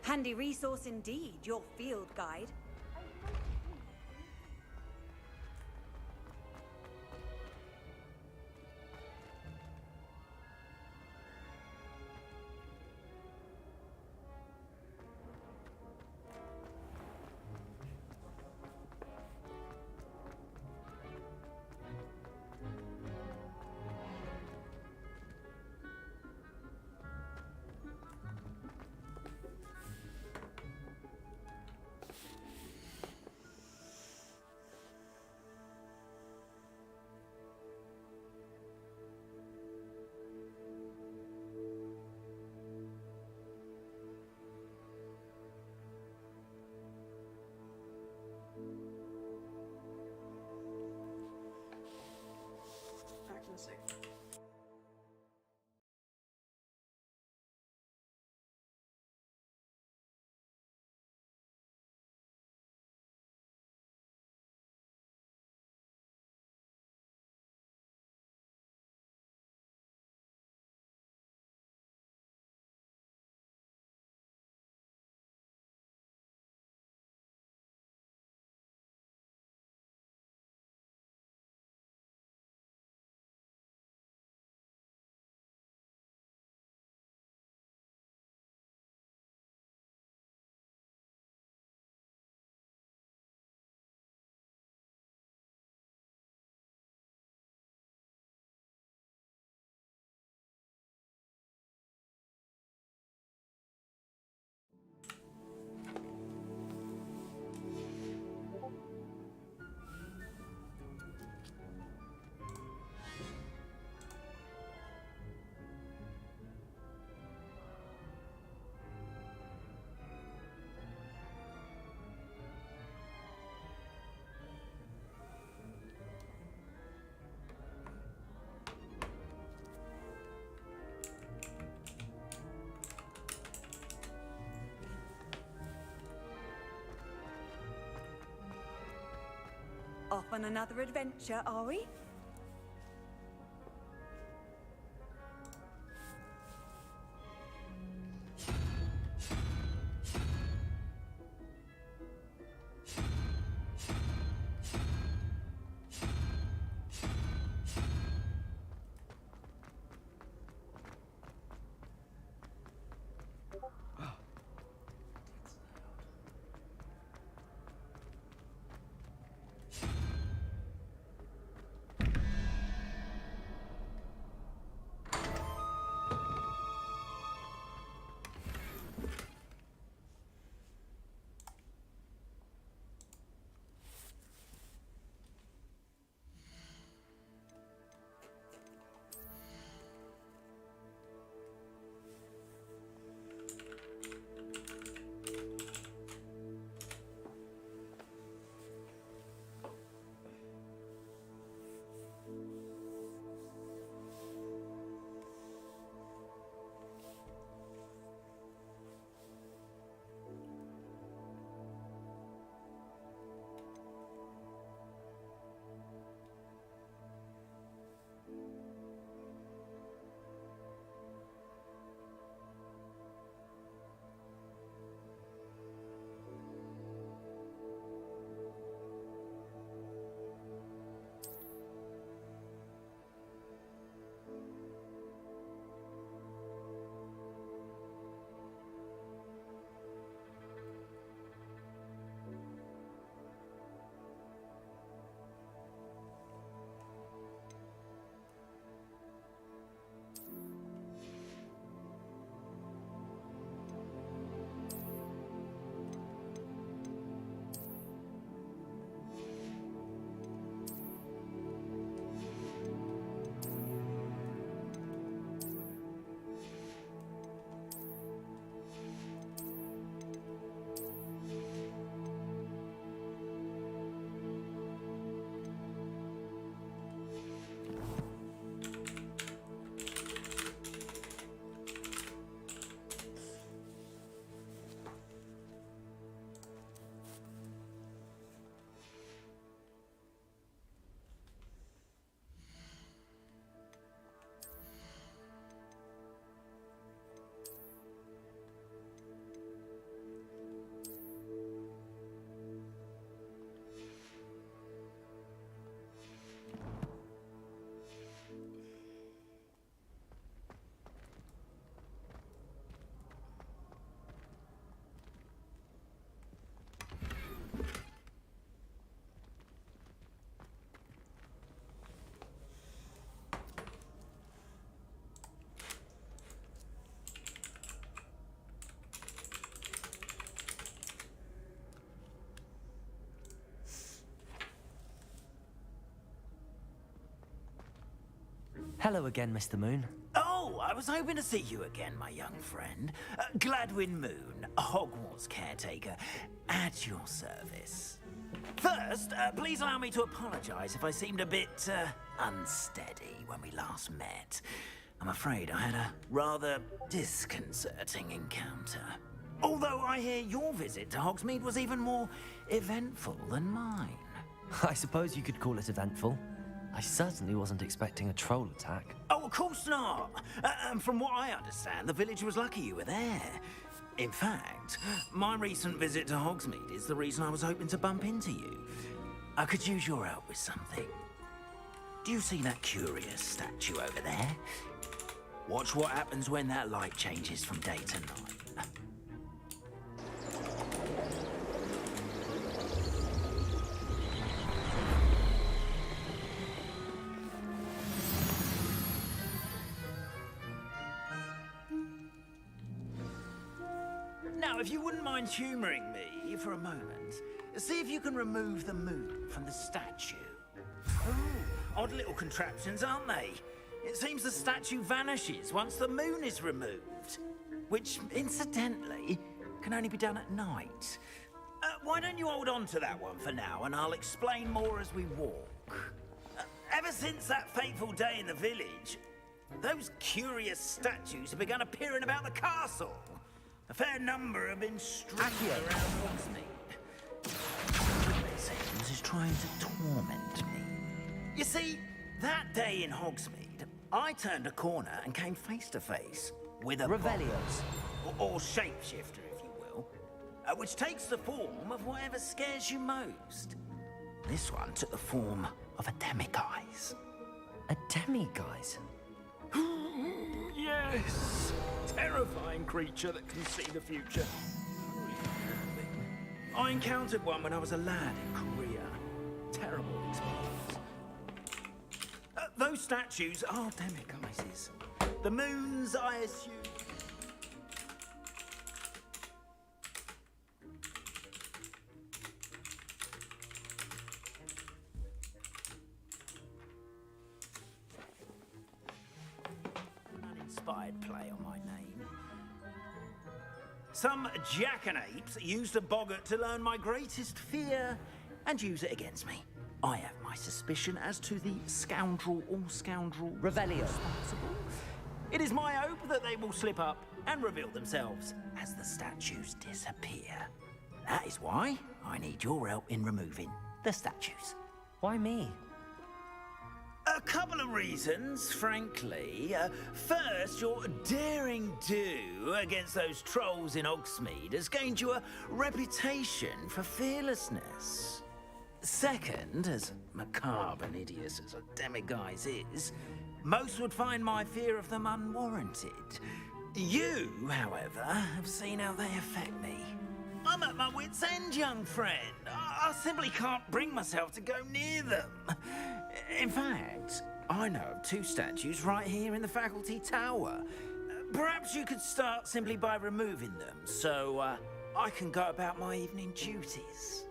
Handy resource indeed, your field guide. Off on another adventure, are we? Hello again, Mr. Moon. Oh, I was hoping to see you again, my young friend. Gladwin Moon, Hogwarts caretaker, at your service. First, please allow me to apologize if I seemed a bit unsteady when we last met. I'm afraid I had a rather disconcerting encounter. Although I hear your visit to Hogsmeade was even more eventful than mine. I suppose you could call it eventful. I certainly wasn't expecting a troll attack. Oh, of course not. And from what I understand, the village was lucky you were there. In fact, my recent visit to Hogsmeade is the reason I was hoping to bump into you. I could use your help with something. Do you see that curious statue over there? Watch what happens when that light changes from day to night. Now, if you wouldn't mind humouring me for a moment, see if you can remove the moon from the statue. Ooh, odd little contraptions, aren't they? It seems the statue vanishes once the moon is removed, which, incidentally, can only be done at night. Why don't you hold on to that one for now, and I'll explain more as we walk. Ever since that fateful day in the village, those curious statues have begun appearing about the castle. A fair number have been strewn around Hogsmeade. It seems is trying to torment me. You see, that day in Hogsmeade, I turned a corner and came face to face with a Revelios. or shapeshifter, if you will, which takes the form of whatever scares you most. This one took the form of a demiguise. A demiguise? Yes! Terrifying creature that can see the future. I encountered one when I was a lad in Korea. Terrible experience. Those statues are demiguises. The moons, I assume. Uninspired play on my name. Some jackanapes used a boggart to learn my greatest fear and use it against me. I have my suspicion as to the scoundrel or scoundrel Revelio. responsible. It is my hope that they will slip up and reveal themselves as the statues disappear. That is why I need your help in removing the statues. Why me? A couple of reasons, frankly. First, your daring do against those trolls in Hogsmeade has gained you a reputation for fearlessness. Second, as macabre and hideous as a demiguise is, most would find my fear of them unwarranted. You, however, have seen how they affect me. I'm at my wit's end, young friend. I simply can't bring myself to go near them. In fact, I know of two statues right here in the faculty tower. Perhaps you could start simply by removing them, so I can go about my evening duties.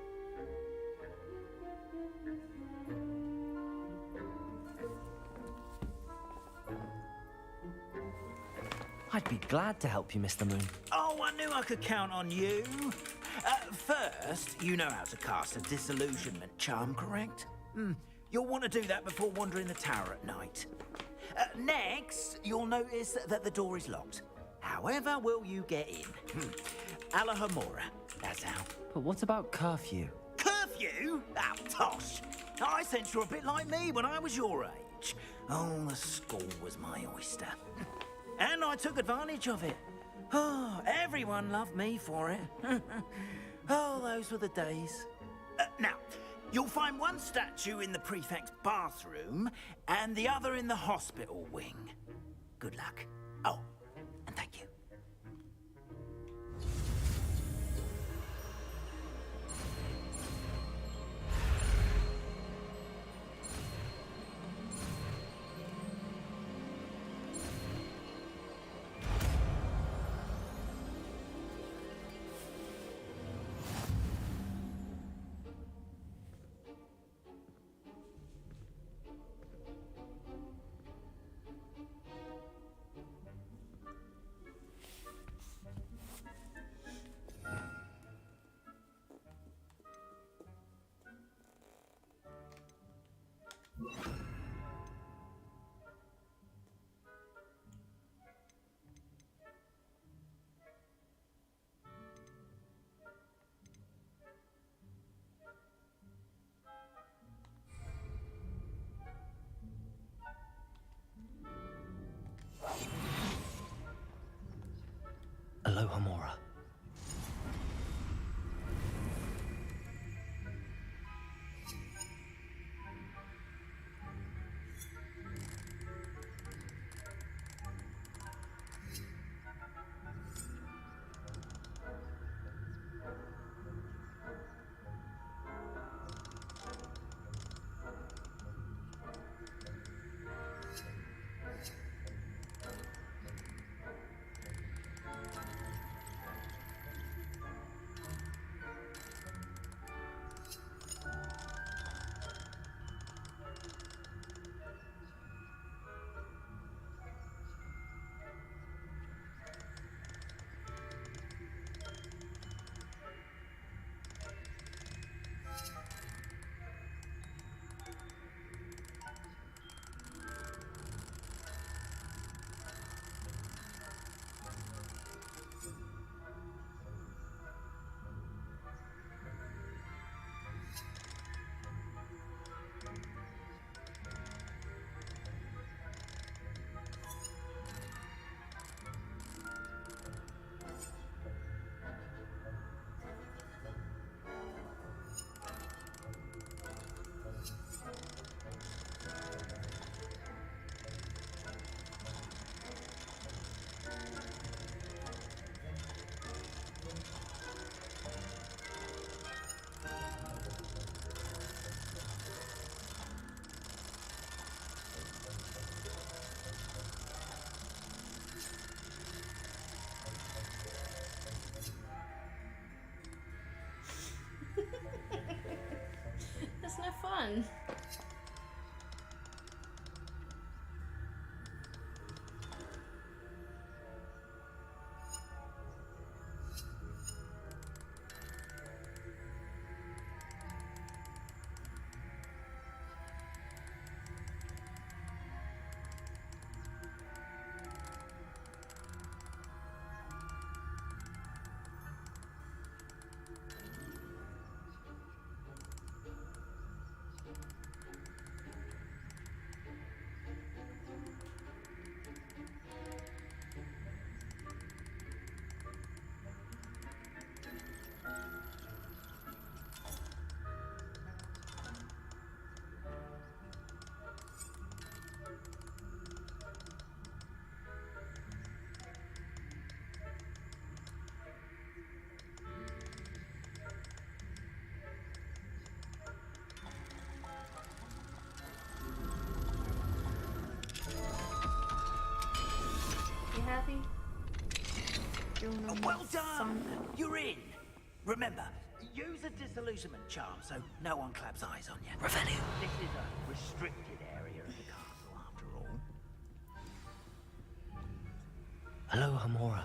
I'd be glad to help you, Mr. Moon. Oh, I knew I could count on you. First, you know how to cast a disillusionment charm, correct? You'll want to do that before wandering the tower at night. Next, you'll notice that the door is locked. However will you get in? Alahomora, that's how. But what about curfew? Curfew? Oh, tosh. I sense you're a bit like me when I was your age. Oh, the school was my oyster. And I took advantage of it. Oh, everyone loved me for it. Oh, those were the days. Now, you'll find one statue in the prefect's bathroom and the other in the hospital wing. Good luck. Oh, and thank you. doing on Well this done! Sunday? You're in! Remember, use a disillusionment charm so no one claps eyes on you. Revelio. This is a restricted area of the castle, after all. Hello, Hamora.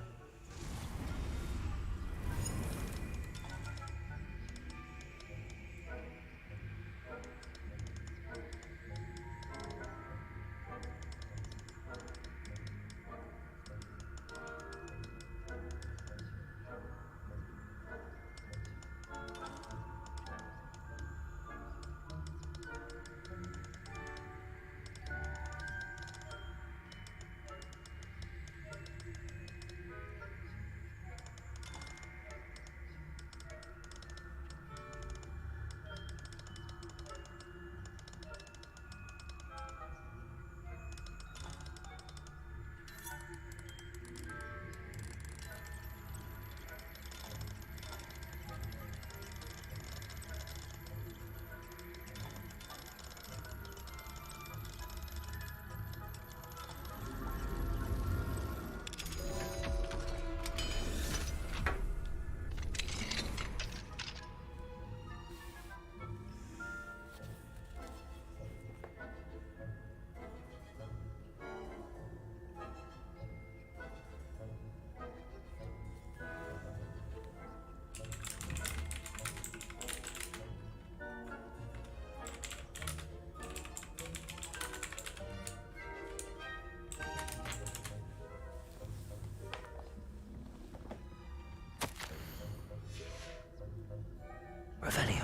Revelio.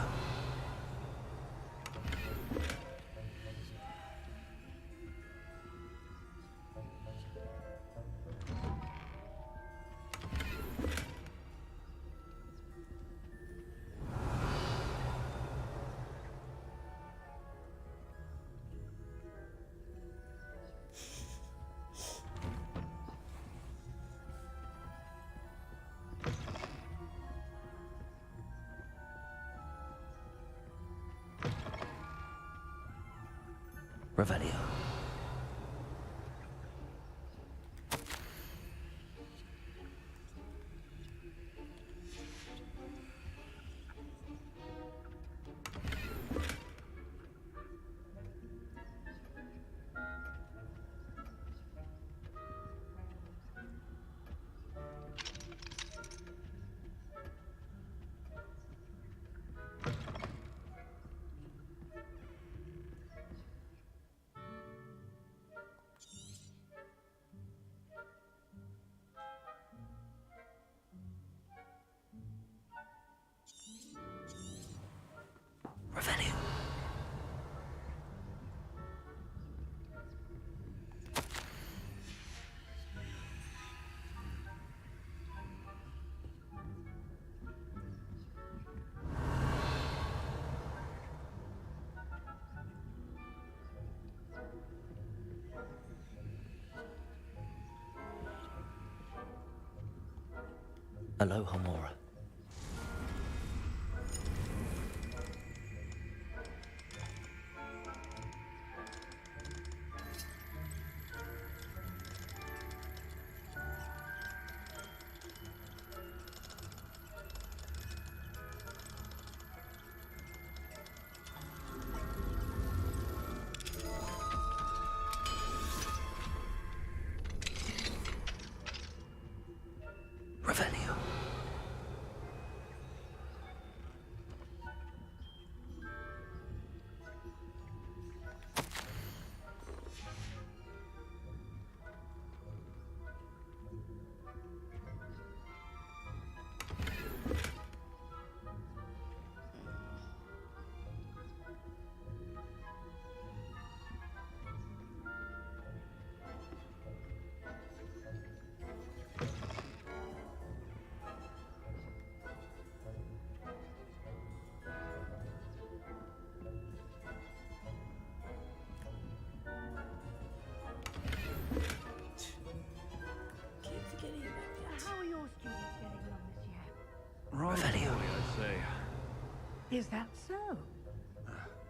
Revelio. Revelio. Aloha Mora. Revelio. How are your students getting along this year? Right, Revelio. I say. Is that so?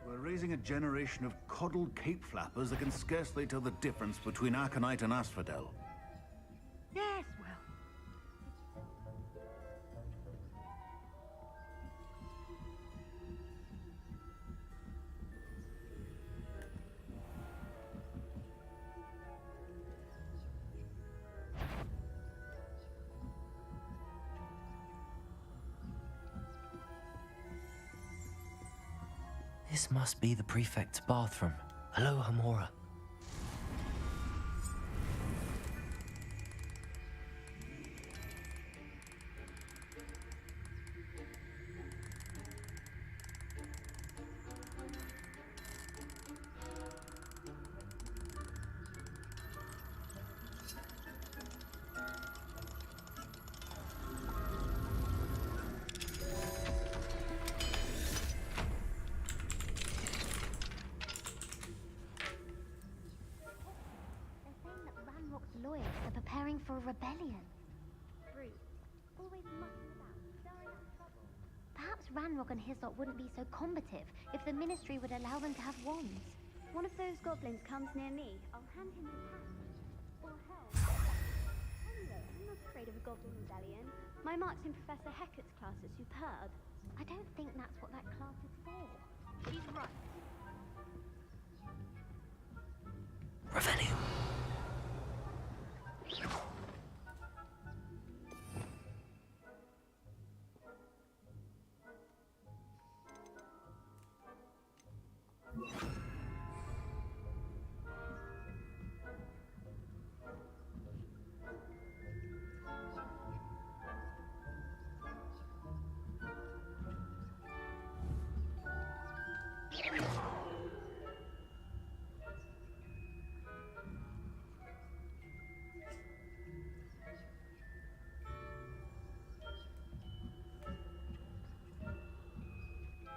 We're raising a generation of coddled cape flappers that can scarcely tell the difference between Aconite and Asphodel. Yes, well, This must be the prefect's bathroom. Hello, Hamora. Lawyers are preparing for a rebellion. Bruce, always mucking about, stirring up trouble. Perhaps Ranrock and his lot wouldn't be so combative if the Ministry would allow them to have wands. One of those goblins comes near me, I'll hand him his hat. Or help. Anyway, I'm not afraid of a goblin rebellion. My marks in Professor Hecat's class are superb. I don't think that's what that class is for. She's right. Revelio.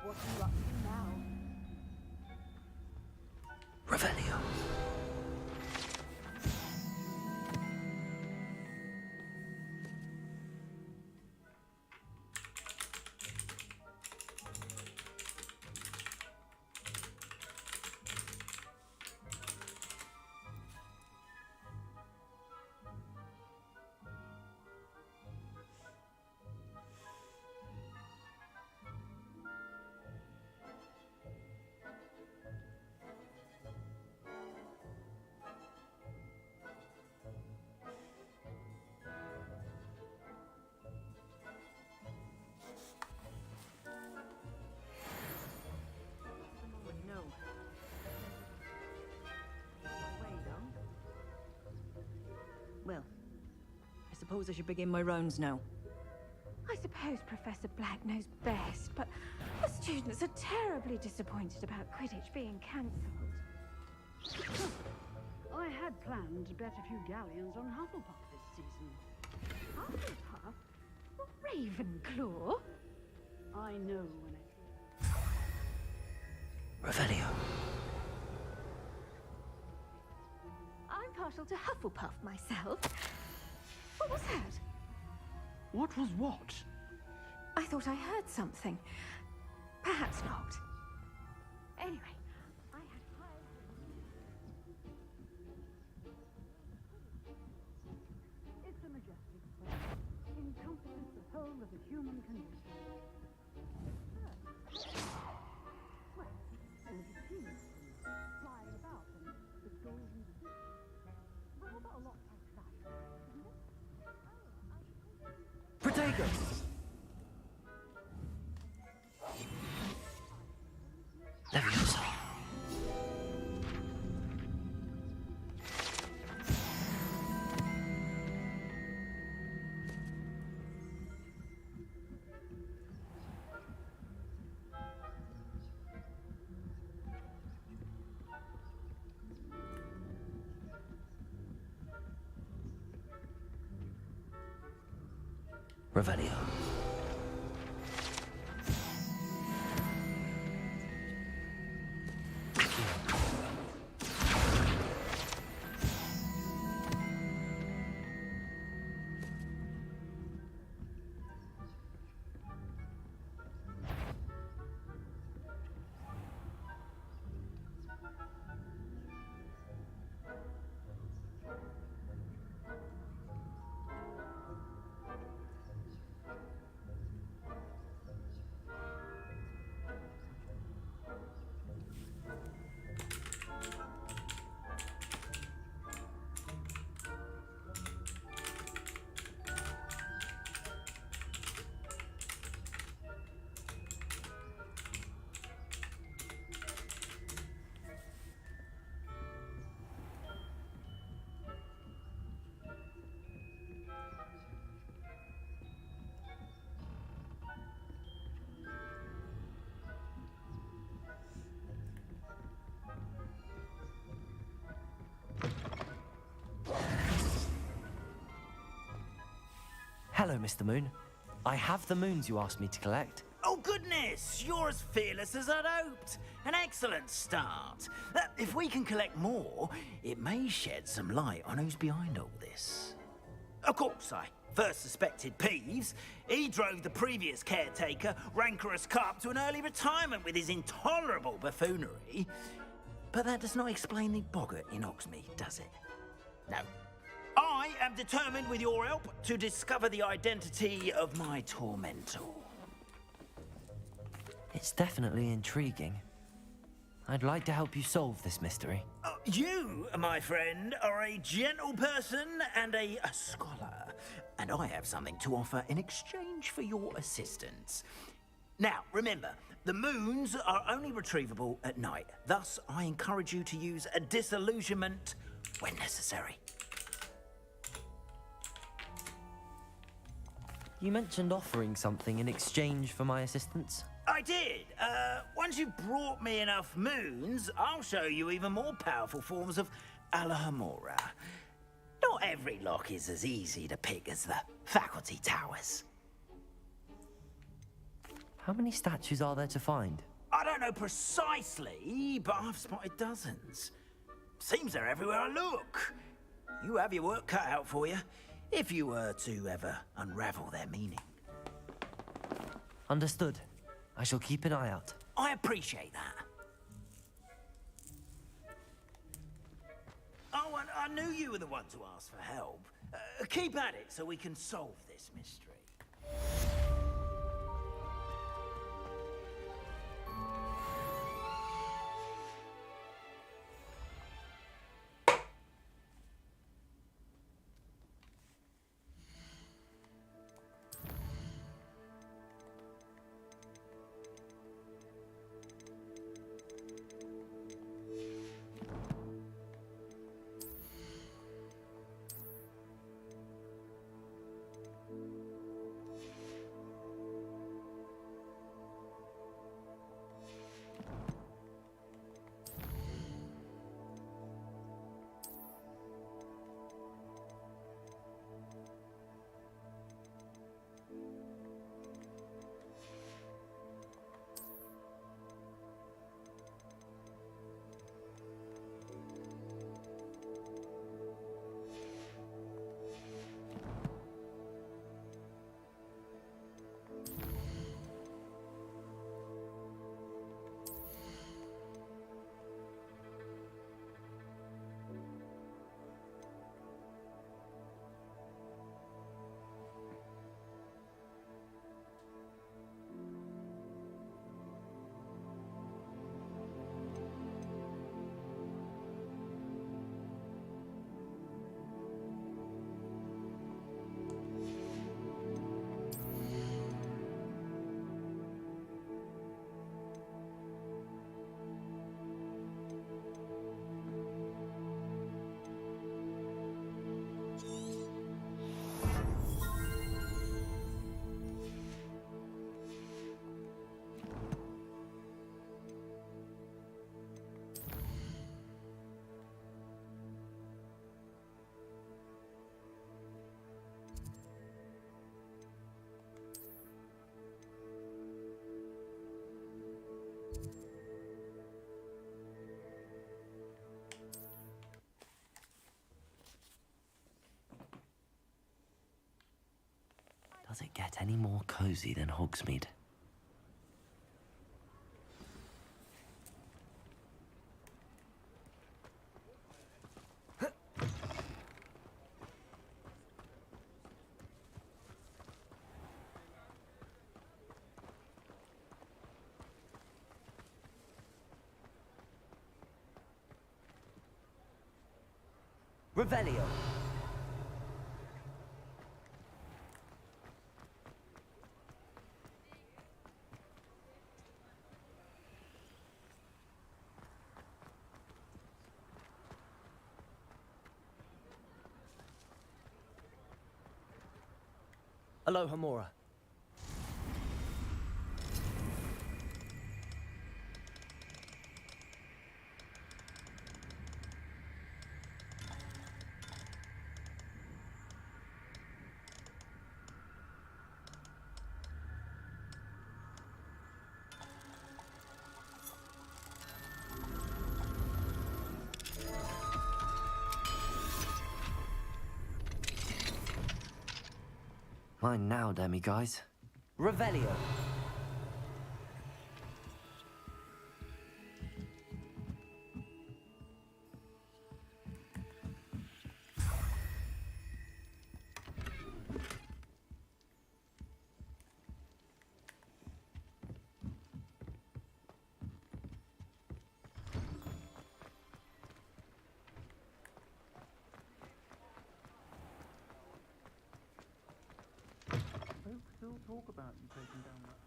What are you up to now? Revelio. Well, I suppose I should begin my rounds now. I suppose Professor Black knows best, but the students are terribly disappointed about Quidditch being cancelled. I had planned to bet a few galleons on Hufflepuff this season. Hufflepuff? Ravenclaw? I know when Revelio. I'm partial to Hufflepuff myself. What was that? What was what? I thought I heard something. Perhaps not. Anyway, I had high... It's a majestic place. Encompasses the whole of the human condition. Well, all the humans flying about and the golden... Rather a lot like that, isn't it? Protego! Leviosa. Revelio. Hello, Mr. Moon. I have the moons you asked me to collect. Oh, goodness! You're as fearless as I'd hoped. An excellent start. If we can collect more, it may shed some light on who's behind all this. Of course, I first suspected Peeves. He drove the previous caretaker, Rancorous Carp, to an early retirement with his intolerable buffoonery. But that does not explain the boggart in Hogsmeade, does it? No. I am determined, with your help, to discover the identity of my tormentor. It's definitely intriguing. I'd like to help you solve this mystery. You, my friend, are a gentle person and a scholar, and I have something to offer in exchange for your assistance. Now, remember, the moons are only retrievable at night. Thus, I encourage you to use a disillusionment when necessary. You mentioned offering something in exchange for my assistance. I did. Once you've brought me enough moons, I'll show you even more powerful forms of Alohomora. Not every lock is as easy to pick as the faculty towers. How many statues are there to find? I don't know precisely, but I've spotted dozens. Seems they're everywhere I look. You have your work cut out for you, if you were to ever unravel their meaning. Understood. I shall keep an eye out. I appreciate that. Oh, and I knew you were the one to ask for help. Keep at it so we can solve this mystery. Does it get any more cozy than Hogsmeade? Revelio. Alohomora. Mine now, demi guys. Revelio. Folks still talk about you taking down that.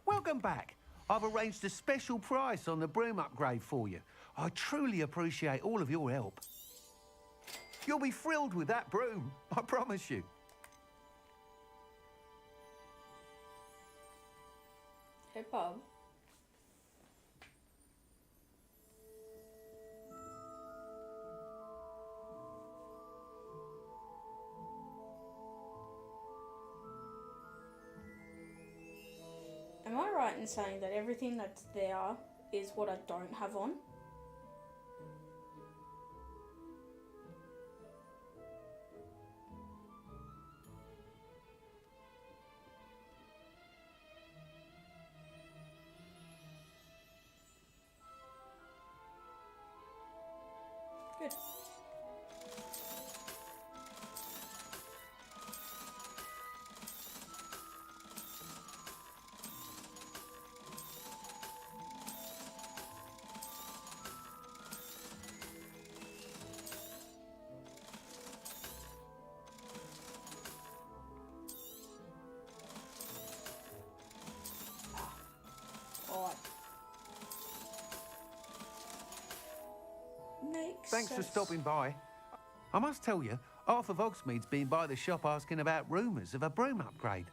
Welcome back. I've arranged a special price on the broom upgrade for you. I truly appreciate all of your help. You'll be thrilled with that broom, I promise you. Hey, Bob. Am I right in saying that everything that's there is what I don't have on? Good. Alright. Makes Thanks for sense. stopping by. I must tell you, half of Hogsmeade's been by the shop asking about rumours of a broom upgrade.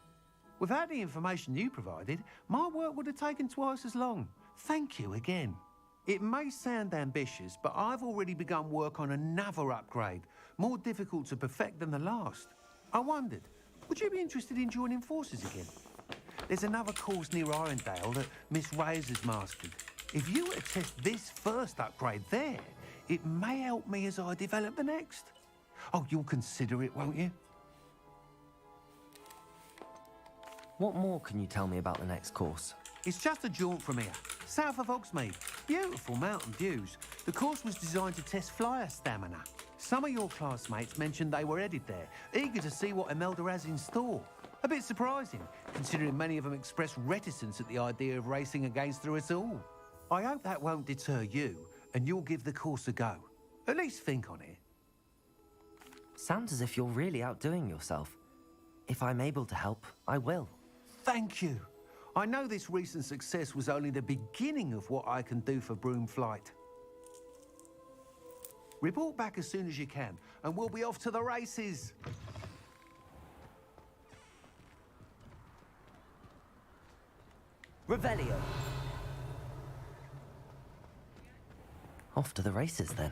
Without the information you provided, my work would have taken twice as long. Thank you again. It may sound ambitious, but I've already begun work on another upgrade, more difficult to perfect than the last. I wondered, would you be interested in joining forces again? There's another course near Irondale that Miss Reyes has mastered. If you were to test this first upgrade there, it may help me as I develop the next. Oh, you'll consider it, won't you? What more can you tell me about the next course? It's just a jaunt from here, south of Hogsmeade. Beautiful mountain views. The course was designed to test flyer stamina. Some of your classmates mentioned they were headed there, eager to see what Imelda has in store. A bit surprising, considering many of them expressed reticence at the idea of racing against her at all. I hope that won't deter you, and you'll give the course a go. At least think on it. Sounds as if you're really outdoing yourself. If I'm able to help, I will. Thank you. I know this recent success was only the beginning of what I can do for Broomflight. Report back as soon as you can, and we'll be off to the races. Revelio. Off to the races, then.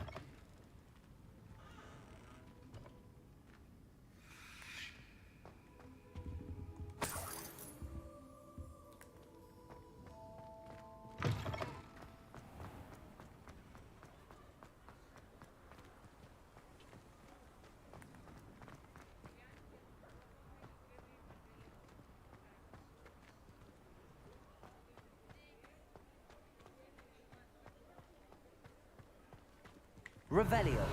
Revelio.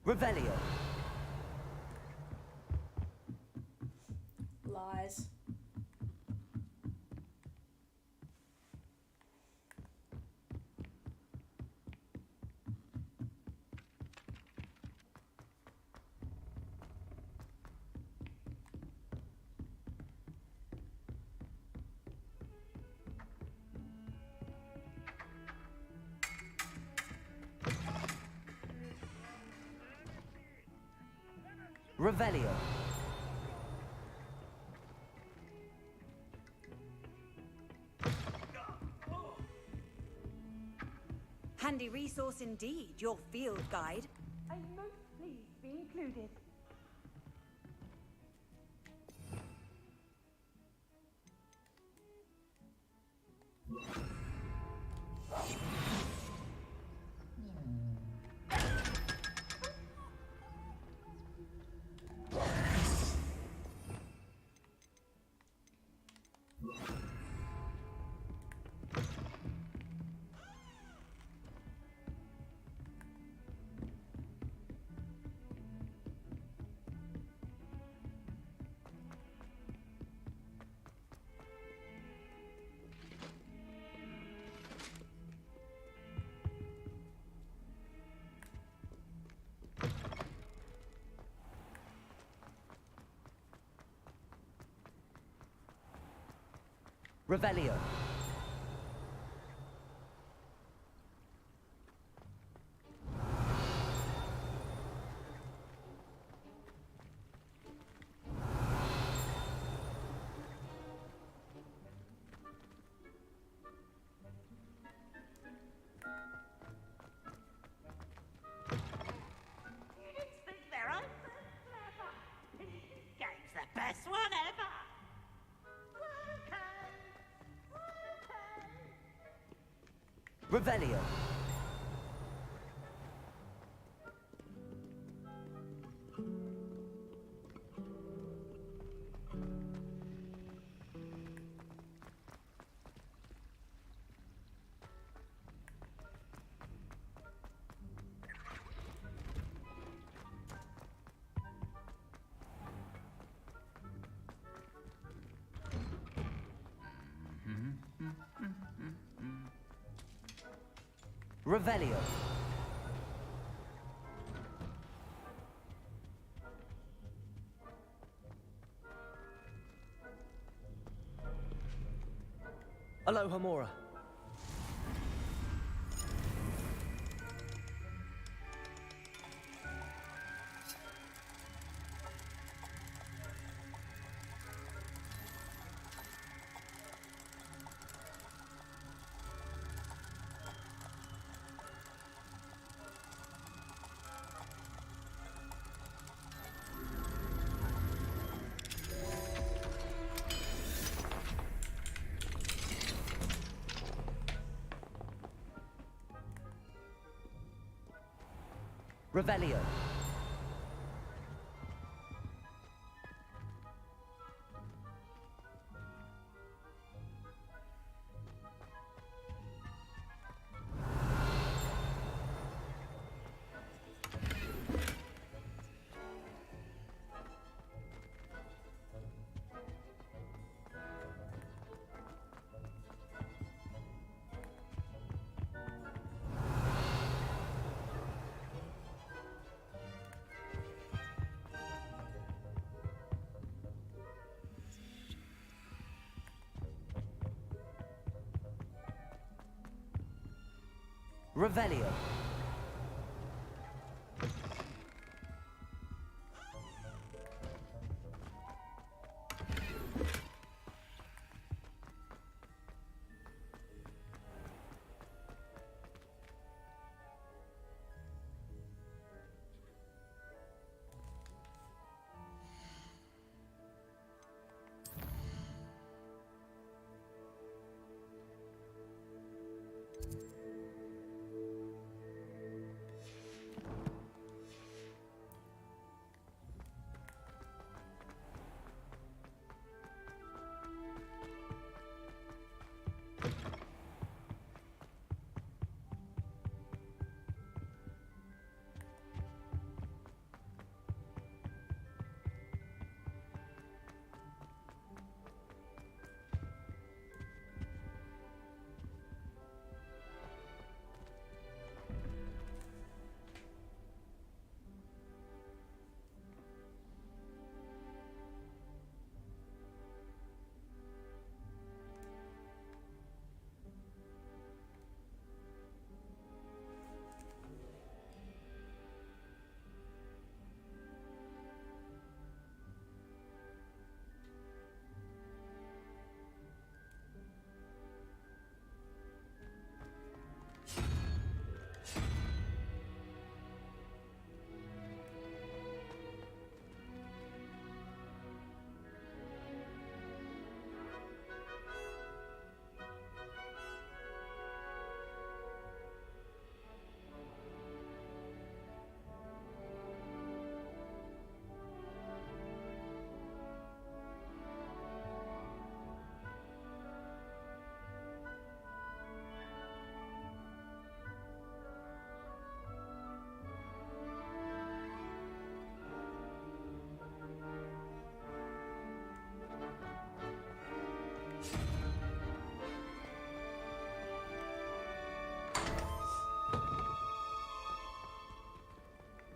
Revelio. Lies. Revelio. Handy resource indeed, your field guide. I'm most pleased to be included. Revelio. Kids think they're open clever. This game's the best one ever. Revelio. Revelio. Alohomora. Revelio. Revelio.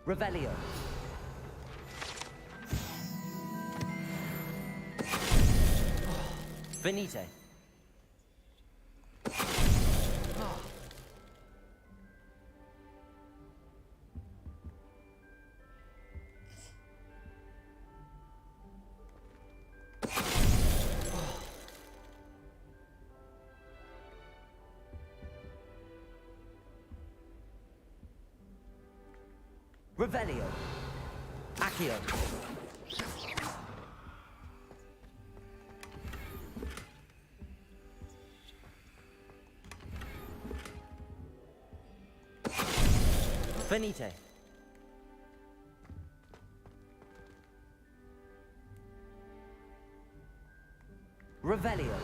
Revelio. Venite. Revelio. Accio. Venite. Revelio.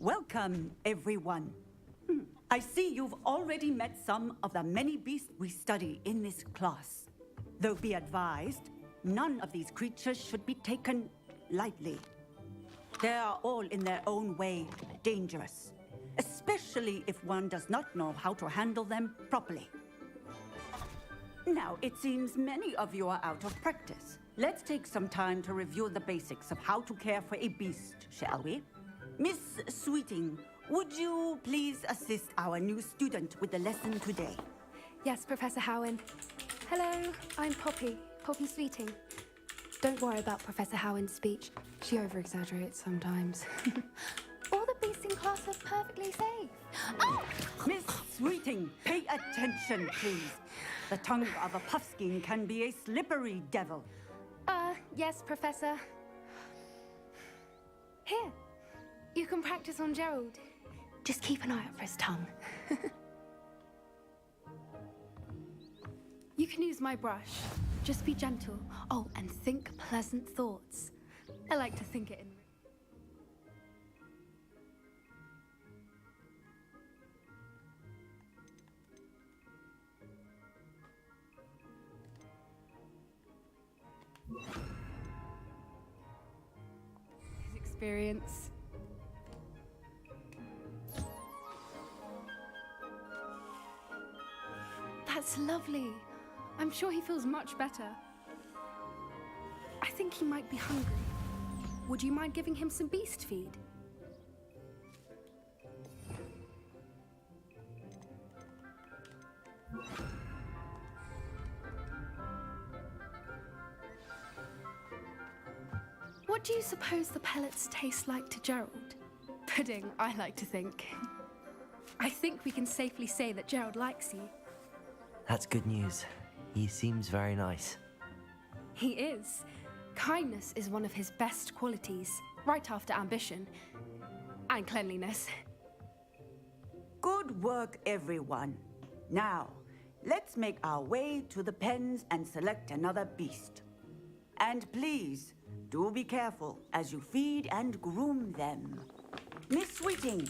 Welcome, everyone. I see you've already met some of the many beasts we study in this class. Though be advised, none of these creatures should be taken lightly. They are all in their own way dangerous, especially if one does not know how to handle them properly. Now, it seems many of you are out of practice. Let's take some time to review the basics of how to care for a beast, shall we? Miss Sweeting, would you please assist our new student with the lesson today? Yes, Professor Howen. Hello, I'm Poppy Sweeting. Don't worry about Professor Howen's speech. She over-exaggerates sometimes. All the beasts in class are perfectly safe. Oh! Miss Sweeting, pay attention, please. The tongue of a puffskein can be a slippery devil. Yes, Professor. Here. You can practice on Gerald. Just keep an eye out for his tongue. You can use my brush. Just be gentle. Oh, and think pleasant thoughts. I like to think it in... His experience. That's lovely. I'm sure he feels much better. I think he might be hungry. Would you mind giving him some beast feed? What do you suppose the pellets taste like to Gerald? Pudding, I like to think. I think we can safely say that Gerald likes you. That's good news. He seems very nice. He is. Kindness is one of his best qualities, right after ambition. And cleanliness. Good work, everyone. Now, let's make our way to the pens and select another beast. And please, do be careful as you feed and groom them. Miss Sweeting,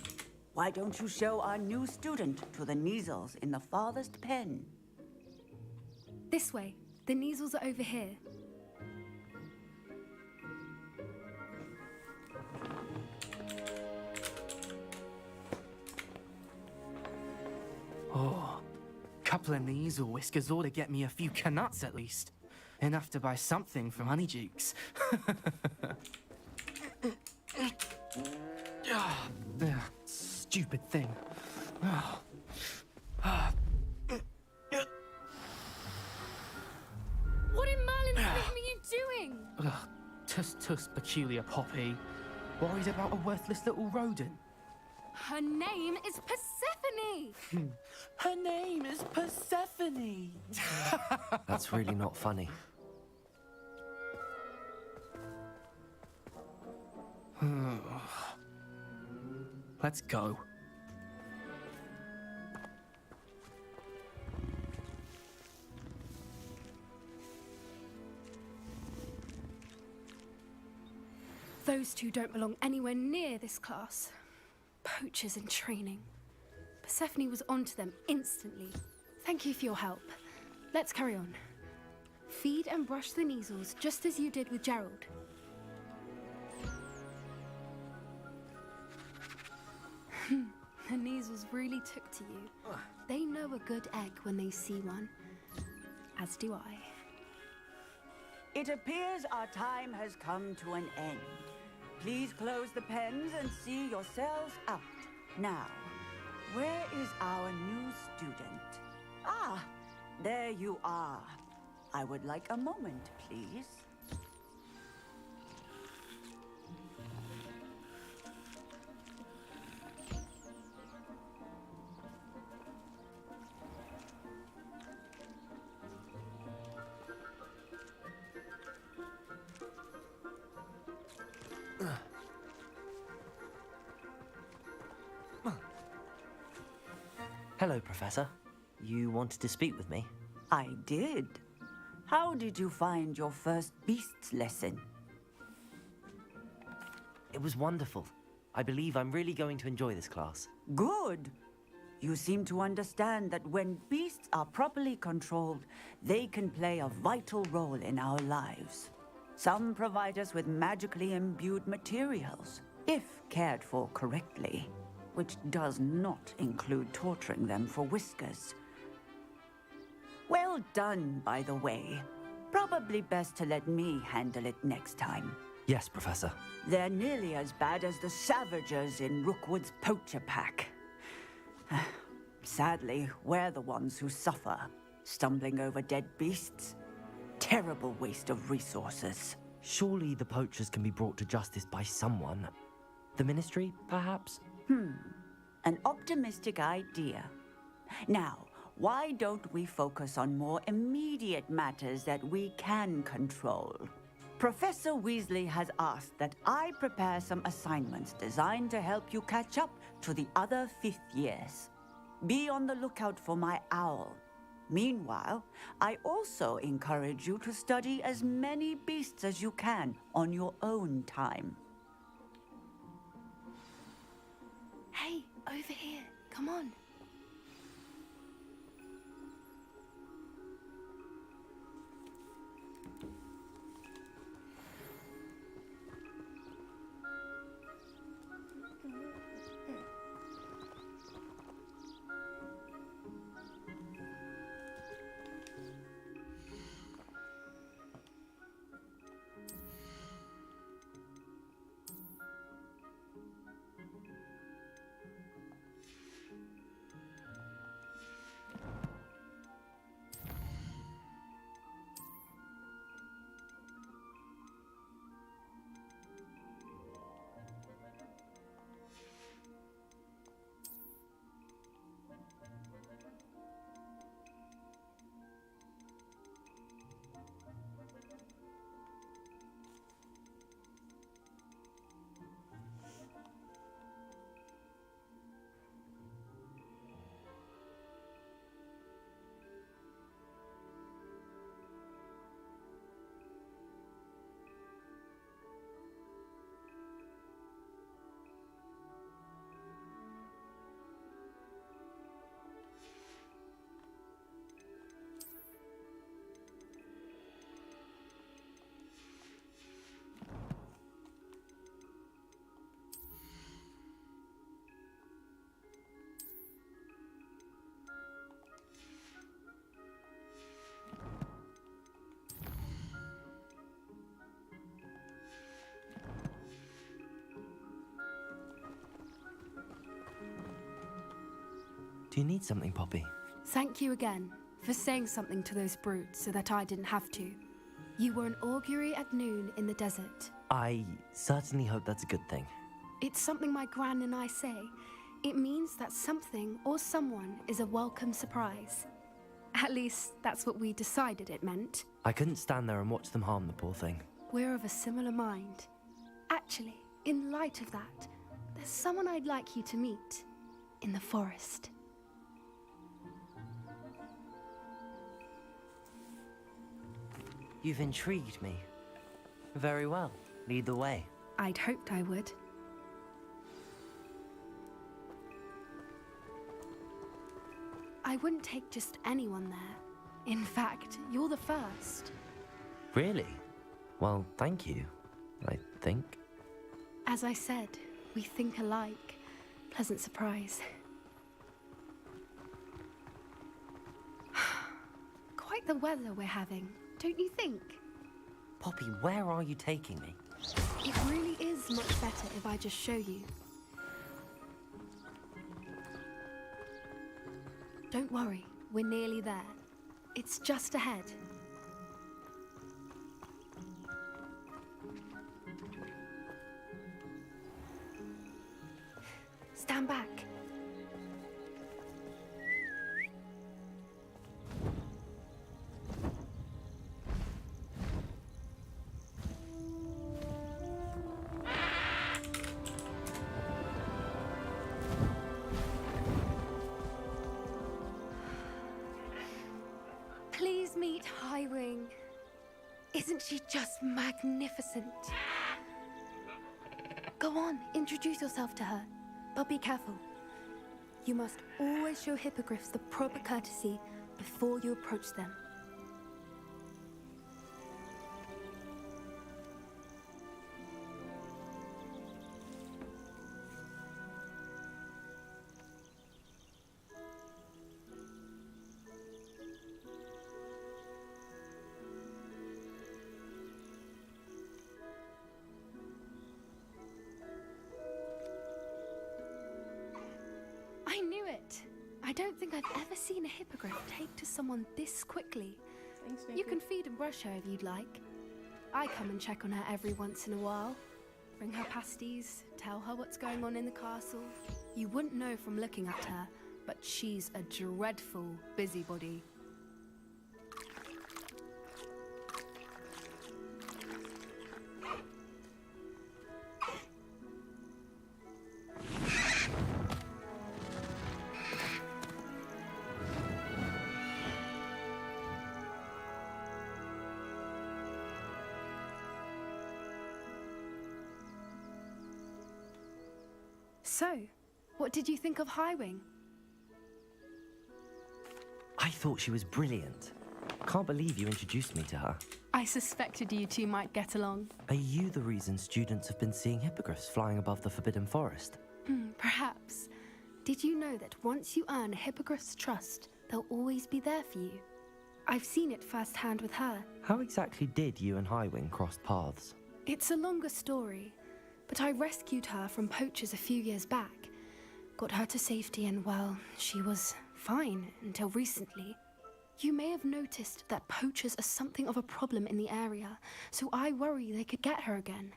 why don't you show our new student to the Kneazles in the farthest pen? This way. The Kneazles are over here. Oh, Couple of knees or whiskers ought to get me a few canuts at least. Enough to buy something from Honeydukes. Stupid thing. What in Merlin's name are you doing? Tuss, peculiar Poppy. Worried about a worthless little rodent. Her name is Persephone! Her name is Persephone! That's really not funny. Let's go. Those two don't belong anywhere near this class. Poachers in training. Persephone was onto them instantly. Thank you for your help. Let's carry on. Feed and brush the Kneasels just as you did with Gerald. The Kneasels really took to you. They know a good egg when they see one. As do I. It appears our time has come to an end. Please close the pens and see yourselves out. Now, where is our new student? Ah, there you are. I would like a moment, please. Hello, Professor. You wanted to speak with me? I did. How did you find your first beasts lesson? It was wonderful. I believe I'm really going to enjoy this class. Good. You seem to understand that when beasts are properly controlled, they can play a vital role in our lives. Some provide us with magically imbued materials, if cared for correctly, which does not include torturing them for whiskers. Well done, by the way. Probably best to let me handle it next time. Yes, Professor. They're nearly as bad as the Savagers in Rookwood's poacher pack. Sadly, we're the ones who suffer, stumbling over dead beasts. Terrible waste of resources. Surely the poachers can be brought to justice by someone. The Ministry, perhaps? An optimistic idea. Now, why don't we focus on more immediate matters that we can control? Professor Weasley has asked that I prepare some assignments designed to help you catch up to the other fifth years. Be on the lookout for my owl. Meanwhile, I also encourage you to study as many beasts as you can on your own time. Hey, over here. Come on. Do you need something, Poppy? Thank you again for saying something to those brutes so that I didn't have to. You were an augury at noon in the desert. I certainly hope that's a good thing. It's something my gran and I say. It means that something or someone is a welcome surprise. At least, that's what we decided it meant. I couldn't stand there and watch them harm the poor thing. We're of a similar mind. Actually, in light of that, there's someone I'd like you to meet in the forest. You've intrigued me. Very well. Lead the way. I'd hoped I would. I wouldn't take just anyone there. In fact, you're the first. Really? Well, thank you, I think. As I said, we think alike. Pleasant surprise. Quite the weather we're having, don't you think? Poppy, where are you taking me? It really is much better if I just show you. Don't worry, we're nearly there. It's just ahead. Stand back. Please meet Highwing. Isn't she just magnificent? Go on, introduce yourself to her. But be careful. You must always show hippogriffs the proper courtesy before you approach them. I knew it! I don't think I've ever seen a hippogriff take to someone this quickly. Thanks, You can feed and brush her if you'd like. I come and check on her every once in a while. Bring her pasties, tell her what's going on in the castle. You wouldn't know from looking at her, but she's a dreadful busybody. So, what did you think of Highwing? I thought she was brilliant. Can't believe you introduced me to her. I suspected you two might get along. Are you the reason students have been seeing hippogriffs flying above the Forbidden Forest? Perhaps. Did you know that once you earn a hippogriff's trust, they'll always be there for you? I've seen it firsthand with her. How exactly did you and Highwing cross paths? It's a longer story, but I rescued her from poachers a few years back. Got her to safety and, well, she was fine until recently. You may have noticed that poachers are something of a problem in the area, so I worry they could get her again.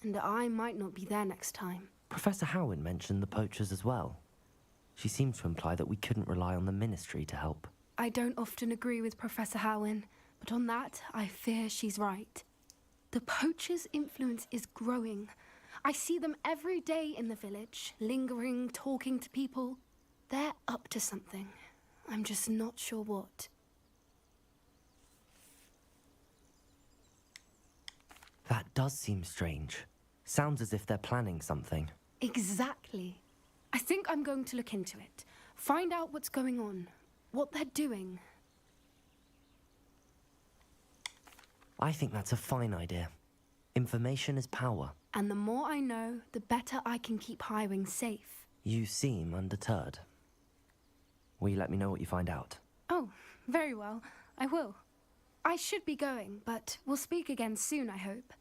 And I might not be there next time. Professor Howin mentioned the poachers as well. She seemed to imply that we couldn't rely on the Ministry to help. I don't often agree with Professor Howin, but on that, I fear she's right. The poachers' influence is growing. I see them every day in the village, lingering, talking to people. They're up to something. I'm just not sure what. That does seem strange. Sounds as if they're planning something. Exactly. I think I'm going to look into it. Find out what's going on, what they're doing. I think that's a fine idea. Information is power. And the more I know, the better I can keep Highwing safe. You seem undeterred. Will you let me know what you find out? Oh, very well. I will. I should be going, but we'll speak again soon, I hope.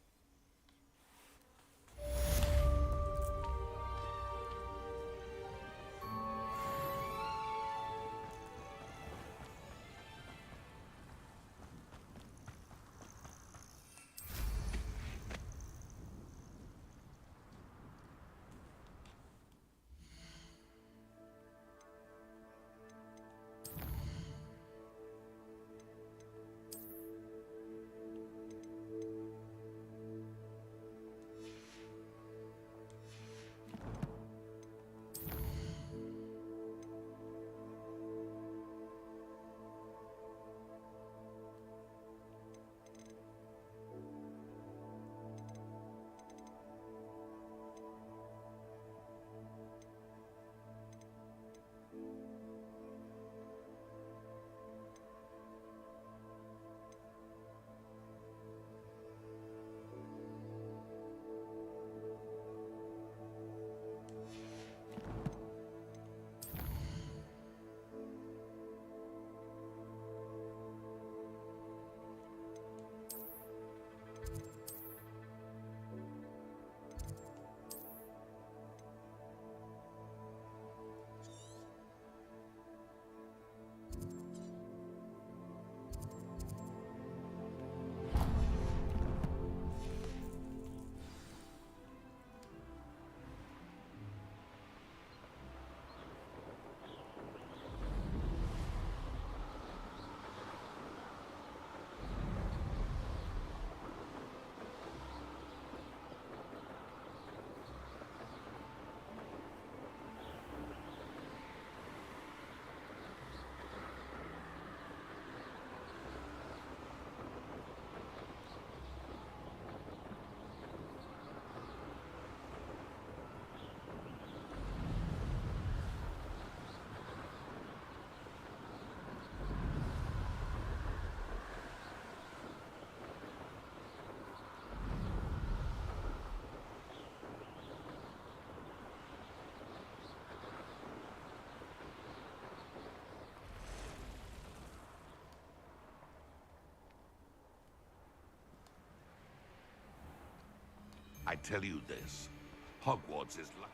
I tell you this, Hogwarts is like...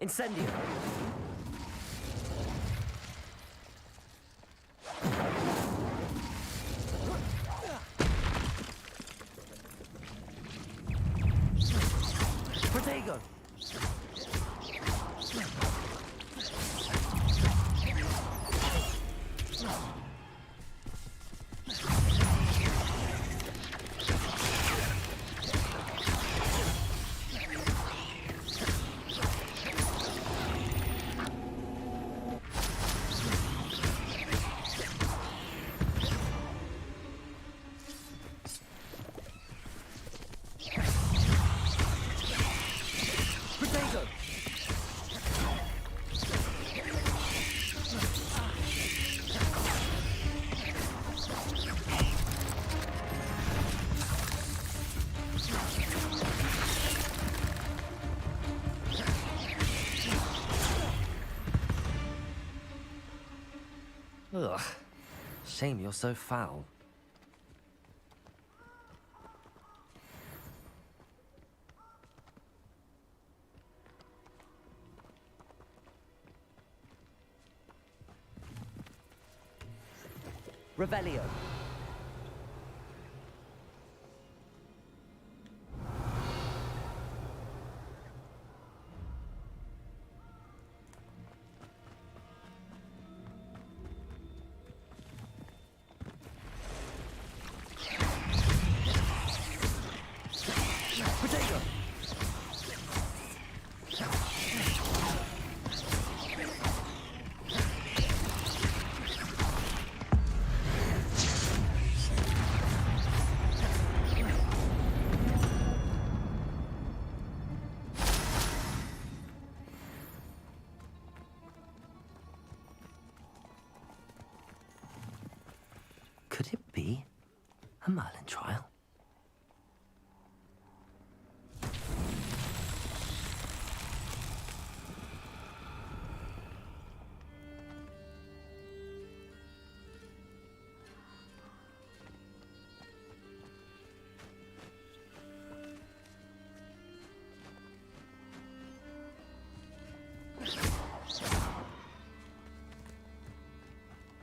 Incendio! Protego! Ugh. Shame you're so foul. Revelio. Could it be a Merlin trial?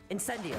Incendio!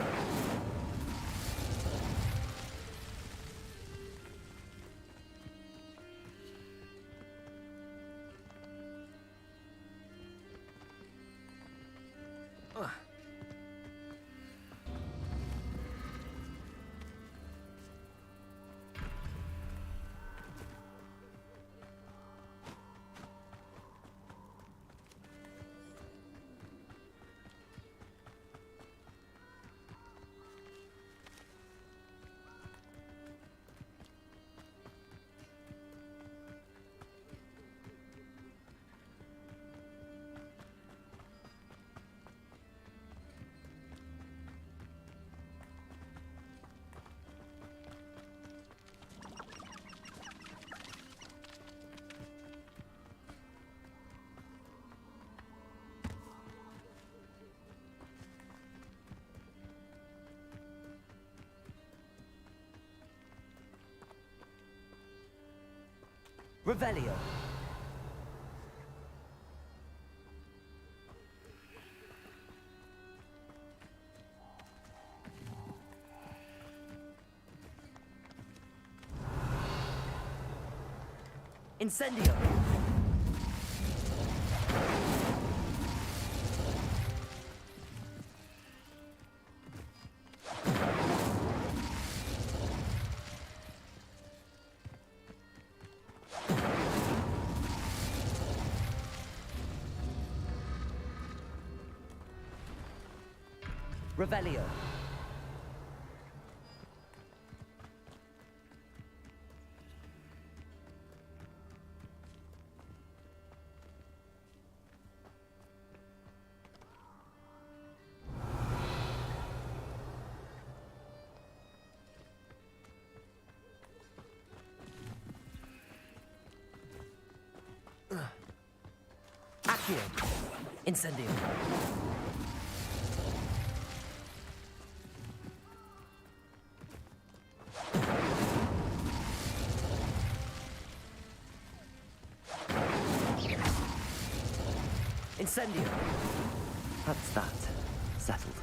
Revelio. Incendio. Revelio. Accio. Incendio. Incendio. That's that. Settled.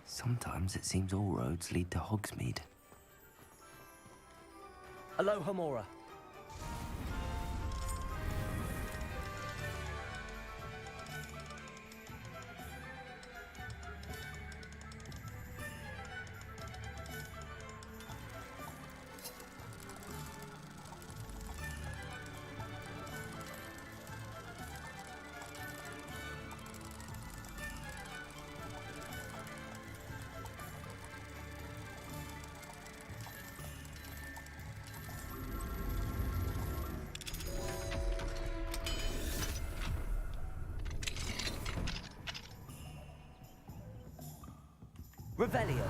Sometimes it seems all roads lead to Hogsmeade. Alohomora. Revelio.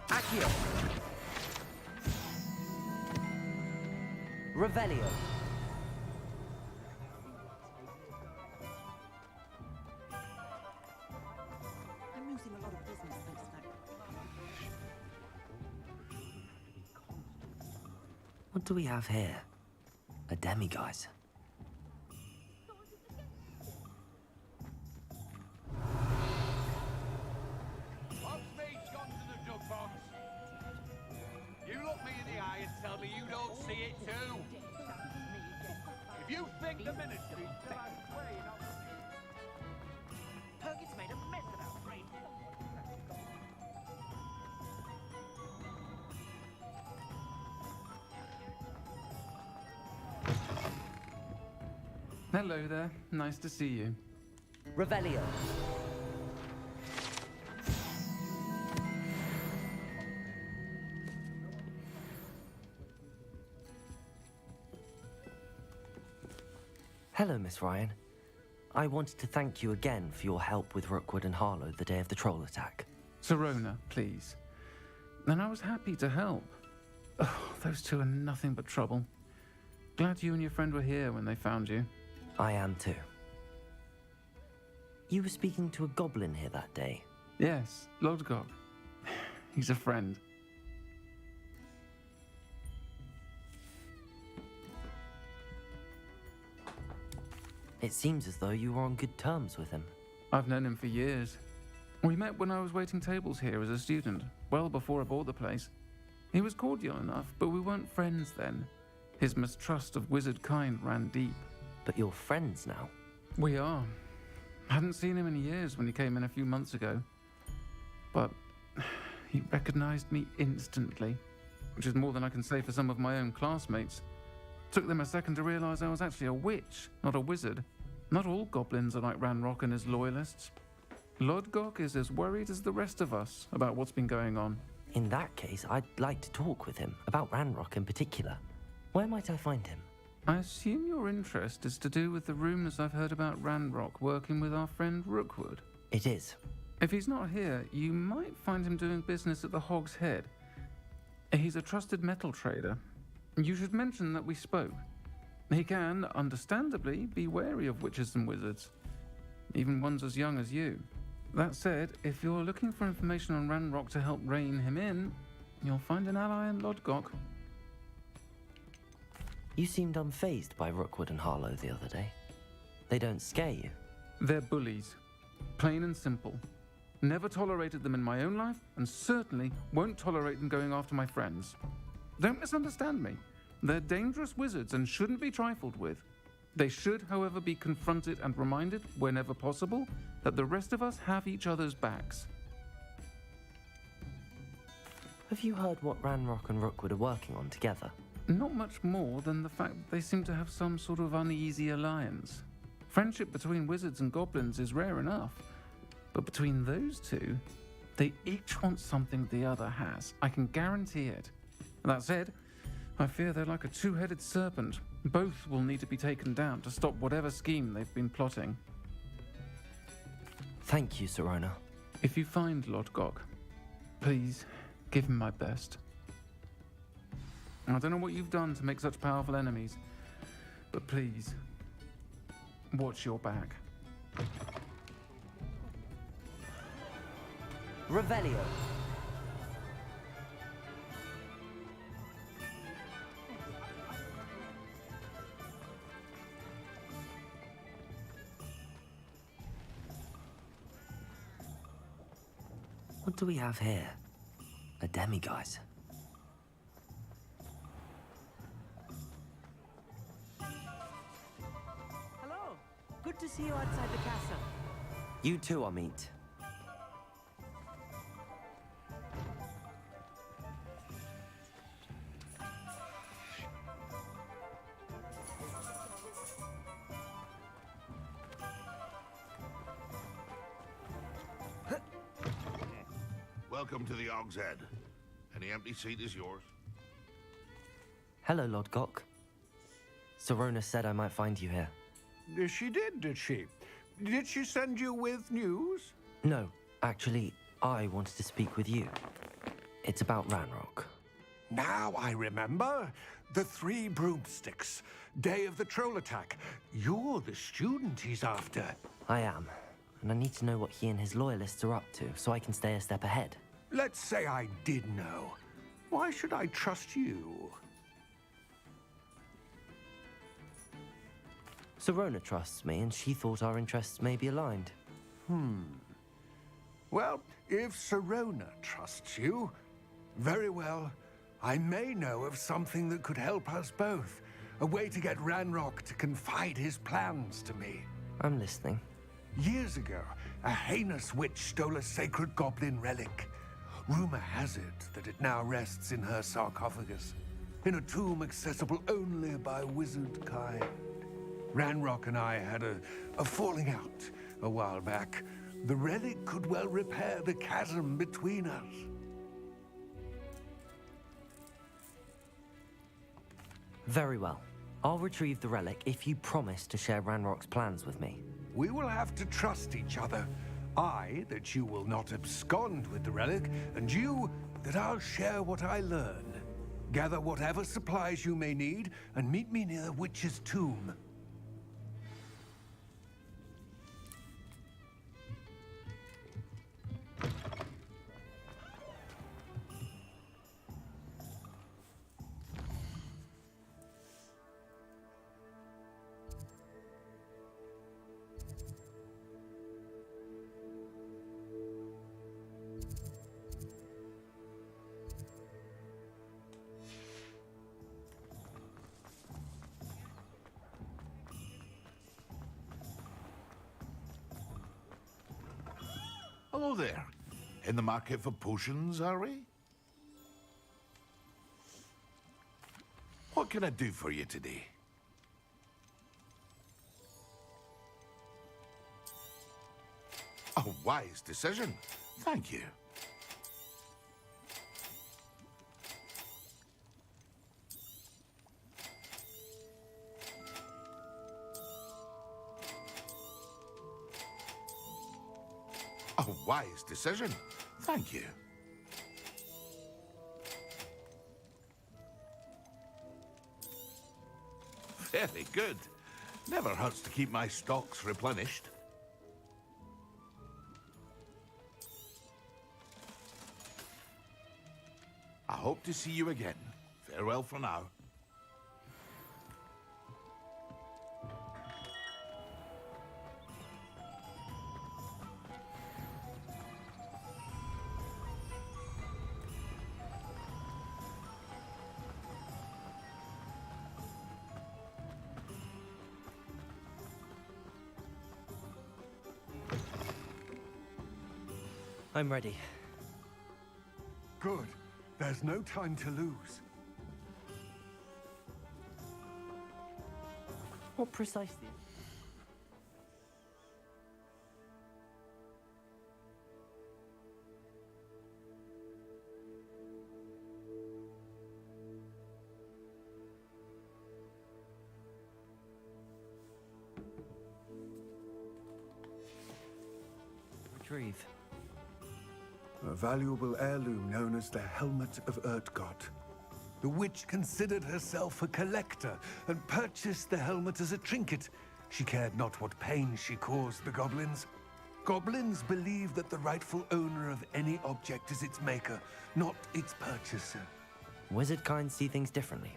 Accio. Revelio. What do we have here? A demiguise. Hogsmeade's gone to the duck box. You look me in the eye and tell me you don't see see it too. If you think the ministry still has sway in our... Perkins made a mess of our brain. Hello there. Nice to see you. Revelio. Hello, Miss Ryan. I wanted to thank you again for your help with Rookwood and Harlow the day of the troll attack. Sirona, please. And I was happy to help. Oh, those two are nothing but trouble. Glad you and your friend were here when they found you. I am too. You were speaking to a goblin here that day. Yes, Lodgok. He's a friend. It seems as though you were on good terms with him. I've known him for years. We met when I was waiting tables here as a student, well before I bought the place. He was cordial enough, but we weren't friends then. His mistrust of wizard kind ran deep. But you're friends now? We are. Hadn't seen him in years when he came in a few months ago. But he recognized me instantly, which is more than I can say for some of my own classmates. Took them a second to realize I was actually a witch, not a wizard. Not all goblins are like Ranrock and his loyalists. Lodgok is as worried as the rest of us about what's been going on. In that case, I'd like to talk with him, about Ranrock in particular. Where might I find him? I assume your interest is to do with the rumors I've heard about Ranrock working with our friend Rookwood. It is. If he's not here, you might find him doing business at the Hog's Head. He's a trusted metal trader. You should mention that we spoke. He can, understandably, be wary of witches and wizards, even ones as young as you. That said, if you're looking for information on Ranrock to help rein him in, you'll find an ally in Lodgok. You seemed unfazed by Rookwood and Harlow the other day. They don't scare you. They're bullies. Plain and simple. Never tolerated them in my own life, and certainly won't tolerate them going after my friends. Don't misunderstand me. They're dangerous wizards and shouldn't be trifled with. They should, however, be confronted and reminded, whenever possible, that the rest of us have each other's backs. Have you heard what Ranrock and Rookwood are working on together? Not much more than the fact that they seem to have some sort of uneasy alliance. Friendship between wizards and goblins is rare enough, but between those two, they each want something the other has. I can guarantee it. That said, I fear they're like a two-headed serpent. Both will need to be taken down to stop whatever scheme they've been plotting. Thank you, Sirona. If you find Lodgok, please give him my best. I don't know what you've done to make such powerful enemies, but please, watch your back. Revelio. What do we have here? A demiguise. Hello. Good to see you outside the castle. You too, Amit. Welcome to the Hog's Head. Any empty seat is yours. Hello, Lodgok. Sirona said I might find you here. She did she? Did she send you with news? No, actually, I wanted to speak with you. It's about Ranrock. Now I remember. The 3 broomsticks. Day of the troll attack. You're the student he's after. I am, and I need to know what he and his loyalists are up to so I can stay a step ahead. Let's say I did know. Why should I trust you? Sirona trusts me, and she thought our interests may be aligned. Well, if Sirona trusts you, very well. I may know of something that could help us both. A way to get Ranrock to confide his plans to me. I'm listening. Years ago, a heinous witch stole a sacred goblin relic. Rumor has it that it now rests in her sarcophagus, in a tomb accessible only by wizard kind. Ranrock and I had a falling out a while back. The relic could well repair the chasm between us. Very well. I'll retrieve the relic if you promise to share Ranrock's plans with me. We will have to trust each other. I, that you will not abscond with the relic, and you, that I'll share what I learn. Gather whatever supplies you may need, and meet me near the witch's tomb. Hello there. In the market for potions, are we? What can I do for you today? A wise decision. Thank you. A wise decision. Thank you. Very good. Never hurts to keep my stocks replenished. I hope to see you again. Farewell for now. I'm ready. Good. There's no time to lose. What precisely? Retrieve. A valuable heirloom known as the Helmet of Urtgott. The witch considered herself a collector and purchased the helmet as a trinket. She cared not what pain she caused the goblins. Goblins believe that the rightful owner of any object is its maker, not its purchaser. Wizard kind see things differently.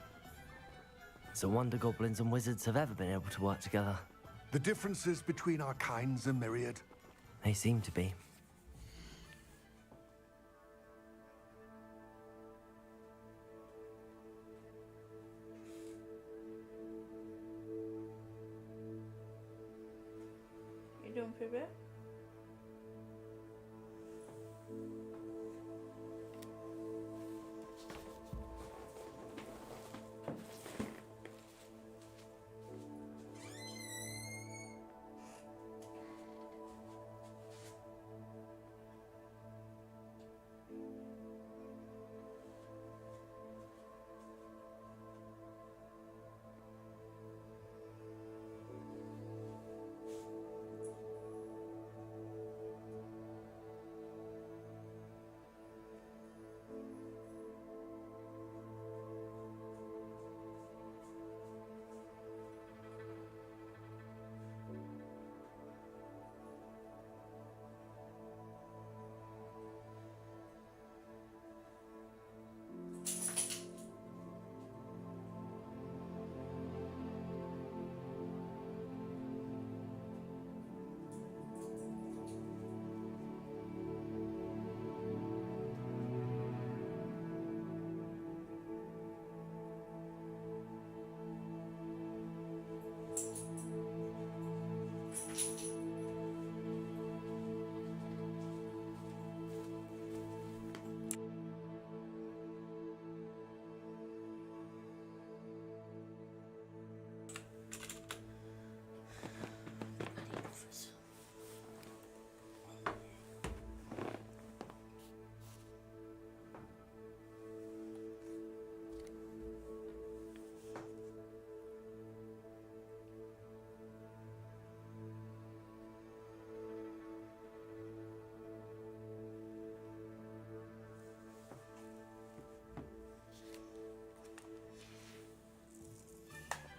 It's a wonder goblins and wizards have ever been able to work together. The differences between our kinds are myriad. They seem to be. You doing for a bit?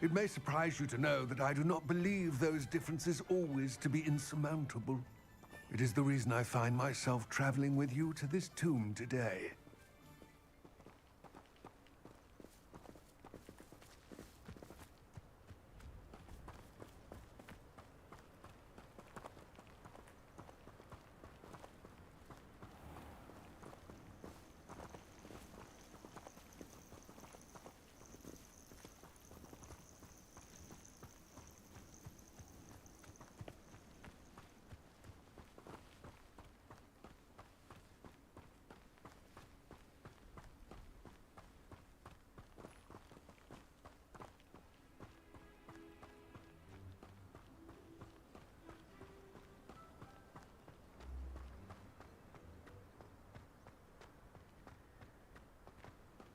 It may surprise you to know that I do not believe those differences always to be insurmountable. It is the reason I find myself traveling with you to this tomb today.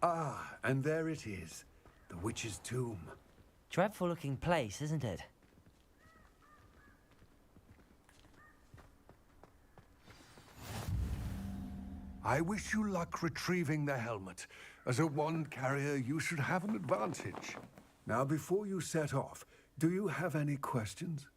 Ah, and there it is. The witch's tomb. Dreadful looking place, isn't it? I wish you luck retrieving the helmet. As a wand carrier, you should have an advantage. Now, before you set off, do you have any questions?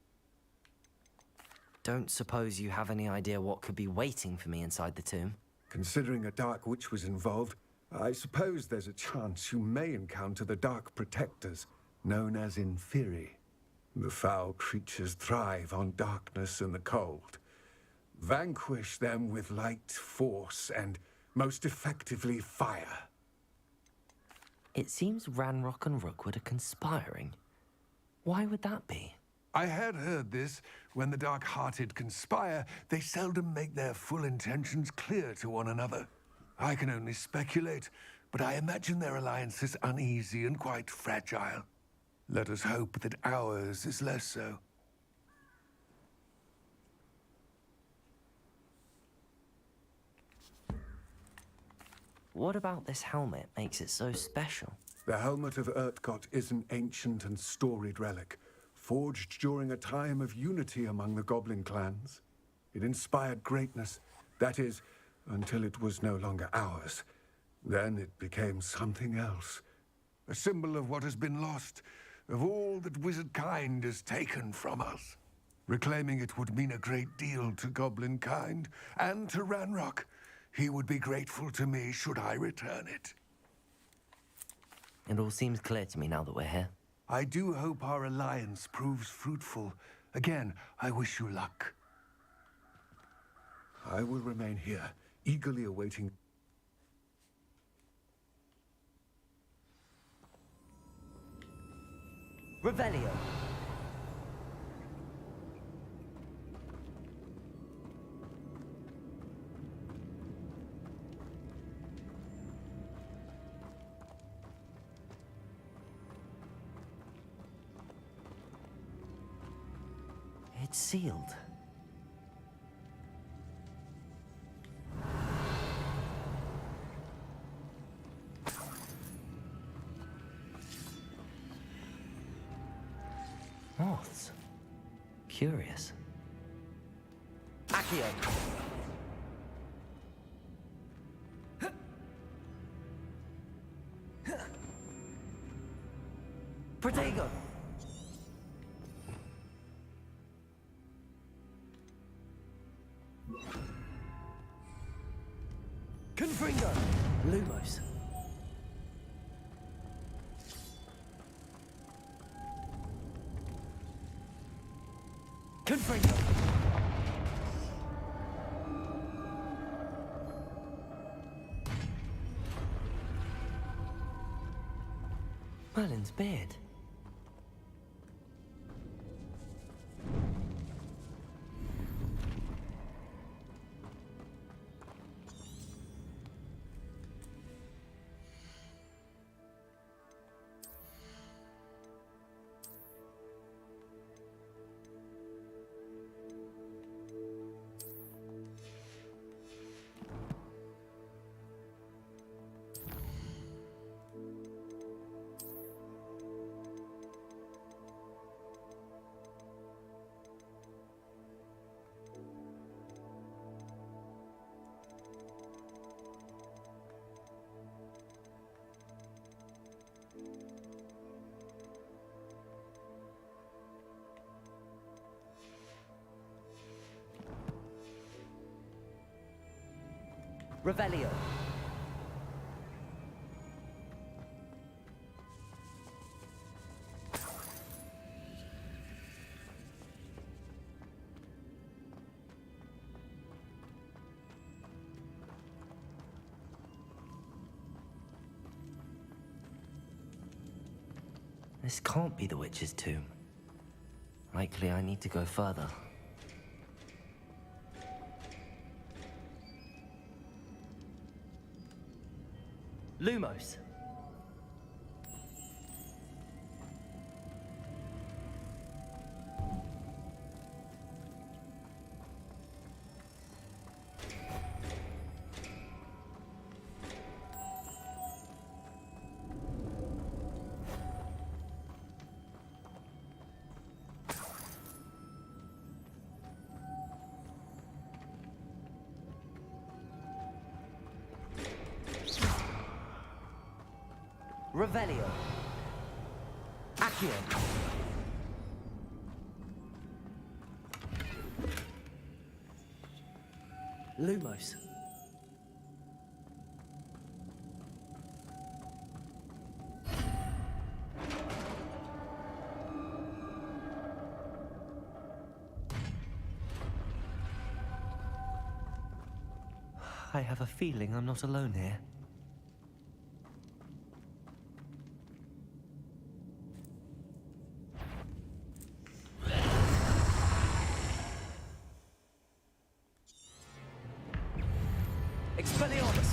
Don't suppose you have any idea what could be waiting for me inside the tomb? Considering a Dark Witch was involved, I suppose there's a chance you may encounter the Dark Protectors, known as Inferi. The foul creatures thrive on darkness and the cold. Vanquish them with light, force, and most effectively fire. It seems Ranrock and Rookwood are conspiring. Why would that be? I had heard this. When the dark-hearted conspire, they seldom make their full intentions clear to one another. I can only speculate, but I imagine their alliance is uneasy and quite fragile. Let us hope that ours is less so. What about this helmet makes it so special? The helmet of Urtkot is an ancient and storied relic, forged during a time of unity among the goblin clans. It inspired greatness, that is, until it was no longer ours. Then it became something else. A symbol of what has been lost, of all that wizard kind has taken from us. Reclaiming it would mean a great deal to goblin kind, and to Ranrock. He would be grateful to me should I return it. It all seems clear to me now that we're here. I do hope our alliance proves fruitful. Again, I wish you luck. I will remain here, eagerly awaiting... Revelio! It's sealed. Moths. Curious. Accio! Protego! Confringo! Lumos. Confringo! Merlin's beard. Revelio. This can't be the witch's tomb. Likely I need to go further. Lumos. Revelio. Accio. Lumos. I have a feeling I'm not alone here. Expelliarmus!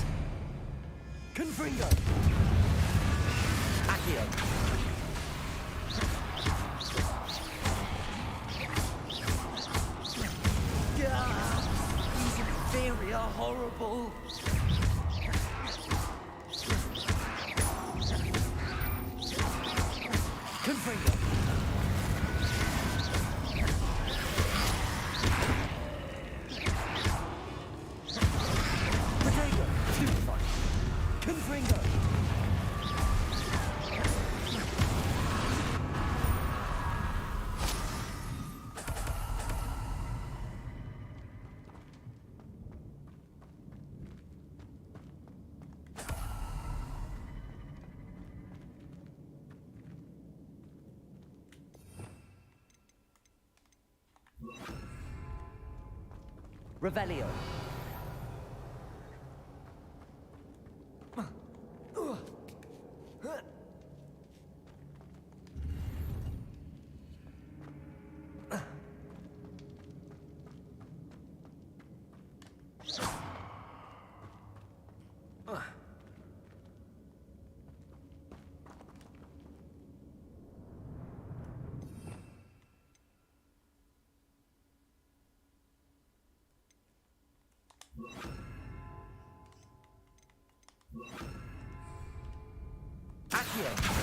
Confringo! Accio! These inferi are horrible! Confringo! Confringo! Revelio. Accio!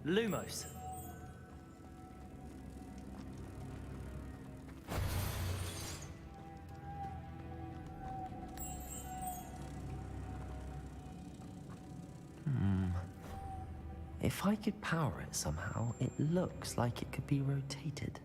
Lumos. If I could power it somehow, it looks like it could be rotated.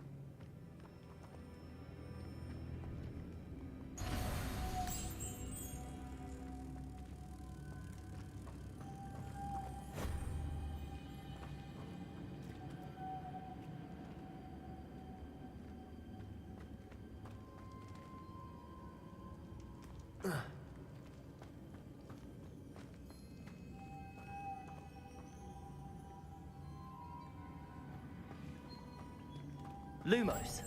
Lumos.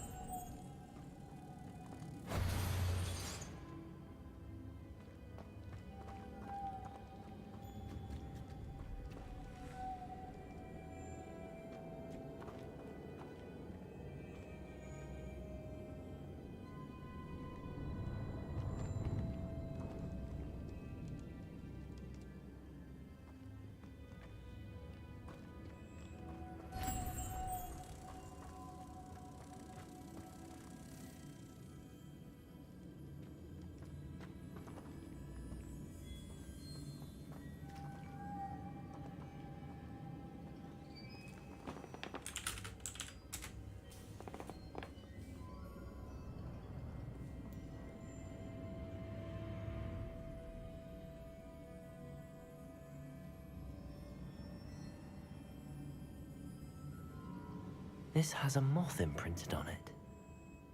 This has a moth imprinted on it.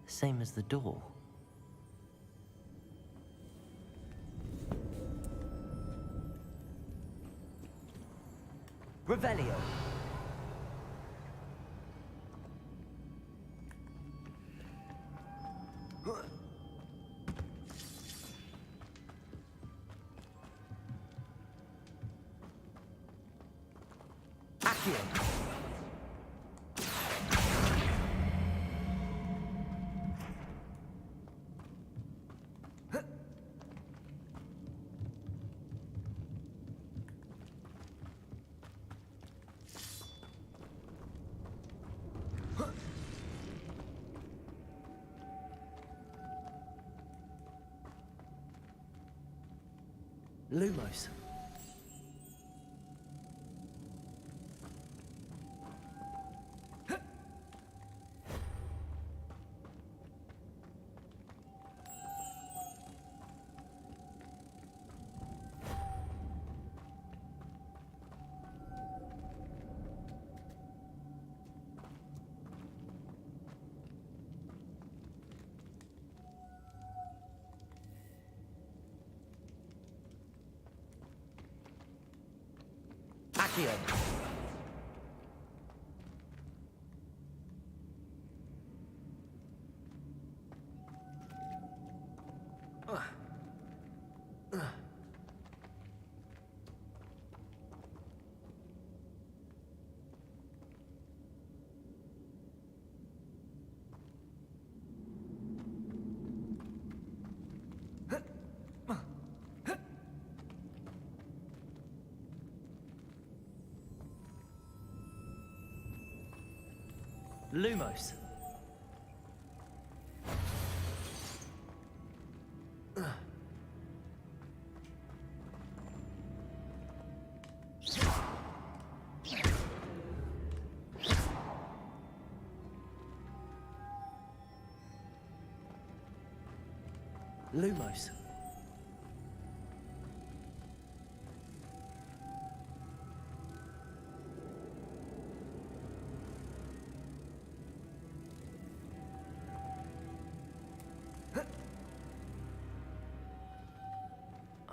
Same as the door. Revelio. Accio. Lumos. Accio. Lumos. Lumos.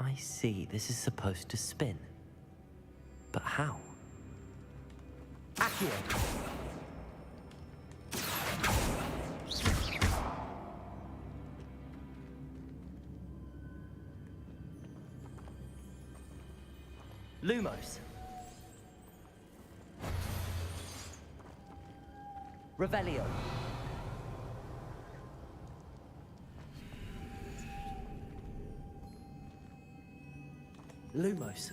I see. This is supposed to spin. But how? Accio. Lumos. Revelio. Lumos.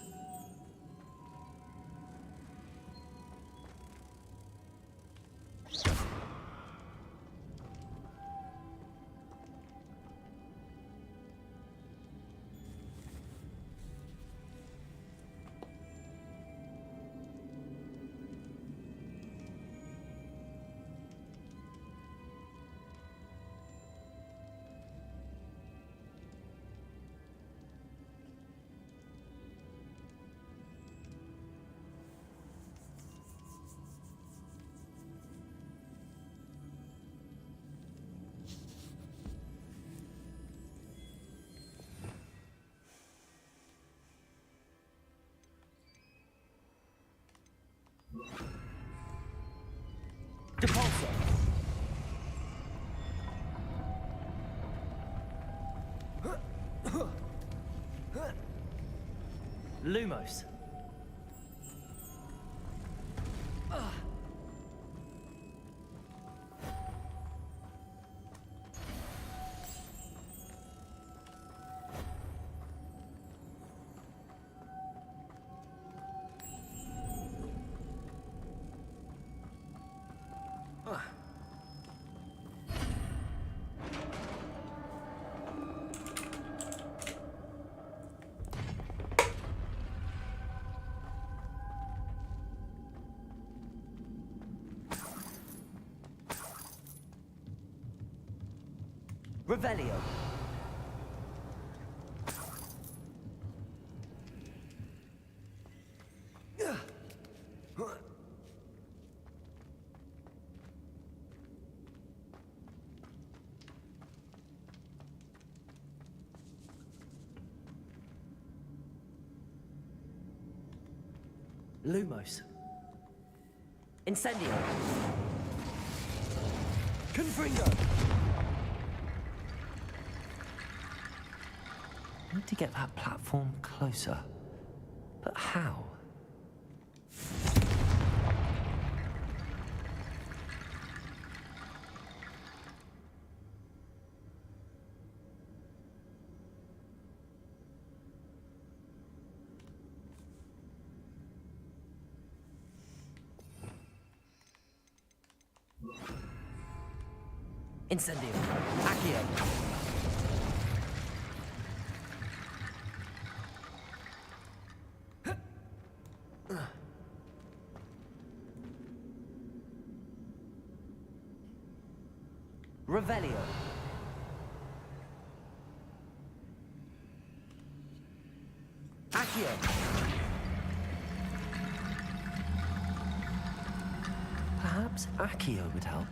Depulso. Lumos. Revelio. Lumos. Incendio. Confringo. Need to get that platform closer. But how? Incendio. Accio. Revelio. Accio. Perhaps Accio would help.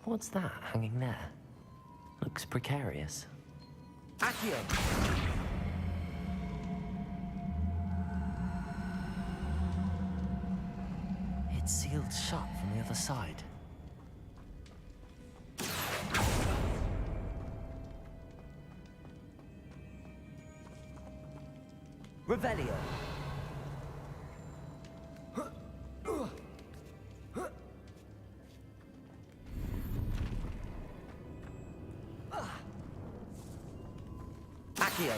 What's that hanging there? Looks precarious. Accio! It's sealed shut from the other side. Revelio. Accio.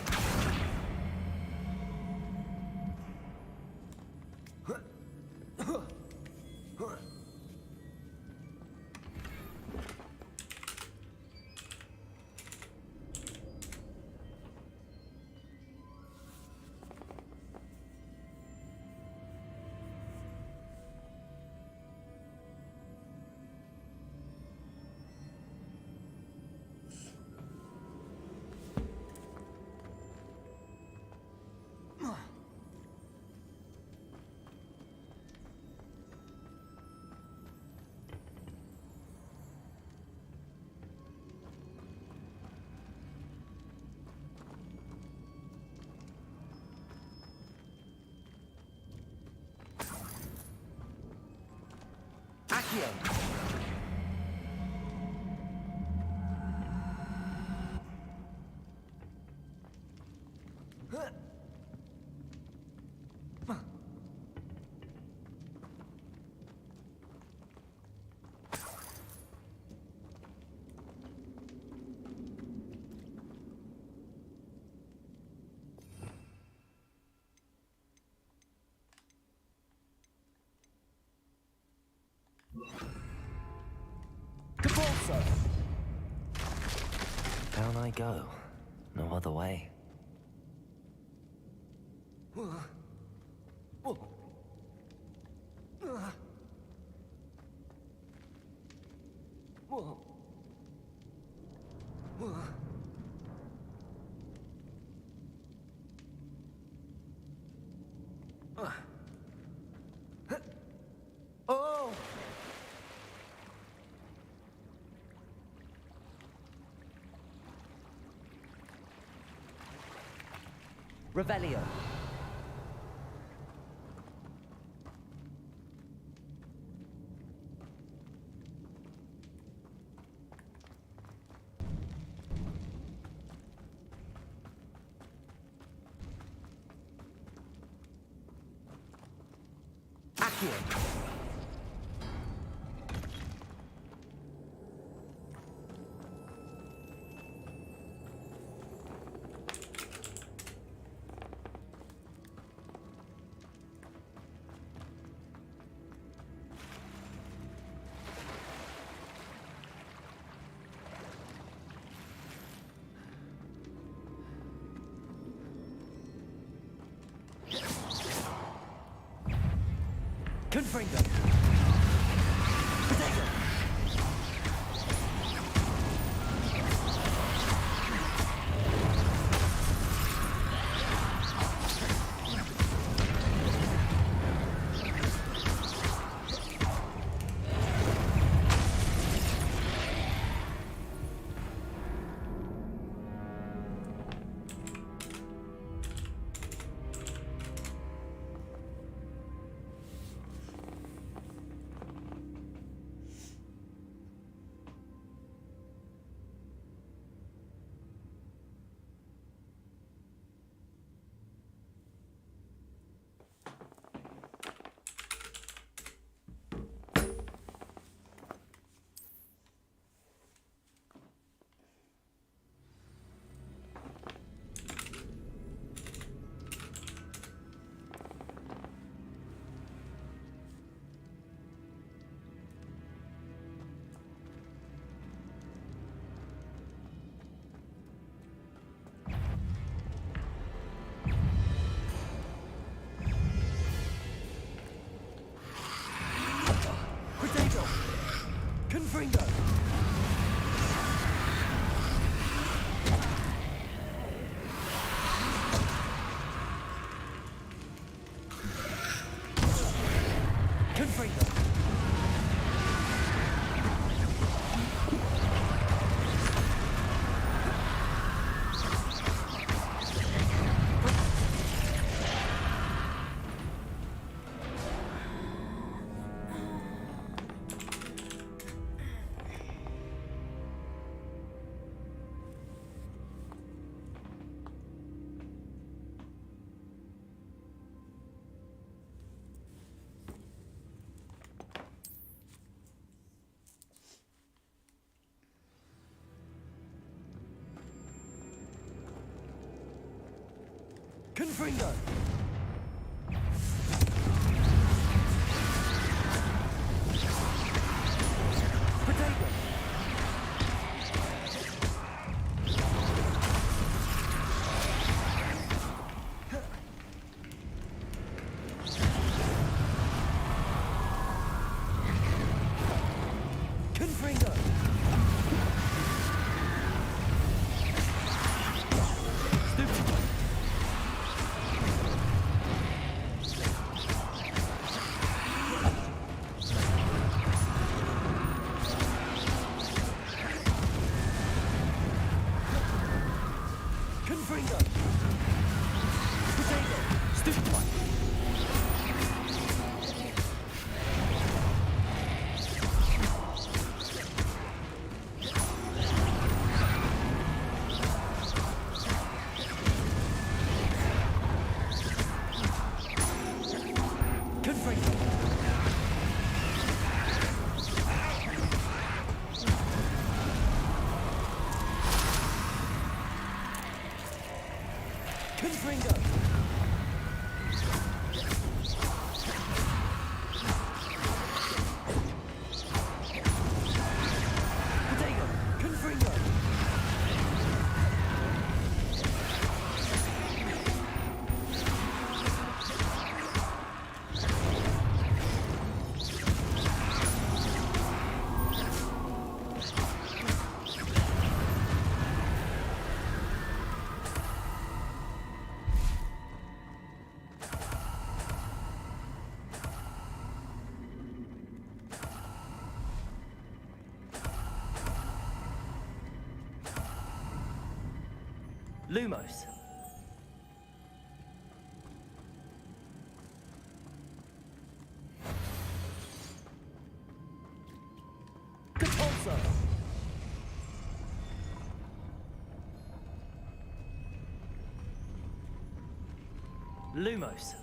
Accio. Down I go. No other way. Oh! Revelio. Accio. Confringo. Potato. Confringo. Confringo. Confringo. Potato. Confringo. Stupid. Confringo. Potato. Stupid one. Confringo. Confringo. Potato. Confringo. Lumos. Capulso. Lumos.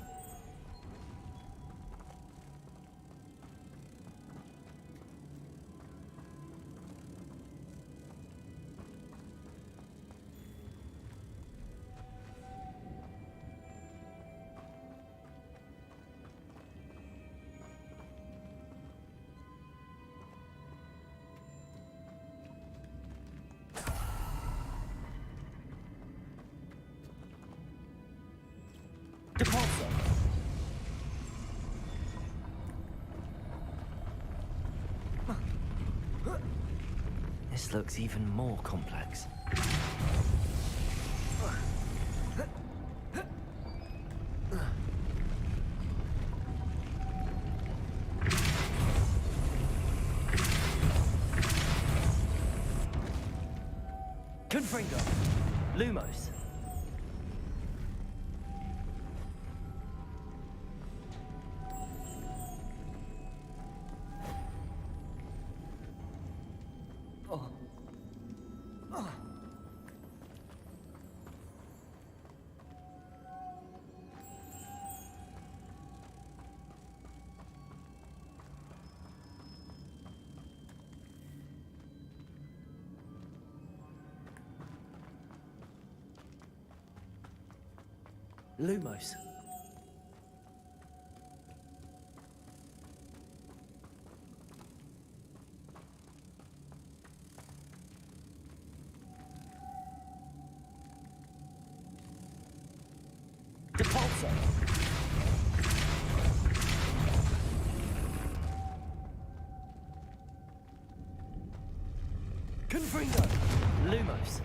This looks even more complex. Confringo! Lumos! Lumos. Depulso. Confringo. Lumos.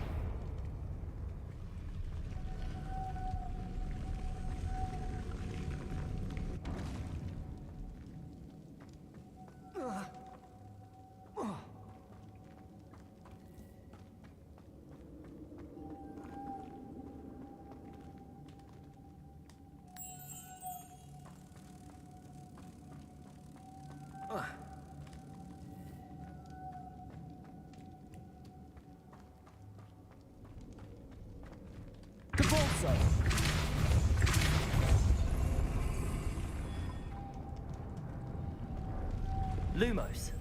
Depulso. Lumos.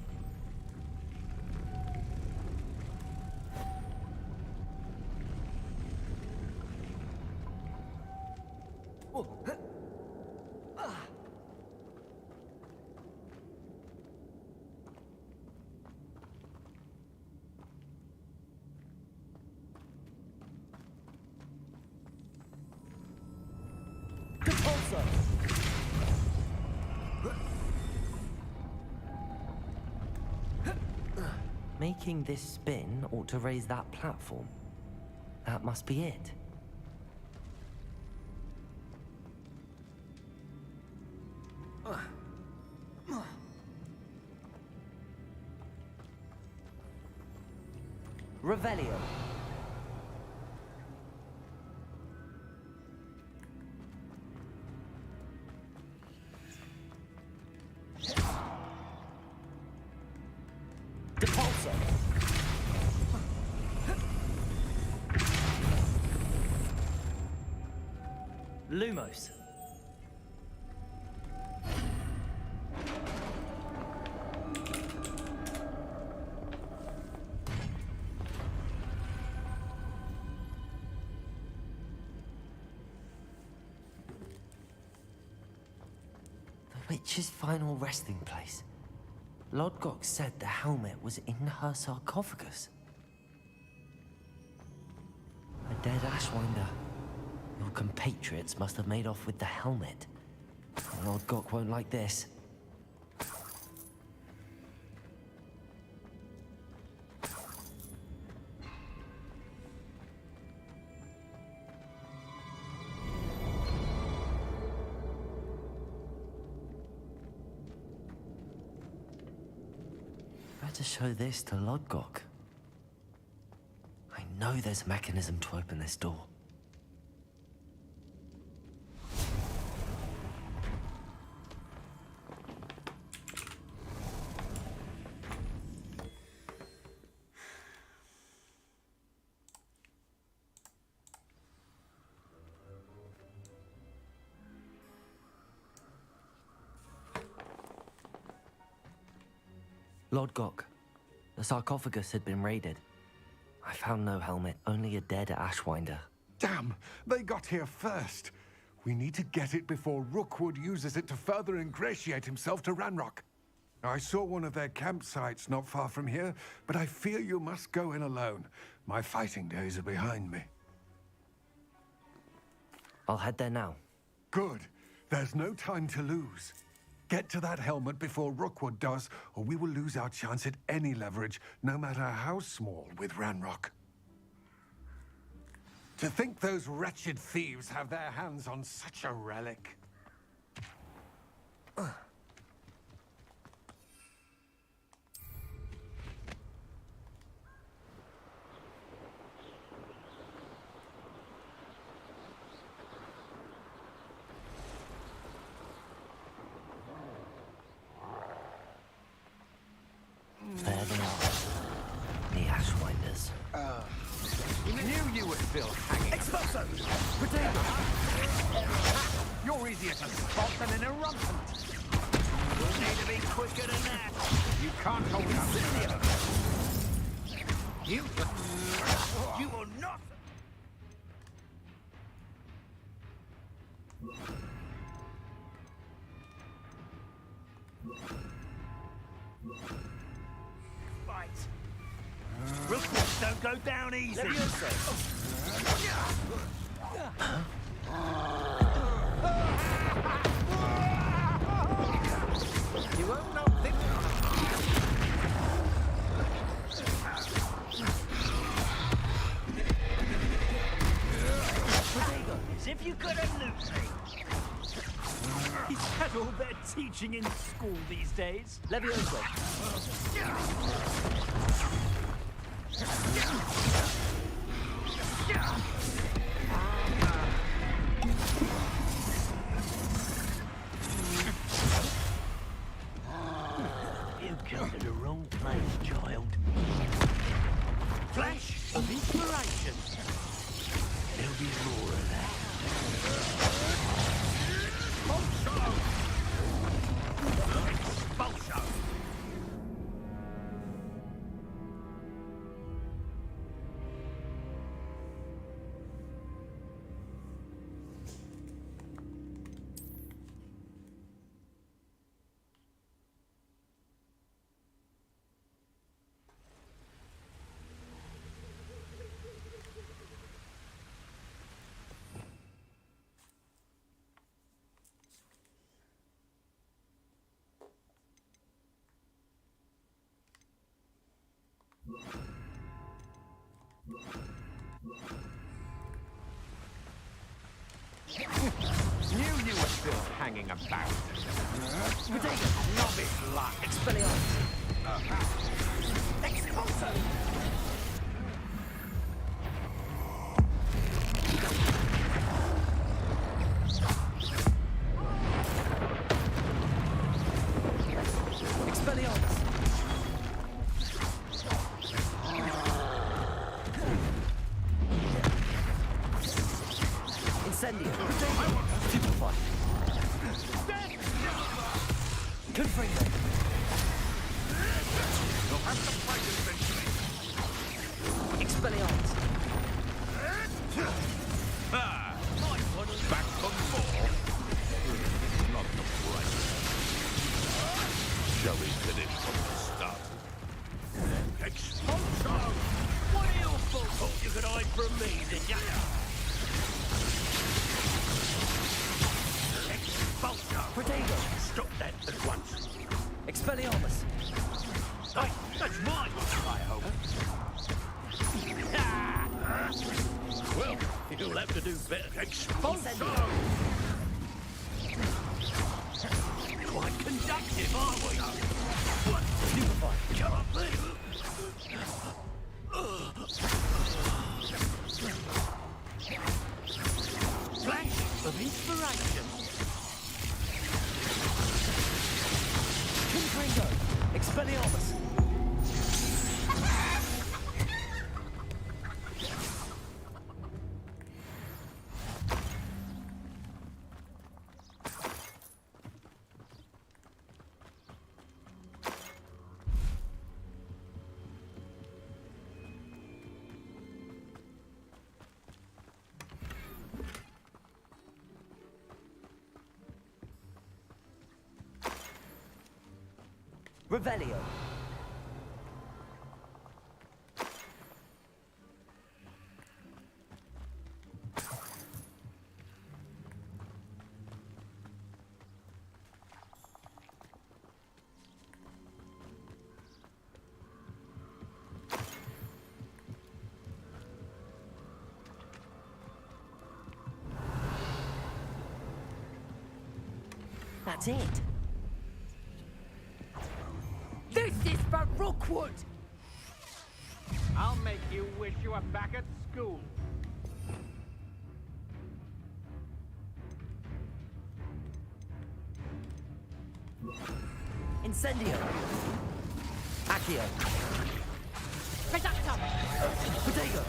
Depulso. Making this spin ought to raise that platform. That must be it. Revelio. Depulso. Lumos. The witch's final resting place. Lodgok said the helmet was in her sarcophagus. A dead Ashwinder. Your compatriots must have made off with the helmet. Lodgok won't like this. Better show this to Lodgok. I know there's a mechanism to open this door. Lodgok, the sarcophagus had been raided. I found no helmet, only a dead Ashwinder. Damn! They got here first. We need to get it before Rookwood uses it to further ingratiate himself to Ranrock. I saw one of their campsites not far from here, but I fear you must go in alone. My fighting days are behind me. I'll head there now. Good. There's no time to lose. Get to that helmet before Rookwood does, or we will lose our chance at any leverage, no matter how small, with Ranrock. To think those wretched thieves have their hands on such a relic. There they are. The Ashwinders. Knew you were still hanging. Expulso! Potato! You're easier to spot than an eruptant. You'll need to be quicker than that. You can't hold up. You will not. Fight. Rookwoods don't go down easy. You won't know this. As if you could have Lucy. Is that all they're teaching in school these days? Levioso. You come to the wrong place, child. Flash of inspiration. There'll be more of that. Expulso! Knew you were still hanging about. Potato, novice luck. Expelliarmus. Expulso. Expelliarmus. Incendio. Stupefy. Confringo. You'll have to fight eventually. Expelliarmus. Back for more. Not the right. Shall we finish from the start? Expulso! What are you for? Thought you could hide from me, did ya? Expulso! Potato. Stop that at once. Expelliarmus. Hey, that's mine, I hope. Well, you'll have to do better. Expulso! Quite conductive, aren't we? What? Stupefy. Come on, please. Flash of inspiration. Confringo. Expelliarmus. Revelio. That's it. This is for Rookwood! I'll make you wish you were back at school. Incendio. Accio. Reductor! Protego.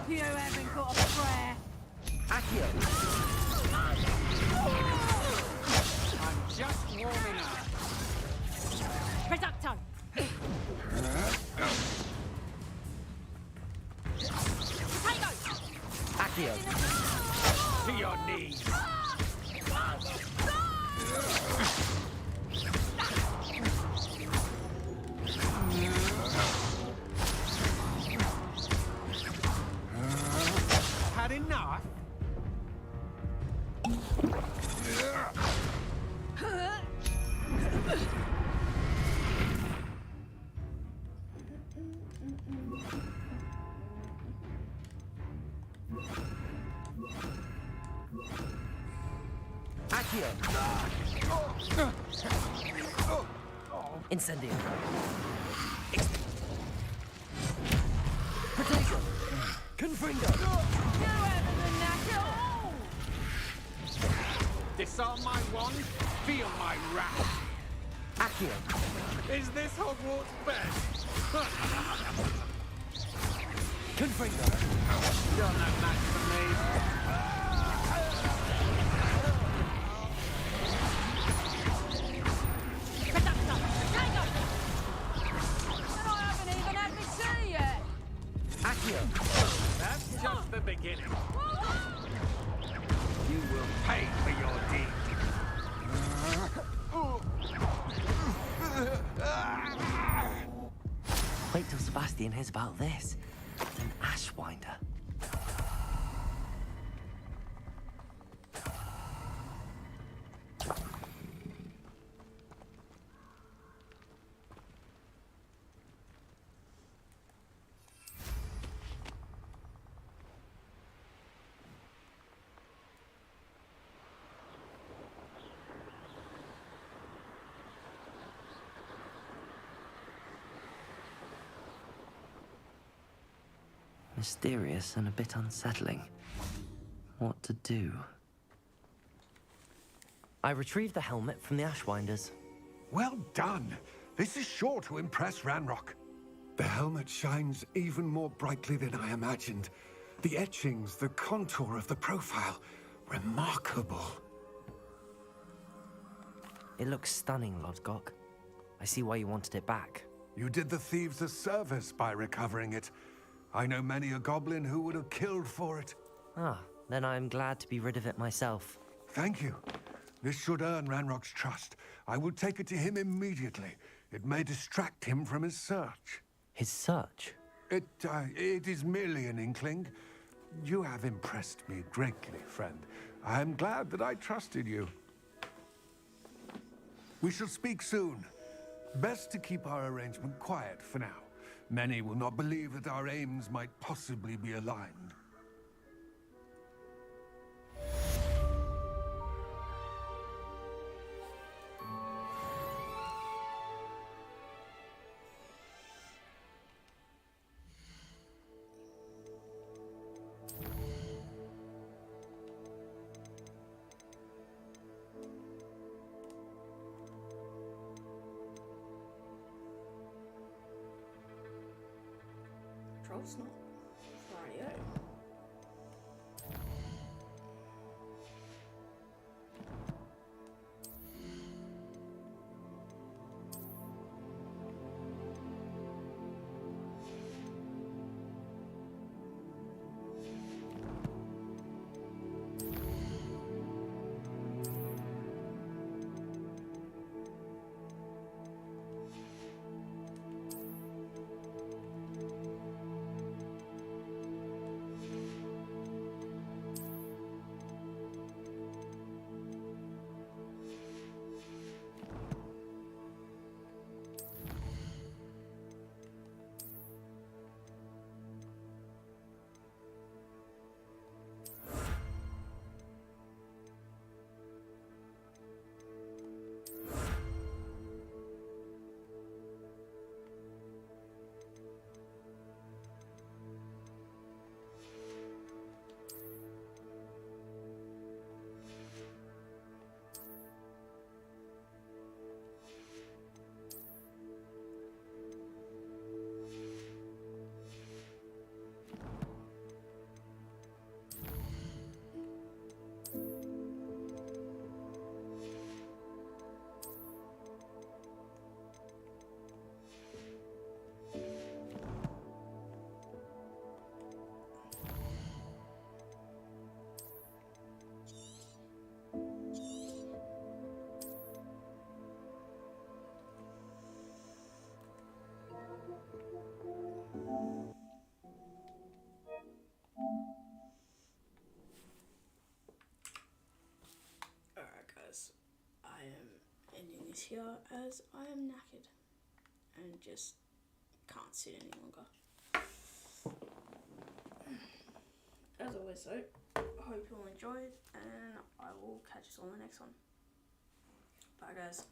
You haven't got a prayer. Accio. I'm just warming up. Reductor! Potato! Accio. To your knees. Had enough? Accio. Incendio. Protego. Confringo. Disarm my wand, feel my wrath. Accio. Is this Hogwarts best? Confringo. You're no match for me. Accio. That's just the beginning. You will pay for your deed. Wait till Sebastian hears about this. An Ashwinder. Mysterious and a bit unsettling. What to do? I retrieved the helmet from the Ashwinders. Well done. This is sure to impress Ranrock. The helmet shines even more brightly than I imagined. The etchings, the contour of the profile, remarkable. It looks stunning, Lodgok. I see why you wanted it back. You did the thieves a service by recovering it. I know many a goblin who would have killed for it. Ah, then I'm glad to be rid of it myself. Thank you. This should earn Ranrock's trust. I will take it to him immediately. It may distract him from his search. His search? It is merely an inkling. You have impressed me greatly, friend. I am glad that I trusted you. We shall speak soon. Best to keep our arrangement quiet for now. Many will not believe that our aims might possibly be aligned. Troll's not. Rightio. Alright guys, I am ending this here as I am knackered and just can't sit any longer. As always though, I hope you all enjoyed and I will catch you all in the next one. Bye guys.